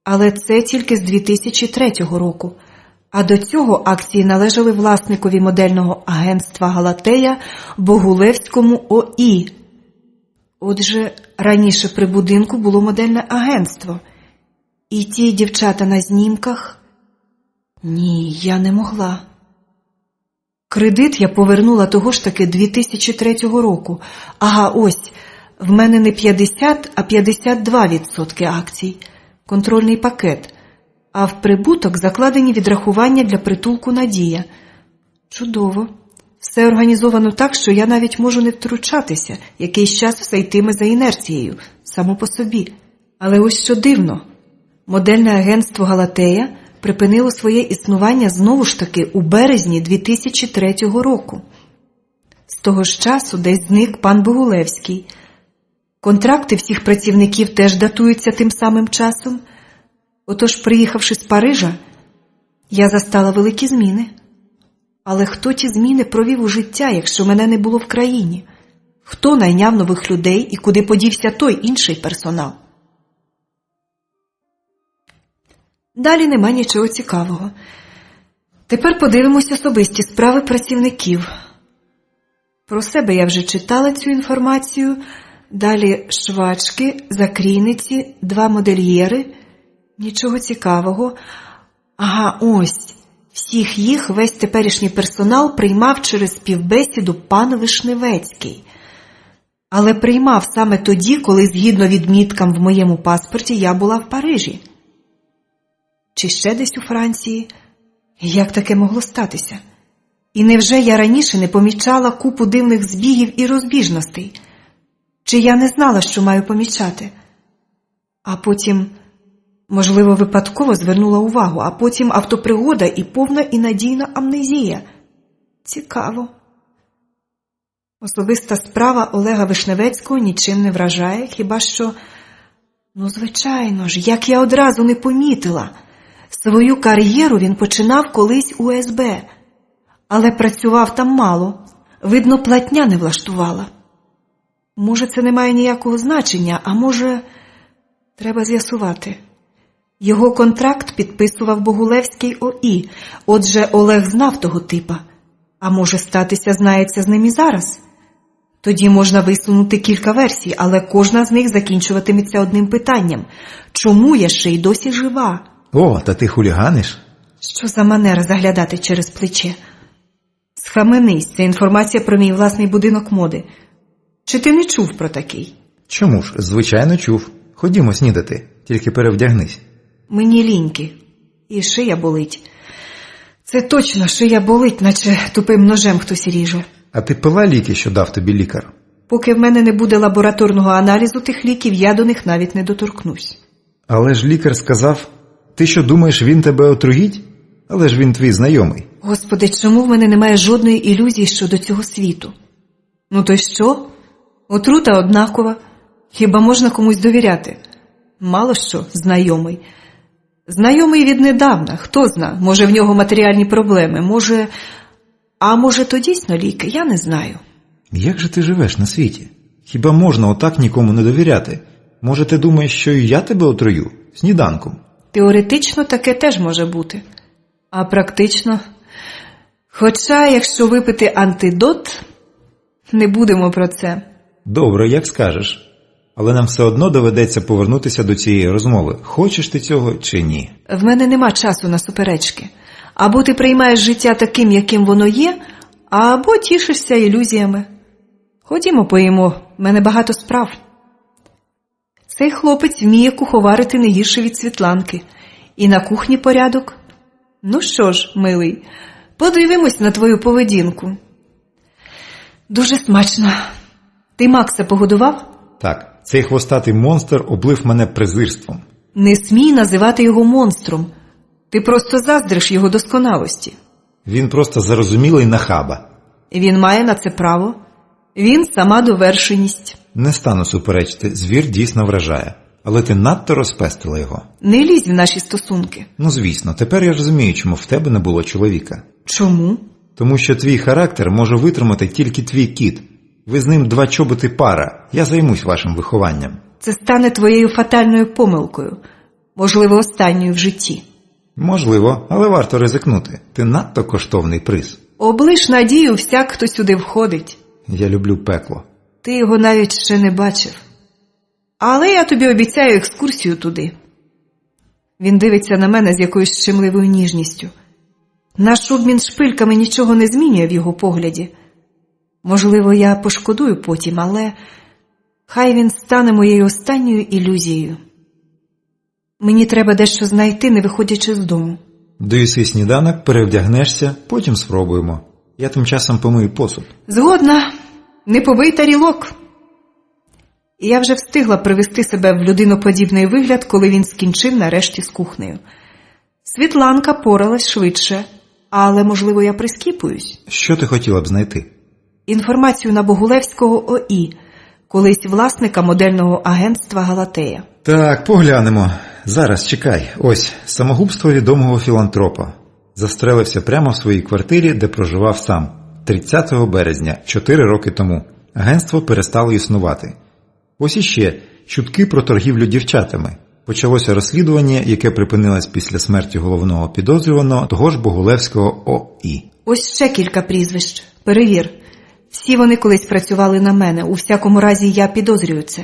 Але це тільки з 2003 року. А до цього акції належали власникові модельного агентства «Галатея» Богулевському О.І. Отже, раніше при будинку було модельне агентство. І ті дівчата на знімках? Ні, я не могла. Кредит я повернула того ж таки 2003 року. Ага, ось, в мене не 50, а 52% акцій. Контрольний пакет. А в прибуток закладені відрахування для притулку «Надія». Чудово. Все організовано так, що я навіть можу не втручатися. Якийсь час все йтиме за інерцією, само по собі. Але ось що дивно. Модельне агентство «Галатея» припинило своє існування знову ж таки у березні 2003 року. З того ж часу десь зник пан Богулевський. Контракти всіх працівників теж датуються тим самим часом. Отож, приїхавши з Парижа, я застала великі зміни. Але хто ті зміни провів у життя, якщо мене не було в країні? Хто найняв нових людей і куди подівся той інший персонал? Далі нема нічого цікавого. Тепер подивимось особисті справи працівників. Про себе я вже читала цю інформацію. Далі швачки, закрійниці, 2 модельєри. Нічого цікавого. Ага, ось. Всіх їх весь теперішній персонал приймав через співбесіду пан Вишневецький. Але приймав саме тоді, коли, згідно відміткам в моєму паспорті, я була в Парижі. Чи ще десь у Франції? Як таке могло статися? І невже я раніше не помічала купу дивних збігів і розбіжностей? Чи я не знала, що маю помічати? А потім, можливо, випадково звернула увагу, а потім автопригода і повна і надійна амнезія. Цікаво. Особиста справа Олега Вишневецького нічим не вражає, хіба що... звичайно ж, як я одразу не помітила. Свою кар'єру він починав колись у СБ, але працював там мало. Видно, платня не влаштувала. Може, це не має ніякого значення, а може, треба з'ясувати. Його контракт підписував Богулевський О.І., отже, Олег знав того типа. А може статися, знається з ним і зараз. Тоді можна висунути кілька версій, але кожна з них закінчуватиметься одним питанням. Чому я ще й досі жива? О, та ти хуліганиш? Що за манера заглядати через плече? Схаменись, це інформація про мій власний будинок моди. Чи ти не чув про такий? Чому ж? Звичайно чув. Ходімо снідати, тільки перевдягнись. Мені ліньки. І шия болить. Це точно шия болить, наче тупим ножем хтось ріже. А ти пила ліки, що дав тобі лікар? Поки в мене не буде лабораторного аналізу тих ліків, я до них навіть не доторкнусь. Але ж лікар сказав, ти що думаєш, він тебе отруїть? Але ж він твій знайомий. Господи, чому в мене немає жодної ілюзії щодо цього світу? Ну то й що? Отрута однакова. Хіба можна комусь довіряти? Мало що, знайомий. Знайомий віднедавна, хто зна, може в нього матеріальні проблеми, може... А може то дійсно ліки, я не знаю. Як же ти живеш на світі? Хіба можна отак нікому не довіряти? Може ти думаєш, що і я тебе отрую? Сніданком? Теоретично таке теж може бути. А практично? Хоча, якщо випити антидот, не будемо про це. Добре, як скажеш. Але нам все одно доведеться повернутися до цієї розмови. Хочеш ти цього чи ні? В мене нема часу на суперечки. Або ти приймаєш життя таким, яким воно є, або тішишся ілюзіями. Ходімо поїмо, в мене багато справ. Цей хлопець вміє куховарити не гірше від Світланки. І на кухні порядок. Ну що ж, милий, подивимось на твою поведінку. Дуже смачно. Ти Макса погодував? Так, цей хвостатий монстр облив мене презирством. Не смій називати його монстром. Ти просто заздриш його досконалості. Він просто зарозумілий нахаба. Він має на це право. Він сама довершеність. Не стану суперечити, звір дійсно вражає. Але ти надто розпестила його. Не лізь в наші стосунки. Ну звісно, тепер я розумію, чому в тебе не було чоловіка. Чому? Тому що твій характер може витримати тільки твій кіт. Ви з ним два чоботи пара, я займусь вашим вихованням. Це стане твоєю фатальною помилкою. Можливо, останньою в житті. Можливо, але варто ризикнути. Ти надто коштовний приз. Облиш надію всяк, хто сюди входить. Я люблю пекло. Ти його навіть ще не бачив. Але я тобі обіцяю екскурсію туди. Він дивиться на мене з якоюсь щемливою ніжністю. Наш обмін шпильками нічого не змінює в його погляді. Можливо, я пошкодую потім, але хай він стане моєю останньою ілюзією. Мені треба дещо знайти, не виходячи з дому. Доїси сніданок, перевдягнешся, потім спробуємо. Я тим часом помию посуд. Згодна. Не побий тарілок. І я вже встигла привести себе в людиноподібний вигляд, коли він скінчив нарешті з кухнею. Світланка поралась швидше, але, можливо, я прискіпуюсь. Що ти хотіла б знайти? Інформацію на Богулевського ОІ, колись власника модельного агентства «Галатея». Так, поглянемо. Зараз, чекай. Ось, самогубство відомого філантропа. Застрелився прямо в своїй квартирі, де проживав сам. 30 березня, 4 роки тому. Агентство перестало існувати. Ось іще чутки про торгівлю дівчатами. Почалося розслідування, яке припинилось після смерті головного підозрюваного того ж Богулевського ОІ. Ось ще кілька прізвищ. Перевір. Всі вони колись працювали на мене. У всякому разі, я підозрюю це.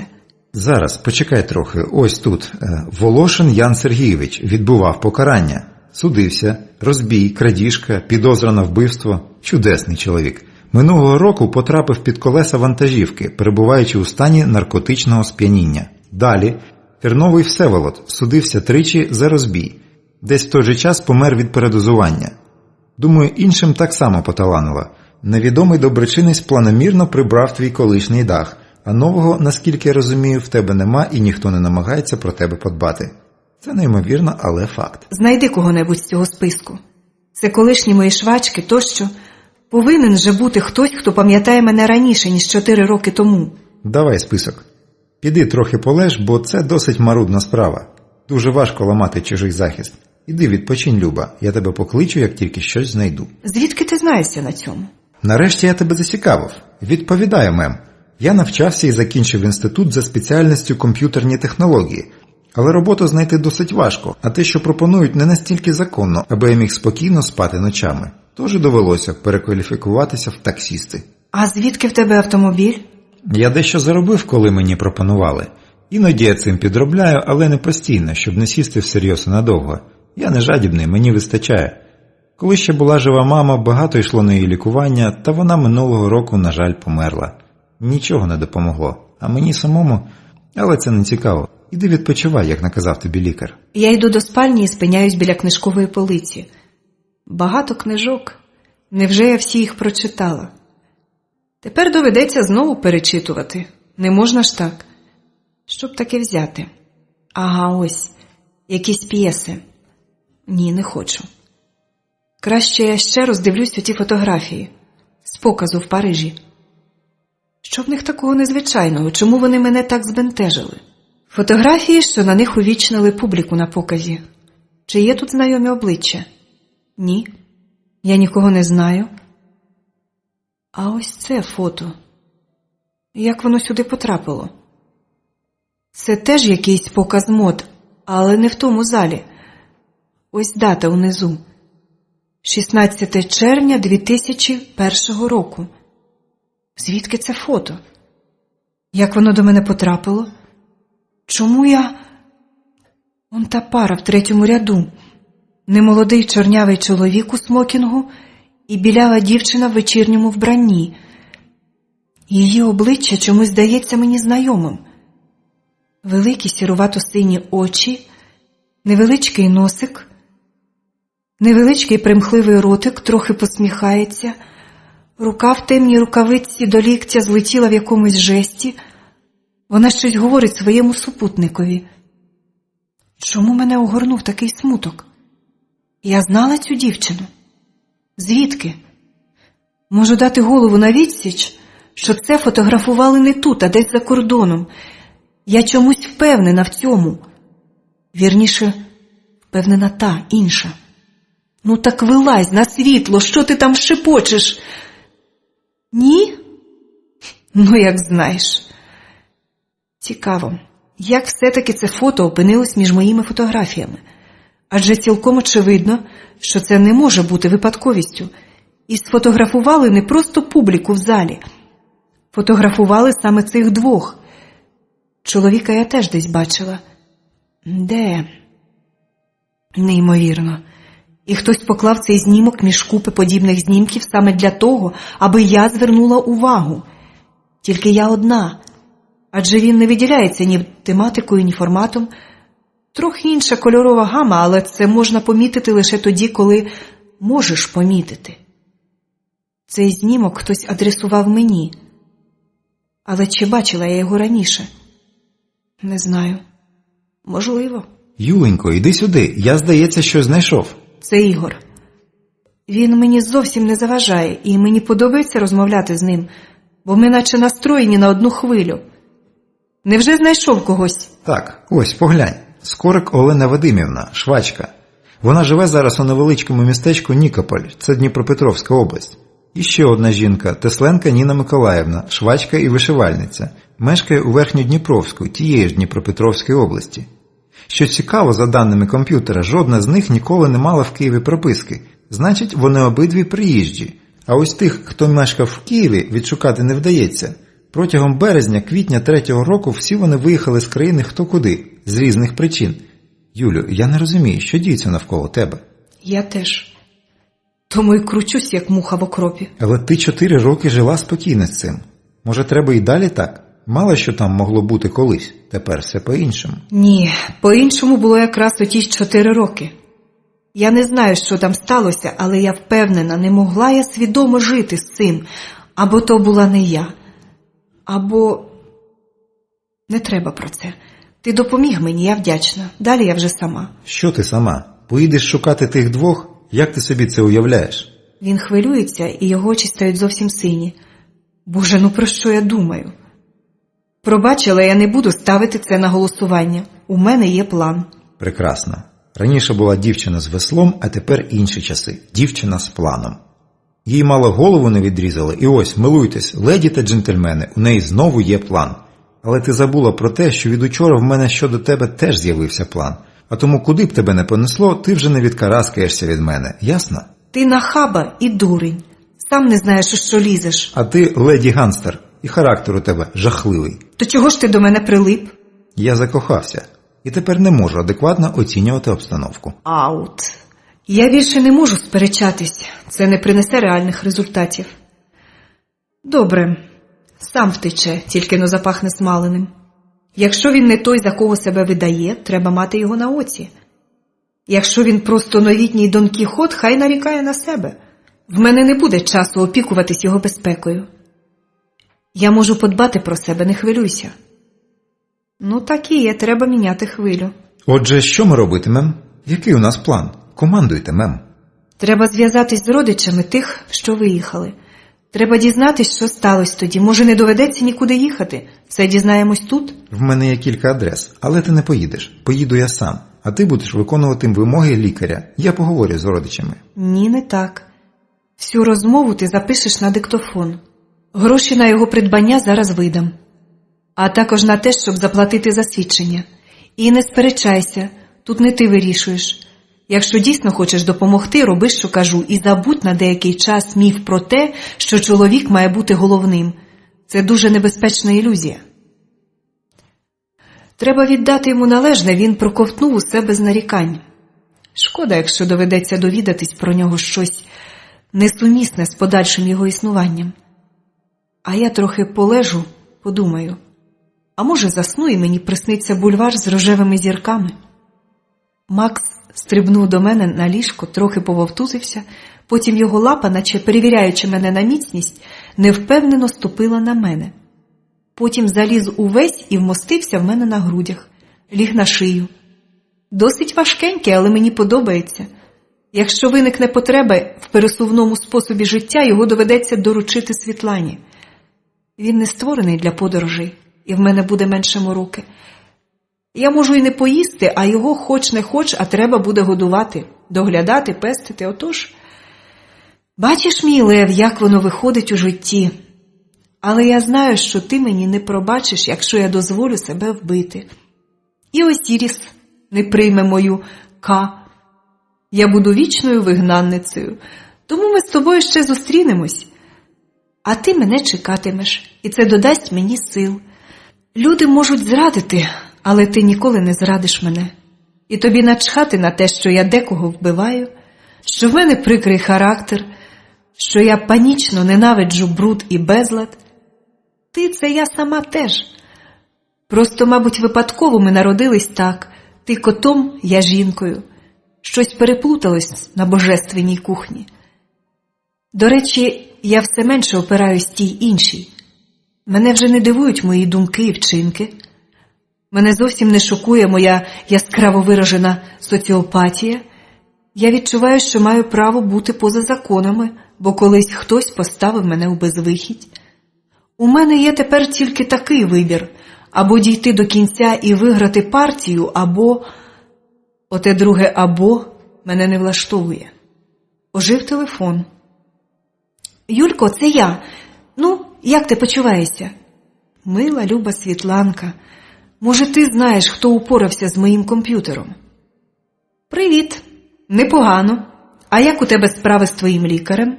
Зараз, почекай трохи. Ось тут. Волошин Ян Сергійович відбував покарання. Судився, розбій, крадіжка, підозра на вбивство. Чудесний чоловік. Минулого року потрапив під колеса вантажівки, перебуваючи у стані наркотичного сп'яніння. Далі Терновий Всеволод судився тричі за розбій. Десь в той же час помер від передозування. Думаю, іншим так само поталанило. Невідомий доброчинець планомірно прибрав твій колишній дах, а нового, наскільки я розумію, в тебе нема і ніхто не намагається про тебе подбати. Це неймовірно, але факт. Знайди кого-небудь з цього списку. Це колишні мої швачки, тощо. Повинен же бути хтось, хто пам'ятає мене раніше, ніж 4 роки тому. Давай список. Піди трохи полеж, бо це досить марудна справа. Дуже важко ламати чужий захист. Іди відпочинь, Люба, я тебе покличу, як тільки щось знайду. Звідки ти знаєшся на цьому? Нарешті я тебе зацікавив. Відповідаю, мем. Я навчався і закінчив інститут за спеціальністю комп'ютерні технології. Але роботу знайти досить важко, а те, що пропонують, не настільки законно, аби я міг спокійно спати ночами. Тож і довелося перекваліфікуватися в таксісти. А звідки в тебе автомобіль? Я дещо заробив, коли мені пропонували. Іноді я цим підробляю, але не постійно, щоб не сісти всерйоз і надовго. Я не жадібний, мені вистачає. Коли ще була жива мама, багато йшло на її лікування, та вона минулого року, на жаль, померла. Нічого не допомогло. А мені самому... Але це не цікаво. Іди відпочивай, як наказав тобі лікар. Я йду до спальні і спиняюсь біля книжкової полиці. Багато книжок. Невже я всі їх прочитала? Тепер доведеться знову перечитувати. Не можна ж так. Щоб таке взяти? Ага, ось. Якісь п'єси. Ні, не хочу. Краще я ще роздивлюсь оті фотографії. З показу в Парижі. Що в них такого незвичайного? Чому вони мене так збентежили? Фотографії, що на них увічнили публіку на показі. Чи є тут знайомі обличчя? Ні. Я нікого не знаю. А ось це фото. Як воно сюди потрапило? Це теж якийсь показ мод, але не в тому залі. Ось дата унизу. 16 червня 2001 року. Звідки це фото? Як воно до мене потрапило? Чому я... Он та пара в 3-му ряду. Немолодий чорнявий чоловік у смокінгу і білява дівчина в вечірньому вбранні. Її обличчя чомусь здається мені знайомим. Великі сірувато-сині очі, невеличкий носик, невеличкий примхливий ротик, трохи посміхається, рука в темній рукавиці до ліктя злетіла в якомусь жесті. Вона щось говорить своєму супутникові. Чому мене огорнув такий смуток? Я знала цю дівчину. Звідки? Можу дати голову на відсіч, що це фотографували не тут, а десь за кордоном. Я чомусь впевнена в цьому. Вірніше, впевнена та, інша. Ну так вилазь на світло, що ти там шепочеш? Ні? Ну, як знаєш. Цікаво, як все-таки це фото опинилось між моїми фотографіями. Адже цілком очевидно, що це не може бути випадковістю. І сфотографували не просто публіку в залі. Фотографували саме цих двох. Чоловіка я теж десь бачила. Де? Неймовірно. І хтось поклав цей знімок між купи подібних знімків саме для того, аби я звернула увагу. Тільки я одна. Адже він не виділяється ні тематикою, ні форматом. Трохи інша кольорова гама, але це можна помітити лише тоді, коли можеш помітити. Цей знімок хтось адресував мені. Але чи бачила я його раніше? Не знаю. Можливо. Юленько, іди сюди, я, здається, щось знайшов. Це Ігор. Він мені зовсім не заважає, і мені подобається розмовляти з ним, бо ми наче настроєні на одну хвилю. Невже знайшов когось? Так, ось, поглянь. Скорик Олена Вадимівна, швачка. Вона живе зараз у невеличкому містечку Нікополь, це Дніпропетровська область. І ще одна жінка, Тесленка Ніна Миколаївна, швачка і вишивальниця. Мешкає у Верхньодніпровську, тієї ж Дніпропетровської області. Що цікаво, за даними комп'ютера, жодна з них ніколи не мала в Києві прописки. Значить, вони обидві приїжджі. А ось тих, хто мешкав в Києві, відшукати не вдається. Протягом березня-квітня 3-го року всі вони виїхали з країни хто куди, з різних причин. Юлю, я не розумію, що діється навколо тебе. Я теж. Тому й кручусь, як муха в окропі. Але ти 4 роки жила спокійно з цим. Може, треба і далі так? Мало що там могло бути колись, тепер все по-іншому. Ні, по-іншому було якраз у ті 4 роки. Я не знаю, що там сталося, але я впевнена, не могла я свідомо жити з цим. Або то була не я, або... Не треба про це. Ти допоміг мені, я вдячна. Далі я вже сама. Що ти сама? Поїдеш шукати тих двох? Як ти собі це уявляєш? Він хвилюється, і його очі стають зовсім сині. Боже, ну про що я думаю? Пробачила, я не буду ставити це на голосування. У мене є план. Прекрасно. Раніше була дівчина з веслом, а тепер інші часи. Дівчина з планом. Їй мало голову не відрізали, і ось, милуйтесь, леді та джентльмени, у неї знову є план. Але ти забула про те, що від учора в мене щодо тебе теж з'явився план. А тому куди б тебе не понесло, ти вже не відкараскаєшся від мене, ясно? Ти нахаба і дурень. Сам не знаєш, у що лізеш. А ти леді-ганстер, і характер у тебе жахливий. То чого ж ти до мене прилип? Я закохався, і тепер не можу адекватно оцінювати обстановку. Аут. Я більше не можу сперечатись. Це не принесе реальних результатів. Добре. Сам втече, тільки но запахне смаленим. Якщо він не той, за кого себе видає, треба мати його на оці. Якщо він просто новітній Дон Кіхот, хай нарікає на себе. В мене не буде часу опікуватись його безпекою. Я можу подбати про себе, не хвилюйся. Ну так і є, треба міняти хвилю. Отже, що ми робитимем? Який у нас план? Командуйте, мем. Треба зв'язатись з родичами тих, що виїхали. Треба дізнатись, що сталося тоді. Може, не доведеться нікуди їхати. Все дізнаємось тут? В мене є кілька адрес, але ти не поїдеш. Поїду я сам. А ти будеш виконувати вимоги лікаря. Я поговорю з родичами. Ні, не так. Всю розмову ти запишеш на диктофон. Гроші на його придбання зараз видам. А також на те, щоб заплатити за свідчення. І не сперечайся, тут не ти вирішуєш. Якщо дійсно хочеш допомогти, роби, що кажу, і забудь на деякий час міф про те, що чоловік має бути головним. Це дуже небезпечна ілюзія. Треба віддати йому належне, він проковтнув усе без нарікань. Шкода, якщо доведеться довідатись про нього щось несумісне з подальшим його існуванням. А я трохи полежу, подумаю. А може засну і мені присниться бульвар з рожевими зірками? Макс стрибнув до мене на ліжко, трохи пововтузився, потім його лапа, наче перевіряючи мене на міцність, невпевнено ступила на мене. Потім заліз увесь і вмостився в мене на грудях, ліг на шию. Досить важкенький, але мені подобається. Якщо виникне потреба в пересувному способі життя, його доведеться доручити Світлані. Він не створений для подорожей, і в мене буде менше мороки. Я можу і не поїсти, а його хоч не хоч, а треба буде годувати, доглядати, пестити. Отож, бачиш, мій лев, як воно виходить у житті. Але я знаю, що ти мені не пробачиш, якщо я дозволю себе вбити. І Осіріс не прийме мою Ка. Я буду вічною вигнанницею, тому ми з тобою ще зустрінемось. А ти мене чекатимеш, і це додасть мені сил. Люди можуть зрадити, але ти ніколи не зрадиш мене. І тобі начхати на те, що я декого вбиваю, що в мене прикрий характер, що я панічно ненавиджу бруд і безлад. Ти – це я сама теж. Просто, мабуть, випадково ми народились так. Ти котом, я жінкою. Щось переплуталось на божественній кухні. До речі, я все менше опираюсь тій іншій. Мене вже не дивують мої думки і вчинки. Мене зовсім не шокує моя яскраво виражена соціопатія. Я відчуваю, що маю право бути поза законами, бо колись хтось поставив мене у безвихідь. У мене є тепер тільки такий вибір – або дійти до кінця і виграти партію, або… Оте друге «або» мене не влаштовує. Ожив телефон. «Юлько, це я. Ну, як ти почуваєшся?» «Мила, люба Світланка, може, ти знаєш, хто упорався з моїм комп'ютером?» «Привіт. Непогано. А як у тебе справи з твоїм лікарем?»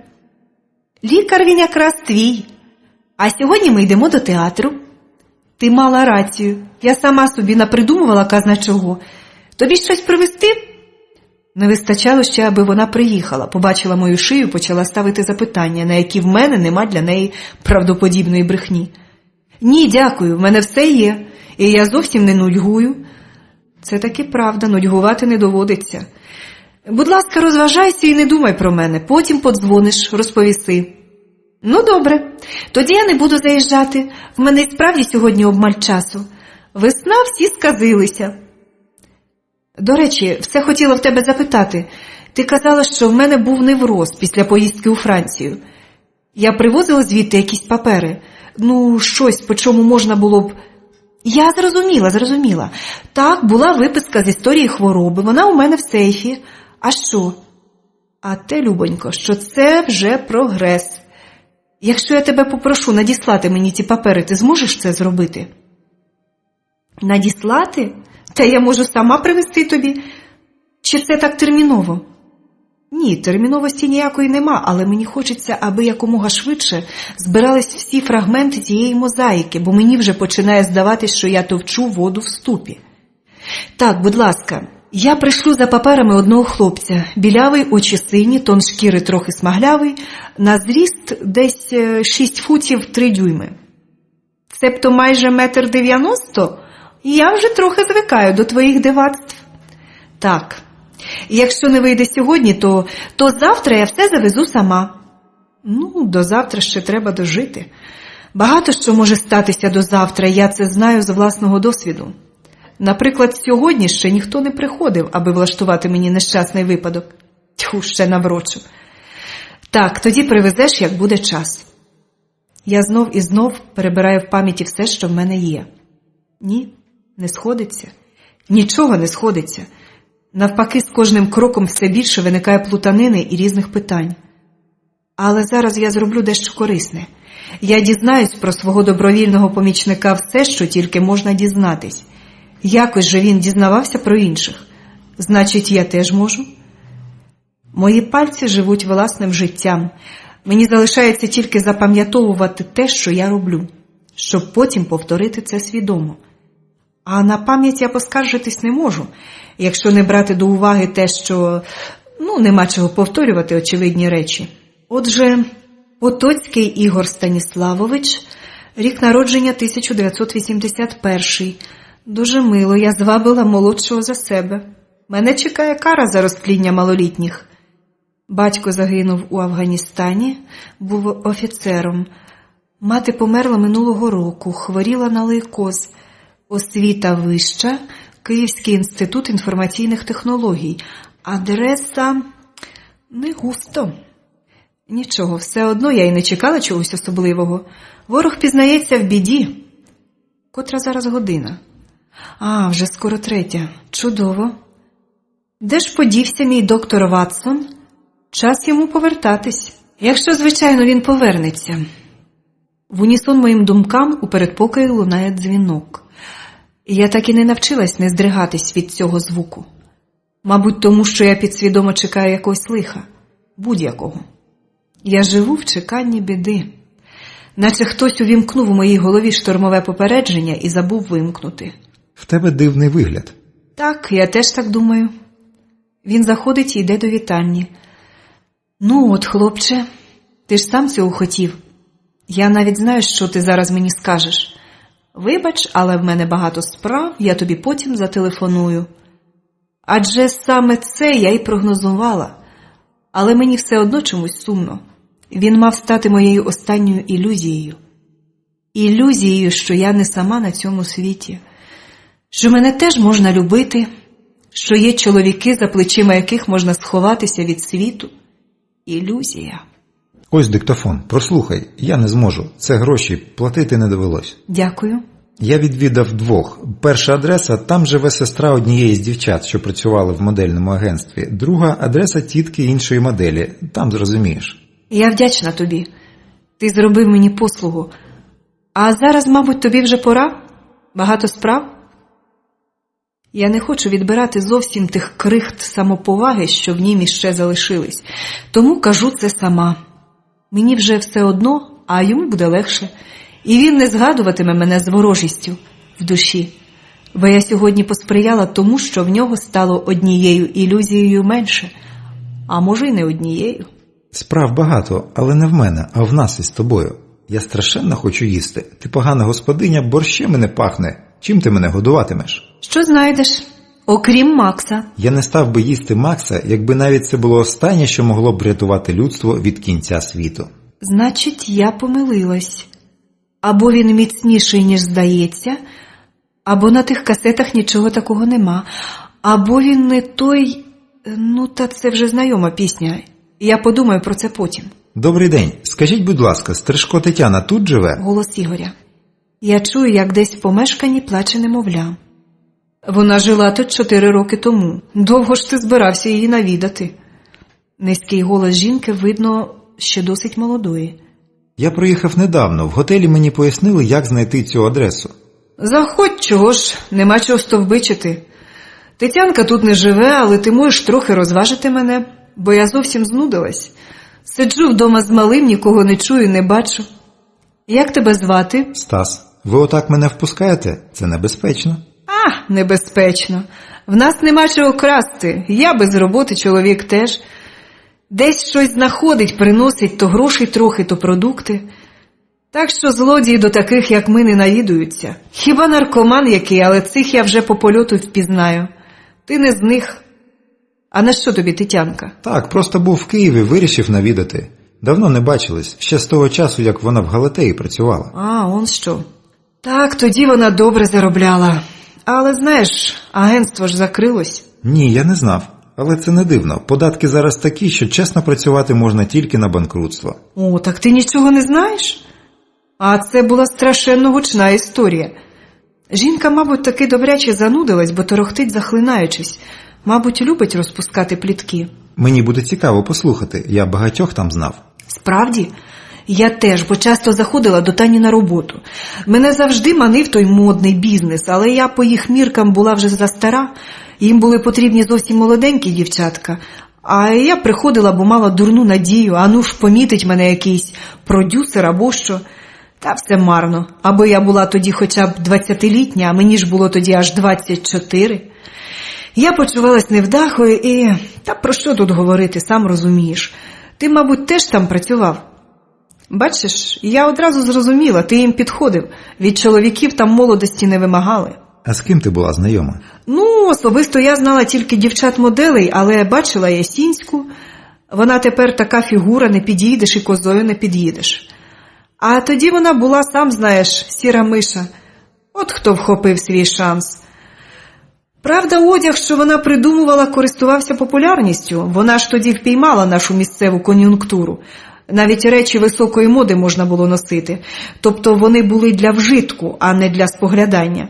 «Лікар він якраз твій. А сьогодні ми йдемо до театру». «Ти мала рацію. Я сама собі напридумувала казна чого. Тобі щось привезти?» Не вистачало ще, аби вона приїхала, побачила мою шию, почала ставити запитання, на які в мене нема для неї правдоподібної брехні. «Ні, дякую, в мене все є, і я зовсім не нудьгую». Це таки правда, нудьгувати не доводиться. «Будь ласка, розважайся і не думай про мене, потім подзвониш, розповіси». «Ну, добре, тоді я не буду заїжджати, в мене і справді сьогодні обмаль часу. Весна, всі сказилися». «До речі, все хотіла в тебе запитати. Ти казала, що в мене був невроз після поїздки у Францію. Я привозила звідти якісь папери. Ну, щось, по чому можна було б...» «Я зрозуміла. Так, була виписка з історії хвороби, вона у мене в сейфі. А що?» «А те, любонько, що це вже прогрес. Якщо я тебе попрошу надіслати мені ті папери, ти зможеш це зробити?» «Надіслати? Та я можу сама привезти тобі. Чи це так терміново?» «Ні, терміновості ніякої нема, але мені хочеться, аби якомога швидше збирались всі фрагменти тієї мозаїки, бо мені вже починає здаватись, що я товчу воду в ступі. Так, будь ласка, я пришлю за паперами одного хлопця. Білявий, очі сині, тон шкіри трохи смаглявий, на зріст десь 6 футів 3 дюйми. Цебто майже 1,90 м? Я вже трохи звикаю до твоїх дивацтв. Так, якщо не вийде сьогодні, то завтра я все завезу сама». «Ну, до завтра ще треба дожити. Багато що може статися до завтра, я це знаю з власного досвіду. Наприклад, сьогодні ще ніхто не приходив, аби влаштувати мені нещасний випадок. Тьфу, ще наврочу. Так, тоді привезеш, як буде час». Я знов і знов перебираю в пам'яті все, що в мене є. Ні, не сходиться. Нічого не сходиться. Навпаки, з кожним кроком все більше виникає плутанини і різних питань. Але зараз я зроблю дещо корисне. Я дізнаюсь про свого добровільного помічника все, що тільки можна дізнатись. Якось же він дізнавався про інших. Значить, я теж можу. Мої пальці живуть власним життям. Мені залишається тільки запам'ятовувати те, що я роблю, щоб потім повторити це свідомо. А на пам'ять я поскаржитись не можу, якщо не брати до уваги те, що, нема чого повторювати очевидні речі. Отже, Потоцький Ігор Станіславович, рік народження 1981. Дуже мило, я звабила молодшого за себе. Мене чекає кара за розтління малолітніх. Батько загинув у Афганістані, був офіцером. Мати померла минулого року, хворіла на лейкоз. Освіта вища, Київський інститут інформаційних технологій. Адреса не густо. Нічого, все одно я й не чекала чогось особливого. Ворог пізнається в біді. Котра зараз година? Вже скоро 3. Чудово. Де ж подівся мій доктор Ватсон? Час йому повертатись. Якщо, звичайно, він повернеться. В унісон моїм думкам у передпокої лунає дзвінок. Я так і не навчилась не здригатись від цього звуку. Мабуть, тому що я підсвідомо чекаю якогось лиха. Будь-якого. Я живу в чеканні біди. Наче хтось увімкнув у моїй голові штормове попередження і забув вимкнути. В тебе дивний вигляд. Так, я теж так думаю. Він заходить і йде до вітальні. От, хлопче, ти ж сам цього хотів. Я навіть знаю, що ти зараз мені скажеш. Вибач, але в мене багато справ, я тобі потім зателефоную. Адже саме це я й прогнозувала. Але мені все одно чомусь сумно. Він мав стати моєю останньою ілюзією. Ілюзією, що я не сама на цьому світі. Що мене теж можна любити, що є чоловіки, за плечима яких можна сховатися від світу. Ілюзія. Ось диктофон, прослухай, я не зможу. Це гроші, платити не довелось. Дякую. Я відвідав 2. Перша адреса, там живе сестра однієї з дівчат, що працювали в модельному агентстві. Друга адреса тітки іншої моделі, там зрозумієш. Я вдячна тобі. Ти зробив мені послугу. А зараз, мабуть, тобі вже пора? Багато справ? Я не хочу відбирати зовсім тих крихт самоповаги, що в нім іще залишились. Тому кажу це сама. Мені вже все одно, а йому буде легше. І він не згадуватиме мене з ворожістю в душі. Бо я сьогодні посприяла тому, що в нього стало однією ілюзією менше. А може й не однією. Справ багато, але не в мене, а в нас із тобою. Я страшенно хочу їсти. Ти погана господиня, борщем мене пахне. Чим ти мене годуватимеш? Що знайдеш? Окрім Макса. Я не став би їсти Макса, якби навіть це було останнє, що могло б врятувати людство від кінця світу. Значить, я помилилась. Або він міцніший, ніж здається, або на тих касетах нічого такого нема, або він не той... та це вже знайома пісня. Я подумаю про це потім. Добрий день. Скажіть, будь ласка, Стрижко Тетяна тут живе? Голос Ігоря. Я чую, як десь в помешканні плаче немовля. Вона жила тут 4 роки тому. Довго ж ти збирався її навідати. Низький голос жінки, видно, ще досить молодої. Я приїхав недавно. В готелі мені пояснили, як знайти цю адресу. Заходь, чого ж, нема чого стовбичити. Тетянка тут не живе, але ти можеш трохи розважити мене, бо я зовсім знудилась. Сиджу вдома з малим, нікого не чую, не бачу. Як тебе звати? Стас, ви отак мене впускаєте? Це небезпечно. Небезпечно. В нас нема чого красти. Я без роботи, чоловік теж. Десь щось знаходить, приносить то грошей трохи, то продукти. Так що злодії до таких, як ми, не навідуються. Хіба наркоман який, але цих я вже по польоту впізнаю. Ти не з них. А на що тобі, Тетянка? Так, просто був в Києві, вирішив навідати. Давно не бачились, ще з того часу, як вона в Галатеї працювала. Он що. Так, тоді вона добре заробляла. Але, знаєш, агентство ж закрилось. Ні, я не знав. Але це не дивно. Податки зараз такі, що чесно працювати можна тільки на банкрутство. Так ти нічого не знаєш? А це була страшенно гучна історія. Жінка, мабуть, таки добряче занудилась, бо торохтить, захлинаючись. Мабуть, любить розпускати плітки. Мені буде цікаво послухати, я багатьох там знав. Справді? Я теж, бо часто заходила до Тані на роботу. Мене завжди манив той модний бізнес, але я по їх міркам була вже застара. Їм були потрібні зовсім молоденькі дівчатка. А я приходила, бо мала дурну надію, помітить мене якийсь продюсер або що. Та все марно. Аби я була тоді хоча б 20-літня, а мені ж було тоді аж 24. Я почувалась невдахою і... Та про що тут говорити, сам розумієш. Ти, мабуть, теж там працював. Бачиш, я одразу зрозуміла, ти їм підходив. Від чоловіків там молодості не вимагали. А з ким ти була знайома? Ну, особисто я знала тільки дівчат-моделей, але бачила Ясінську. Вона тепер така фігура, не підійдеш і козою не під'їдеш. А тоді вона була, сам знаєш, сіра миша. От хто вхопив свій шанс. Правда, одяг, що вона придумувала, користувався популярністю. Вона ж тоді впіймала нашу місцеву кон'юнктуру. Навіть речі високої моди можна було носити. Тобто вони були для вжитку, а не для споглядання.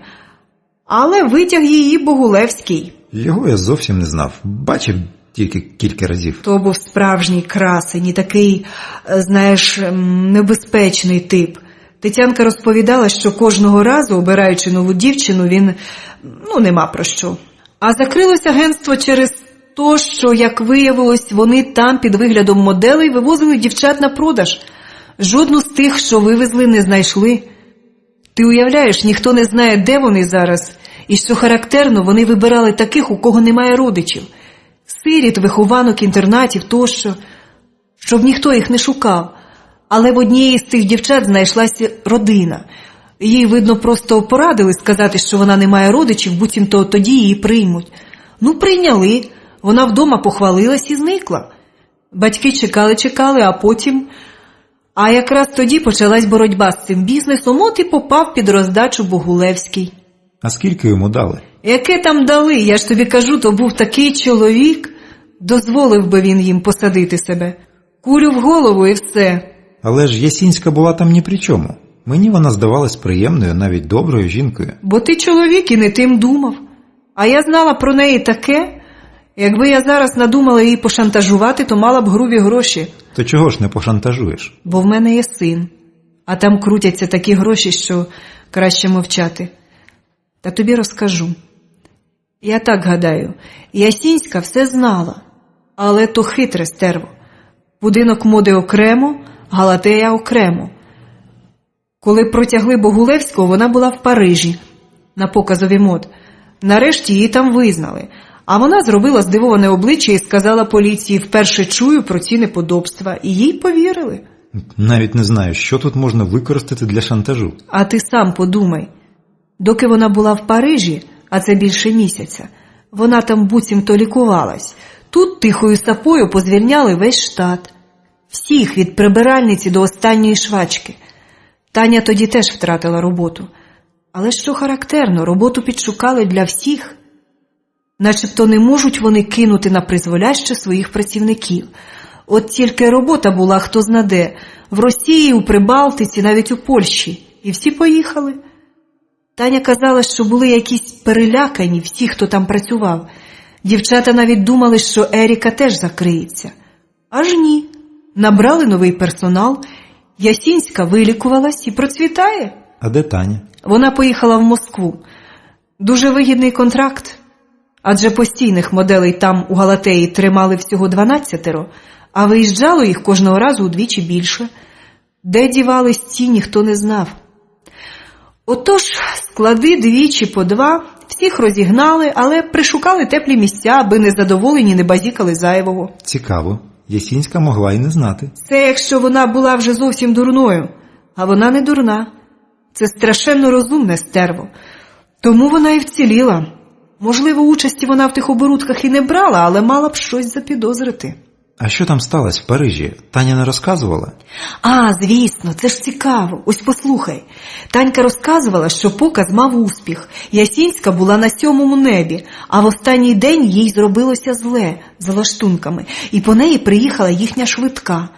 Але витяг її Богулевський. Його я зовсім не знав. Бачив тільки кілька разів. То був справжній красень і такий, знаєш, небезпечний тип. Тетянка розповідала, що кожного разу, обираючи нову дівчину, він, нема про що. А закрилось агентство через то, що, як виявилось, вони там під виглядом моделей вивозили дівчат на продаж. Жодну з тих, що вивезли, не знайшли. Ти уявляєш, ніхто не знає, де вони зараз. І що характерно, вони вибирали таких, у кого немає родичів. Сиріт, вихованок, інтернатів тощо. Щоб ніхто їх не шукав. Але в однієї з тих дівчат знайшлася родина. Їй, видно, просто порадили сказати, що вона не має родичів, буцімто тоді її приймуть. Прийняли. Вона вдома похвалилась і зникла. Батьки чекали, а потім... А якраз тоді почалась боротьба з цим бізнесом, от і попав під роздачу Богулевський. А скільки йому дали? Яке там дали? Я ж тобі кажу, то був такий чоловік. Дозволив би він їм посадити себе. Кулю в голову і все. Але ж Ясінська була там ні при чому. Мені вона здавалась приємною, навіть доброю жінкою. Бо ти чоловік і не тим думав. А я знала про неї таке. Якби я зараз надумала її пошантажувати, то мала б грубі гроші. То чого ж не пошантажуєш? Бо в мене є син. А там крутяться такі гроші, що краще мовчати. Та тобі розкажу. Я так гадаю, Ясінська все знала. Але то хитре стерво. Будинок моди окремо, Галатея окремо. Коли протягли Богулевського, вона була в Парижі на показові мод. Нарешті її там визнали. А вона зробила здивоване обличчя і сказала поліції: вперше чую про ці неподобства. І їй повірили. Навіть не знаю, що тут можна використати для шантажу. А ти сам подумай. Доки вона була в Парижі, а це більше місяця, вона там буцімто лікувалась. Тут тихою сапою позвільняли весь штат. Всіх, від прибиральниці до останньої швачки. Таня тоді теж втратила роботу. Але що характерно, роботу підшукали для всіх. Начебто не можуть вони кинути на призволяще своїх працівників. От тільки робота була хто знаде. В Росії, у Прибалтиці, навіть у Польщі. І всі поїхали. Таня казала, що були якісь перелякані всі, хто там працював. Дівчата навіть думали, що Еріка теж закриється. Аж ні. Набрали новий персонал. Ясінська вилікувалась і процвітає. А де Таня? Вона поїхала в Москву. Дуже вигідний контракт. Адже постійних моделей там у Галатеї тримали всього 12, а виїжджало їх кожного разу удвічі більше. Де дівались ці, ніхто не знав. Отож, склади двічі по 2, всіх розігнали, але пришукали теплі місця, аби незадоволені не базікали зайвого. Цікаво. Ясінська могла й не знати. Це якщо вона була вже зовсім дурною. А вона не дурна. Це страшенно розумне стерво. Тому вона і вціліла. Можливо, участі вона в тих оборудках і не брала, але мала б щось запідозрити. А що там сталося в Парижі? Таня не розказувала? А, звісно, це ж цікаво. Ось послухай. Танька розказувала, що показ мав успіх. Ясінська була на 7-му небі, а в останній день їй зробилося зле, за лаштунками, і по неї приїхала їхня швидка.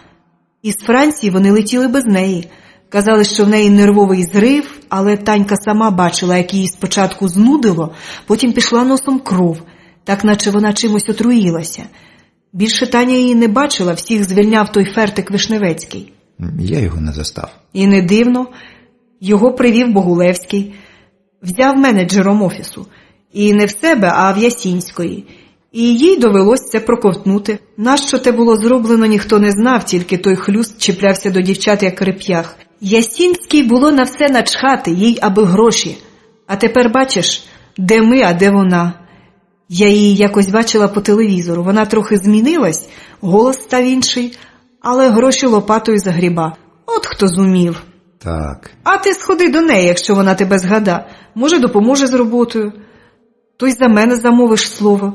Із Франції вони летіли без неї. Казали, що в неї нервовий зрив, але Танька сама бачила, як її спочатку знудило, потім пішла носом кров, так наче вона чимось отруїлася. Більше Таня її не бачила, всіх звільняв той Фертик Вишневецький. Я його не застав. І не дивно, його привів Богулевський, взяв менеджером офісу. І не в себе, а в Ясінської. І їй довелось це проковтнути. Нащо те було зроблено, ніхто не знав, тільки той хлюст чіплявся до дівчат, як реп'ях. Ясінській було на все начхати, їй аби гроші. А тепер бачиш, де ми, а де вона. Я її якось бачила по телевізору. Вона трохи змінилась, голос став інший, але гроші лопатою загріба. От хто зумів. Так. А ти сходи до неї, якщо вона тебе згада. Може, допоможе з роботою. То й за мене замовиш слово.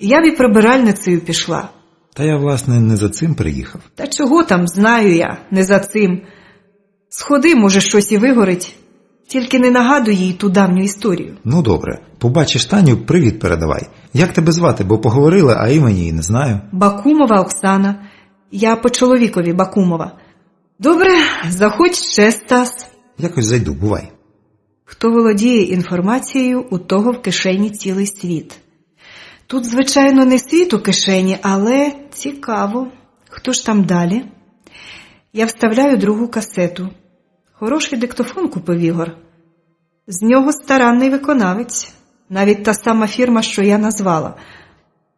Я б і прибиральницею пішла. Та я, власне, не за цим приїхав. Та чого там, знаю я, не за цим. Сходи, може, щось і вигорить. Тільки не нагадуй їй ту давню історію. Ну, добре. Побачиш Таню, привіт передавай. Як тебе звати, бо поговорили, а імені її не знаю. Бакумова Оксана. Я по чоловікові Бакумова. Добре, заходь ще, Стас. Якось зайду, бувай. Хто володіє інформацією, у того в кишені цілий світ. Тут, звичайно, не світ у кишені, але цікаво. Хто ж там далі? Я вставляю другу касету. Хороший диктофон купив Ігор. З нього старанний виконавець. Навіть та сама фірма, що я назвала.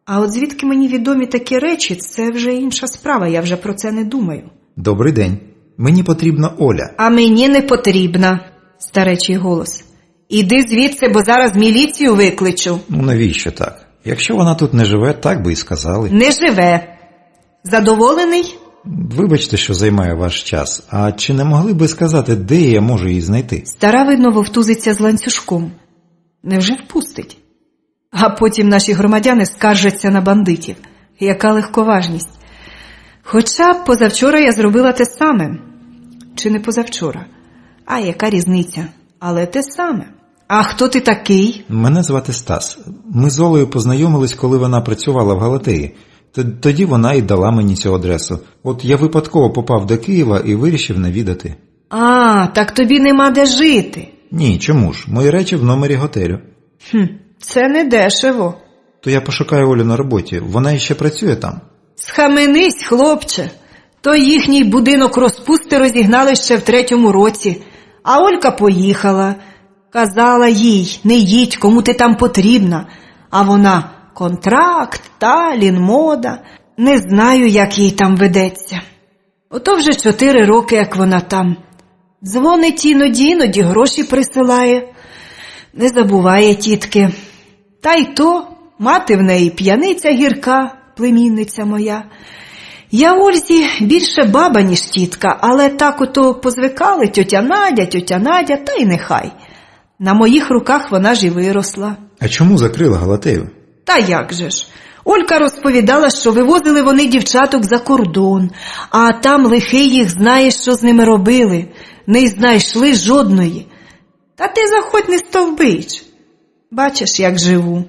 А от звідки мені відомі такі речі, це вже інша справа, я вже про це не думаю. Добрий день. Мені потрібна Оля. А мені не потрібна, старечий голос. Іди звідси, бо зараз міліцію викличу. Ну, навіщо так? Якщо вона тут не живе, так би і сказали. Не живе. Задоволений? Вибачте, що займаю ваш час. А чи не могли би сказати, де я можу її знайти? Стара, видно, вовтузиться з ланцюжком. Невже впустить? А потім наші громадяни скаржаться на бандитів. Яка легковажність. Хоча позавчора я зробила те саме. Чи не позавчора? А яка різниця? Але те саме. А хто ти такий? Мене звати Стас. Ми з Олею познайомились, коли вона працювала в галереї. Тоді вона і дала мені цю адресу. От я випадково попав до Києва і вирішив навідати. А, так тобі нема де жити. Ні, чому ж? Мої речі в номері готелю. Це не дешево. То я пошукаю Олю на роботі. Вона іще працює там. Схаменись, хлопче. Той їхній будинок розпусти розігнали ще в 3-му році. А Олька поїхала. Казала їй, не їдь, кому ти там потрібна. А вона, контракт, Талін, мода. Не знаю, як їй там ведеться. Ото вже 4 роки, як вона там. Дзвонить іноді гроші присилає. Не забуває тітки. Та й то, мати в неї п'яниця гірка, племінниця моя. Я Ользі більше баба, ніж тітка, але так ото позвикали тьотя Надя, та й нехай. На моїх руках вона ж і виросла. А чому закрила галатею? Та як же ж? Олька розповідала, що вивозили вони дівчаток за кордон, а там лихий їх знає, що з ними робили. Не знайшли жодної. Та ти заходь, не стовбич. Бачиш, як живу.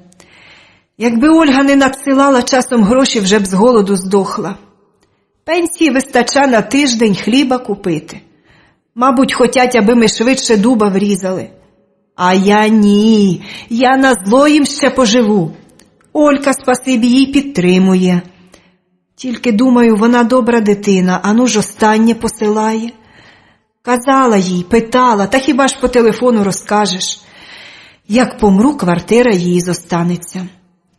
Якби Ольга не надсилала часом гроші, вже б з голоду здохла. Пенсії вистача на тиждень хліба купити. Мабуть, хотять, аби ми швидше дуба врізали. А я ні, я на зло їм ще поживу. Олька, спасибі, їй підтримує. Тільки, думаю, вона добра дитина, ану ж останнє посилає. Казала їй, питала, та хіба ж по телефону розкажеш. Як помру, квартира їй зостанеться.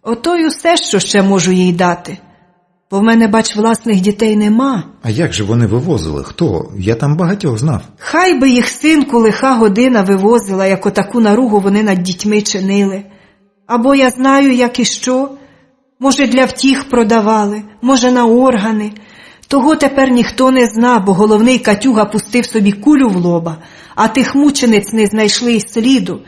Ото й усе, що ще можу їй дати. Бо в мене, бач, власних дітей нема. А як же вони вивозили? Хто? Я там багатьох знав. Хай би їх синку лиха година вивозила, як отаку наругу вони над дітьми чинили. Або я знаю, як і що. Може, для втіх продавали, може, на органи. Того тепер ніхто не зна, бо головний Катюга пустив собі кулю в лоба, а тих мучениць не знайшли й сліду.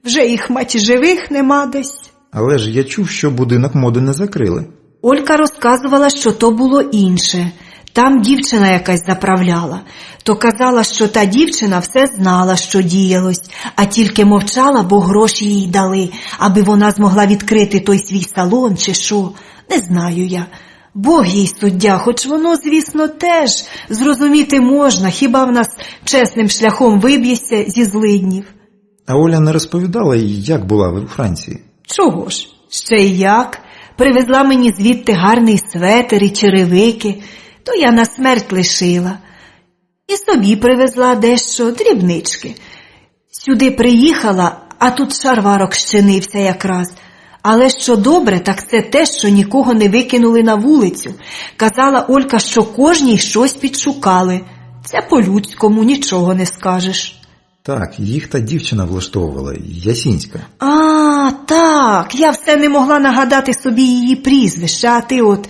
Вже їх, мать, живих нема десь. Але ж я чув, що будинок моди не закрили. Олька розказувала, що то було інше. Там дівчина якась заправляла. То казала, що та дівчина все знала, що діялось, а тільки мовчала, бо гроші їй дали, аби вона змогла відкрити той свій салон чи що. Не знаю я. Бог їй суддя, хоч воно, звісно, теж зрозуміти можна, хіба в нас чесним шляхом виб'єшся зі злиднів. А Оля не розповідала, як була ви у Франції? Чого ж? Ще й як. Привезла мені звідти гарний светер і черевики, то я на смерть лишила. І собі привезла дещо, дрібнички. Сюди приїхала, а тут шарварок щинився якраз. Але що добре, так це те, що нікого не викинули на вулицю. Казала Олька, що кожній щось підшукали. Це по-людському, нічого не скажеш. Так, їх та дівчина влаштовувала, Ясінська. А, так, я все не могла нагадати собі її прізвище, а ти от...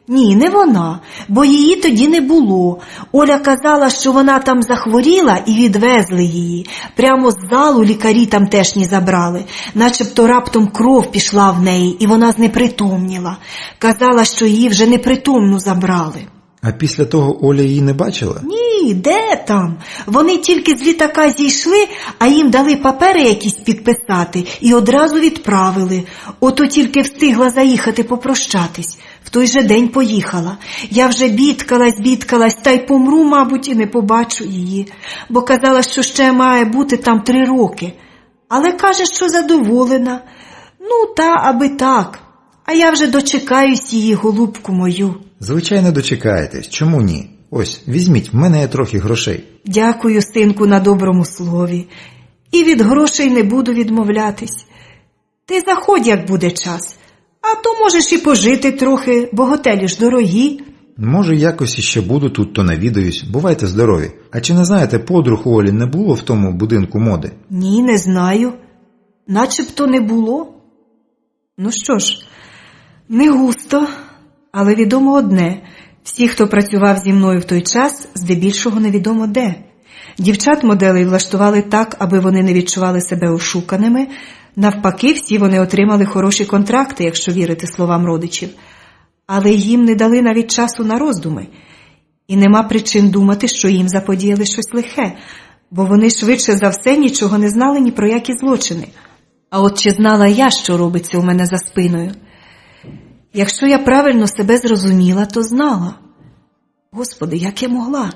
Ні, не вона, бо її тоді не було. Оля казала, що вона там захворіла і відвезли її. Прямо з залу лікарі тамтешні забрали. Начебто раптом кров пішла в неї, і вона знепритомніла. Казала, що її вже непритомну забрали. А після того Оля її не бачила? Ні, де там? Вони тільки з літака зійшли, а їм дали папери якісь підписати і одразу відправили. Ото тільки встигла заїхати попрощатись. В той же день поїхала. Я вже бідкалась, та й помру, мабуть, і не побачу її. Бо казала, що ще має бути там 3 роки. Але каже, що задоволена. Ну, та аби так. А я вже дочекаюсь її, голубку мою. Звичайно, дочекаєтесь. Чому ні? Ось, візьміть, в мене є трохи грошей. Дякую, синку, на доброму слові. І від грошей не буду відмовлятись. Ти заходь, як буде час. А то можеш і пожити трохи, бо готелі ж дорогі. Може, якось іще буду тут, то навідаюсь. Бувайте здорові. А чи не знаєте, подруг у Олі не було в тому будинку моди? Ні, не знаю. Начебто не було. Ну що ж, не густо, але відомо одне. Всі, хто працював зі мною в той час, здебільшого невідомо де. Дівчат-моделей влаштували так, аби вони не відчували себе ошуканими. Навпаки, всі вони отримали хороші контракти, якщо вірити словам родичів. Але їм не дали навіть часу на роздуми. І нема причин думати, що їм заподіяли щось лихе, бо вони швидше за все нічого не знали ні про які злочини. А от чи знала я, що робиться у мене за спиною? Якщо я правильно себе зрозуміла, то знала. Господи, як я могла?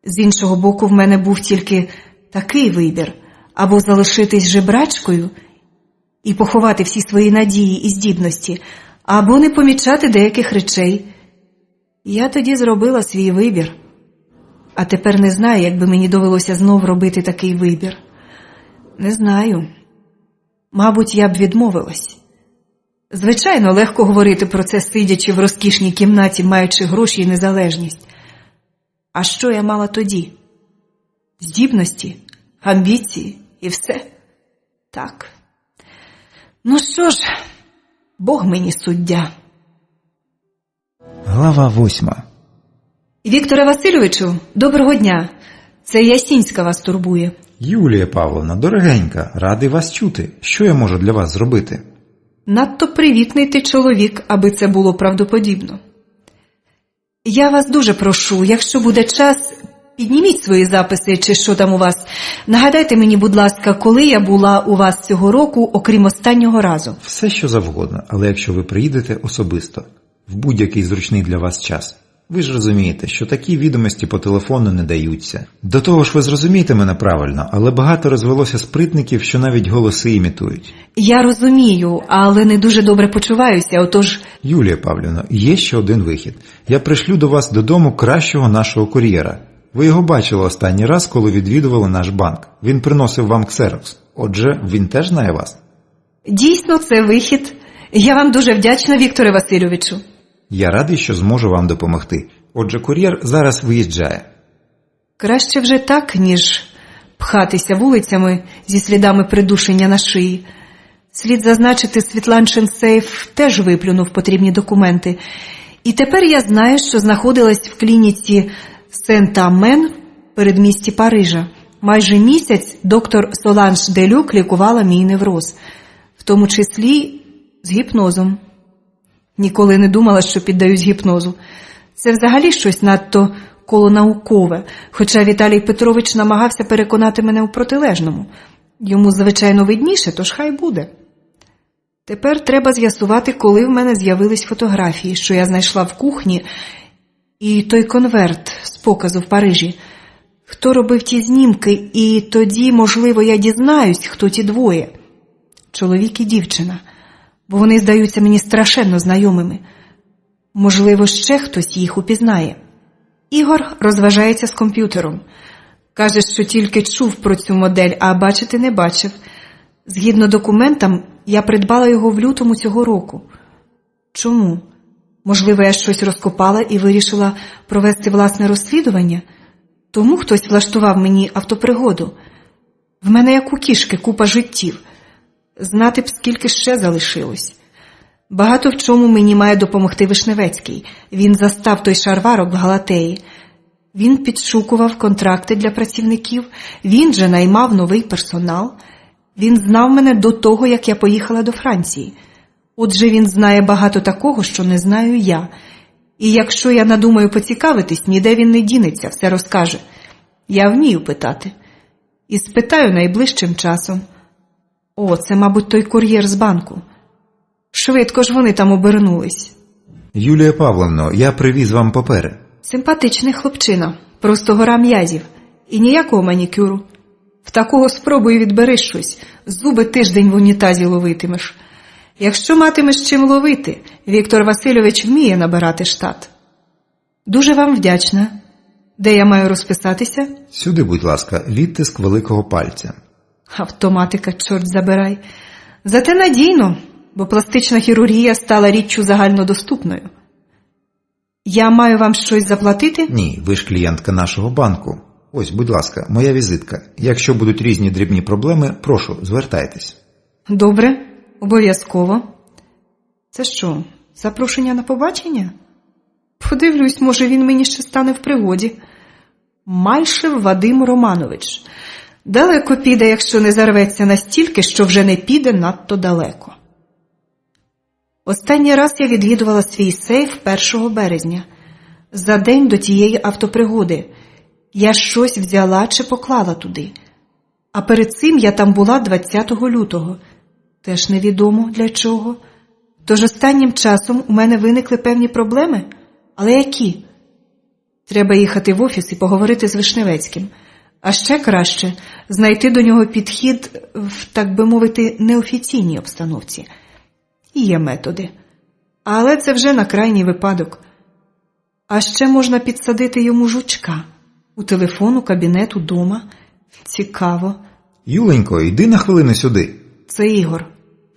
З іншого боку, в мене був тільки такий вибір – або залишитись жебрачкою і поховати всі свої надії і здібності, або не помічати деяких речей. Я тоді зробила свій вибір, а тепер не знаю, як би мені довелося знов робити такий вибір. Не знаю. Мабуть, я б відмовилась. Звичайно, легко говорити про це, сидячи в розкішній кімнаті, маючи гроші і незалежність. А що я мала тоді? Здібності, амбіції і все. Так. Ну що ж, Бог мені суддя. Глава 8. Вікторе Васильовичу, доброго дня. Це Ясінська вас турбує. Юлія Павловна, дорогенька, радий вас чути. Що я можу для вас зробити? Надто привітний ти чоловік, аби це було правдоподібно. Я вас дуже прошу, якщо буде час, підніміть свої записи, чи що там у вас. Нагадайте мені, будь ласка, коли я була у вас цього року, окрім останнього разу. Все, що завгодно, але якщо ви приїдете особисто, в будь-який зручний для вас час. Ви ж розумієте, що такі відомості по телефону не даються. До того ж, ви зрозумієте мене правильно, але багато розвелося спритників, що навіть голоси імітують. Я розумію, але не дуже добре почуваюся, отож... Юлія Павлівна, є ще один вихід. Я пришлю до вас додому кращого нашого кур'єра. Ви його бачили останній раз, коли відвідували наш банк. Він приносив вам ксерокс. Отже, він теж знає вас. Дійсно, це вихід. Я вам дуже вдячна, Вікторе Васильовичу. Я радий, що зможу вам допомогти. Отже, кур'єр зараз виїжджає. Краще вже так, ніж пхатися вулицями зі слідами придушення на шиї. Слід зазначити, Світланчин сейф теж виплюнув потрібні документи. І тепер я знаю, що знаходилась в клініці Сент-Амен в передмісті Парижа. Майже місяць доктор Соланж Делюк лікувала мій невроз, в тому числі з гіпнозом. Ніколи не думала, що піддаюсь гіпнозу. Це взагалі щось надто колонаукове, хоча Віталій Петрович намагався переконати мене у протилежному. Йому, звичайно, видніше, тож хай буде. Тепер треба з'ясувати, коли в мене з'явились фотографії, що я знайшла в кухні, і той конверт з показу в Парижі. Хто робив ті знімки, і тоді, можливо, я дізнаюсь, хто ті двоє. Чоловік і дівчина. Бо вони здаються мені страшенно знайомими. Можливо, ще хтось їх упізнає. Ігор розважається з комп'ютером. Каже, що тільки чув про цю модель, а бачити не бачив. Згідно документам, я придбала його в лютому цього року. Чому? Можливо, я щось розкопала і вирішила провести власне розслідування? Тому хтось влаштував мені автопригоду. В мене, як у кішки, купа життів. Знати б, скільки ще залишилось. Багато в чому мені має допомогти Вишневецький. Він застав той шарварок в Галатеї. Він підшукував контракти для працівників, він же наймав новий персонал. Він знав мене до того, як я поїхала до Франції. Отже, він знає багато такого, що не знаю я. І якщо я надумаю поцікавитись, ніде він не дінеться, все розкаже. Я вмію питати. І спитаю найближчим часом. О, це, мабуть, той кур'єр з банку. Швидко ж вони там обернулись. Юлія Павловно, я привіз вам папери. Симпатичний хлопчина, просто гора м'язів. І ніякого манікюру. В такого спробуй відбери щось, зуби тиждень в унітазі ловитимеш. Якщо матимеш чим ловити, Віктор Васильович вміє набирати штат. Дуже вам вдячна. Де я маю розписатися? Сюди, будь ласка, відтиск великого пальця. Автоматика, чорт забирай. Зате надійно, бо пластична хірургія стала річчю загальнодоступною. Я маю вам щось заплатити? Ні, ви ж клієнтка нашого банку. Ось, будь ласка, моя візитка. Якщо будуть різні дрібні проблеми, прошу, звертайтесь. Добре, обов'язково. Це що, запрошення на побачення? Подивлюсь, може він мені ще стане в пригоді. Майшев Вадим Романович. Далеко піде, якщо не зарветься настільки, що вже не піде надто далеко. Останній раз я відвідувала свій сейф 1 березня. За день до тієї автопригоди. Я щось взяла чи поклала туди. А перед цим я там була 20 лютого. Теж невідомо для чого. Тож останнім часом у мене виникли певні проблеми. Але які? Треба їхати в офіс і поговорити з Вишневецьким. А ще краще знайти до нього підхід в, так би мовити, неофіційній обстановці. І є методи. Але це вже на крайній випадок. А ще можна підсадити йому жучка. У телефон, у кабінет, удома. Цікаво. Юленько, йди на хвилину сюди. Це Ігор.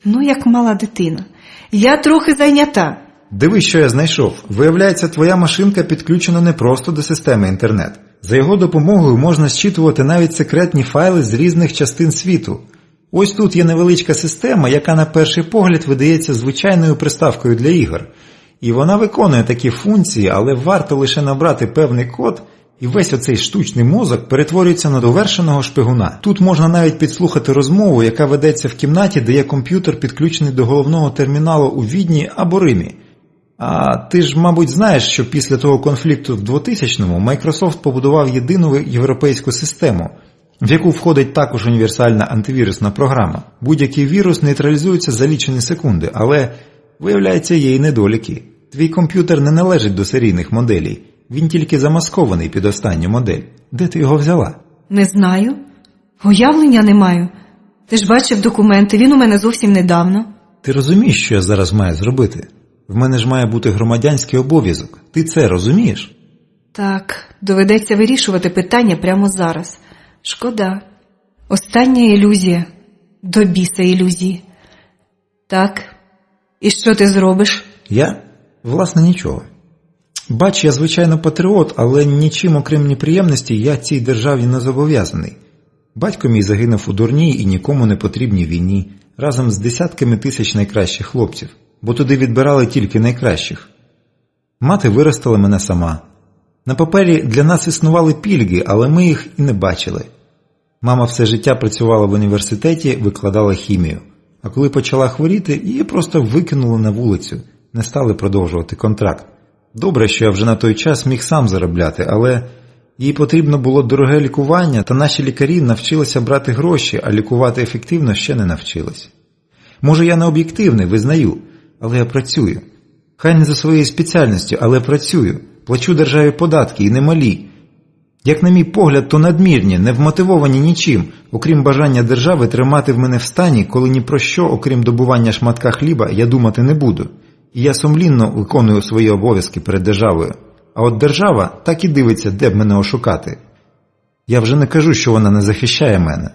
Ну, як мала дитина. Я трохи зайнята. Дивись, що я знайшов. Виявляється, твоя машинка підключена не просто до системи інтернет. За його допомогою можна зчитувати навіть секретні файли з різних частин світу. Ось тут є невеличка система, яка на перший погляд видається звичайною приставкою для ігор. І вона виконує такі функції, але варто лише набрати певний код, і весь оцей штучний мозок перетворюється на довершеного шпигуна. Тут можна навіть підслухати розмову, яка ведеться в кімнаті, де є комп'ютер, підключений до головного терміналу у Відні або Римі. А ти ж, мабуть, знаєш, що після того конфлікту в 2000-му Microsoft побудував єдину європейську систему, в яку входить також універсальна антивірусна програма. Будь-який вірус нейтралізується за лічені секунди, але, виявляється, є й недоліки. Твій комп'ютер не належить до серійних моделей, він тільки замаскований під останню модель. Де ти його взяла? Не знаю. Уявлення не маю. Ти ж бачив документи, він у мене зовсім недавно. Ти розумієш, що я зараз маю зробити? В мене ж має бути громадянський обов'язок. Ти це розумієш? Так, доведеться вирішувати питання прямо зараз. Шкода. Остання ілюзія. До біса ілюзії. Так, і що ти зробиш? Я? Власне, нічого. Бач, я звичайно патріот, але нічим окрім неприємності я цій державі не зобов'язаний. Батько мій загинув у дурній і нікому не потрібній війні, разом з десятками тисяч найкращих хлопців, бо туди відбирали тільки найкращих. Мати виростила мене сама. На папері для нас існували пільги, але ми їх і не бачили. Мама все життя працювала в університеті, викладала хімію. А коли почала хворіти, її просто викинули на вулицю, не стали продовжувати контракт. Добре, що я вже на той час міг сам заробляти, але їй потрібно було дороге лікування, та наші лікарі навчилися брати гроші, а лікувати ефективно ще не навчились. Може, я не об'єктивний, визнаю, але я працюю. Хай не за своєю спеціальністю, але працюю. Плачу державі податки і немалі. Як на мій погляд, то надмірні, не вмотивовані нічим, окрім бажання держави тримати в мене в стані, коли ні про що, окрім добування шматка хліба, я думати не буду. І я сумлінно виконую свої обов'язки перед державою. А от держава так і дивиться, де б мене ошукати. Я вже не кажу, що вона не захищає мене.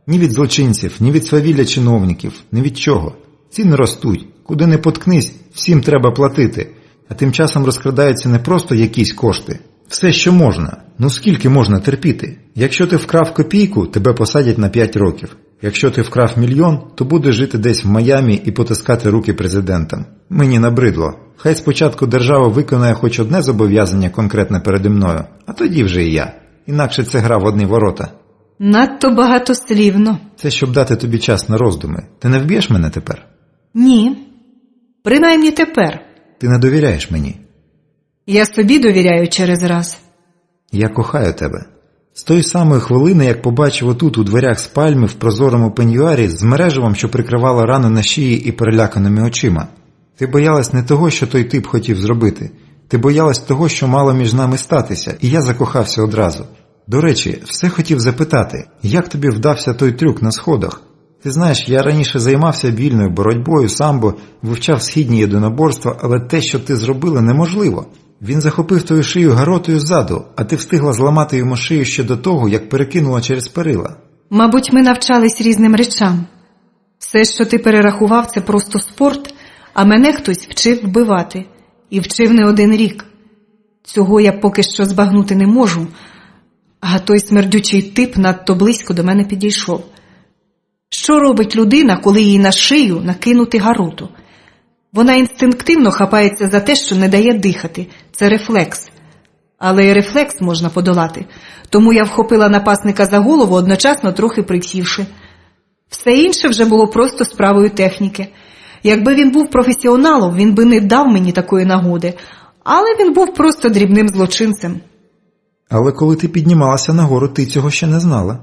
Ні від злочинців, ні від свавілля чиновників, ні від чого. Ціни ростуть. Куди не поткнись, всім треба платити. А тим часом розкрадаються не просто якісь кошти. Все, що можна. Ну скільки можна терпіти? Якщо ти вкрав копійку, тебе посадять на 5 років. Якщо ти вкрав мільйон, то будеш жити десь в Майамі і потискати руки президентам. Мені набридло. Хай спочатку держава виконає хоч одне зобов'язання конкретне переді мною, а тоді вже і я. Інакше це гра в одні ворота. Надто багатослівно. Це щоб дати тобі час на роздуми. Ти не вб'єш мене тепер? Ні. Принаймні тепер. Ти не довіряєш мені. Я собі довіряю через раз. Я кохаю тебе. З тої самої хвилини, як побачив отут у дверях спальми в прозорому пеньюарі з мереживом, що прикривало рану на шиї і переляканими очима. Ти боялась не того, що той тип хотів зробити. Ти боялась того, що мало між нами статися, і я закохався одразу. До речі, все хотів запитати, як тобі вдався той трюк на сходах? Ти знаєш, я раніше займався вільною боротьбою, самбо, вивчав східні єдиноборства, але те, що ти зробила, неможливо. Він захопив твою шию гаротою ззаду, а ти встигла зламати йому шию ще до того, як перекинула через перила. Мабуть, ми навчались різним речам. Все, що ти перерахував, це просто спорт, а мене хтось вчив вбивати. І вчив не один рік. Цього я поки що збагнути не можу, а той смердючий тип надто близько до мене підійшов. Що робить людина, коли їй на шию накинути гароту? Вона інстинктивно хапається за те, що не дає дихати. Це рефлекс. Але і рефлекс можна подолати. Тому я вхопила напасника за голову, одночасно трохи присівши. Все інше вже було просто справою техніки. Якби він був професіоналом, він би не дав мені такої нагоди. Але він був просто дрібним злочинцем. Але коли ти піднімалася нагору, ти цього ще не знала.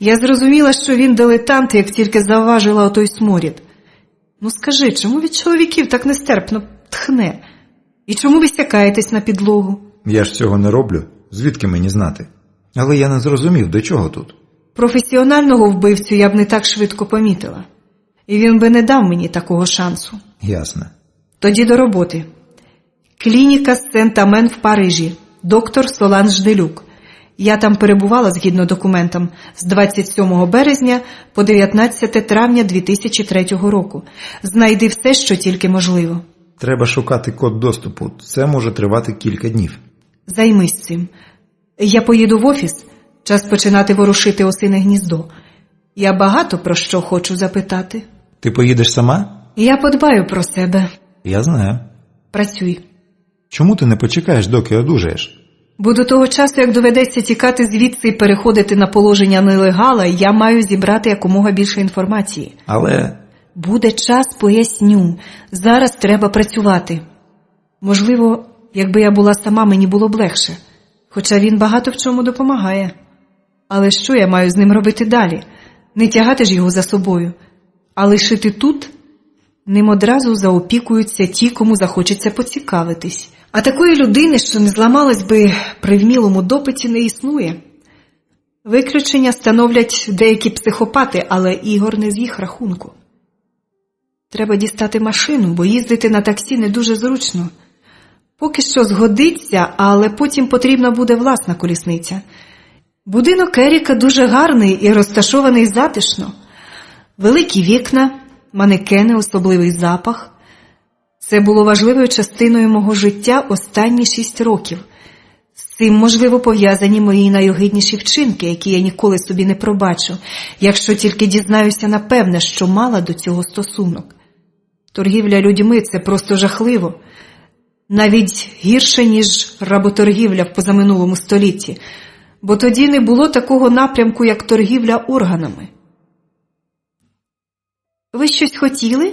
Я зрозуміла, що він дилетант, як тільки завважила отой сморід. Ну скажи, чому від чоловіків так нестерпно тхне? І чому ви сякаєтесь на підлогу? Я ж цього не роблю. Звідки мені знати? Але я не зрозумів, до чого тут. Професіонального вбивцю я б не так швидко помітила. І він би не дав мені такого шансу. Ясно. Тоді до роботи. Клініка Сент-Амен в Парижі. Доктор Соланж Делюк. Я там перебувала згідно документам з 27 березня по 19 травня 2003 року. Знайди все, що тільки можливо. Треба шукати код доступу. Це може тривати кілька днів. Займись цим. Я поїду в офіс. Час починати ворушити осине гніздо. Я багато про що хочу запитати. Ти поїдеш сама? Я подбаю про себе. Я знаю. Працюй. Чому ти не почекаєш, доки одужаєш? Бо до того часу, як доведеться тікати звідси і переходити на положення нелегала, я маю зібрати якомога більше інформації. Але... Буде час, поясню. Зараз треба працювати. Можливо, якби я була сама, мені було б легше. Хоча він багато в чому допомагає. Але що я маю з ним робити далі? Не тягати ж його за собою. А лишити тут? Ним одразу заопікуються ті, кому захочеться поцікавитись. А такої людини, що не зламалась би при вмілому допиті, не існує. Виключення становлять деякі психопати, але Ігор не з їх рахунку. Треба дістати машину, бо їздити на таксі не дуже зручно. Поки що згодиться, але потім потрібна буде власна колісниця. Будинок Еріка дуже гарний і розташований затишно. Великі вікна, манекени, особливий запах. Це було важливою частиною мого життя останні 6 років. З цим, можливо, пов'язані мої найогидніші вчинки, які я ніколи собі не пробачу, якщо тільки дізнаюся напевне, що мала до цього стосунок. Торгівля людьми – це просто жахливо. Навіть гірше, ніж работоргівля в позаминулому столітті, бо тоді не було такого напрямку, як торгівля органами. Ви щось хотіли?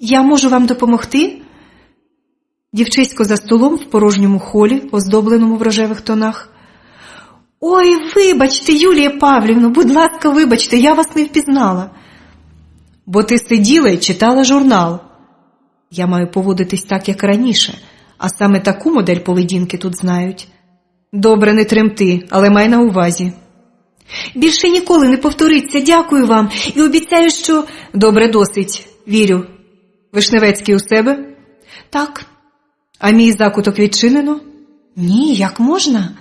Я можу вам допомогти? Дівчисько за столом в порожньому холі, оздобленому в рожевих тонах. Ой, вибачте, Юлія Павлівна, будь ласка, вибачте, я вас не впізнала. Бо ти сиділа і читала журнал. Я маю поводитись так, як раніше, а саме таку модель поведінки тут знають. Добре, не тремти, але май на увазі. Більше ніколи не повториться, дякую вам, і обіцяю, що... Добре, досить, вірю. Вишневецький у себе? Так. А мій закуток відчинено? Ні, як можна?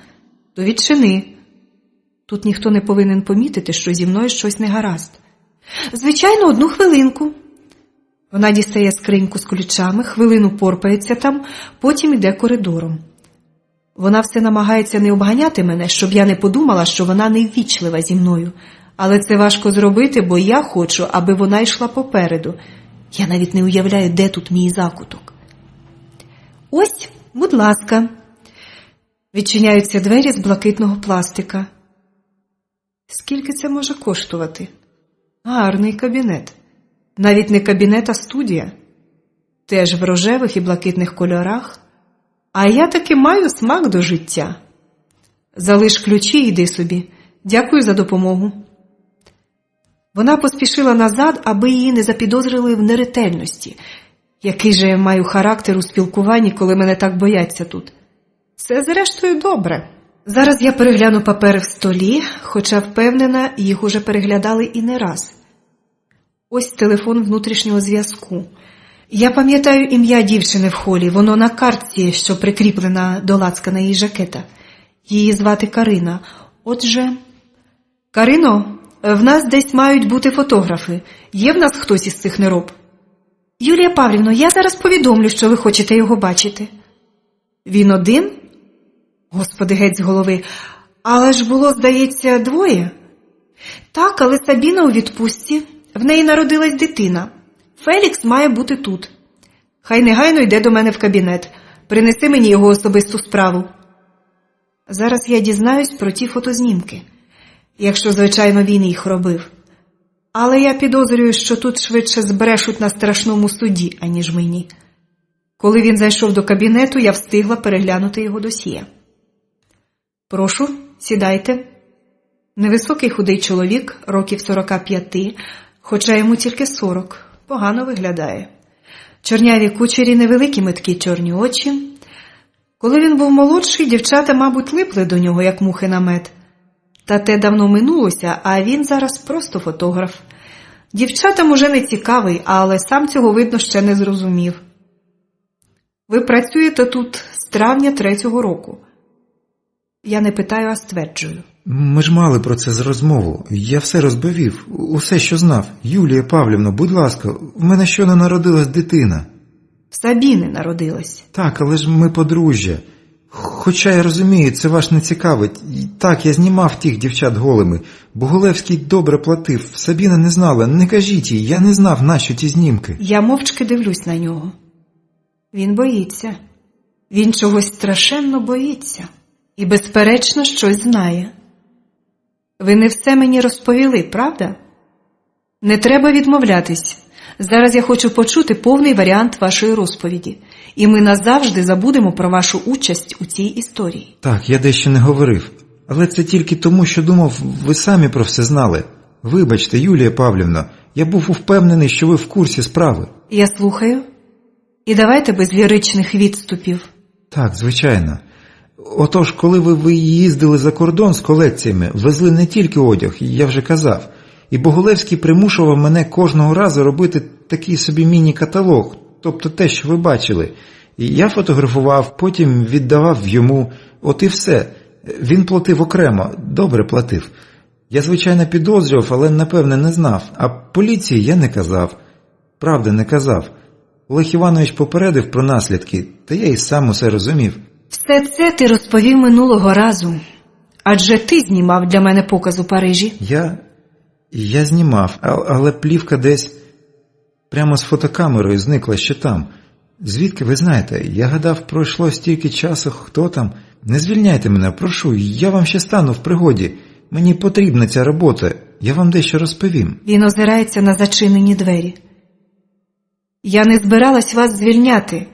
То відчини. Тут ніхто не повинен помітити, що зі мною щось не гаразд. Звичайно, 1 хвилинку. Вона дістає скриньку з ключами, хвилину порпається там, потім іде коридором. Вона все намагається не обганяти мене, щоб я не подумала, що вона неввічлива зі мною. Але це важко зробити, бо я хочу, аби вона йшла попереду. Я навіть не уявляю, де тут мій закуток. Ось, будь ласка. Відчиняються двері з блакитного пластика. Скільки це може коштувати? Гарний кабінет. Навіть не кабінет, а студія. Теж в рожевих і блакитних кольорах. А я таки маю смак до життя. Залиш ключі і йди собі. Дякую за допомогу. Вона поспішила назад, аби її не запідозрили в неретельності. Який же я маю характер у спілкуванні, коли мене так бояться тут? Це, зрештою, добре. Зараз я перегляну папери в столі, хоча, впевнена, їх уже переглядали і не раз. Ось телефон внутрішнього зв'язку. Я пам'ятаю ім'я дівчини в холі, воно на картці, що прикріплена до лацкана її жакета. Її звати Карина. Отже... Карино, в нас десь мають бути фотографи. Є в нас хтось із цих нероб? Юлія Павлівно, я зараз повідомлю, що ви хочете його бачити. Він один? Господи, геть з голови. Але ж було, здається, двоє. Так, але Сабіна у відпустці. В неї народилась дитина. Фелікс має бути тут. Хай негайно йде до мене в кабінет. Принеси мені його особисту справу. Зараз я дізнаюсь про ті фотознімки. Якщо, звичайно, він їх робив. Але я підозрюю, що тут швидше збрешуть на страшному суді, аніж мені. Коли він зайшов до кабінету, я встигла переглянути його досьє. Прошу, сідайте. Невисокий худий чоловік, років 45, хоча йому тільки 40. Погано виглядає. Чорняві кучері, невеликі меткі чорні очі. Коли він був молодший, дівчата, мабуть, липли до нього, як мухи на мед. Та те давно минулося, а він зараз просто фотограф. Дівчатам уже не цікавий, але сам цього, видно, ще не зрозумів. Ви працюєте тут з травня 3-го року. Я не питаю, а стверджую. Ми ж мали про це з розмову. Я все розповів, усе, що знав. Юлія Павлівна, будь ласка, в мене щойно народилась дитина. В Сабіни народилась. Так, але ж ми подружжя. Хоча я розумію, це вас не цікавить. І так, я знімав тих дівчат голими. Боголевський добре платив. Сабіна не знала. Не кажіть їй, я не знав, нащо ті знімки. Я мовчки дивлюсь на нього. Він боїться. Він чогось страшенно боїться. І, безперечно, щось знає. Ви не все мені розповіли, правда? Не треба відмовлятись. Зараз я хочу почути повний варіант вашої розповіді. І ми назавжди забудемо про вашу участь у цій історії. Так, я дещо не говорив. Але це тільки тому, що думав, ви самі про все знали. Вибачте, Юлія Павлівна, я був впевнений, що ви в курсі справи. Я слухаю. І давайте без ліричних відступів. Так, звичайно. Отож, коли ви їздили за кордон з колекціями, везли не тільки одяг, я вже казав. І Боголевський примушував мене кожного разу робити такий собі міні-каталог, тобто те, що ви бачили. І я фотографував, потім віддавав йому, от і все. Він платив окремо, добре платив. Я, звичайно, підозрював, але, напевне, не знав. А поліції я не казав. Правда, не казав. Олег Іванович попередив про наслідки, та я і сам усе розумів. Все це ти розповів минулого разу. Адже ти знімав для мене показ у Парижі. Я знімав, але плівка десь прямо з фотокамерою зникла ще там. Звідки ви знаєте? Я гадав, пройшло стільки часу, хто там? Не звільняйте мене, прошу, я вам ще стану в пригоді. Мені потрібна ця робота, я вам дещо розповім. Він озирається на зачинені двері. Я не збиралась вас звільняти,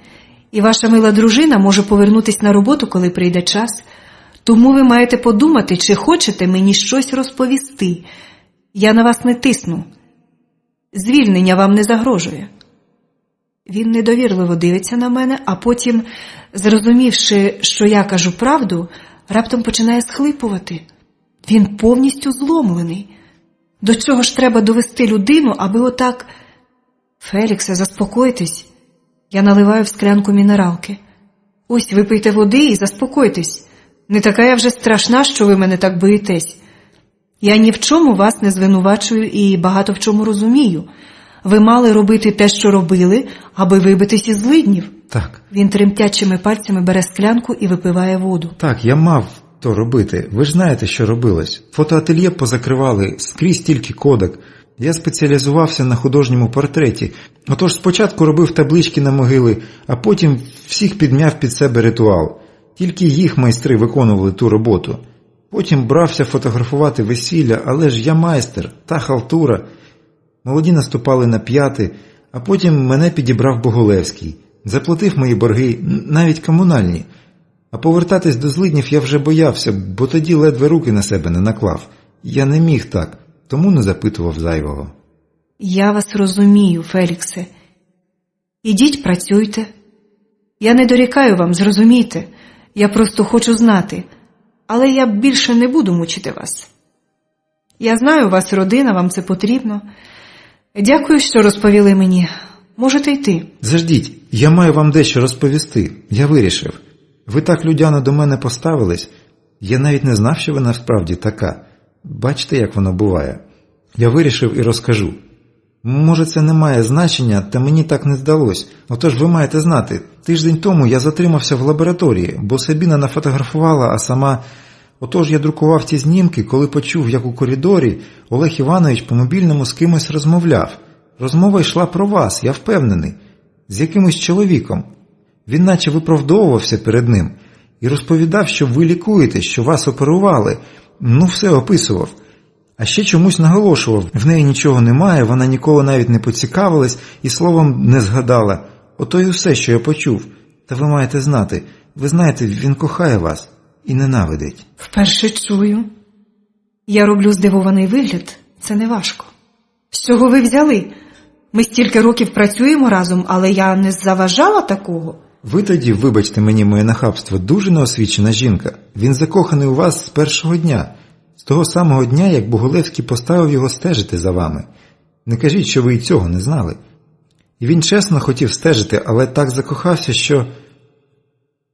і ваша мила дружина може повернутись на роботу, коли прийде час. Тому ви маєте подумати, чи хочете мені щось розповісти. Я на вас не тисну. Звільнення вам не загрожує. Він недовірливо дивиться на мене, а потім, зрозумівши, що я кажу правду, раптом починає схлипувати. Він повністю зломлений. До чого ж треба довести людину, аби отак... Феліксе, заспокойтесь. Я наливаю в склянку мінералки. Ось, випийте води і заспокойтесь. Не така я вже страшна, що ви мене так боїтесь. Я ні в чому вас не звинувачую і багато в чому розумію. Ви мали робити те, що робили, аби вибитись із злиднів. Так, Він тремтячими пальцями бере склянку і випиває воду. так, я мав то робити. Ви ж знаєте, що робилось. Фотоательє позакривали, скрізь тільки Кодак. Я спеціалізувався на художньому портреті. Отож спочатку робив таблички на могили, а потім всіх підмяв під себе ритуал. Тільки їх майстри виконували ту роботу. Потім брався фотографувати весілля, але ж я майстер, та халтура. Молоді наступали на п'яти, а потім мене підібрав Боголевський. Заплатив мої борги, навіть комунальні. А повертатись до злиднів я вже боявся, бо тоді ледве руки на себе не наклав. Я не міг так, тому не запитував зайвого. Я вас розумію, Феліксе. Ідіть, працюйте. Я не дорікаю вам, зрозумійте. Я просто хочу знати. Але я більше не буду мучити вас. Я знаю, у вас родина, вам це потрібно. Дякую, що розповіли мені. Можете йти. Заждіть, я маю вам дещо розповісти. Я вирішив. Ви так людяно до мене поставились. Я навіть не знав, що ви насправді така. Бачите, як воно буває. Я вирішив і розкажу. Може, це не має значення, та мені так не здалось. Отож, ви маєте знати, тиждень тому я затримався в лабораторії, бо Сабіна нафотографувала, а сама... Отож, я друкував ті знімки, коли почув, як у коридорі Олег Іванович по мобільному з кимось розмовляв. Розмова йшла про вас, я впевнений. З якимось чоловіком. Він наче виправдовувався перед ним і розповідав, що ви лікуєте, що вас оперували. Ну, все описував. А ще чомусь наголошував, в неї нічого немає, вона ніколи навіть не поцікавилась і словом не згадала. Ото й усе, що я почув. Та ви маєте знати, ви знаєте, він кохає вас і ненавидить. Вперше чую. Я роблю здивований вигляд, це не важко. З чого ви взяли? Ми стільки років працюємо разом, але я не заважала такого. Ви тоді, вибачте мені моє нахабство, дуже неосвічена жінка. Він закоханий у вас з першого дня. З того самого дня, як Боголевський поставив його стежити за вами. Не кажіть, що ви і цього не знали. І він чесно хотів стежити, але так закохався, що...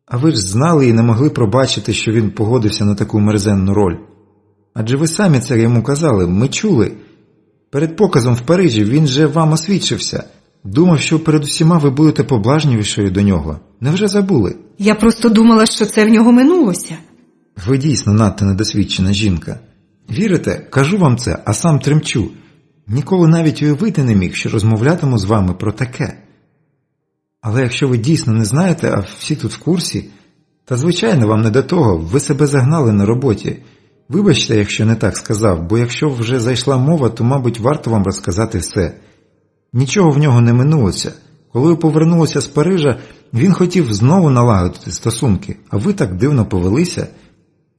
А ви ж знали і не могли пробачити, що він погодився на таку мерзенну роль. Адже ви самі це йому казали, ми чули. Перед показом в Парижі він же вам освідчився. Думав, що перед усіма ви будете поблажнішою до нього. Невже забули? Я просто думала, що це в нього минулося. Ви дійсно надто недосвідчена жінка. Вірите? Кажу вам це, а сам тремчу. Ніколи навіть уявити не міг, що розмовлятиму з вами про таке. Але якщо ви дійсно не знаєте, а всі тут в курсі, та звичайно вам не до того, ви себе загнали на роботі. Вибачте, якщо не так сказав, бо якщо вже зайшла мова, то, мабуть, варто вам розказати все. Нічого в нього не минулося. Коли ви повернулися з Парижа, він хотів знову налагодити стосунки, а ви так дивно повелися.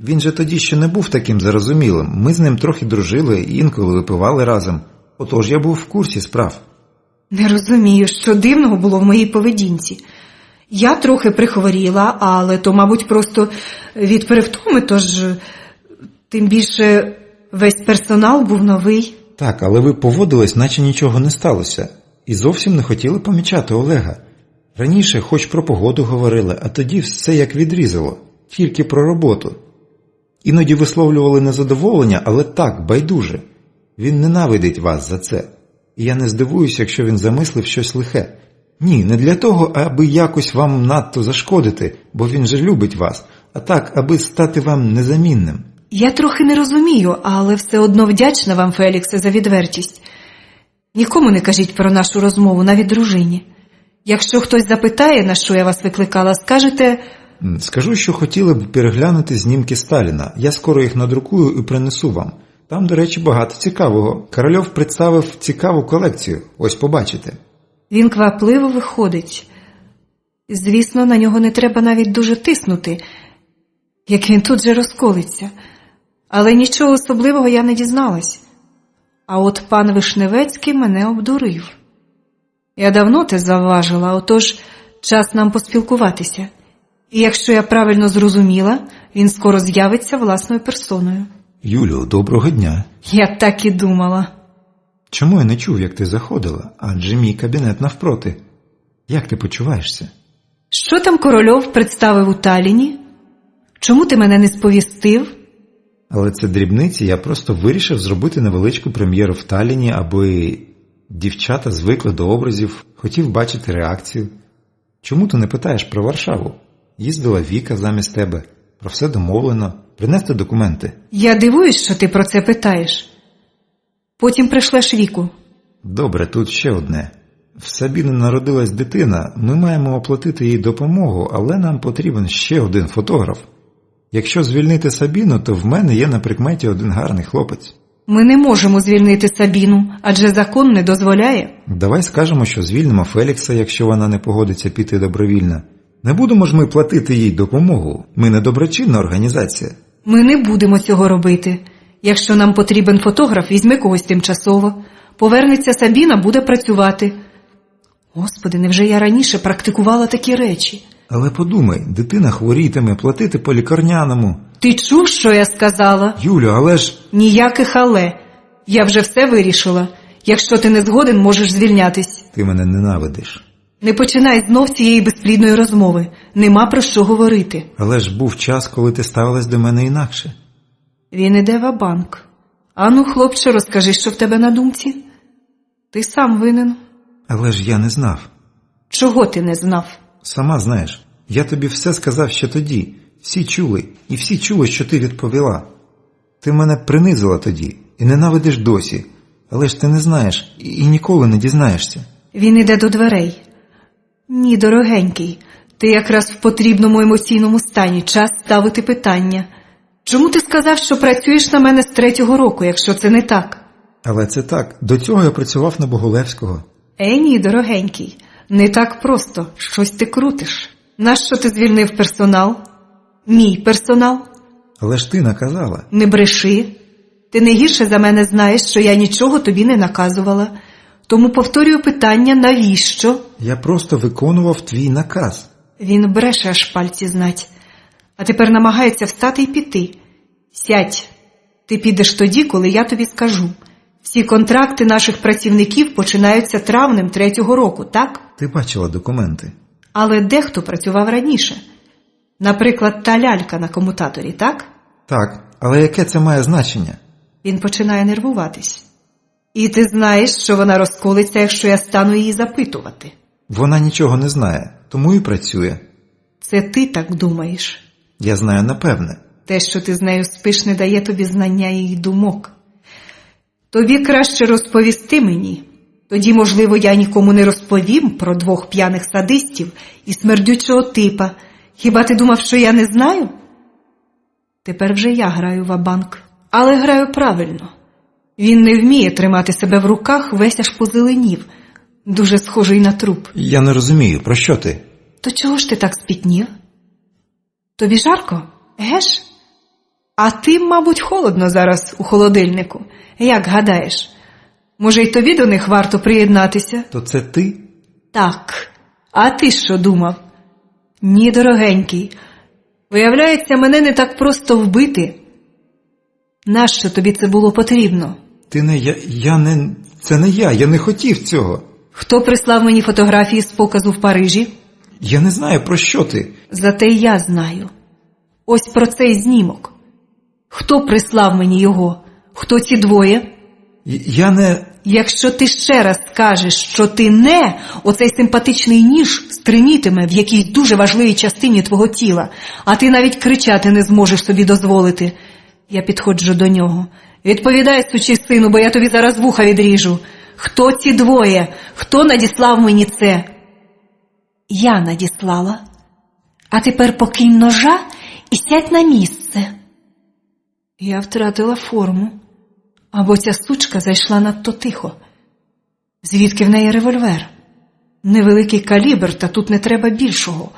Він же тоді ще не був таким зарозумілим. Ми з ним трохи дружили, інколи випивали разом. Отож я був в курсі справ. Не розумію, що дивного було в моїй поведінці. Я трохи прихворіла, але то, мабуть, просто від перевтоми, тож тим більше весь персонал був новий. Так, але ви поводились, наче нічого не сталося. І зовсім не хотіли помічати Олега. Раніше хоч про погоду говорили, а тоді все як відрізало. Тільки про роботу. Іноді висловлювали незадоволення, але так, байдуже. Він ненавидить вас за це. І я не здивуюся, якщо він замислив щось лихе. Ні, не для того, аби якось вам надто зашкодити, бо він же любить вас, а так, аби стати вам незамінним. Я трохи не розумію, але все одно вдячна вам, Феліксе, за відвертість. Нікому не кажіть про нашу розмову, навіть дружині. Якщо хтось запитає, на що я вас викликала, скажете... Скажу, що хотіли б переглянути знімки Сталіна. Я скоро їх надрукую і принесу вам. Там, до речі, багато цікавого. Корольов представив цікаву колекцію. Ось побачите. Він квапливо виходить. Звісно, на нього не треба навіть дуже тиснути, як він тут же розколиться. Але нічого особливого я не дізналась. А от пан Вишневецький мене обдурив. Я давно те завважила, отож час нам поспілкуватися. І якщо я правильно зрозуміла, він скоро з'явиться власною персоною. Юлю, доброго дня. Я так і думала. Чому я не чув, як ти заходила? Адже мій кабінет навпроти. Як ти почуваєшся? Що там Корольов представив у Талліні? Чому ти мене не сповістив? Але це дрібниці, я просто вирішив зробити невеличку прем'єру в Талліні, аби... Дівчата звикли до образів, хотів бачити реакцію. Чому ти не питаєш про Варшаву? Їздила Віка замість тебе. Про все домовлено. Принести документи. Я дивуюсь, що ти про це питаєш. Потім пришлеш Віку. Добре, тут ще одне. В Сабіни народилась дитина, ми маємо оплатити їй допомогу, але нам потрібен ще один фотограф. Якщо звільнити Сабіну, то в мене є на прикметі один гарний хлопець. Ми не можемо звільнити Сабіну, адже закон не дозволяє. Давай скажемо, що звільнимо Фелікса, якщо вона не погодиться піти добровільно. Не будемо ж ми платити їй допомогу. Ми не доброчинна організація. Ми не будемо цього робити. Якщо нам потрібен фотограф, візьми когось тимчасово. Повернеться Сабіна, буде працювати. Господи, невже я раніше практикувала такі речі? Але подумай, дитина хворітиме, платити по лікарняному. Ти чув, що я сказала? Юлю, але ж... Ніяких але. Я вже все вирішила. Якщо ти не згоден, можеш звільнятись. Ти мене ненавидиш. Не починай знов цієї безплідної розмови. Нема про що говорити. Але ж був час, коли ти ставилась до мене інакше. Він іде ва-банк. Ану, хлопче, розкажи, що в тебе на думці. Ти сам винен. Але ж я не знав. Чого ти не знав? Сама знаєш, я тобі все сказав ще тоді. Всі чули, і всі чули, що ти відповіла. Ти мене принизила тоді і ненавидиш досі. Але ж ти не знаєш і ніколи не дізнаєшся. Він іде до дверей. Ні, дорогенький, ти якраз в потрібному емоційному стані. Час ставити питання. Чому ти сказав, що працюєш на мене з 3-го року, якщо це не так? Але це так. До цього я працював на Боголевського. Ні, дорогенький, не так просто. Щось ти крутиш. Нащо ти звільнив персонал? Мій персонал? Але ж ти наказала. Не бреши. Ти не гірше за мене знаєш, що я нічого тобі не наказувала. Тому повторюю питання, навіщо? Я просто виконував твій наказ. Він бреше, аж пальці знать. А тепер намагається встати і піти. Сядь. Ти підеш тоді, коли я тобі скажу. Всі контракти наших працівників починаються травнем 3-го року, так? Ти бачила документи. Але дехто працював раніше. Наприклад, та лялька на комутаторі, так? Так, але яке це має значення? Він починає нервуватись. І ти знаєш, що вона розколиться, якщо я стану її запитувати. Вона нічого не знає, тому і працює. Це ти так думаєш. Я знаю напевне. Те, що ти з нею спиш, не дає тобі знання її думок. Тобі краще розповісти мені. Тоді, можливо, я нікому не розповім про 2 п'яних садистів і смердючого типа. Хіба ти думав, що я не знаю? Тепер вже я граю ва-банк. Але граю правильно. Він не вміє тримати себе в руках, весь аж позеленів. Дуже схожий на труп. Я не розумію, про що ти? То чого ж ти так спітнів? Тобі жарко? Геш? А ти, мабуть, холодно зараз у холодильнику. Як гадаєш? Може, й тобі до них варто приєднатися? То це ти? Так. А ти що думав? Ні, дорогенький. Виявляється, мене не так просто вбити. Нащо тобі це було потрібно? Ти не я не... Це не я не хотів цього. Хто прислав мені фотографії з показу в Парижі? Я не знаю, про що ти. Зате я знаю. Ось про цей знімок. Хто прислав мені його? Хто ці двоє? Я не... Якщо ти ще раз скажеш, що ти не, оцей симпатичний ніж стримітиме в якійсь дуже важливій частині твого тіла, а ти навіть кричати не зможеш собі дозволити. Я підходжу до нього. Відповідай, сучий сину, бо я тобі зараз вуха відріжу. Хто ці двоє? Хто надіслав мені це? Я надіслала. А тепер покинь ножа і сядь на місце. Я втратила форму. Або ця сучка зайшла надто тихо. Звідки в неї револьвер? Невеликий калібр, та тут не треба більшого.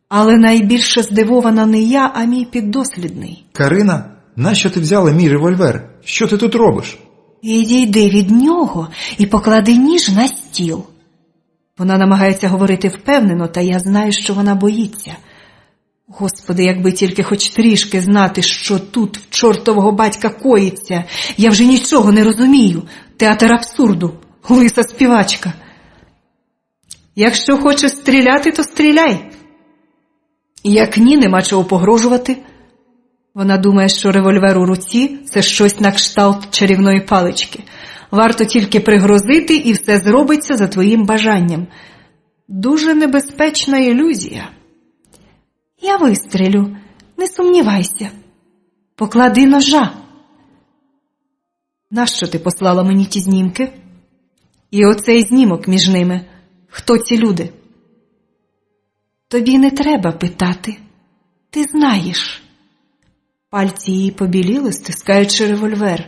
Але найбільше здивована не я, а мій піддослідний. Карина, нащо ти взяла мій револьвер? Що ти тут робиш? Відійди від нього і поклади ніж на стіл. Вона намагається говорити впевнено, та я знаю, що вона боїться. Господи, якби тільки хоч трішки знати, що тут в чортового батька коїться. Я вже нічого не розумію. Театр абсурду. Лиса співачка. Якщо хочеш стріляти, то стріляй. Як ні, нема чого погрожувати. Вона думає, що револьвер у руці – це щось на кшталт чарівної палички. Варто тільки пригрозити, і все зробиться за твоїм бажанням. Дуже небезпечна ілюзія. Я вистрелю, не сумнівайся. Поклади ножа. Нащо ти послала мені ті знімки? І оцей знімок між ними. Хто ці люди? Тобі не треба питати. Ти знаєш. Пальці її побіліли, стискаючи револьвер.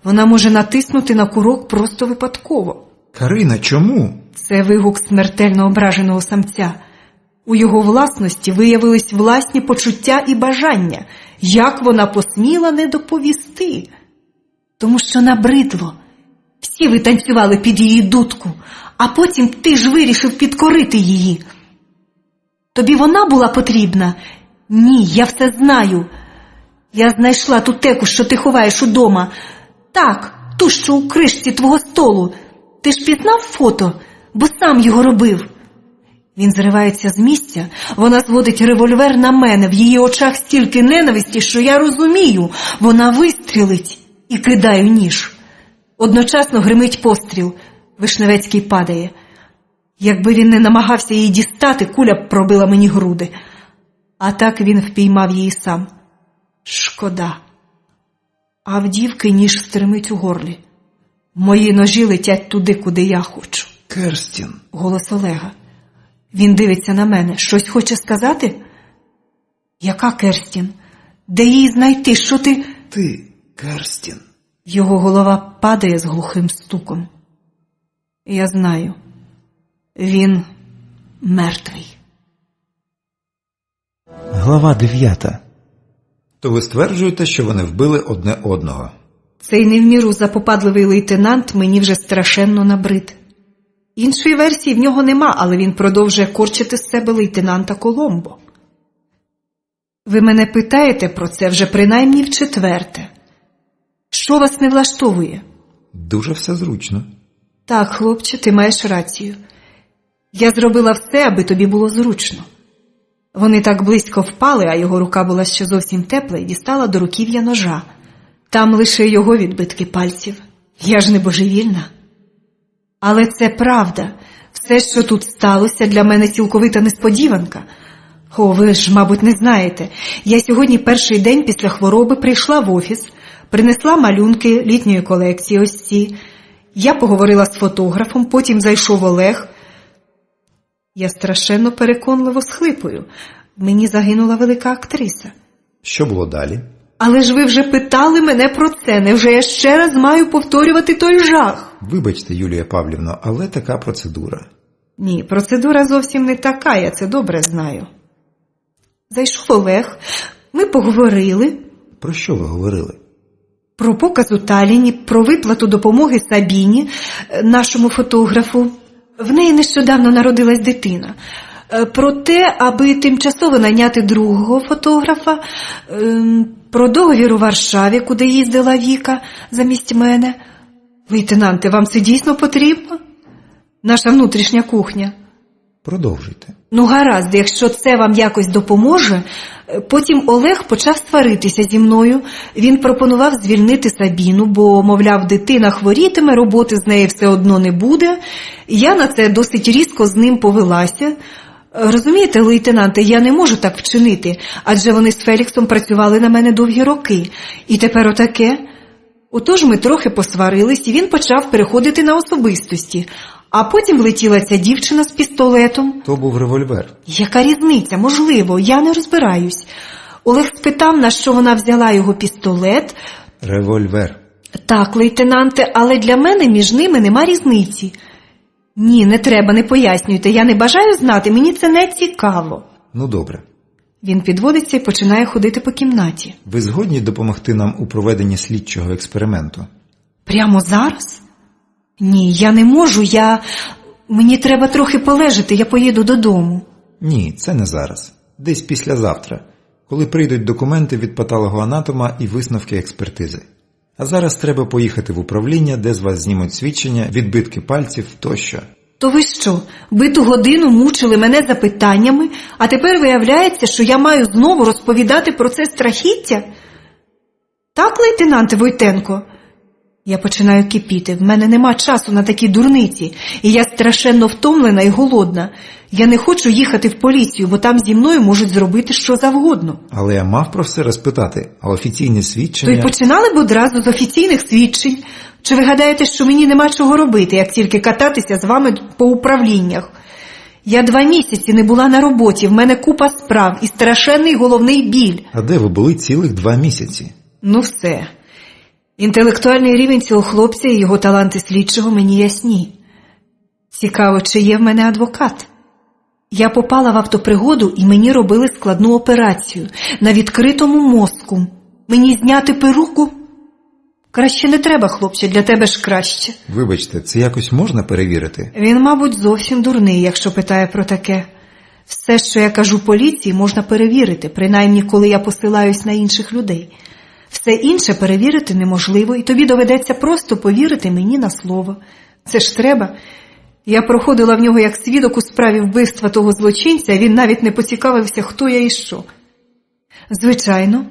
Вона може натиснути на курок просто випадково. Карина, чому? Це вигук смертельно ображеного самця. У його власності виявились власні почуття і бажання. Як вона посміла не доповісти? Тому що набридло. Всі ви танцювали під її дудку, а потім ти ж вирішив підкорити її. Тобі вона була потрібна? Ні, я все знаю. Я знайшла ту теку, що ти ховаєш удома. Так, ту, що у кришці твого столу. Ти ж пізнав фото, бо сам його робив. Він зривається з місця, вона зводить револьвер на мене, в її очах стільки ненависті, що я розумію. Вона вистрілить і кидаю ніж. Одночасно гримить постріл. Вишневецький падає. Якби він не намагався її дістати, куля б пробила мені груди. А так він впіймав її сам. Шкода. А в дівки ніж стримить у горлі. Мої ножі летять туди, куди я хочу. Керстін. Голос Олега. Він дивиться на мене. Щось хоче сказати? Яка Керстін? Де її знайти? Що ти... Ти, Керстін. Його голова падає з глухим стуком. Я знаю. Він мертвий. Глава 9. То ви стверджуєте, що вони вбили одне одного? Цей не в міру запопадливий лейтенант мені вже страшенно набрид. Іншої версії в нього нема, але він продовжує корчити з себе лейтенанта Коломбо. Ви мене питаєте про це вже принаймні вчетверте. Що вас не влаштовує? Дуже все зручно. Так, хлопче, ти маєш рацію. Я зробила все, аби тобі було зручно. Вони так близько впали, а його рука була ще зовсім тепла і дістала до руків'я ножа. Там лише його відбитки пальців. Я ж не божевільна. Але це правда. Все, що тут сталося, для мене цілковита несподіванка. О, ви ж, мабуть, не знаєте. Я сьогодні перший день після хвороби прийшла в офіс, принесла малюнки літньої колекції, ось ці. Я поговорила з фотографом, потім зайшов Олег. Я страшенно переконливо схлипую. Мені загинула велика актриса. Що було далі? Але ж ви вже питали мене про це. Невже я ще раз маю повторювати той жах? Вибачте, Юлія Павлівно, але така процедура. Ні, процедура зовсім не така, я це добре знаю. Зайшов Олег, ми поговорили. Про що ви говорили? Про показ у Талліні, про виплату допомоги Сабіні, нашому фотографу. В неї нещодавно народилась дитина. Про те, аби тимчасово найняти другого фотографа, про договір у Варшаві, куди їздила Віка замість мене. Лейтенанте, вам це дійсно потрібно? Наша внутрішня кухня. Продовжуйте. Ну гаразд, якщо це вам якось допоможе. Потім Олег почав сваритися зі мною. Він пропонував звільнити Сабіну, бо, мовляв, дитина хворітиме, роботи з неї все одно не буде. Я на це досить різко з ним повелася. Розумієте, лейтенанте, я не можу так вчинити, адже вони з Феліксом працювали на мене довгі роки. І тепер отаке. Отож ми трохи посварились, і він почав переходити на особистості. А потім влетіла ця дівчина з пістолетом. То був револьвер. Яка різниця? Можливо, я не розбираюсь. Олег спитав, на що вона взяла його пістолет. Револьвер. Так, лейтенанте, але для мене між ними нема різниці. Ні, не треба, не пояснюйте, я не бажаю знати, мені це не цікаво. Ну добре. Він підводиться і починає ходити по кімнаті. Ви згодні допомогти нам у проведенні слідчого експерименту? Прямо зараз? Ні, я не можу, мені треба трохи полежати, я поїду додому. Ні, це не зараз. Десь післязавтра, коли прийдуть документи від патологоанатома і висновки експертизи. А зараз треба поїхати в управління, де з вас знімуть свідчення, відбитки пальців тощо. То ви що, биту годину мучили мене запитаннями, а тепер виявляється, що я маю знову розповідати про це страхіття? Так, лейтенанте Войтенко? Я починаю кипіти, в мене нема часу на такі дурниці, і я страшенно втомлена і голодна. Я не хочу їхати в поліцію, бо там зі мною можуть зробити що завгодно. Але я мав про все розпитати, а офіційні То й свідчення... починали б одразу з офіційних свідчень. Чи ви гадаєте, що мені нема чого робити, як тільки кататися з вами по управліннях? Я 2 місяці не була на роботі, в мене купа справ і страшенний головний біль. А де ви були цілих 2 місяці? Ну все. Інтелектуальний рівень цього хлопця і його таланти слідчого мені ясні. Цікаво, чи є в мене адвокат? Я попала в автопригоду і мені робили складну операцію на відкритому мозку. Мені зняти перуку? Краще не треба, хлопче, для тебе ж краще. Вибачте, це якось можна перевірити? Він, мабуть, зовсім дурний, якщо питає про таке. Все, що я кажу поліції, можна перевірити, принаймні, коли я посилаюсь на інших людей. Все інше перевірити неможливо, і тобі доведеться просто повірити мені на слово. Це ж треба. Я проходила в нього як свідок у справі вбивства того злочинця, а він навіть не поцікавився, хто я і що. Звичайно,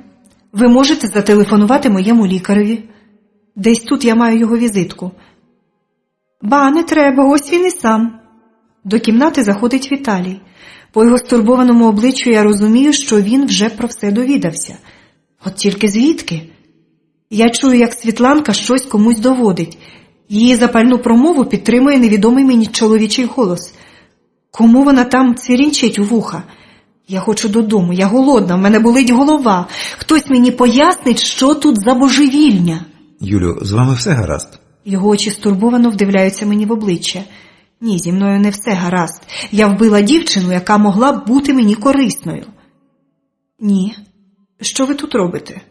ви можете зателефонувати моєму лікареві. Десь тут я маю його візитку. Ба, не треба, ось він і сам. До кімнати заходить Віталій. По його стурбованому обличчю я розумію, що він вже про все довідався. От тільки звідки? Я чую, як Світланка щось комусь доводить. Її запальну промову підтримує невідомий мені чоловічий голос. Кому вона там цвірінчить у вуха? Я хочу додому, я голодна, в мене болить голова. Хтось мені пояснить, що тут за божевільня. Юлю, з вами все гаразд? Його очі стурбовано вдивляються мені в обличчя. Ні, зі мною не все гаразд. Я вбила дівчину, яка могла б бути мені корисною. Ні. Що ви тут робите?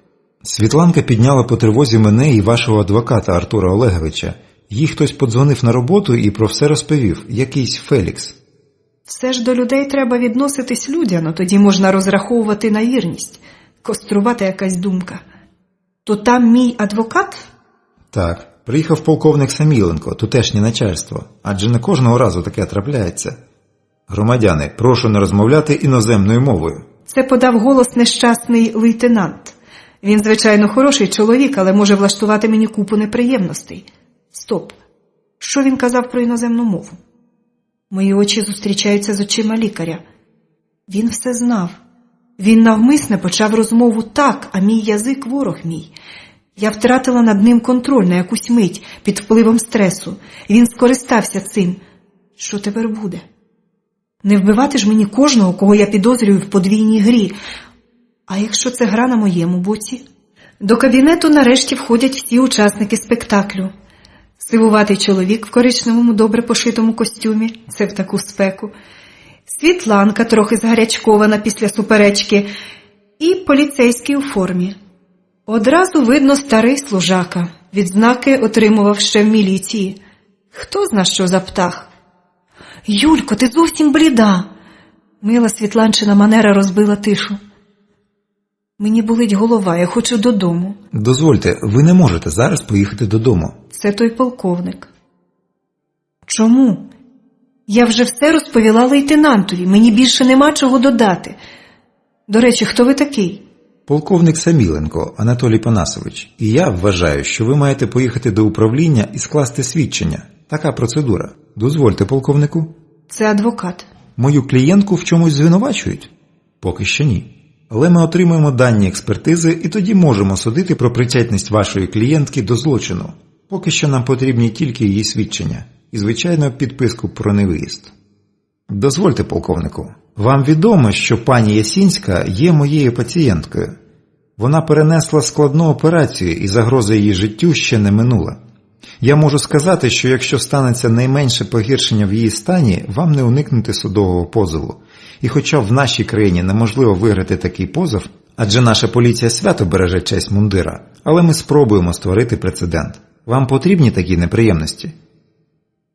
Світланка підняла по тривозі мене і вашого адвоката Артура Олеговича. Їй хтось подзвонив на роботу і про все розповів. Якийсь Фелікс. Все ж до людей треба відноситись людяно, тоді можна розраховувати на вірність. Кострувата якась думка. То там мій адвокат? Так, приїхав полковник Саміленко, тутешнє начальство. Адже не кожного разу таке трапляється. Громадяни, прошу не розмовляти іноземною мовою. Це подав голос нещасний лейтенант. Він, звичайно, хороший чоловік, але може влаштувати мені купу неприємностей. Стоп. Що він казав про іноземну мову? Мої очі зустрічаються з очима лікаря. Він все знав. Він навмисне почав розмову так, а мій язик – ворог мій. Я втратила над ним контроль на якусь мить під впливом стресу. Він скористався цим. Що тепер буде? Не вбивати ж мені кожного, кого я підозрюю в подвійній грі. А якщо це гра на моєму боці? До кабінету нарешті входять всі учасники спектаклю. Сивуватий чоловік в коричневому добре пошитому костюмі, це в таку спеку. Світланка, трохи згарячкована після суперечки, і поліцейський у формі. Одразу видно старий служака. Відзнаки отримував ще в міліції. Хто зна, що за птах? Юлько, ти зовсім бліда. Мила Світланчина манера розбила тишу. Мені болить голова, я хочу додому. Дозвольте, ви не можете зараз поїхати додому. Це той полковник. Чому? Я вже все розповіла лейтенантові, мені більше нема чого додати. До речі, хто ви такий? Полковник Саміленко, Анатолій Панасович. І я вважаю, що ви маєте поїхати до управління і скласти свідчення. Така процедура. Дозвольте, полковнику. Це адвокат. Мою клієнтку в чомусь звинувачують? Поки що ні. Але ми отримаємо дані експертизи і тоді можемо судити про причетність вашої клієнтки до злочину. Поки що нам потрібні тільки її свідчення. І, звичайно, підписку про невиїзд. Дозвольте, полковнику. Вам відомо, що пані Ясінська є моєю пацієнткою. Вона перенесла складну операцію і загроза її життю ще не минула. Я можу сказати, що якщо станеться найменше погіршення в її стані, вам не уникнути судового позову. І хоча в нашій країні неможливо виграти такий позов, адже наша поліція свято береже честь мундира, але ми спробуємо створити прецедент. Вам потрібні такі неприємності?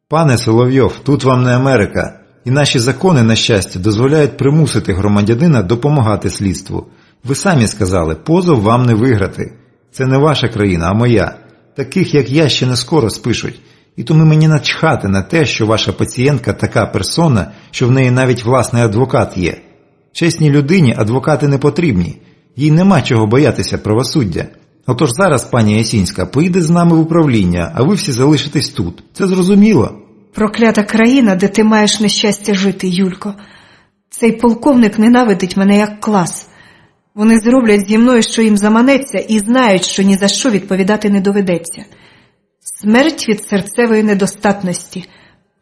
Пане Соловйов, тут вам не Америка. І наші закони, на щастя, дозволяють примусити громадянина допомагати слідству. Ви самі сказали, позов вам не виграти. Це не ваша країна, а моя. Таких, як я, ще не скоро спишуть. І тому мені начхати на те, що ваша пацієнтка така персона, що в неї навіть власний адвокат є. Чесній людині адвокати не потрібні. Їй нема чого боятися правосуддя. Отож зараз пані Ясінська поїде з нами в управління, а ви всі залишитесь тут. Це зрозуміло? Проклята країна, де ти маєш нещастя жити, Юлько. Цей полковник ненавидить мене як клас. Вони зроблять зі мною, що їм заманеться, і знають, що ні за що відповідати не доведеться. Смерть від серцевої недостатності.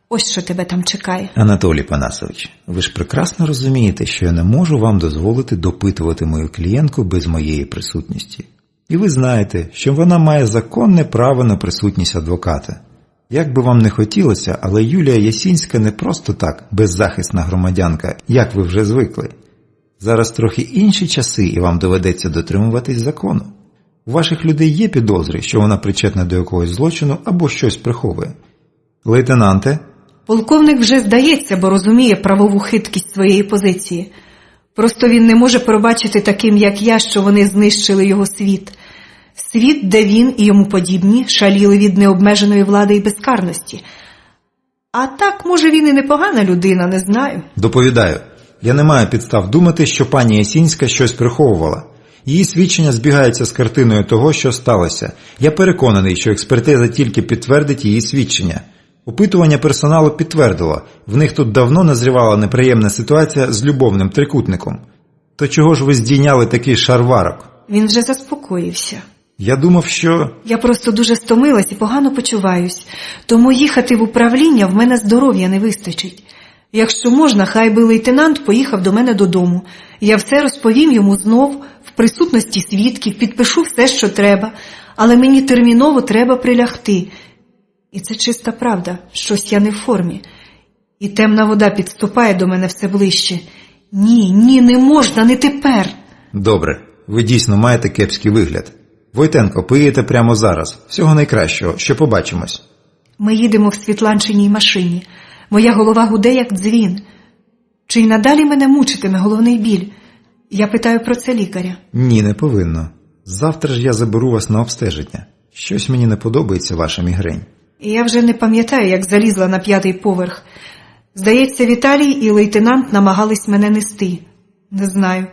Ось що тебе там чекає. Анатолій Панасович, ви ж прекрасно розумієте, що я не можу вам дозволити допитувати мою клієнтку без моєї присутності. І ви знаєте, що вона має законне право на присутність адвоката. Як би вам не хотілося, але Юлія Ясінська не просто так беззахисна громадянка, як ви вже звикли. Зараз трохи інші часи, і вам доведеться дотримуватись закону. У ваших людей є підозри, що вона причетна до якогось злочину або щось приховує. Лейтенанте? Полковник вже здається, бо розуміє правову хиткість своєї позиції. Просто він не може пробачити таким, як я, що вони знищили його світ. Світ, де він і йому подібні шаліли від необмеженої влади і безкарності. А так, може, він і непогана людина, не знаю. Доповідаю. Я не маю підстав думати, що пані Ясінська щось приховувала. Її свідчення збігаються з картиною того, що сталося. Я переконаний, що експертиза тільки підтвердить її свідчення. Опитування персоналу підтвердило, в них тут давно назрівала неприємна ситуація з любовним трикутником. То чого ж ви здійняли такий шарварок? Він вже заспокоївся. Я думав, що... Я просто дуже стомилась і погано почуваюсь. Тому їхати в управління в мене здоров'я не вистачить. Якщо можна, хай би лейтенант поїхав до мене додому. Я все розповім йому знов, в присутності свідків, підпишу все, що треба. Але мені терміново треба прилягти. І це чиста правда, щось я не в формі. І темна вода підступає до мене все ближче. Ні, не можна, не тепер. Добре, ви дійсно маєте кепський вигляд. Войтенко, поїдете прямо зараз. Всього найкращого, ще побачимось. Ми їдемо в Світланчиній машині. Моя голова гуде, як дзвін. Чи й надалі мене мучитиме головний біль? Я питаю про це лікаря. Ні, не повинно. Завтра ж я заберу вас на обстеження. Щось мені не подобається ваша мігрень. І я вже не пам'ятаю, як залізла на 5-й поверх. Здається, Віталій і лейтенант намагались мене нести. Не знаю.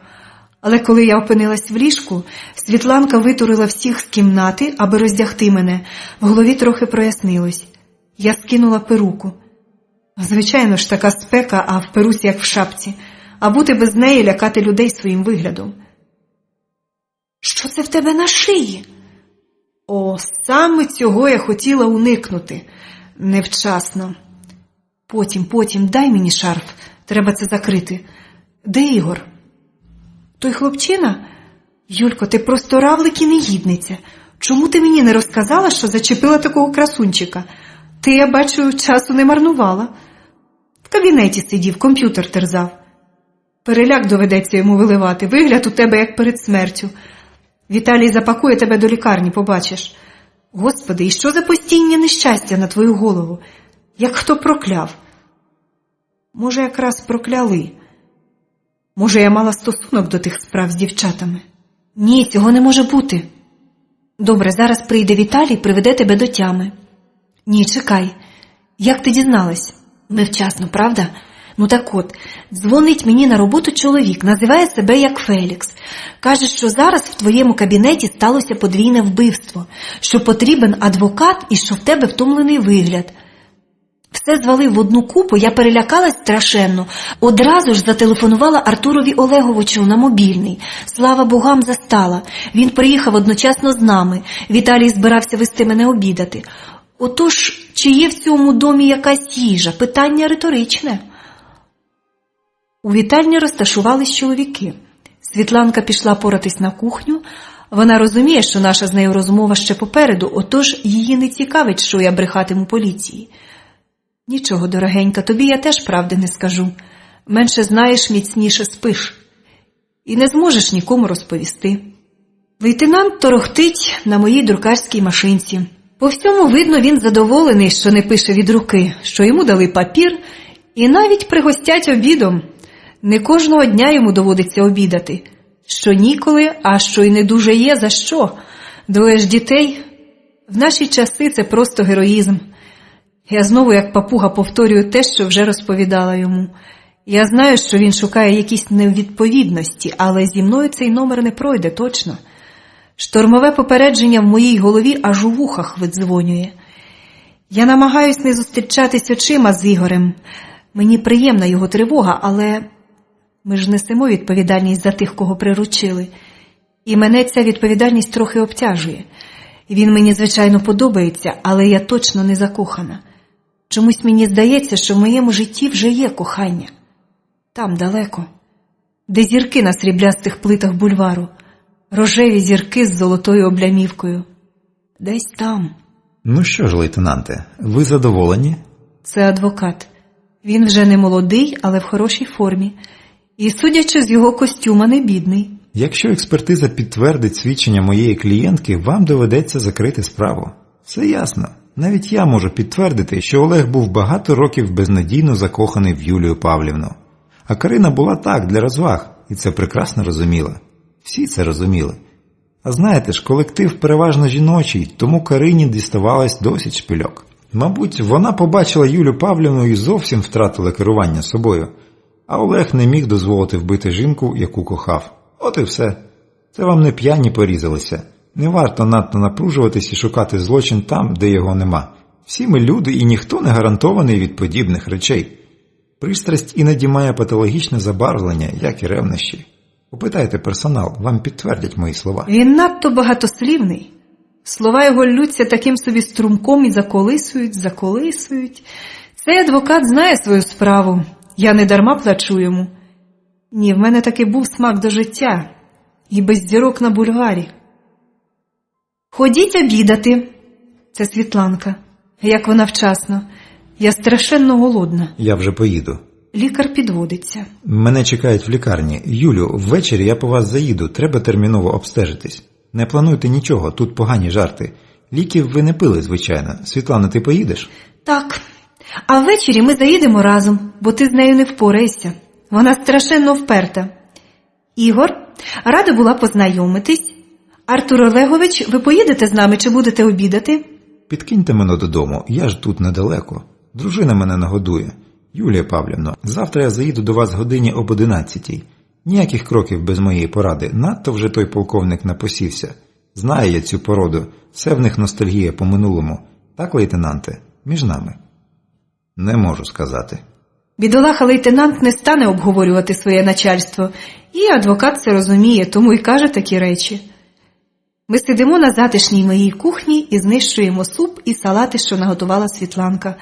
Але коли я опинилась в ліжку, Світланка витурила всіх з кімнати, аби роздягти мене. В голові трохи прояснилось. Я скинула перуку. Звичайно ж, така спека, а в перусі як в шапці. А бути без неї лякати людей своїм виглядом. Що це в тебе на шиї? О, саме цього я хотіла уникнути. Невчасно. Потім, дай мені шарф. Треба це закрити. Де Ігор? Той хлопчина? Юлько, ти просто равлик і негідниця. Чому ти мені не розказала, що зачепила такого красунчика? Ти, я бачу, часу не марнувала. В кабінеті сидів, комп'ютер терзав. Переляк доведеться йому виливати. Вигляд у тебе, як перед смертю. Віталій запакує тебе до лікарні, побачиш. Господи, і що за постійне нещастя на твою голову? Як хто прокляв? Може, якраз прокляли. Може, я мала стосунок до тих справ з дівчатами? Ні, цього не може бути. Добре, зараз прийде Віталій, приведе тебе до тями. Ні, чекай. Як ти дізналась? Невчасно, правда? Ну так от, дзвонить мені на роботу чоловік, називає себе як Фелікс. Каже, що зараз в твоєму кабінеті сталося подвійне вбивство, що потрібен адвокат і що в тебе втомлений вигляд. Все звалив в одну купу, я перелякалась страшенно. Одразу ж зателефонувала Артурові Олеговичу на мобільний. Слава богам, застала. Він приїхав одночасно з нами. Віталій збирався вести мене обідати. Отож, чи є в цьому домі якась їжа? Питання риторичне. У вітальні розташувались чоловіки. Світланка пішла поратись на кухню. Вона розуміє, що наша з нею розмова ще попереду, отож її не цікавить, що я брехатиму поліції. Нічого, дорогенька, тобі я теж правди не скажу. Менше знаєш, міцніше спиш. І не зможеш нікому розповісти. Лейтенант торохтить на моїй друкарській машинці. По всьому видно, він задоволений, що не пише від руки, що йому дали папір і навіть пригостять обідом. Не кожного дня йому доводиться обідати. Що ніколи, а що й не дуже є, за що. Двоє ж дітей. В наші часи це просто героїзм. Я знову, як папуга, повторюю те, що вже розповідала йому. Я знаю, що він шукає якісь невідповідності, але зі мною цей номер не пройде точно. Штормове попередження в моїй голові аж у вухах видзвонює. Я намагаюсь не зустрічатись очима з Ігорем. Мені приємна його тривога, але ми ж несемо відповідальність за тих, кого приручили. І мене ця відповідальність трохи обтяжує. Він мені, звичайно, подобається, але я точно не закохана. Чомусь мені здається, що в моєму житті вже є кохання. Там далеко, де зірки на сріблястих плитах бульвару, рожеві зірки з золотою облямівкою. Десь там. Ну що ж, лейтенанте, ви задоволені? Це адвокат. Він вже не молодий, але в хорошій формі. І, судячи з його костюма, не бідний. Якщо експертиза підтвердить свідчення моєї клієнтки, вам доведеться закрити справу. Все ясно. Навіть я можу підтвердити, що Олег був багато років безнадійно закоханий в Юлію Павлівну. А Карина була так, для розваг, і це прекрасно розуміла. Всі це розуміли. А знаєте ж, колектив переважно жіночий, тому Карині діставалось досить шпильок. Мабуть, вона побачила Юлю Павлівну і зовсім втратила керування собою. А Олег не міг дозволити вбити жінку, яку кохав. От і все. Це вам не п'яні порізалися. Не варто надто напружуватись і шукати злочин там, де його нема. Всі ми люди, і ніхто не гарантований від подібних речей. Пристрасть іноді має патологічне забарвлення, як і ревнощі. Попитайте персонал, вам підтвердять мої слова. Він надто багатослівний. Слова його ллються таким собі струмком і заколисують. Цей адвокат знає свою справу. Я не дарма плачу йому. Ні, в мене таки був смак до життя. І без зірок на бульварі. Ходіть обідати. Це Світланка. Як вона вчасно. Я страшенно голодна. Я вже поїду. Лікар підводиться. Мене чекають в лікарні. Юлю, ввечері я по вас заїду, треба терміново обстежитись. Не плануйте нічого, тут погані жарти. Ліків ви не пили, звичайно. Світлана, ти поїдеш? Так. А ввечері ми заїдемо разом, бо ти з нею не впораєшся. Вона страшенно вперта. Ігор, рада була познайомитись. Артур Олегович, ви поїдете з нами чи будете обідати? Підкиньте мене додому, я ж тут недалеко. Дружина мене нагодує. Юлія Павлівна, завтра я заїду до вас годині об 11:00. Ніяких кроків без моєї поради, надто вже той полковник напосівся. Знаю я цю породу, все в них ностальгія по минулому. Так, лейтенанте, між нами? Не можу сказати. Бідолаха лейтенант не стане обговорювати своє начальство. І адвокат це розуміє, тому й каже такі речі. Ми сидимо на затишній моїй кухні і знищуємо суп і салати, що наготувала Світланка.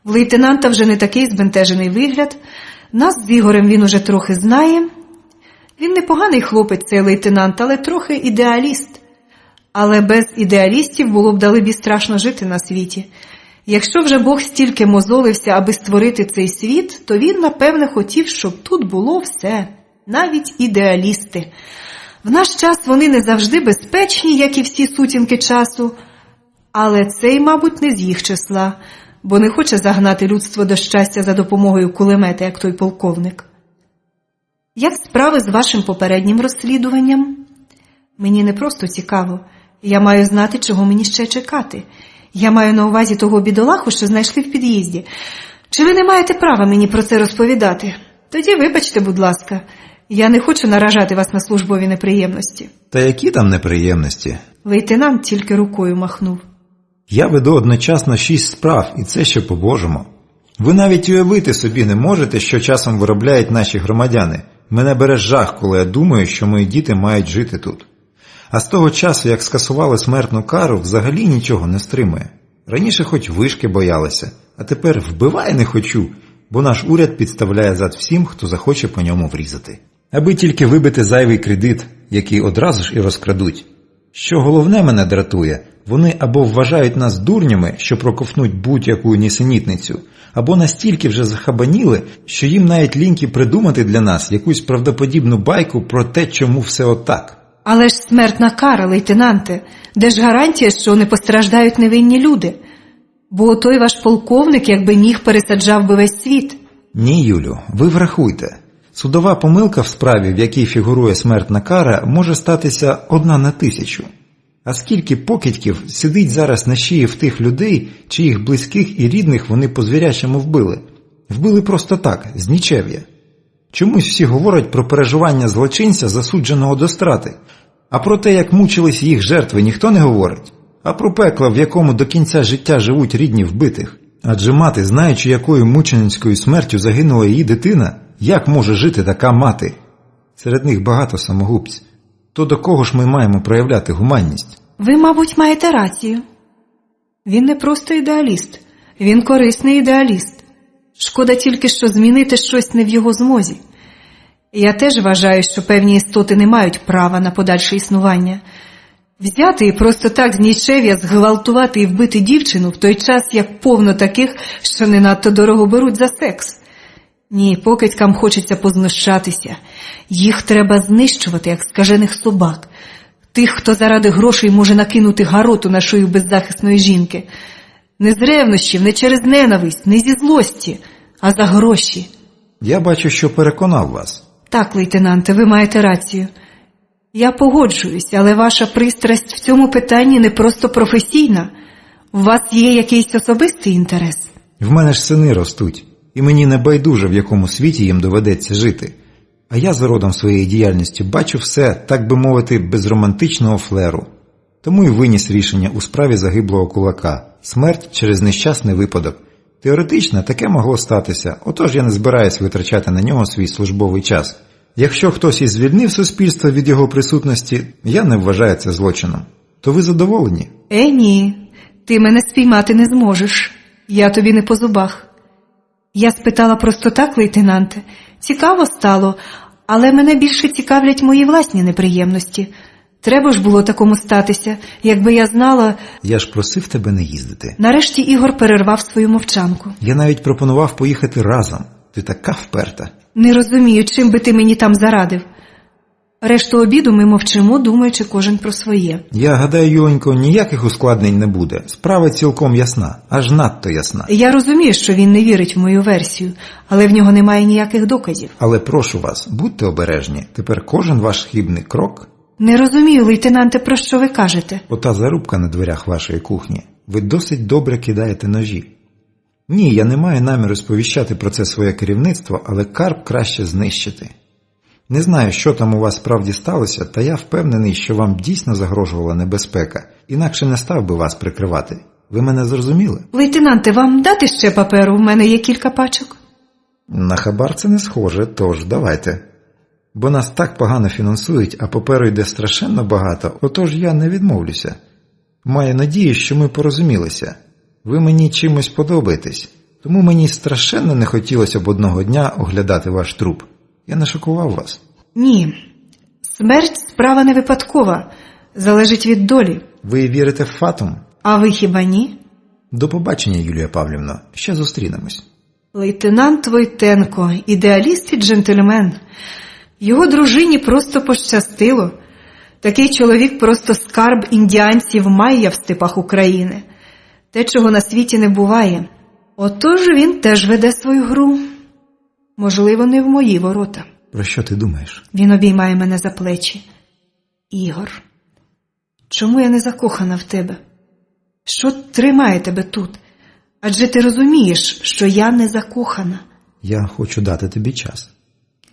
В лейтенанта вже не такий збентежений вигляд. Нас з Ігорем він уже трохи знає. Він непоганий хлопець, цей лейтенант, але трохи ідеаліст. Але без ідеалістів було б далебі страшно жити на світі. Якщо вже Бог стільки мозолився, аби створити цей світ, то він, напевне, хотів, щоб тут було все, навіть ідеалісти. В наш час вони не завжди безпечні, як і всі сутінки часу, але цей, мабуть, не з їх числа, бо не хоче загнати людство до щастя за допомогою кулемета, як той полковник. Як справи з вашим попереднім розслідуванням? Мені не просто цікаво. Я маю знати, чого мені ще чекати. Я маю на увазі того бідолаху, що знайшли в під'їзді. Чи ви не маєте права мені про це розповідати? Тоді вибачте, будь ласка. Я не хочу наражати вас на службові неприємності. Та які там неприємності? Лейтенант тільки рукою махнув. Я веду одночасно 6 справ, і це ще по-божому. Ви навіть уявити собі не можете, що часом виробляють наші громадяни. Мене бере жах, коли я думаю, що мої діти мають жити тут. А з того часу, як скасували смертну кару, взагалі нічого не стримує. Раніше хоч вишки боялися, а тепер вбивай не хочу, бо наш уряд підставляє зад всім, хто захоче по ньому врізати. Аби тільки вибити зайвий кредит, який одразу ж і розкрадуть. Що головне мене дратує, вони або вважають нас дурнями, що проковтнуть будь-яку нісенітницю, або настільки вже захабаніли, що їм навіть ліньки придумати для нас якусь правдоподібну байку про те, чому все отак. Але ж смертна кара, лейтенанте, де ж гарантія, що не постраждають невинні люди? Бо той ваш полковник, якби міг, пересаджав би весь світ. Ні, Юлю, ви врахуйте. Судова помилка в справі, в якій фігурує смертна кара, може статися 1 на 1000. А скільки покидьків сидить зараз на шиї в тих людей, чиїх близьких і рідних вони по-звірячому вбили? Вбили просто так, з нічев'я. Чомусь всі говорять про переживання злочинця, засудженого до страти. А про те, як мучились їх жертви, ніхто не говорить. А про пекло, в якому до кінця життя живуть рідні вбитих. Адже мати, знаючи, якою мученицькою смертю загинула її дитина, як може жити така мати? Серед них багато самогубців. То до кого ж ми маємо проявляти гуманність? Ви, мабуть, маєте рацію. Він не просто ідеаліст. Він корисний ідеаліст. Шкода тільки, що змінити щось не в його змозі. Я теж вважаю, що певні істоти не мають права на подальше існування. Взяти і просто так з нічев'я зґвалтувати і вбити дівчину в той час, як повно таких, що не надто дорого беруть за секс. Ні, покидькам хочеться познущатися. Їх треба знищувати, як скажених собак. Тих, хто заради грошей може накинути гароту на шию беззахисної жінки. Не з ревнощів, не через ненависть, не зі злості, а за гроші. Я бачу, що переконав вас. Так, лейтенанте, ви маєте рацію. Я погоджуюсь, але ваша пристрасть в цьому питанні не просто професійна. У вас є якийсь особистий інтерес? В мене ж сини ростуть, і мені не байдуже, в якому світі їм доведеться жити. А я за родом своєї діяльності бачу все, так би мовити, без романтичного флеру. Тому й виніс рішення у справі загиблого кулака. Смерть через нещасний випадок. Теоретично таке могло статися, отож я не збираюсь витрачати на нього свій службовий час. Якщо хтось і звільнив суспільство від його присутності, я не вважаю це злочином. То ви задоволені? Ні, ти мене спіймати не зможеш. Я тобі не по зубах. Я спитала просто так, лейтенанте. Цікаво стало, але мене більше цікавлять мої власні неприємності. Треба ж було такому статися, якби я знала... Я ж просив тебе не їздити. Нарешті Ігор перервав свою мовчанку. Я навіть пропонував поїхати разом. Ти така вперта. Не розумію, чим би ти мені там зарадив. Решту обіду ми мовчимо, думаючи кожен про своє. Я гадаю, Юленько, ніяких ускладнень не буде. Справа цілком ясна, аж надто ясна. Я розумію, що він не вірить в мою версію, але в нього немає ніяких доказів. Але прошу вас, будьте обережні. Тепер кожен ваш хибний крок... Не розумію, лейтенанте, про що ви кажете. Ота зарубка на дверях вашої кухні. Ви досить добре кидаєте ножі. Ні, я не маю наміру сповіщати про це своє керівництво, але карп краще знищити. Не знаю, що там у вас справді сталося, та я впевнений, що вам дійсно загрожувала небезпека, інакше не став би вас прикривати. Ви мене зрозуміли? Лейтенанте, вам дати ще паперу? В мене є кілька пачок. На хабар це не схоже, тож давайте. Бо нас так погано фінансують, а паперу йде страшенно багато, отож я не відмовлюся. Маю надію, що ми порозумілися. Ви мені чимось подобаєтесь, тому мені страшенно не хотілося б одного дня оглядати ваш труп. Я не шокував вас? Ні. Смерть – справа не випадкова. Залежить від долі. Ви вірите в фатум? А ви хіба ні? До побачення, Юлія Павлівна. Ще зустрінемось. Лейтенант Войтенко – ідеаліст і джентльмен. Його дружині просто пощастило. Такий чоловік просто скарб індіанців майя в степах України. Те, чого на світі не буває. Отож він теж веде свою гру. Можливо, не в мої ворота. Про що ти думаєш? Він обіймає мене за плечі. Ігор, чому я не закохана в тебе? Що тримає тебе тут? Адже ти розумієш, що я не закохана. Я хочу дати тобі час.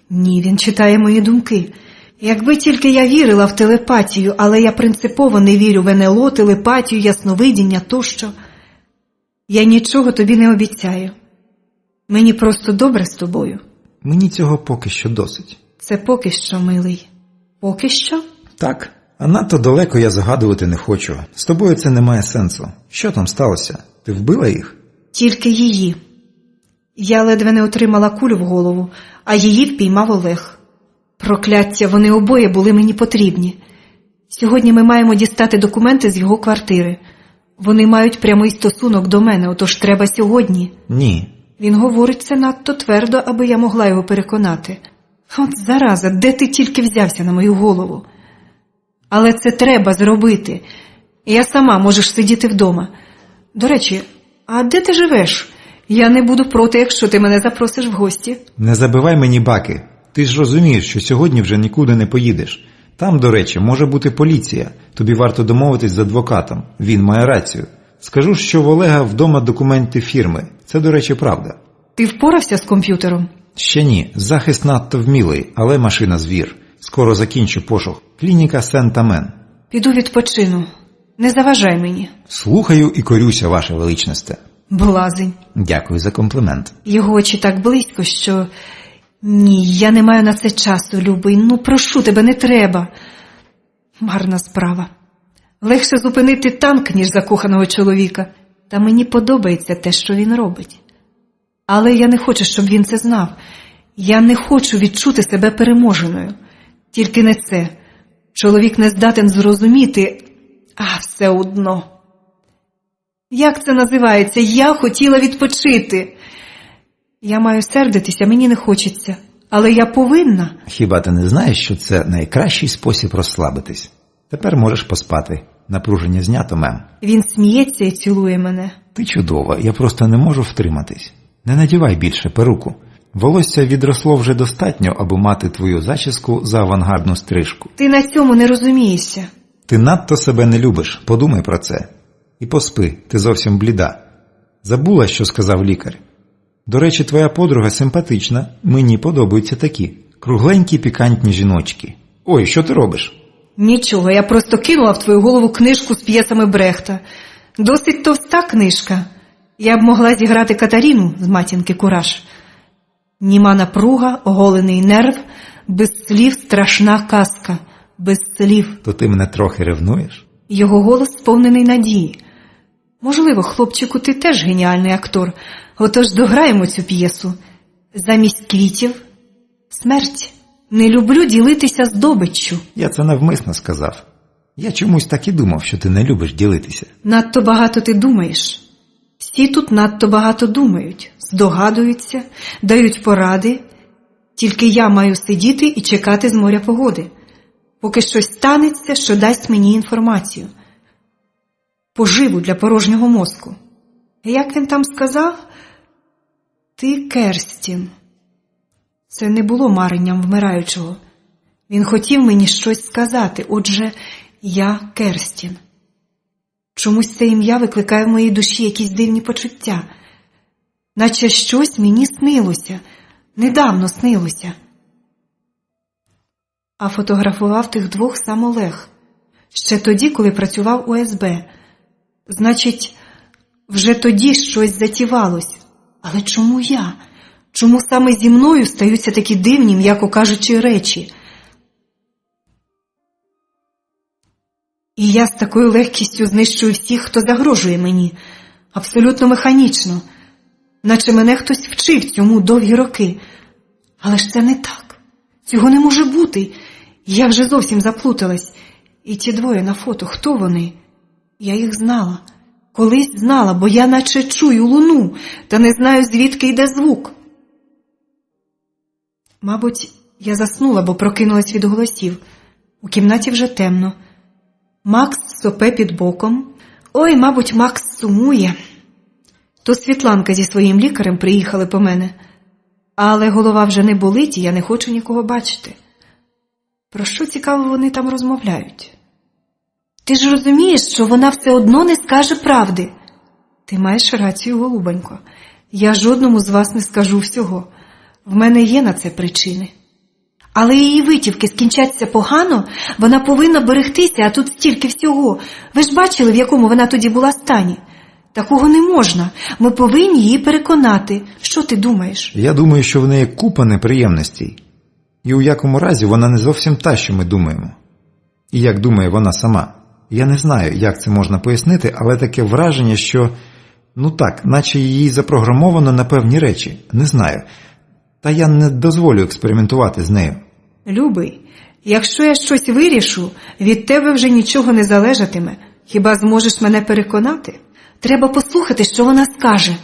Ні, він читає мої думки. Якби тільки я вірила в телепатію, але я принципово не вірю в НЛО, телепатію, ясновидіння тощо. Я нічого тобі не обіцяю. Мені просто добре з тобою. Мені цього поки що досить. Це поки що, милий. Поки що? Так, а надто далеко я загадувати не хочу. З тобою це не має сенсу. Що там сталося? Ти вбила їх? Тільки її. Я ледве не отримала кулю в голову, а її впіймав Олег. Прокляття, вони обоє були мені потрібні. Сьогодні ми маємо дістати документи з його квартири. Вони мають прямий стосунок до мене, отож треба сьогодні. Ні. Він говорить це надто твердо, аби я могла його переконати. От зараза, де ти тільки взявся на мою голову? Але це треба зробити. Я сама можеш сидіти вдома. До речі, а де ти живеш? Я не буду проти, якщо ти мене запросиш в гості. Не забивай мені баки. Ти ж розумієш, що сьогодні вже нікуди не поїдеш. Там, до речі, може бути поліція. Тобі варто домовитись з адвокатом. Він має рацію. Скажу, що в Олега вдома документи фірми. Це, до речі, правда. Ти впорався з комп'ютером? Ще ні. Захист надто вмілий, але машина звір. Скоро закінчу пошук. Клініка Сент-Амен. Піду відпочину. Не заважай мені. Слухаю і корюся, ваше величносте. Блазень. Дякую за комплімент. Його очі так близько, що... Ні, я не маю на це часу, любий. Ну, прошу тебе, не треба. Марна справа. Легше зупинити танк, ніж закоханого чоловіка. Та мені подобається те, що він робить. Але я не хочу, щоб він це знав. Я не хочу відчути себе переможеною. Тільки не це. Чоловік не здатен зрозуміти, а все одно. Як це називається? Я хотіла відпочити. Я маю сердитися, мені не хочеться. Але я повинна. Хіба ти не знаєш, що це найкращий спосіб розслабитись? Тепер можеш поспати. Напруження знято, мем. Він сміється і цілує мене. Ти чудова, я просто не можу втриматись. Не надівай більше перуку. Волосся відросло вже достатньо, аби мати твою зачіску за авангардну стрижку. Ти на цьому не розумієшся. Ти надто себе не любиш, подумай про це. І поспи, ти зовсім бліда. Забула, що сказав лікар. До речі, твоя подруга симпатична, мені подобаються такі. Кругленькі пікантні жіночки. Ой, що ти робиш? Нічого, я просто кинула в твою голову книжку з п'єсами Брехта. Досить товста книжка. Я б могла зіграти Катаріну з матінки Кураж. Німа напруга, оголений нерв, без слів страшна казка, без слів. То ти мене трохи ревнуєш? Його голос сповнений надії. Можливо, хлопчику, ти теж геніальний актор. Отож дограємо цю п'єсу. Замість квітів – смерть. Не люблю ділитися здобиччю. Я це навмисно сказав. Я чомусь так і думав, що ти не любиш ділитися. Надто багато ти думаєш. Всі тут надто багато думають, здогадуються, дають поради. Тільки я маю сидіти і чекати з моря погоди. Поки щось станеться, що дасть мені інформацію. Поживу для порожнього мозку. Як він там сказав? Ти Керстін. Це не було маренням вмираючого. Він хотів мені щось сказати, отже, я Керстін. Чомусь це ім'я викликає в моїй душі якісь дивні почуття. Наче щось мені снилося, недавно снилося. А фотографував тих двох сам Олег. Ще тоді, коли працював у СБ. Значить, вже тоді щось затівалось. Але чому я? Чому саме зі мною стаються такі дивні, м'яко кажучи, речі? І я з такою легкістю знищую всіх, хто загрожує мені. Абсолютно механічно. Наче мене хтось вчив цьому довгі роки. Але ж це не так. Цього не може бути. Я вже зовсім заплуталась. І ті двоє на фото, хто вони? Я їх знала. Колись знала, бо я наче чую луну, та не знаю, звідки йде звук. Мабуть, я заснула, бо прокинулась від голосів. У кімнаті вже темно. Макс сопе під боком. Ой, мабуть, Макс сумує. То Світланка зі своїм лікарем приїхали по мене. Але голова вже не болить, і я не хочу нікого бачити. Про що, цікаво, вони там розмовляють? Ти ж розумієш, що вона все одно не скаже правди. Ти маєш рацію, голубонько. Я жодному з вас не скажу всього. В мене є на це причини. Але її витівки скінчаться погано, вона повинна берегтися, а тут стільки всього. Ви ж бачили, в якому вона тоді була стані? Такого не можна. Ми повинні її переконати. Що ти думаєш? Я думаю, що в неї купа неприємностей. І у якому разі вона не зовсім та, що ми думаємо. І як думає вона сама. Я не знаю, як це можна пояснити, але таке враження, що, наче її запрограмовано на певні речі. Не знаю. Та я не дозволю експериментувати з нею. Любий, якщо я щось вирішу, від тебе вже нічого не залежатиме. Хіба зможеш мене переконати? Треба послухати, що вона скаже,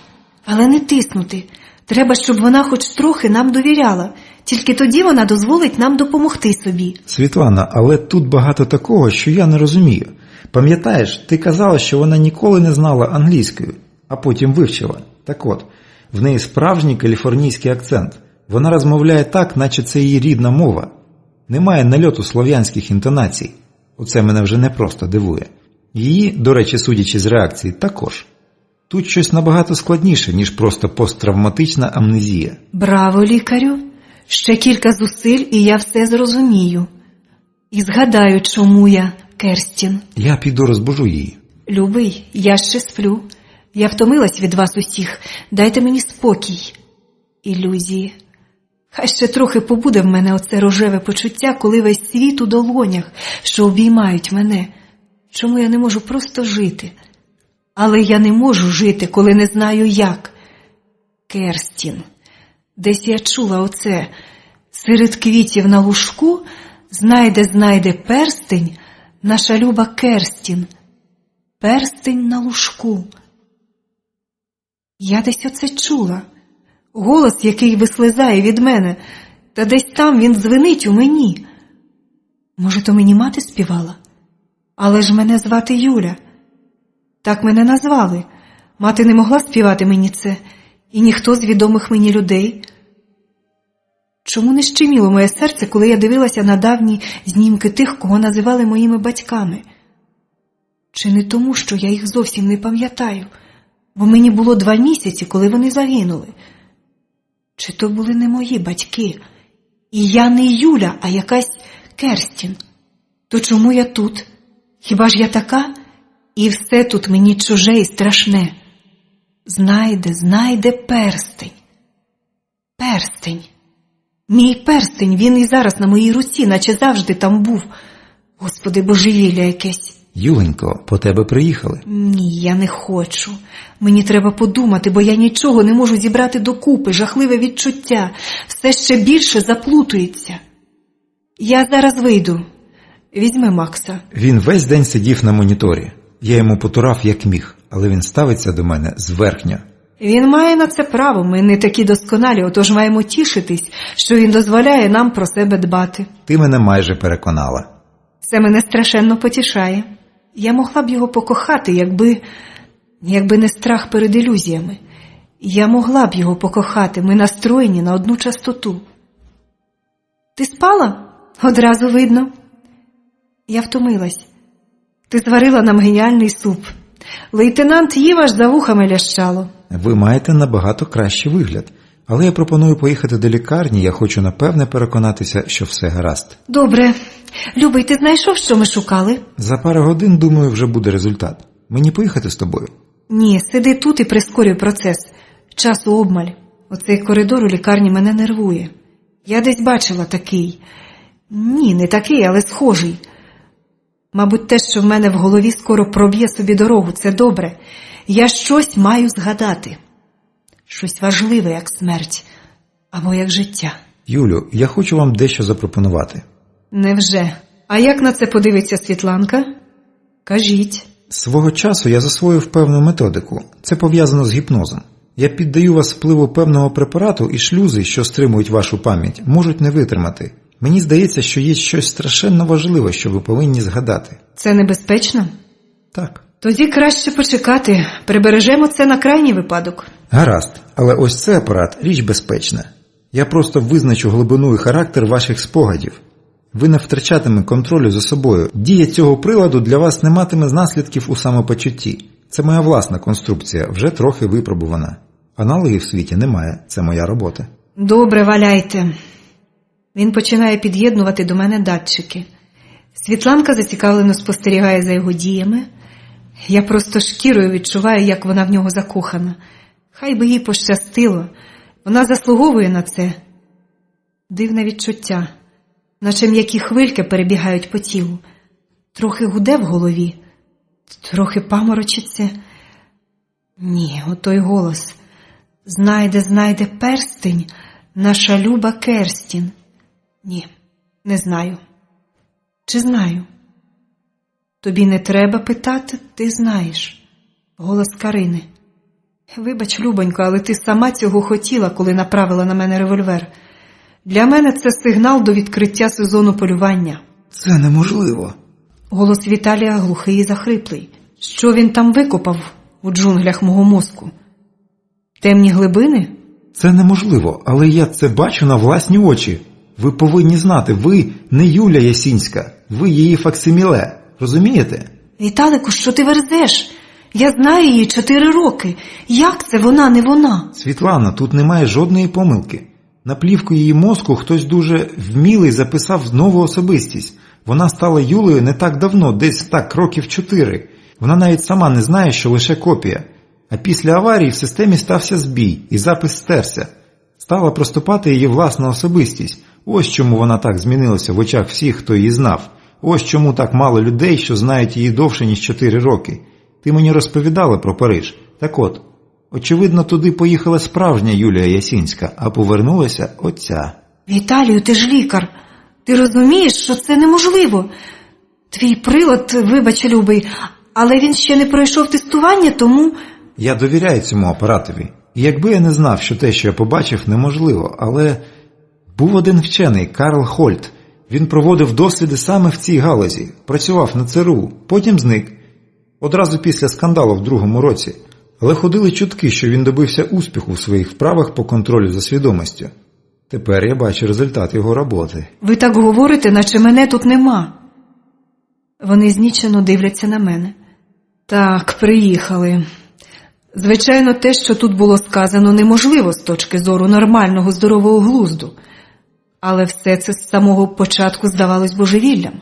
але не тиснути. Треба, щоб вона хоч трохи нам довіряла. Тільки тоді вона дозволить нам допомогти собі. Світлана, але тут багато такого, що я не розумію. Пам'ятаєш, ти казала, що вона ніколи не знала англійською, а потім вивчила. Так от, в неї справжній каліфорнійський акцент. Вона розмовляє так, наче це її рідна мова. Немає нальоту слов'янських інтонацій. Оце мене вже не просто дивує. Її, до речі, судячи з реакції, також. Тут щось набагато складніше, ніж просто посттравматична амнезія. Браво, лікарю! Ще кілька зусиль, і я все зрозумію. І згадаю, чому я Керстін. Я піду розбужу її. Любий, я ще сплю. Я втомилась від вас усіх. Дайте мені спокій. Ілюзії. Хай ще трохи побуде в мене оце рожеве почуття, коли весь світ у долонях, що обіймають мене. Чому я не можу просто жити? Але я не можу жити, коли не знаю як. Керстін. Десь я чула оце. Серед квітів на лужку знайде перстень наша люба Керстін. Перстень на лужку. Я десь оце чула. Голос, який вислизає від мене, та десь там він дзвенить у мені. Може, то мені мати співала? Але ж мене звати Юля. Так мене назвали. Мати не могла співати мені це, і ніхто з відомих мені людей. Чому не щеміло моє серце, коли я дивилася на давні знімки тих, кого називали моїми батьками? Чи не тому, що я їх зовсім не пам'ятаю, бо мені було 2 місяці, коли вони загинули? Чи то були не мої батьки? І я не Юля, а якась Керстін. То чому я тут? Хіба ж я така? І все тут мені чуже і страшне. Знайде перстень. Перстень. Мій перстень, він і зараз на моїй руці, наче завжди там був. Господи, божевілля якесь. Юленько, по тебе приїхали. Ні, я не хочу. Мені треба подумати, бо я нічого не можу зібрати докупи. Жахливе відчуття. Все ще більше заплутується. Я зараз вийду. Візьми Макса. Він весь день сидів на моніторі. Я йому потурав як міг, але він ставиться до мене зверхньо. Він має на це право, ми не такі досконалі, отож маємо тішитись, що він дозволяє нам про себе дбати. Ти мене майже переконала. Це мене страшенно потішає. Я могла б його покохати, якби не страх перед ілюзіями. Я могла б його покохати, ми настроєні на одну частоту. Ти спала? Одразу видно. Я втомилась. Ти зварила нам геніальний суп. Лейтенант їв, аж за вухами лящало. Ви маєте набагато кращий вигляд. Але я пропоную поїхати до лікарні, я хочу напевне переконатися, що все гаразд. Добре. Любий, ти знайшов, що ми шукали? За пару годин, думаю, вже буде результат. Мені поїхати з тобою? Ні, сиди тут і прискорюй процес. Часу обмаль. Оцей коридор у лікарні мене нервує. Я десь бачила такий. Ні, не такий, але схожий. Мабуть, те, що в мене в голові скоро проб'є собі дорогу, це добре. Я щось маю згадати. Щось важливе, як смерть, або як життя. Юлю, я хочу вам дещо запропонувати. Невже? А як на це подивиться Світланка? Кажіть. Свого часу я засвоїв певну методику. Це пов'язано з гіпнозом. Я піддаю вас впливу певного препарату, і шлюзи, що стримують вашу пам'ять, можуть не витримати. Мені здається, що є щось страшенно важливе, що ви повинні згадати. Це небезпечно? Так. Тоді краще почекати. Прибережемо це на крайній випадок. Гаразд, але ось цей апарат – річ безпечна. Я просто визначу глибину і характер ваших спогадів. Ви не втрачатиме контролю за собою. Дія цього приладу для вас не матиме наслідків у самопочутті. Це моя власна конструкція, вже трохи випробувана. Аналогів в світі немає, це моя робота. Добре, валяйте. Він починає під'єднувати до мене датчики. Світланка зацікавлено спостерігає за його діями. Я просто шкірою відчуваю, як вона в нього закохана. Хай би їй пощастило. Вона заслуговує на це. Дивне відчуття. Наче м'які хвильки перебігають по тілу. Трохи гуде в голові. Трохи паморочиться. Ні, отой голос. Знайде перстень наша люба Керстін. Ні, не знаю. Чи знаю? Тобі не треба питати, ти знаєш. Голос Карини. Вибач, Любонько, але ти сама цього хотіла, коли направила на мене револьвер. Для мене це сигнал до відкриття сезону полювання. Це неможливо. Голос Віталія глухий і захриплий. Що він там викопав у джунглях мого мозку? Темні глибини? Це неможливо, але я це бачу на власні очі. Ви повинні знати, ви не Юля Ясінська, ви її факсиміле. Розумієте? Віталику, що ти верзеш? Я знаю її 4 роки. Як це вона, не вона? Світлана, тут немає жодної помилки. На плівку її мозку хтось дуже вмілий записав нову особистість. Вона стала Юлею не так давно, десь так років 4. Вона навіть сама не знає, що лише копія. А після аварії в системі стався збій, і запис стерся. Стала проступати її власна особистість. Ось чому вона так змінилася в очах всіх, хто її знав. Ось чому так мало людей, що знають її довше, ніж 4 роки. Ти мені розповідала про Париж. Так от, очевидно, туди поїхала справжня Юлія Ясінська, а повернулася оця. Віталію, ти ж лікар. Ти розумієш, що це неможливо. Твій прилад, вибач, любий, але він ще не пройшов тестування, тому... Я довіряю цьому апаратові. І якби я не знав, що те, що я побачив, неможливо, але... Був один вчений, Карл Хольт. Він проводив досліди саме в цій галузі, працював на ЦРУ, потім зник. Одразу після скандалу в 2-му році. Але ходили чутки, що він добився успіху в своїх вправах по контролю за свідомістю. Тепер я бачу результат його роботи. Ви так говорите, наче мене тут нема. Вони знічено дивляться на мене. Так, приїхали. Звичайно, те, що тут було сказано, неможливо з точки зору нормального здорового глузду. Але все це з самого початку здавалось божевіллям.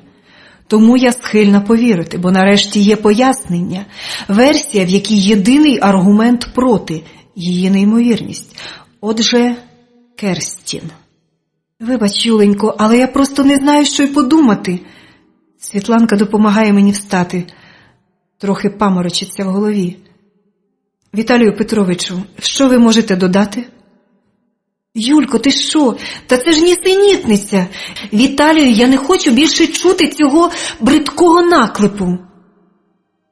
Тому я схильна повірити, бо нарешті є пояснення, версія, в якій єдиний аргумент проти, її неймовірність. Отже, Керстін. Вибач, Юленько, але я просто не знаю, що й подумати. Світланка допомагає мені встати. Трохи паморочиться в голові. Віталію Петровичу, що ви можете додати? Юлько, ти що? Та це ж нісенітниця. Віталію, я не хочу більше чути цього бридкого наклепу.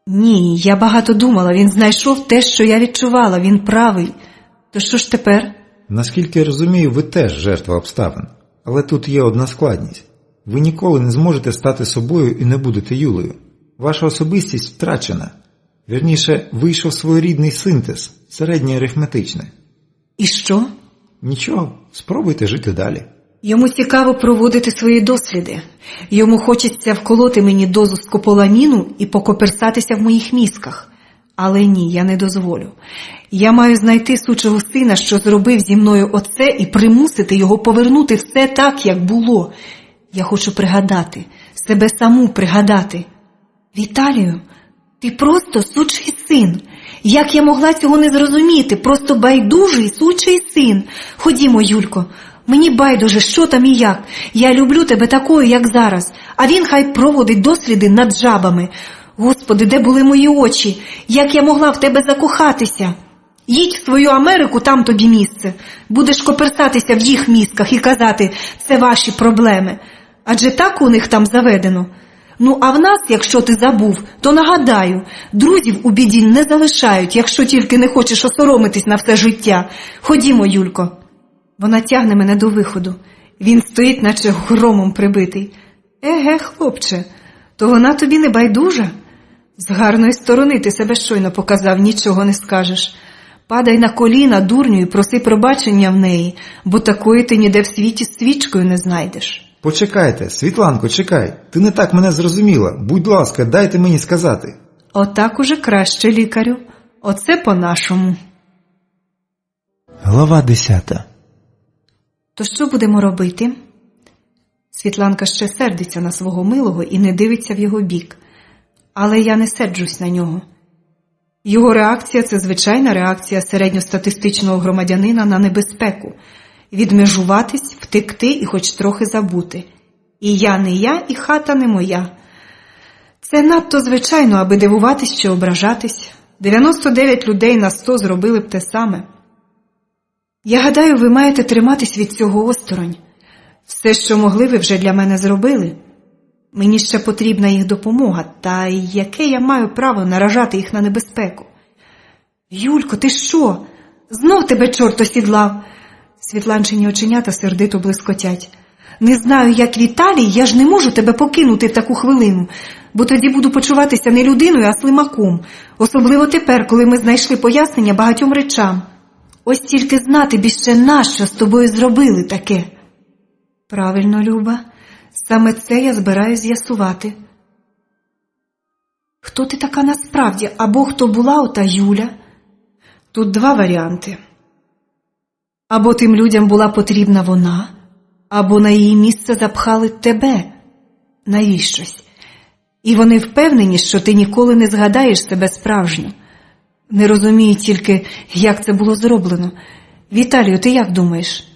Ні, я багато думала, він знайшов те, що я відчувала, він правий. То що ж тепер? Наскільки я розумію, ви теж жертва обставин. Але тут є одна складність. Ви ніколи не зможете стати собою і не будете Юлею. Ваша особистість втрачена. Вірніше, вийшов своєрідний синтез, середнє арифметичне. І що? Нічого, спробуйте жити далі. Йому цікаво проводити свої досліди. Йому хочеться вколоти мені дозу скополаміну і покоперсатися в моїх мізках. Але ні, я не дозволю. Я маю знайти сучого сина, що зробив зі мною оце, і примусити його повернути все так, як було. Я хочу пригадати, себе саму пригадати. Віталію, ти просто сучий син. Як я могла цього не зрозуміти? Просто байдужий сучий син. Ходімо, Юлько. Мені байдуже, що там і як. Я люблю тебе такою, як зараз. А він хай проводить досліди над жабами. Господи, де були мої очі? Як я могла в тебе закохатися? Їдь в свою Америку, там тобі місце. Будеш коперсатися в їх мізках і казати, це ваші проблеми. Адже так у них там заведено. Ну, а в нас, якщо ти забув, то нагадаю, друзів у біді не залишають, якщо тільки не хочеш осоромитись на все життя. Ходімо, Юлько. Вона тягне мене до виходу. Він стоїть, наче громом прибитий. Еге, хлопче, то вона тобі не байдужа? З гарної сторони ти себе щойно показав, нічого не скажеш. Падай на коліна, дурню, і проси пробачення в неї, бо такої ти ніде в світі з свічкою не знайдеш. Почекайте, Світланко, чекай. Ти не так мене зрозуміла. Будь ласка, дайте мені сказати. Отак уже краще, лікарю. Оце по-нашому. Глава 10. То що будемо робити? Світланка ще сердиться на свого милого і не дивиться в його бік. Але я не серджусь на нього. Його реакція – це звичайна реакція середньостатистичного громадянина на небезпеку. Відмежуватись, втекти і хоч трохи забути. І я не я, і хата не моя. Це надто звичайно, аби дивуватись чи ображатись. 99 людей на 100 зробили б те саме. Я гадаю, ви маєте триматись від цього осторонь. Все, що могли, ви вже для мене зробили. Мені ще потрібна їх допомога, та яке я маю право наражати їх на небезпеку? Юлько, ти що? Знов тебе чорт осідлав? Світланчині оченята сердито блискотять. Не знаю, як Віталій, я ж не можу тебе покинути в таку хвилину, бо тоді буду почуватися не людиною, а слимаком. Особливо тепер, коли ми знайшли пояснення багатьом речам. Ось тільки знати б ще нащо з тобою зробили таке. Правильно, Люба. Саме це я збираюсь з'ясувати. Хто ти така насправді? Або хто була ота Юля? Тут два варіанти. Або тим людям була потрібна вона, або на її місце запхали тебе. Навіщось. І вони впевнені, що ти ніколи не згадаєш себе справжньо. Не розумію тільки, як це було зроблено. Віталію, ти як думаєш?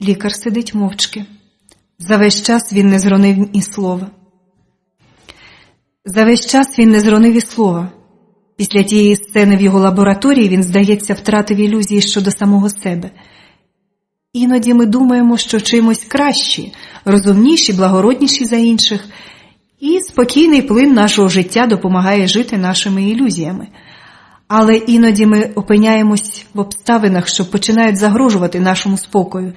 Лікар сидить мовчки. За весь час він не зронив і слова. Після тієї сцени в його лабораторії він, здається, втратив ілюзії щодо самого себе. Іноді ми думаємо, що чимось кращі, розумніші, благородніші за інших, і спокійний плин нашого життя допомагає жити нашими ілюзіями. Але іноді ми опиняємось в обставинах, що починають загрожувати нашому спокою.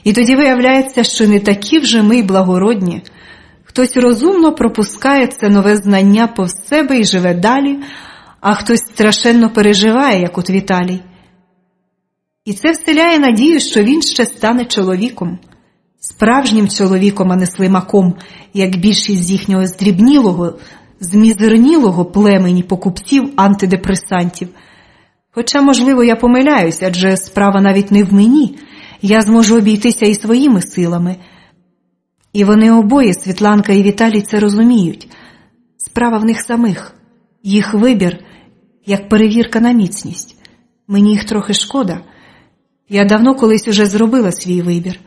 І тоді виявляється, що не такі вже ми й благородні. Хтось розумно пропускає це нове знання повз себе і живе далі, а хтось страшенно переживає, як от Віталій. І це вселяє надію, що він ще стане чоловіком. Справжнім чоловіком, а не слимаком, як більшість з їхнього здрібнілого, змізернілого племені покупців антидепресантів. Хоча, можливо, я помиляюсь, адже справа навіть не в мені. Я зможу обійтися і своїми силами. І вони обоє, Світланка і Віталій, це розуміють. Справа в них самих. Їх вибір, як перевірка на міцність. Мені їх трохи шкода. Я давно колись уже зробила свій вибір,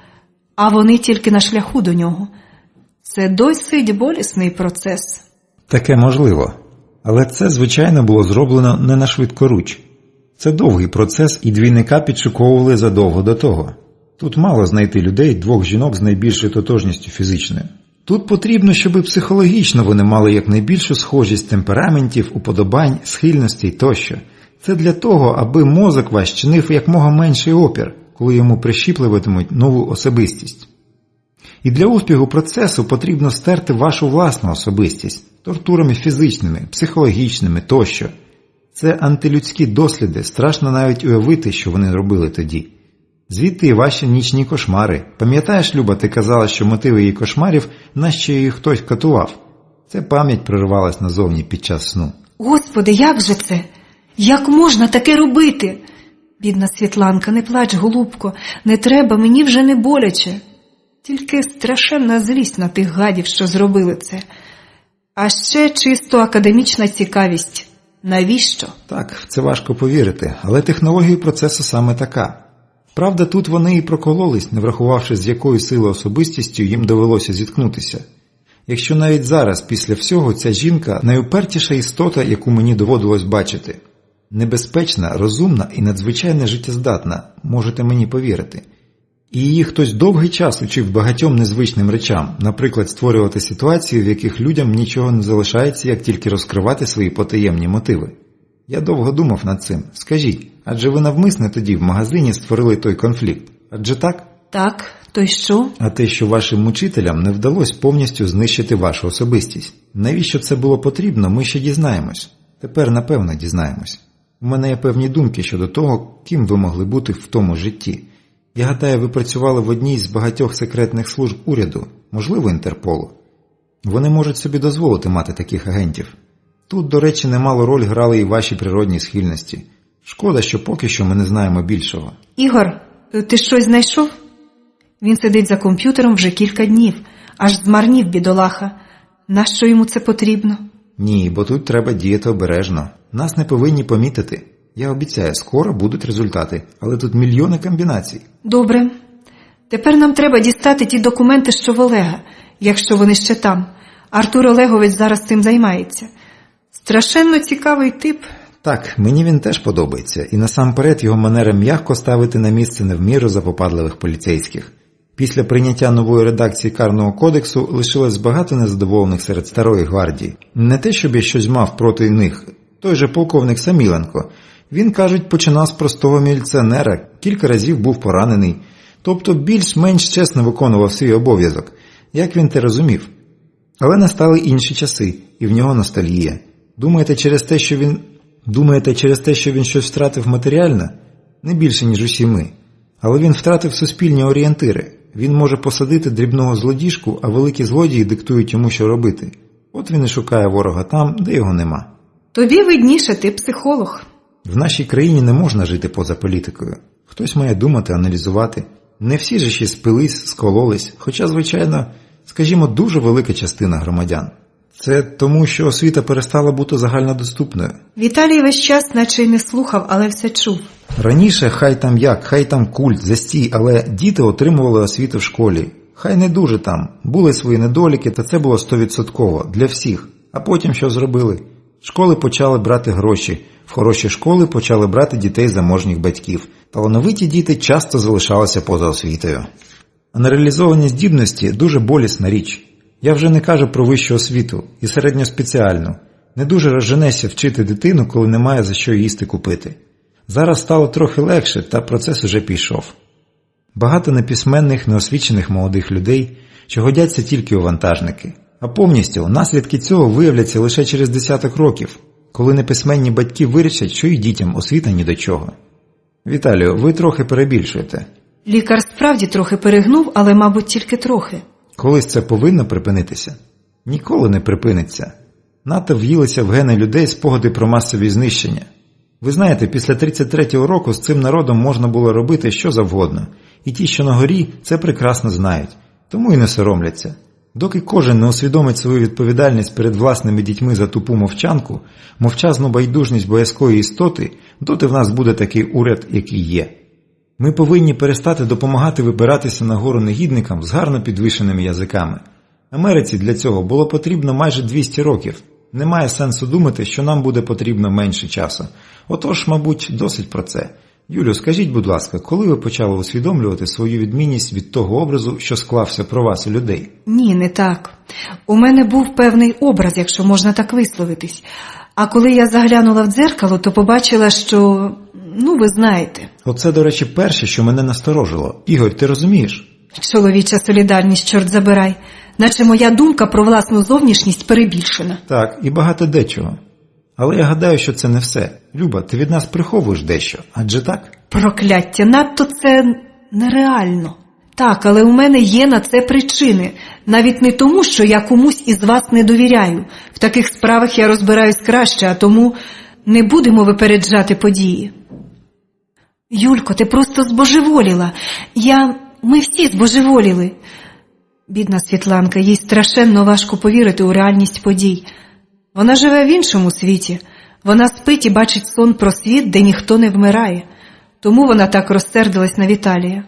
а вони тільки на шляху до нього. Це досить болісний процес. Таке можливо. Але це, звичайно, було зроблено не на швидкоруч. Це довгий процес, і двійника підшуковували задовго до того. Тут мало знайти людей, двох жінок з найбільшою тотожністю фізичною. Тут потрібно, щоб психологічно вони мали якнайбільшу схожість темпераментів, уподобань, схильностей тощо. Це для того, аби мозок ваш чинив якмога менший опір, коли йому прищіплюватимуть нову особистість. І для успіху процесу потрібно стерти вашу власну особистість тортурами фізичними, психологічними тощо. Це антилюдські досліди, страшно навіть уявити, що вони робили тоді. Звідти і ваші нічні кошмари. Пам'ятаєш, Люба, ти казала, що мотиви її кошмарів, наче її хтось катував. Це пам'ять проривалась назовні під час сну. Господи, як же це? Як можна таке робити? Бідна Світланка, не плач, голубко, не треба, мені вже не боляче. Тільки страшенна злість на тих гадів, що зробили це. А ще чисто академічна цікавість. Навіщо? Так, в це важко повірити, але технологія процесу саме така. Правда, тут вони і прокололись, не врахувавши, з якою силою особистістю їм довелося зіткнутися. Якщо навіть зараз, після всього, ця жінка – найупертіша істота, яку мені доводилось бачити. Небезпечна, розумна і надзвичайно життєздатна, можете мені повірити. І її хтось довгий час учив багатьом незвичним речам, наприклад, створювати ситуації, в яких людям нічого не залишається, як тільки розкривати свої потаємні мотиви. Я довго думав над цим. Скажіть, адже ви навмисне тоді в магазині створили той конфлікт? Адже так? Так, то й що? А те, що вашим мучителям не вдалося повністю знищити вашу особистість. Навіщо це було потрібно, ми ще дізнаємось. Тепер, напевно, дізнаємось. У мене є певні думки щодо того, ким ви могли бути в тому житті. Я гадаю, ви працювали в одній з багатьох секретних служб уряду, можливо, Інтерполу. Вони можуть собі дозволити мати таких агентів. Тут, до речі, немало роль грали і ваші природні схильності. Шкода, що поки що ми не знаємо більшого. Ігор, ти щось знайшов? Він сидить за комп'ютером вже кілька днів. Аж змарнів, бідолаха. Нащо йому це потрібно? Ні, бо тут треба діяти обережно. Нас не повинні помітити. Я обіцяю, скоро будуть результати, але тут мільйони комбінацій. Добре. Тепер нам треба дістати ті документи, що в Олега, якщо вони ще там. Артур Олегович зараз цим займається. Страшенно цікавий тип. Так, мені він теж подобається, і насамперед його манера м'яко ставити на місце не в міру запопадливих поліцейських. Після прийняття нової редакції Карного кодексу лишилось багато незадоволених серед старої гвардії. Не те, щоб я щось мав проти них. Той же полковник Саміленко. Він, кажуть, починав з простого міліціонера, кілька разів був поранений. Тобто більш-менш чесно виконував свій обов'язок. Як він те розумів? Але настали інші часи, і в нього ностальгія. Думаєте, через те, що він щось втратив матеріально? Не більше, ніж усі ми. Але він втратив суспільні орієнтири. Він може посадити дрібного злодіжку, а великі злодії диктують йому, що робити. От він і шукає ворога там, де його нема. Тобі видніше, ти психолог. В нашій країні не можна жити поза політикою. Хтось має думати, аналізувати. Не всі ж ще спились, скололись, хоча, звичайно, скажімо, дуже велика частина громадян. Це тому, що освіта перестала бути загальнодоступною. Віталій весь час наче й не слухав, але все чув. Раніше хай там як, хай там культ, застій, але діти отримували освіту в школі. Хай не дуже там, були свої недоліки, та це було 100% для всіх. А потім що зробили? Школи почали брати гроші, в хороші школи почали брати дітей заможніх батьків. Талановиті діти часто залишалися поза освітою. А нереалізовані здібності – дуже болісна річ. Я вже не кажу про вищу освіту і середньоспеціальну. Не дуже розженешся вчити дитину, коли немає за що їсти купити. Зараз стало трохи легше, та процес уже пішов. Багато неписьменних, неосвічених молодих людей, що годяться тільки у вантажники. А повністю наслідки цього виявляться лише через десяток років, коли неписьменні батьки вирішать, що і дітям освіта ні до чого. Віталію, ви трохи перебільшуєте. Лікар справді трохи перегнув, але, мабуть, тільки трохи. Колись це повинно припинитися? Ніколи не припиниться. Надто в'їлися в гени людей спогади про масові знищення. Ви знаєте, після 33-го року з цим народом можна було робити що завгодно. І ті, що на горі, це прекрасно знають. Тому і не соромляться. Доки кожен не усвідомить свою відповідальність перед власними дітьми за тупу мовчанку, мовчазну байдужність боязкої істоти, доти в нас буде такий уряд, який є. Ми повинні перестати допомагати вибиратися нагору негідникам з гарно підвішеними язиками. Америці для цього було потрібно майже 200 років. Немає сенсу думати, що нам буде потрібно менше часу. Отож, мабуть, досить про це. Юлю, скажіть, будь ласка, коли ви почали усвідомлювати свою відмінність від того образу, що склався про вас у людей? Ні, не так. У мене був певний образ, якщо можна так висловитись. А коли я заглянула в дзеркало, то побачила, що... ви знаєте. Оце, до речі, перше, що мене насторожило. Ігор, ти розумієш? Чоловіча солідарність, чорт забирай. Наче моя думка про власну зовнішність перебільшена. Так, і багато дечого. Але я гадаю, що це не все. Люба, ти від нас приховуєш дещо, адже так? Прокляття, надто це нереально. Так, але у мене є на це причини. Навіть не тому, що я комусь із вас не довіряю. В таких справах я розбираюсь краще, а тому не будемо випереджати події. Юлько, ти просто збожеволіла. Ми всі збожеволіли. Бідна Світланка, їй страшенно важко повірити у реальність подій. Вона живе в іншому світі. Вона спить і бачить сон про світ, де ніхто не вмирає. Тому вона так розсердилась на Віталія.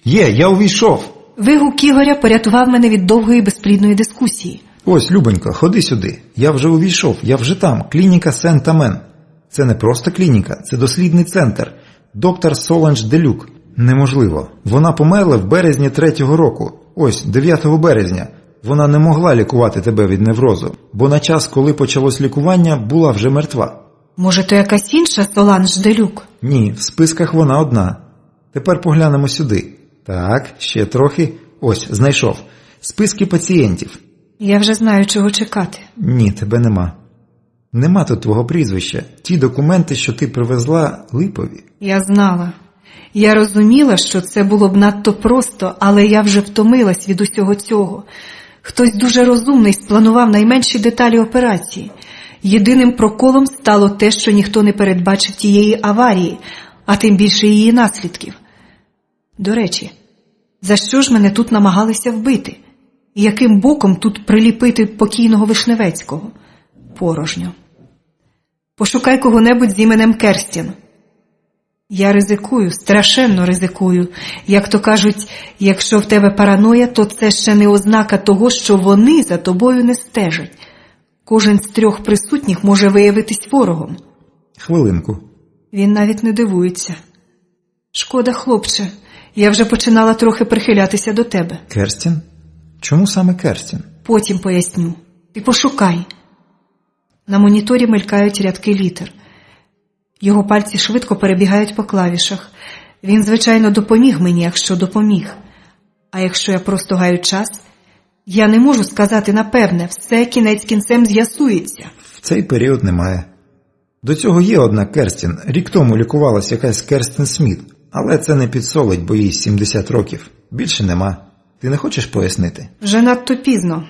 Я увійшов! Вигук Ігоря порятував мене від довгої безплідної дискусії. Ось, Любонько, ходи сюди. Я вже увійшов, я вже там. Клініка Сент-Амен. Це не просто клініка, це дослідний центр. Доктор Соланж Делюк. Неможливо. Вона померла в березні 3-го року. Ось, 9 березня. Вона не могла лікувати тебе від неврозу, бо на час, коли почалось лікування, була вже мертва. Може, то якась інша Соланж Делюк? Ні, в списках вона одна. Тепер поглянемо сюди. Так, ще трохи. Ось, знайшов. Списки пацієнтів. Я вже знаю, чого чекати. Ні, тебе нема. Нема тут твого прізвища. Ті документи, що ти привезла, липові. Я знала. Я розуміла, що це було б надто просто, але я вже втомилась від усього цього. Хтось дуже розумний спланував найменші деталі операції. Єдиним проколом стало те, що ніхто не передбачив тієї аварії, а тим більше її наслідків. До речі, за що ж мене тут намагалися вбити? І яким боком тут приліпити покійного Вишневецького? Порожньо. Пошукай кого-небудь з іменем Керстін. Я ризикую, страшенно ризикую. Як то кажуть, якщо в тебе параноя, то це ще не ознака того, що вони за тобою не стежать. Кожен з 3 присутніх може виявитись ворогом. Хвилинку. Він навіть не дивується. Шкода, хлопче, я вже починала трохи прихилятися до тебе. Керстін? Чому саме Керстін? Потім поясню. Ти пошукай. На моніторі мелькають рядки літер. Його пальці швидко перебігають по клавішах. Він, звичайно, допоміг мені, якщо допоміг. А якщо я просто гаю час, я не можу сказати напевне, все кінець кінцем з'ясується. В цей період немає. До цього є одна Керстін. Рік тому лікувалась якась Керстін Сміт. Але це не підсолить, бо їй 70 років. Більше нема. Ти не хочеш пояснити? Вже надто пізно.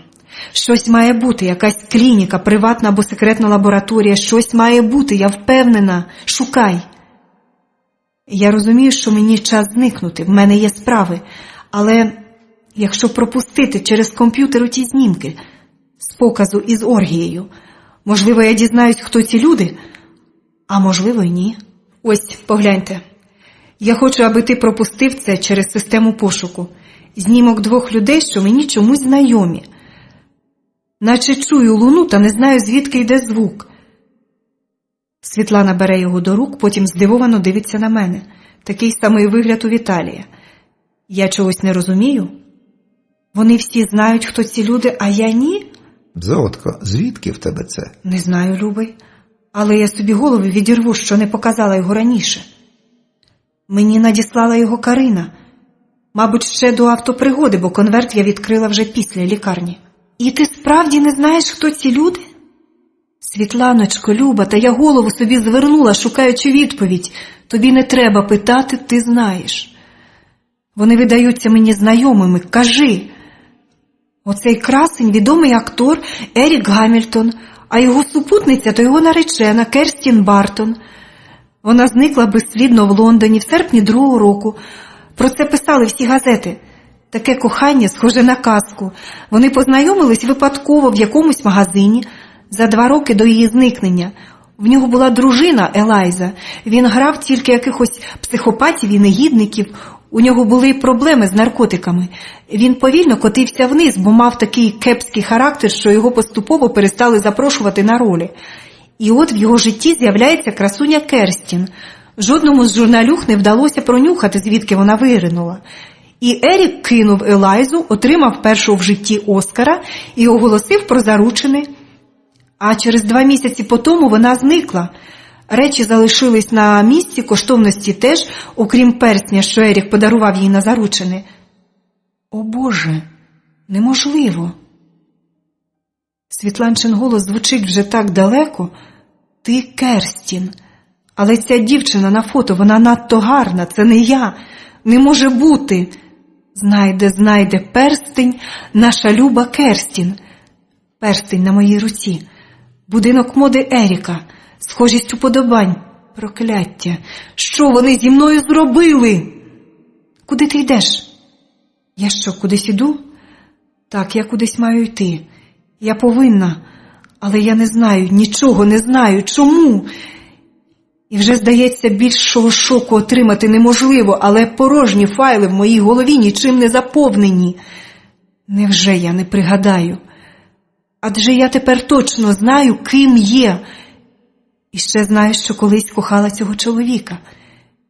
Щось має бути, якась клініка, приватна або секретна лабораторія. Щось має бути, я впевнена. Шукай. Я розумію, що мені час зникнути, в мене є справи, але якщо пропустити через комп'ютер ті знімки з показу із оргією, можливо, я дізнаюсь, хто ці люди, а можливо, й ні. Ось, погляньте. Я хочу, аби ти пропустив це через систему пошуку. Знімок 2 людей, що мені чомусь знайомі. Наче чую луну, та не знаю, звідки йде звук. Світлана бере його до рук, потім здивовано дивиться на мене. Такий самий вигляд у Віталія. Я чогось не розумію? Вони всі знають, хто ці люди, а я ні? Золотко, звідки в тебе це? Не знаю, любий. Але я собі голову відірву, що не показала його раніше. Мені надіслала його Карина. Мабуть, ще до автопригоди, бо конверт я відкрила вже після лікарні. І ти справді не знаєш, хто ці люди? Світланочко, Люба, та я голову собі звернула, шукаючи відповідь. Тобі не треба питати, ти знаєш. Вони видаються мені знайомими. Кажи. Оцей красень – відомий актор Ерік Гамільтон, а його супутниця – то його наречена Керстін Бартон. Вона зникла безслідно в Лондоні в серпні 2-го року. Про це писали всі газети. Таке кохання схоже на казку. Вони познайомились випадково в якомусь магазині за 2 роки до її зникнення. В нього була дружина Елайза. Він грав тільки якихось психопатів і негідників. У нього були проблеми з наркотиками. Він повільно котився вниз, бо мав такий кепський характер, що його поступово перестали запрошувати на ролі. І от в його житті з'являється красуня Керстін. Жодному з журналюг не вдалося пронюхати, звідки вона виринула. І Ерік кинув Елайзу, отримав першого в житті Оскара і оголосив про заручини. А через 2 місяці по тому вона зникла. Речі залишились на місці, коштовності теж, окрім персня, що Ерік подарував їй на заручини. О Боже, неможливо. Світланчин голос звучить вже так далеко. Ти Керстін. Але ця дівчина на фото, вона надто гарна, це не я. Не може бути. Знайде перстень, наша Люба Керстін. Перстень на моїй руці. Будинок моди Еріка. Схожість уподобань. Прокляття. Що вони зі мною зробили? Куди ти йдеш? Я що, кудись іду? Так, я кудись маю йти. Я повинна. Але я не знаю, нічого не знаю. Чому? І вже, здається, більшого шоку отримати неможливо, але порожні файли в моїй голові нічим не заповнені. Невже я не пригадаю? Адже я тепер точно знаю, ким є. І ще знаю, що колись кохала цього чоловіка.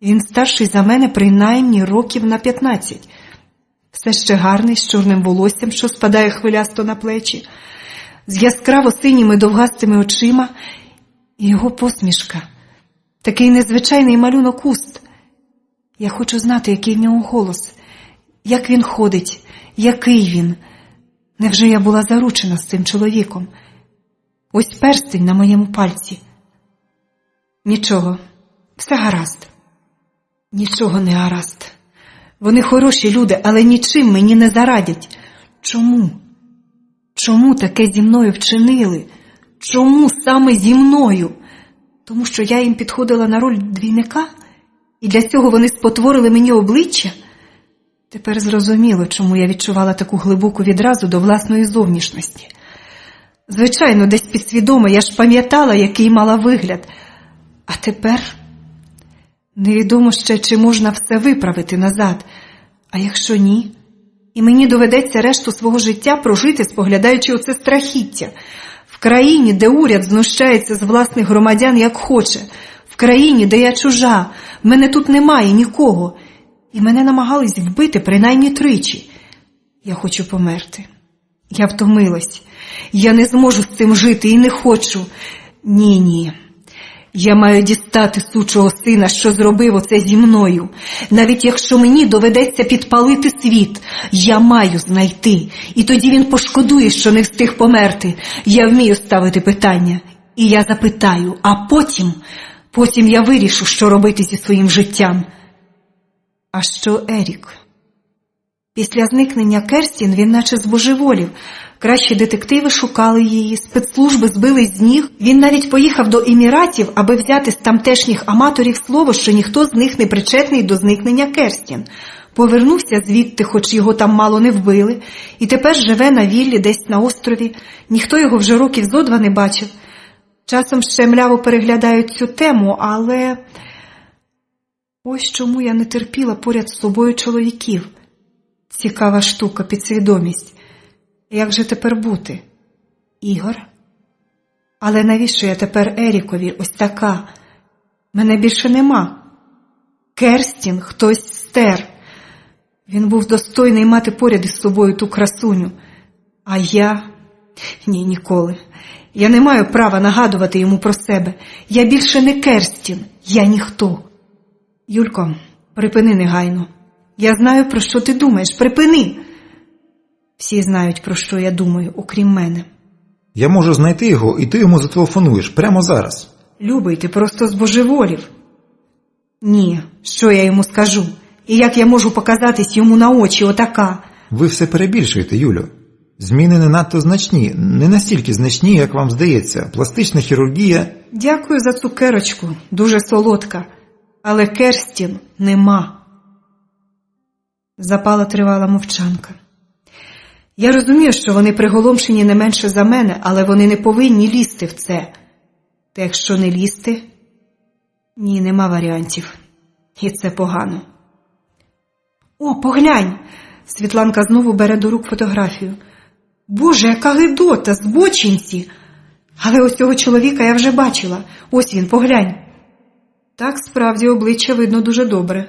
Він старший за мене принаймні років на 15. Все ще гарний, з чорним волоссям, що спадає хвилясто на плечі, з яскраво синіми довгастими очима, і його посмішка. Такий незвичайний малюнок уст. Я хочу знати, який в нього голос, як він ходить, який він. Невже я була заручена з цим чоловіком? Ось перстень на моєму пальці. Нічого, все гаразд. Нічого не гаразд. Вони хороші люди, але нічим мені не зарадять. Чому? Чому таке зі мною вчинили? Чому саме зі мною? Тому що я їм підходила на роль двійника? І для цього вони спотворили мені обличчя? Тепер зрозуміло, чому я відчувала таку глибоку відразу до власної зовнішності. Звичайно, десь підсвідомо я ж пам'ятала, який мала вигляд. А тепер невідомо ще, чи можна все виправити назад. А якщо ні? І мені доведеться решту свого життя прожити, споглядаючи оце страхіття. В країні, де уряд знущається з власних громадян як хоче. В країні, де я чужа. Мене тут немає нікого. І мене намагались вбити принаймні 3. Я хочу померти. Я втомилась. Я не зможу з цим жити і не хочу. Ні. Я маю дістати сучого сина, що зробив оце зі мною. Навіть якщо мені доведеться підпалити світ, я маю знайти. І тоді він пошкодує, що не встиг померти. Я вмію ставити питання. І я запитаю, а потім я вирішу, що робити зі своїм життям. А що Ерік? Після зникнення Керстін він наче збожеволів. Кращі детективи шукали її, спецслужби збились з ніг. Він навіть поїхав до Еміратів, аби взяти з тамтешніх аматорів слово, що ніхто з них не причетний до зникнення Керстін. Повернувся звідти, хоч його там мало не вбили, і тепер живе на віллі десь на острові. Ніхто його вже років зо 2 не бачив. Часом ще мляво переглядають цю тему, але ось чому я не терпіла поряд з собою чоловіків. Цікава штука, підсвідомість. Як же тепер бути? Ігор? Але навіщо я тепер Ерікові ось така? Мене більше нема. Керстін хтось стер. Він був достойний мати поряд із собою ту красуню. А я? Ні, ніколи. Я не маю права нагадувати йому про себе. Я більше не Керстін. Я ніхто. Юлько, припини негайно. Я знаю, про що ти думаєш. Припини! Всі знають, про що я думаю, окрім мене. Я можу знайти його, і ти йому зателефонуєш прямо зараз. Любий, ти просто збожеволів. Ні, що я йому скажу? І як я можу показатись йому на очі отака? Ви все перебільшуєте, Юлю. Зміни не надто значні, не настільки значні, як вам здається. Пластична хірургія... Дякую за цукерочку, дуже солодка. Але Керстін нема. Запала тривала мовчанка. Я розумію, що вони приголомшені не менше за мене, але вони не повинні лізти в це. Та якщо не лізти, ні, нема варіантів. І це погано. О, поглянь! Світланка знову бере до рук фотографію. Боже, яка гидота, збочинці! Але ось цього чоловіка я вже бачила. Ось він, поглянь. Так, справді, обличчя видно дуже добре.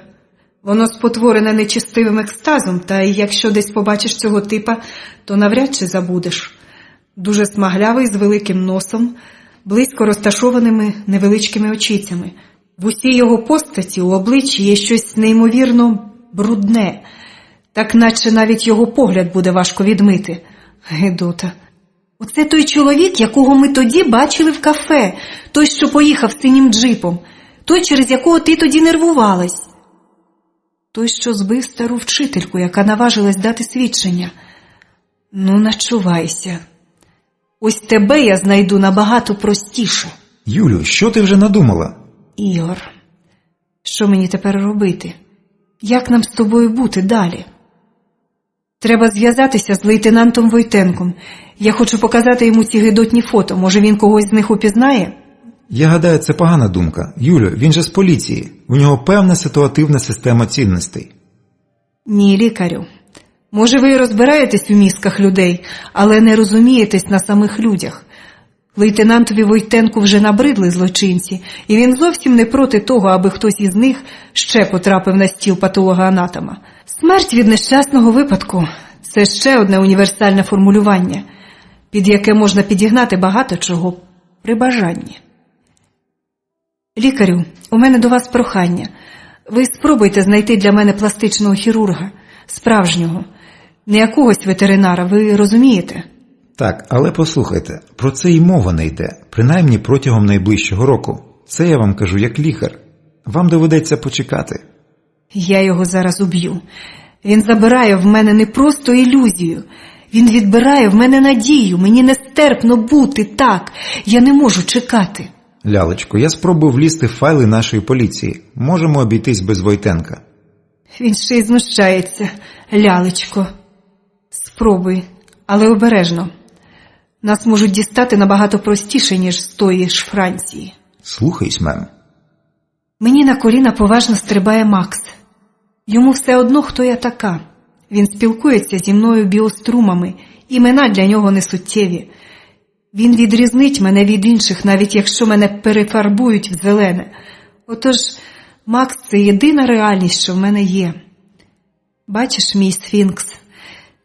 Воно спотворене нечистивим екстазом, та й якщо десь побачиш цього типа, то навряд чи забудеш. Дуже смаглявий, з великим носом, близько розташованими невеличкими очицями. В усій його постаті, у обличчі є щось неймовірно брудне, так наче навіть його погляд буде важко відмити. Гидота. Оце той чоловік, якого ми тоді бачили в кафе, той, що поїхав синім джипом, той, через якого ти тоді нервувалась. Той, що збив стару вчительку, яка наважилась дати свідчення. Ну, начувайся. Ось тебе я знайду набагато простіше. Юлю, що ти вже надумала? Ігор, що мені тепер робити? Як нам з тобою бути далі? Треба зв'язатися з лейтенантом Войтенком. Я хочу показати йому ці гидотні фото. Може, він когось з них упізнає? Я гадаю, це погана думка. Юлю, він же з поліції. У нього певна ситуативна система цінностей. Ні, лікарю. Може, ви і розбираєтесь у мізках людей, але не розумієтесь на самих людях. Лейтенантові Войтенку вже набридли злочинці, і він зовсім не проти того, аби хтось із них ще потрапив на стіл патолога-анатома. Смерть від нещасного випадку – це ще одне універсальне формулювання, під яке можна підігнати багато чого при бажанні. Лікарю, у мене до вас прохання. Ви спробуйте знайти для мене пластичного хірурга, справжнього, не якогось ветеринара, ви розумієте? Так, але послухайте, про це й мова не йде, принаймні протягом найближчого року. Це я вам кажу як лікар. Вам доведеться почекати. Я його зараз уб'ю. Він забирає в мене не просто ілюзію. Він відбирає в мене надію. Мені нестерпно бути так. Я не можу чекати. Лялечко, я спробую влізти в файли нашої поліції. Можемо обійтись без Войтенка. Він ще й знущається. Лялечко. Спробуй, але обережно. Нас можуть дістати набагато простіше, ніж з тої ж Франції. Слухаюсь, мем. Мені на коліна поважно стрибає Макс. Йому все одно, хто я така. Він спілкується зі мною біострумами, імена для нього не суттєві. Він відрізнить мене від інших, навіть якщо мене перефарбують в зелене. Отож, Макс – це єдина реальність, що в мене є. Бачиш, мій сфінкс,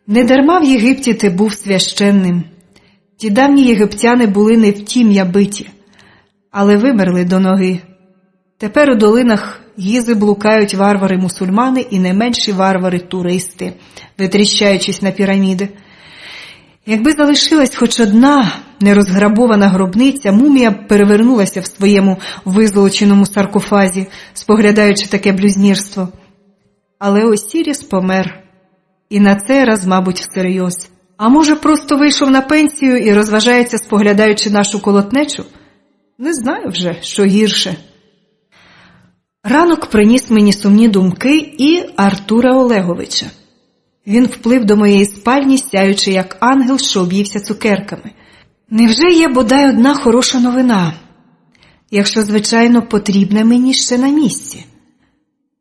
недарма в Єгипті ти був священним. Ті давні єгиптяни були не в тім'я биті, але вимерли до ноги. Тепер у долинах Гізи блукають варвари-мусульмани і не менші варвари-туристи, витріщаючись на піраміди. Якби залишилась хоч одна нерозграбована гробниця, мумія перевернулася в своєму визолоченому саркофазі, споглядаючи таке блюзнірство. Але Осіріс помер. І на цей раз, мабуть, всерйоз. А може, просто вийшов на пенсію і розважається, споглядаючи нашу колотнечу? Не знаю вже, що гірше. Ранок приніс мені сумні думки і Артура Олеговича. Він вплив до моєї спальні, сяючи як ангел, що об'ївся цукерками. Невже є бодай одна хороша новина? Якщо, звичайно, потрібне мені ще на місці.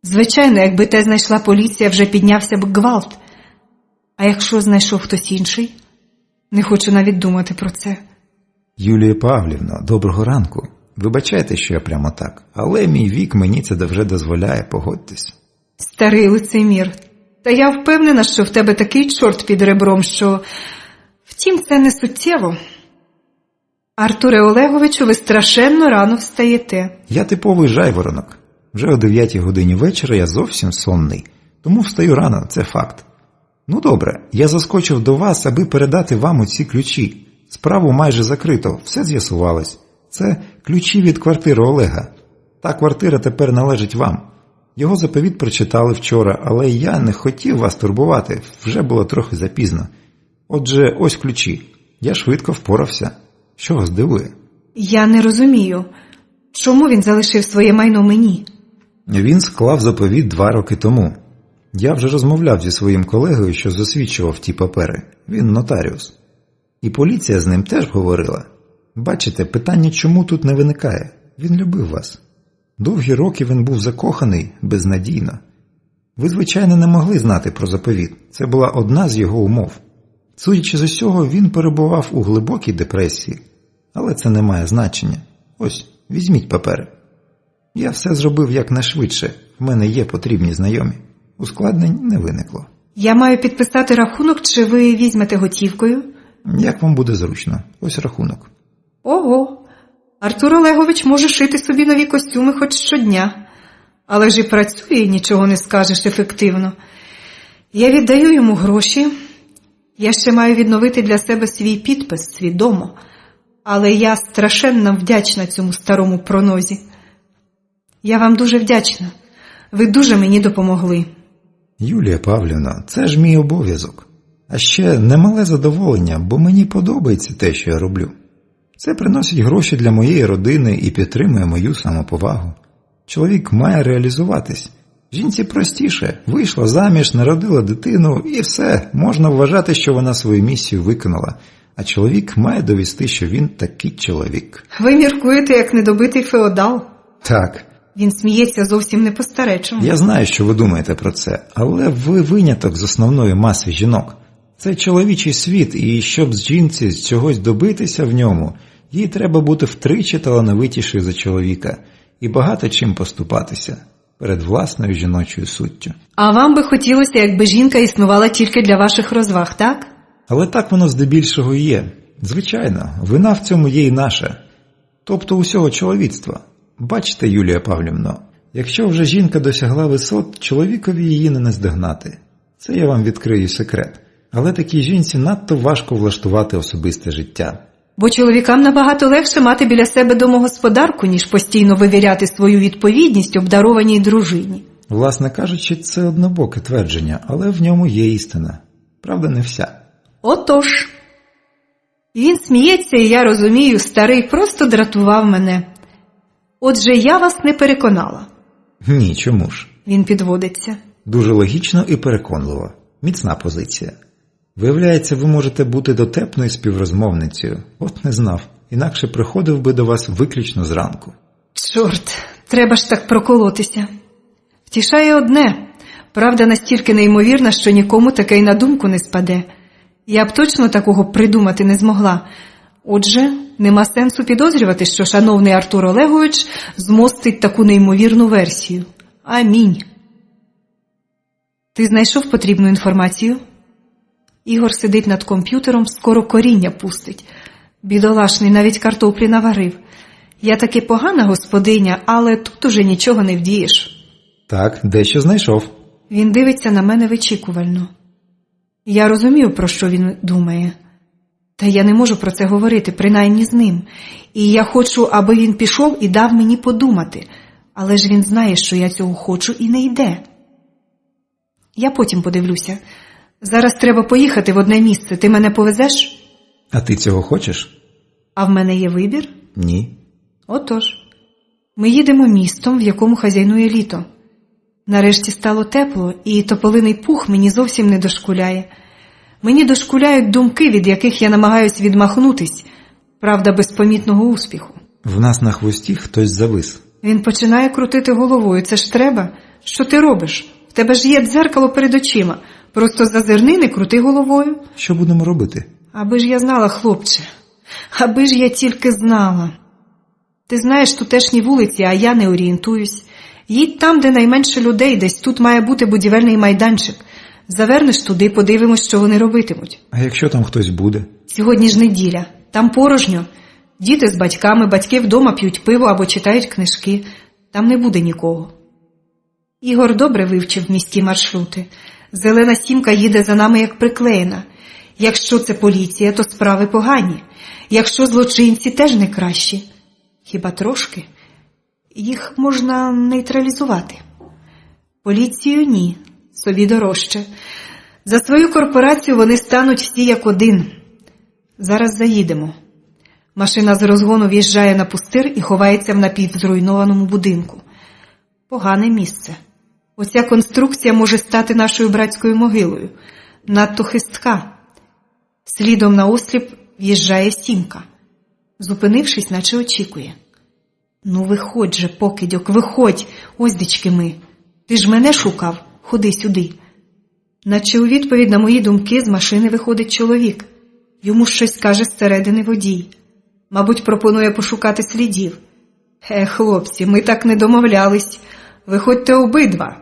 Звичайно, якби те знайшла поліція, вже піднявся б гвалт. А якщо знайшов хтось інший? Не хочу навіть думати про це. Юлія Павлівна, доброго ранку. Вибачайте, що я прямо так, але мій вік мені це вже дозволяє, погодьтесь. Старий лицемір. Та я впевнена, що в тебе такий чорт під ребром, що... Втім, це не суттєво. Артуре Олеговичу, ви страшенно рано встаєте. Я типовий жайворонок. Вже о 9 годині вечора я зовсім сонний, тому встаю рано, це факт. Ну добре, я заскочив до вас, аби передати вам оці ключі. Справу майже закрито, все з'ясувалось. Це ключі від квартири Олега. Та квартира тепер належить вам. Його заповіт прочитали вчора, але я не хотів вас турбувати, вже було трохи запізно. Отже, ось ключі. Я швидко впорався. Що вас дивує? Я не розумію, чому він залишив своє майно мені? Він склав заповіт 2 роки тому. Я вже розмовляв зі своїм колегою, що засвідчував ті папери. Він нотаріус. І поліція з ним теж говорила. Бачите, питання чому тут не виникає. Він любив вас. Довгі роки він був закоханий безнадійно. Ви, звичайно, не могли знати про заповіт. Це була одна з його умов. Судячи з усього, він перебував у глибокій депресії. Але це не має значення. Ось, візьміть папери. Я все зробив якнайшвидше. В мене є потрібні знайомі. Ускладнень не виникло. Я маю підписати рахунок, чи ви візьмете готівкою? Як вам буде зручно. Ось рахунок. Ого! Артур Олегович може шити собі нові костюми хоч щодня. Але ж і працює, нічого не скажеш ефективно. Я віддаю йому гроші. Я ще маю відновити для себе свій підпис, свідомо. Але я страшенно вдячна цьому старому пронозі. Я вам дуже вдячна. Ви дуже мені допомогли. Юлія Павлівна, це ж мій обов'язок. А ще немале задоволення, бо мені подобається те, що я роблю. Це приносить гроші для моєї родини і підтримує мою самоповагу. Чоловік має реалізуватись. Жінці простіше. Вийшла заміж, народила дитину і все. Можна вважати, що вона свою місію виконала. А чоловік має довести, що він такий чоловік. Ви міркуєте, як недобитий феодал. Так. Він сміється зовсім не по-старечому. Я знаю, що ви думаєте про це, але ви виняток з основної маси жінок. Це чоловічий світ, і щоб з жінці з чогось добитися в ньому, їй треба бути втричі талановитішою за чоловіка і багато чим поступатися перед власною жіночою суттю. А вам би хотілося, якби жінка існувала тільки для ваших розваг, так? Але так воно здебільшого і є. Звичайно, вина в цьому є і наша. Тобто усього чоловіцтва. Бачите, Юлія Павлівно, якщо вже жінка досягла висот, чоловікові її не наздогнати. Це я вам відкрию секрет. Але такій жінці надто важко влаштувати особисте життя. Бо чоловікам набагато легше мати біля себе домогосподарку, ніж постійно вивіряти свою відповідність обдарованій дружині. Власне кажучи, це однобоке твердження, але в ньому є істина. Правда, не вся. Отож. Він сміється, і я розумію, старий просто дратував мене. Отже, я вас не переконала. Ні, чому ж? Він підводиться. Дуже логічно і переконливо. Міцна позиція. Виявляється, ви можете бути дотепною співрозмовницею. От не знав. Інакше приходив би до вас виключно зранку. Чорт, треба ж так проколотися. Втішає одне. Правда настільки неймовірна, що нікому таке й на думку не спаде. Я б точно такого придумати не змогла. Отже, нема сенсу підозрювати, що шановний Артур Олегович змостить таку неймовірну версію. Амінь. Ти знайшов потрібну інформацію? Ігор сидить над комп'ютером, скоро коріння пустить. Бідолашний, навіть картоплі наварив. Я таки погана господиня, але тут уже нічого не вдієш. Так, дещо знайшов. Він дивиться на мене вичікувально. Я розумію, про що він думає. Та я не можу про це говорити, принаймні з ним. І я хочу, аби він пішов і дав мені подумати. Але ж він знає, що я цього хочу і не йде. Я потім подивлюся. Зараз треба поїхати в одне місце. Ти мене повезеш? А ти цього хочеш? А в мене є вибір? Ні. Отож. Ми їдемо містом, в якому хазяйнує літо. Нарешті стало тепло, і тополиний пух мені зовсім не дошкуляє. Мені дошкуляють думки, від яких я намагаюсь відмахнутись, правда, без помітного успіху. В нас на хвості хтось завис. Він починає крутити головою. Це ж треба. Що ти робиш? В тебе ж є дзеркало перед очима. Просто зазирни, не крути головою. Що будемо робити? Аби ж я знала, хлопче. Аби ж я тільки знала. Ти знаєш тутешні вулиці, а я не орієнтуюсь. Їдь там, де найменше людей, десь тут має бути будівельний майданчик. Завернеш туди, подивимось, що вони робитимуть. А якщо там хтось буде? Сьогодні ж неділя. Там порожньо. Діти з батьками, батьки вдома п'ють пиво або читають книжки. Там не буде нікого. Ігор добре вивчив міські маршрути. Зелена сімка їде за нами як приклеєна. Якщо це поліція, то справи погані. Якщо злочинці, теж не кращі. Хіба трошки? Їх можна нейтралізувати. Поліцію – ні. Собі дорожче. За свою корпорацію вони стануть всі як один. Зараз заїдемо. Машина з розгону в'їжджає на пустир і ховається в напівзруйнованому будинку. Погане місце. Оця конструкція може стати нашою братською могилою. Надто хистка. Слідом на осліп в'їжджає сімка. Зупинившись, наче очікує. Ну виходь же, покидьок, виходь, ось дички ми. Ти ж мене шукав, ходи сюди. Наче у відповідь на мої думки з машини виходить чоловік. Йому щось каже зсередини водій. Мабуть, пропонує пошукати слідів. Хлопці, ми так не домовлялись. Виходьте обидва.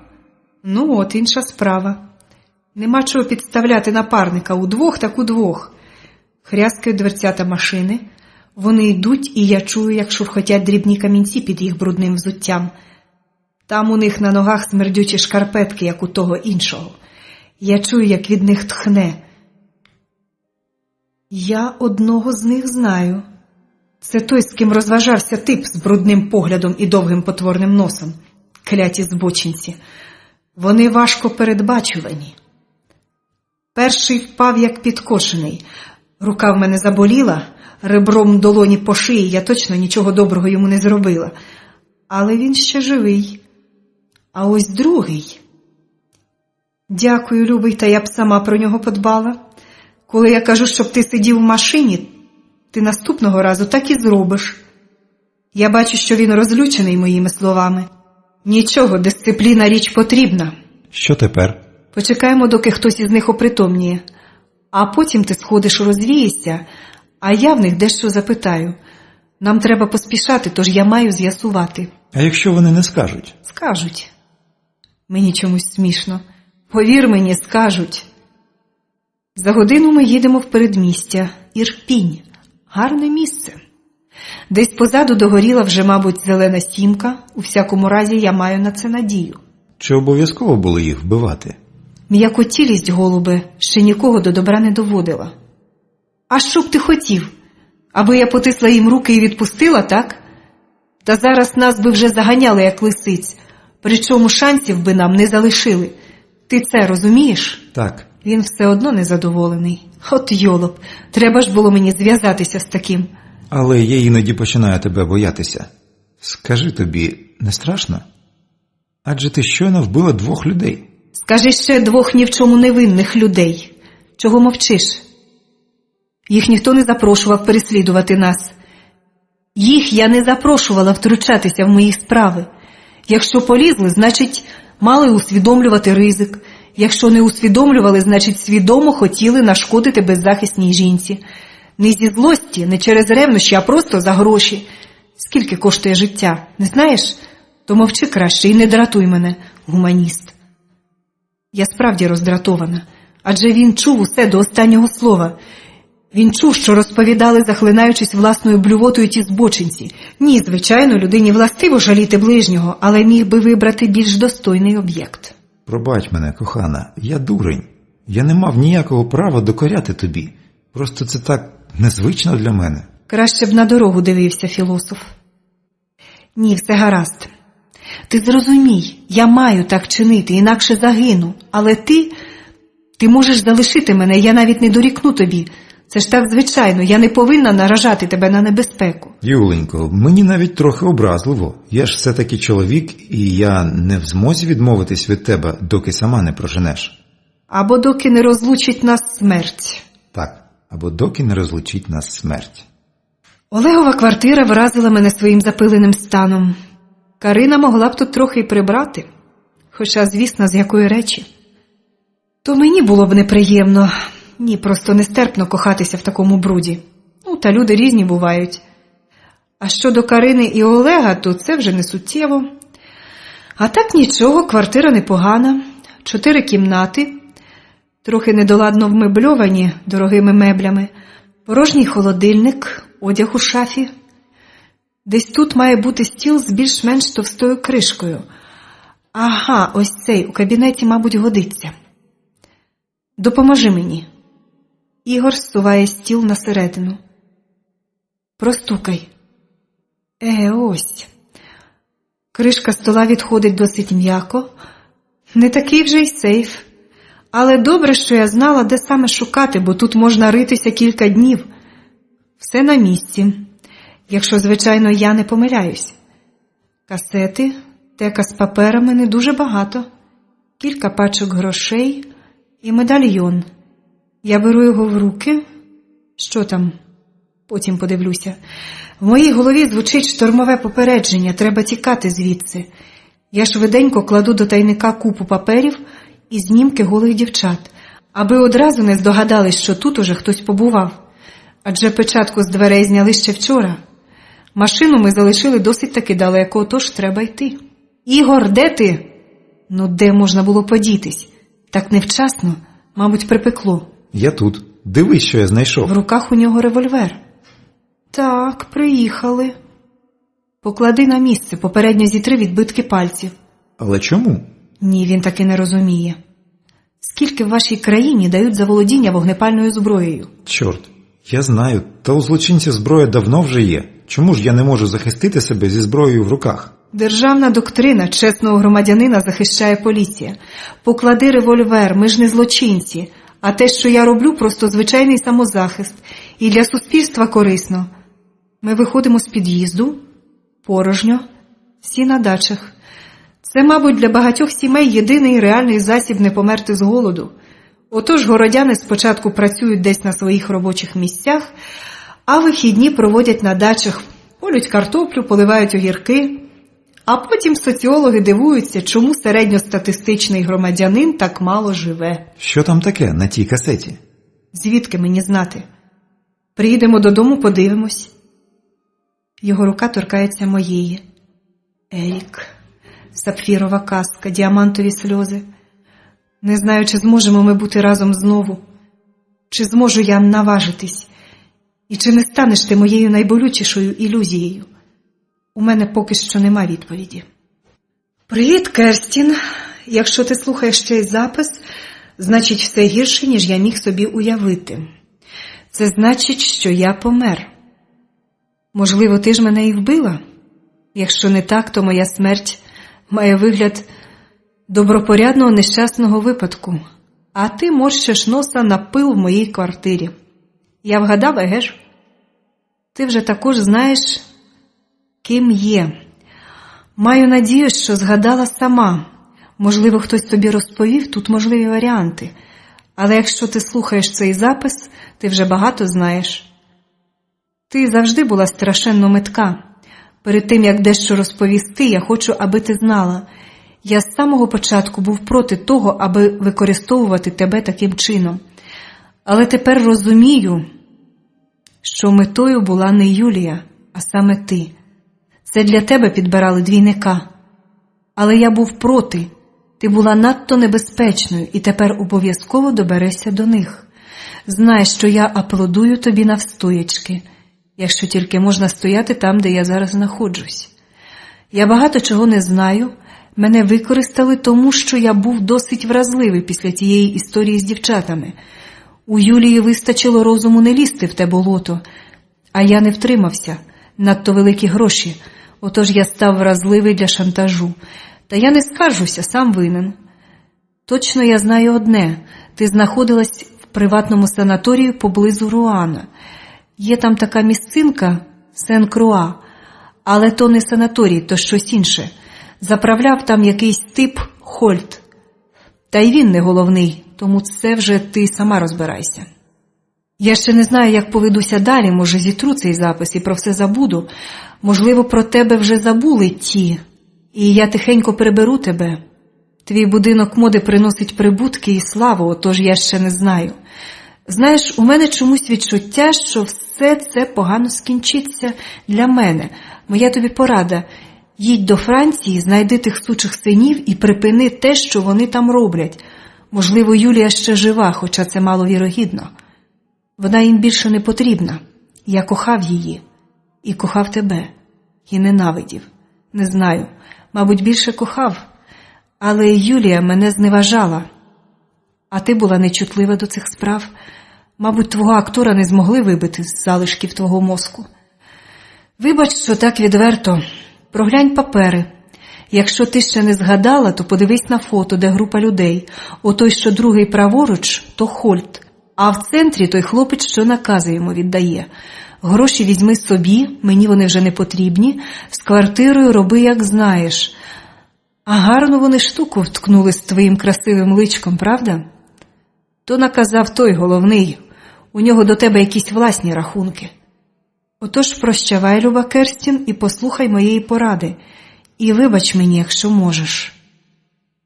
Ну от, інша справа. Нема чого підставляти напарника, удвох так удвох. Хряскають дверцята машини. Вони йдуть, і я чую, як шурхотять дрібні камінці під їх брудним взуттям. Там у них на ногах смердючі шкарпетки, як у того іншого. Я чую, як від них тхне. Я одного з них знаю. Це той, з ким розважався тип з брудним поглядом і довгим потворним носом. Кляті збочинці. Вони важко передбачувані. Перший впав, як підкошений. Рука в мене заболіла, ребром долоні по шиї, я точно нічого доброго йому не зробила. Але він ще живий. А ось другий. Дякую, любий, та я б сама про нього подбала. Коли я кажу, щоб ти сидів в машині, ти наступного разу так і зробиш. Я бачу, що він розлючений моїми словами. Нічого, дисципліна річ потрібна. Що тепер? Почекаємо, доки хтось із них опритомніє. А потім ти сходиш, розвієшся, а я в них дещо запитаю. Нам треба поспішати, тож я маю з'ясувати. А якщо вони не скажуть? Скажуть. Мені чомусь смішно. Повір мені, скажуть. За годину ми їдемо в передмістя. Ірпінь. Гарне місце. Десь позаду догоріла вже, мабуть, зелена сімка. У всякому разі, я маю на це надію. Чи обов'язково було їх вбивати? М'якотілість, голубе, ще нікого до добра не доводила. А що б ти хотів? Аби я потисла їм руки і відпустила, так? Та зараз нас би вже заганяли, як лисиць. Причому шансів би нам не залишили. Ти це розумієш? Так. Він все одно незадоволений. От йолоп, треба ж було мені зв'язатися з таким. Але я іноді починаю тебе боятися. Скажи тобі, не страшно? Адже ти щойно вбила 2 людей. Скажи ще 2 ні в чому невинних людей. Чого мовчиш? Їх ніхто не запрошував переслідувати нас. Їх я не запрошувала втручатися в мої справи. Якщо полізли, значить, мали усвідомлювати ризик. Якщо не усвідомлювали, значить, свідомо хотіли нашкодити беззахисній жінці. Не зі злості, не через ревнощі, а просто за гроші. Скільки коштує життя, не знаєш? То мовчи краще і не дратуй мене, гуманіст. Я справді роздратована, адже він чув усе до останнього слова. Він чув, що розповідали, захлинаючись власною блювотою ті збочинці. Ні, звичайно, людині властиво жаліти ближнього, але міг би вибрати більш достойний об'єкт. Пробач мене, кохана, я дурень. Я не мав ніякого права докоряти тобі. Просто це так незвично для мене. Краще б на дорогу дивився філософ. Ні, все гаразд. Ти зрозумій, я маю так чинити, інакше загину. Але ти Ти можеш залишити мене, я навіть не дорікну тобі. Це ж так звичайно, я не повинна наражати тебе на небезпеку. Юленько, мені навіть трохи образливо. Я ж все-таки чоловік, і я не в змозі відмовитись від тебе, доки сама не проженеш. Або доки не розлучить нас смерть. Так, або доки не розлучить нас смерть. Олегова квартира вразила мене своїм запиленим станом. Карина могла б тут трохи й прибрати. Хоча, звісно, з якої речі. То мені було б неприємно. Ні, просто нестерпно кохатися в такому бруді. Та люди різні бувають. А щодо Карини і Олега, то це вже не суттєво. А так нічого, квартира непогана. 4 кімнати, трохи недоладно вмебльовані дорогими меблями, порожній холодильник, одяг у шафі. Десь тут має бути стіл з більш-менш товстою кришкою. Ага, ось цей у кабінеті, мабуть, годиться. Допоможи мені. Ігор зсуває стіл на середину. Простукай. Ось. Кришка стола відходить досить м'яко. Не такий вже й сейф. Але добре, що я знала, де саме шукати, бо тут можна ритися кілька днів. Все на місці. Якщо, звичайно, я не помиляюсь. Касети, тека з паперами не дуже багато. Кілька пачок грошей і медальйон. Я беру його в руки. Що там? Потім подивлюся. В моїй голові звучить штормове попередження. Треба тікати звідси. Я швиденько кладу до тайника купу паперів і знімки голих дівчат, аби одразу не здогадались, що тут уже хтось побував. Адже печатку з дверей зняли ще вчора. Машину ми залишили досить таки далеко, отож треба йти. Ігор, де ти? Де можна було подітись? Так невчасно, мабуть, припекло. Я тут. Дивись, що я знайшов. В руках у нього револьвер. Так, приїхали. Поклади на місце, попередньо зітри відбитки пальців. Але чому? Ні, він таки не розуміє. Скільки в вашій країні дають за володіння вогнепальною зброєю? Чорт, я знаю, та у злочинців зброя давно вже є. Чому ж я не можу захистити себе зі зброєю в руках? Державна доктрина чесного громадянина захищає поліція. Поклади револьвер, ми ж не злочинці. А те, що я роблю, просто звичайний самозахист. І для суспільства корисно. Ми виходимо з під'їзду, порожньо, всі на дачах. Це, мабуть, для багатьох сімей єдиний реальний засіб не померти з голоду. Отож городяни спочатку працюють десь на своїх робочих місцях, а вихідні проводять на дачах, полють картоплю, поливають огірки. А потім соціологи дивуються, чому середньостатистичний громадянин так мало живе. Що там таке на тій касеті? Звідки мені знати? Приїдемо додому, подивимось. Його рука торкається моєї. Ерік, сапфірова казка, діамантові сльози. Не знаю, чи зможемо ми бути разом знову. Чи зможу я наважитись. І чи не станеш ти моєю найболючішою ілюзією? У мене поки що нема відповіді. Привіт, Керстін. Якщо ти слухаєш цей запис, значить все гірше, ніж я міг собі уявити. Це значить, що я помер. Можливо, ти ж мене і вбила? Якщо не так, то моя смерть має вигляд добропорядного нещасного випадку. А ти морщиш носа на пил в моїй квартирі. Я вгадав, еге ж? Ти вже також знаєш, ким є. Маю надію, що згадала сама. Можливо, хтось тобі розповів, тут можливі варіанти. Але якщо ти слухаєш цей запис, ти вже багато знаєш. Ти завжди була страшенно метка. Перед тим, як дещо розповісти, я хочу, аби ти знала. Я з самого початку був проти того, аби використовувати тебе таким чином. Але тепер розумію, що метою була не Юлія, а саме ти. Це для тебе підбирали двійника. Але я був проти. Ти була надто небезпечною і тепер обов'язково доберешся до них. Знай, що я аплодую тобі навстоячки, якщо тільки можна стояти там, де я зараз знаходжусь. Я багато чого не знаю. Мене використали тому, що я був досить вразливий після тієї історії з дівчатами. У Юлії вистачило розуму не лізти в те болото, а я не втримався. Надто великі гроші. Отож я став вразливий для шантажу. Та я не скаржуся, сам винен. Точно я знаю одне. Ти знаходилась в приватному санаторії поблизу Руана. Є там така місцинка Сен-Круа, але то не санаторій, то щось інше. Заправляв там якийсь тип Хольт. Та й він не головний, тому це вже ти сама розбирайся. Я ще не знаю, як поведуся далі, може зітру цей запис і про все забуду. Можливо, про тебе вже забули ті, і я тихенько приберу тебе. Твій будинок моди приносить прибутки і славу, отож я ще не знаю. Знаєш, у мене чомусь відчуття, що все це погано скінчиться для мене. Моя тобі порада – їдь до Франції, знайди тих сучих синів і припини те, що вони там роблять. Можливо, Юлія ще жива, хоча це маловірогідно. Вона їм більше не потрібна. Я кохав її. І кохав тебе. І ненавидів. Не знаю. Мабуть, більше кохав. Але Юлія мене зневажала. А ти була нечутлива до цих справ. Мабуть, твого актора не змогли вибити з залишків твого мозку. Вибач, що так відверто. Проглянь папери. Якщо ти ще не згадала, то подивись на фото, де група людей. Отой, що другий праворуч, то Хольт. А в центрі той хлопець, що накази йому віддає. Гроші візьми собі, мені вони вже не потрібні. З квартирою роби, як знаєш. А гарно вони штуку вткнули з твоїм красивим личком, правда? То наказав той головний. У нього до тебе якісь власні рахунки. Отож прощавай, люба Керстін, і послухай моєї поради. І вибач мені, якщо можеш.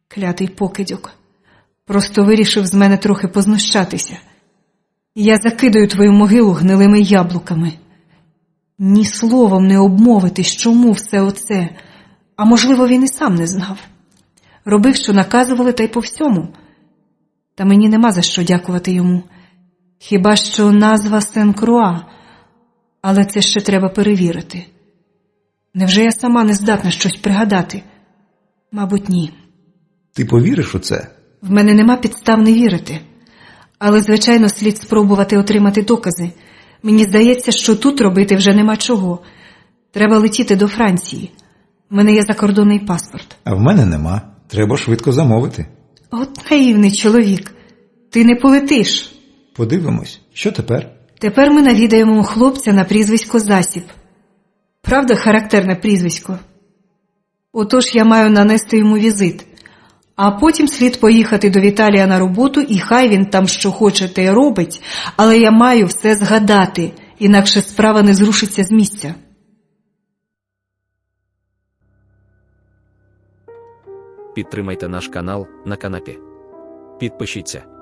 Клятий покидьок. Просто вирішив з мене трохи познущатися. Я закидаю твою могилу гнилими яблуками. Ні словом не обмовитись, чому все оце. А можливо, він і сам не знав. Робив, що наказували, та й по всьому. Та мені нема за що дякувати йому. Хіба що назва Сен-Круа. Але це ще треба перевірити. Невже я сама не здатна щось пригадати? Мабуть, ні. Ти повіриш у це? В мене нема підстав не вірити. Але, звичайно, слід спробувати отримати докази. Мені здається, що тут робити вже нема чого. Треба летіти до Франції. В мене є закордонний паспорт. А в мене нема. Треба швидко замовити. От наївний чоловік. Ти не полетиш. Подивимось, що тепер? Тепер ми навідаємо хлопця на прізвисько Засіб. Правда, характерне прізвисько? Отож я маю нанести йому візит. А потім слід поїхати до Віталія на роботу, і хай він там що хоче, те й робить, але я маю все згадати, інакше справа не зрушиться з місця. Підтримайте наш канал на канапі. Підпишіться.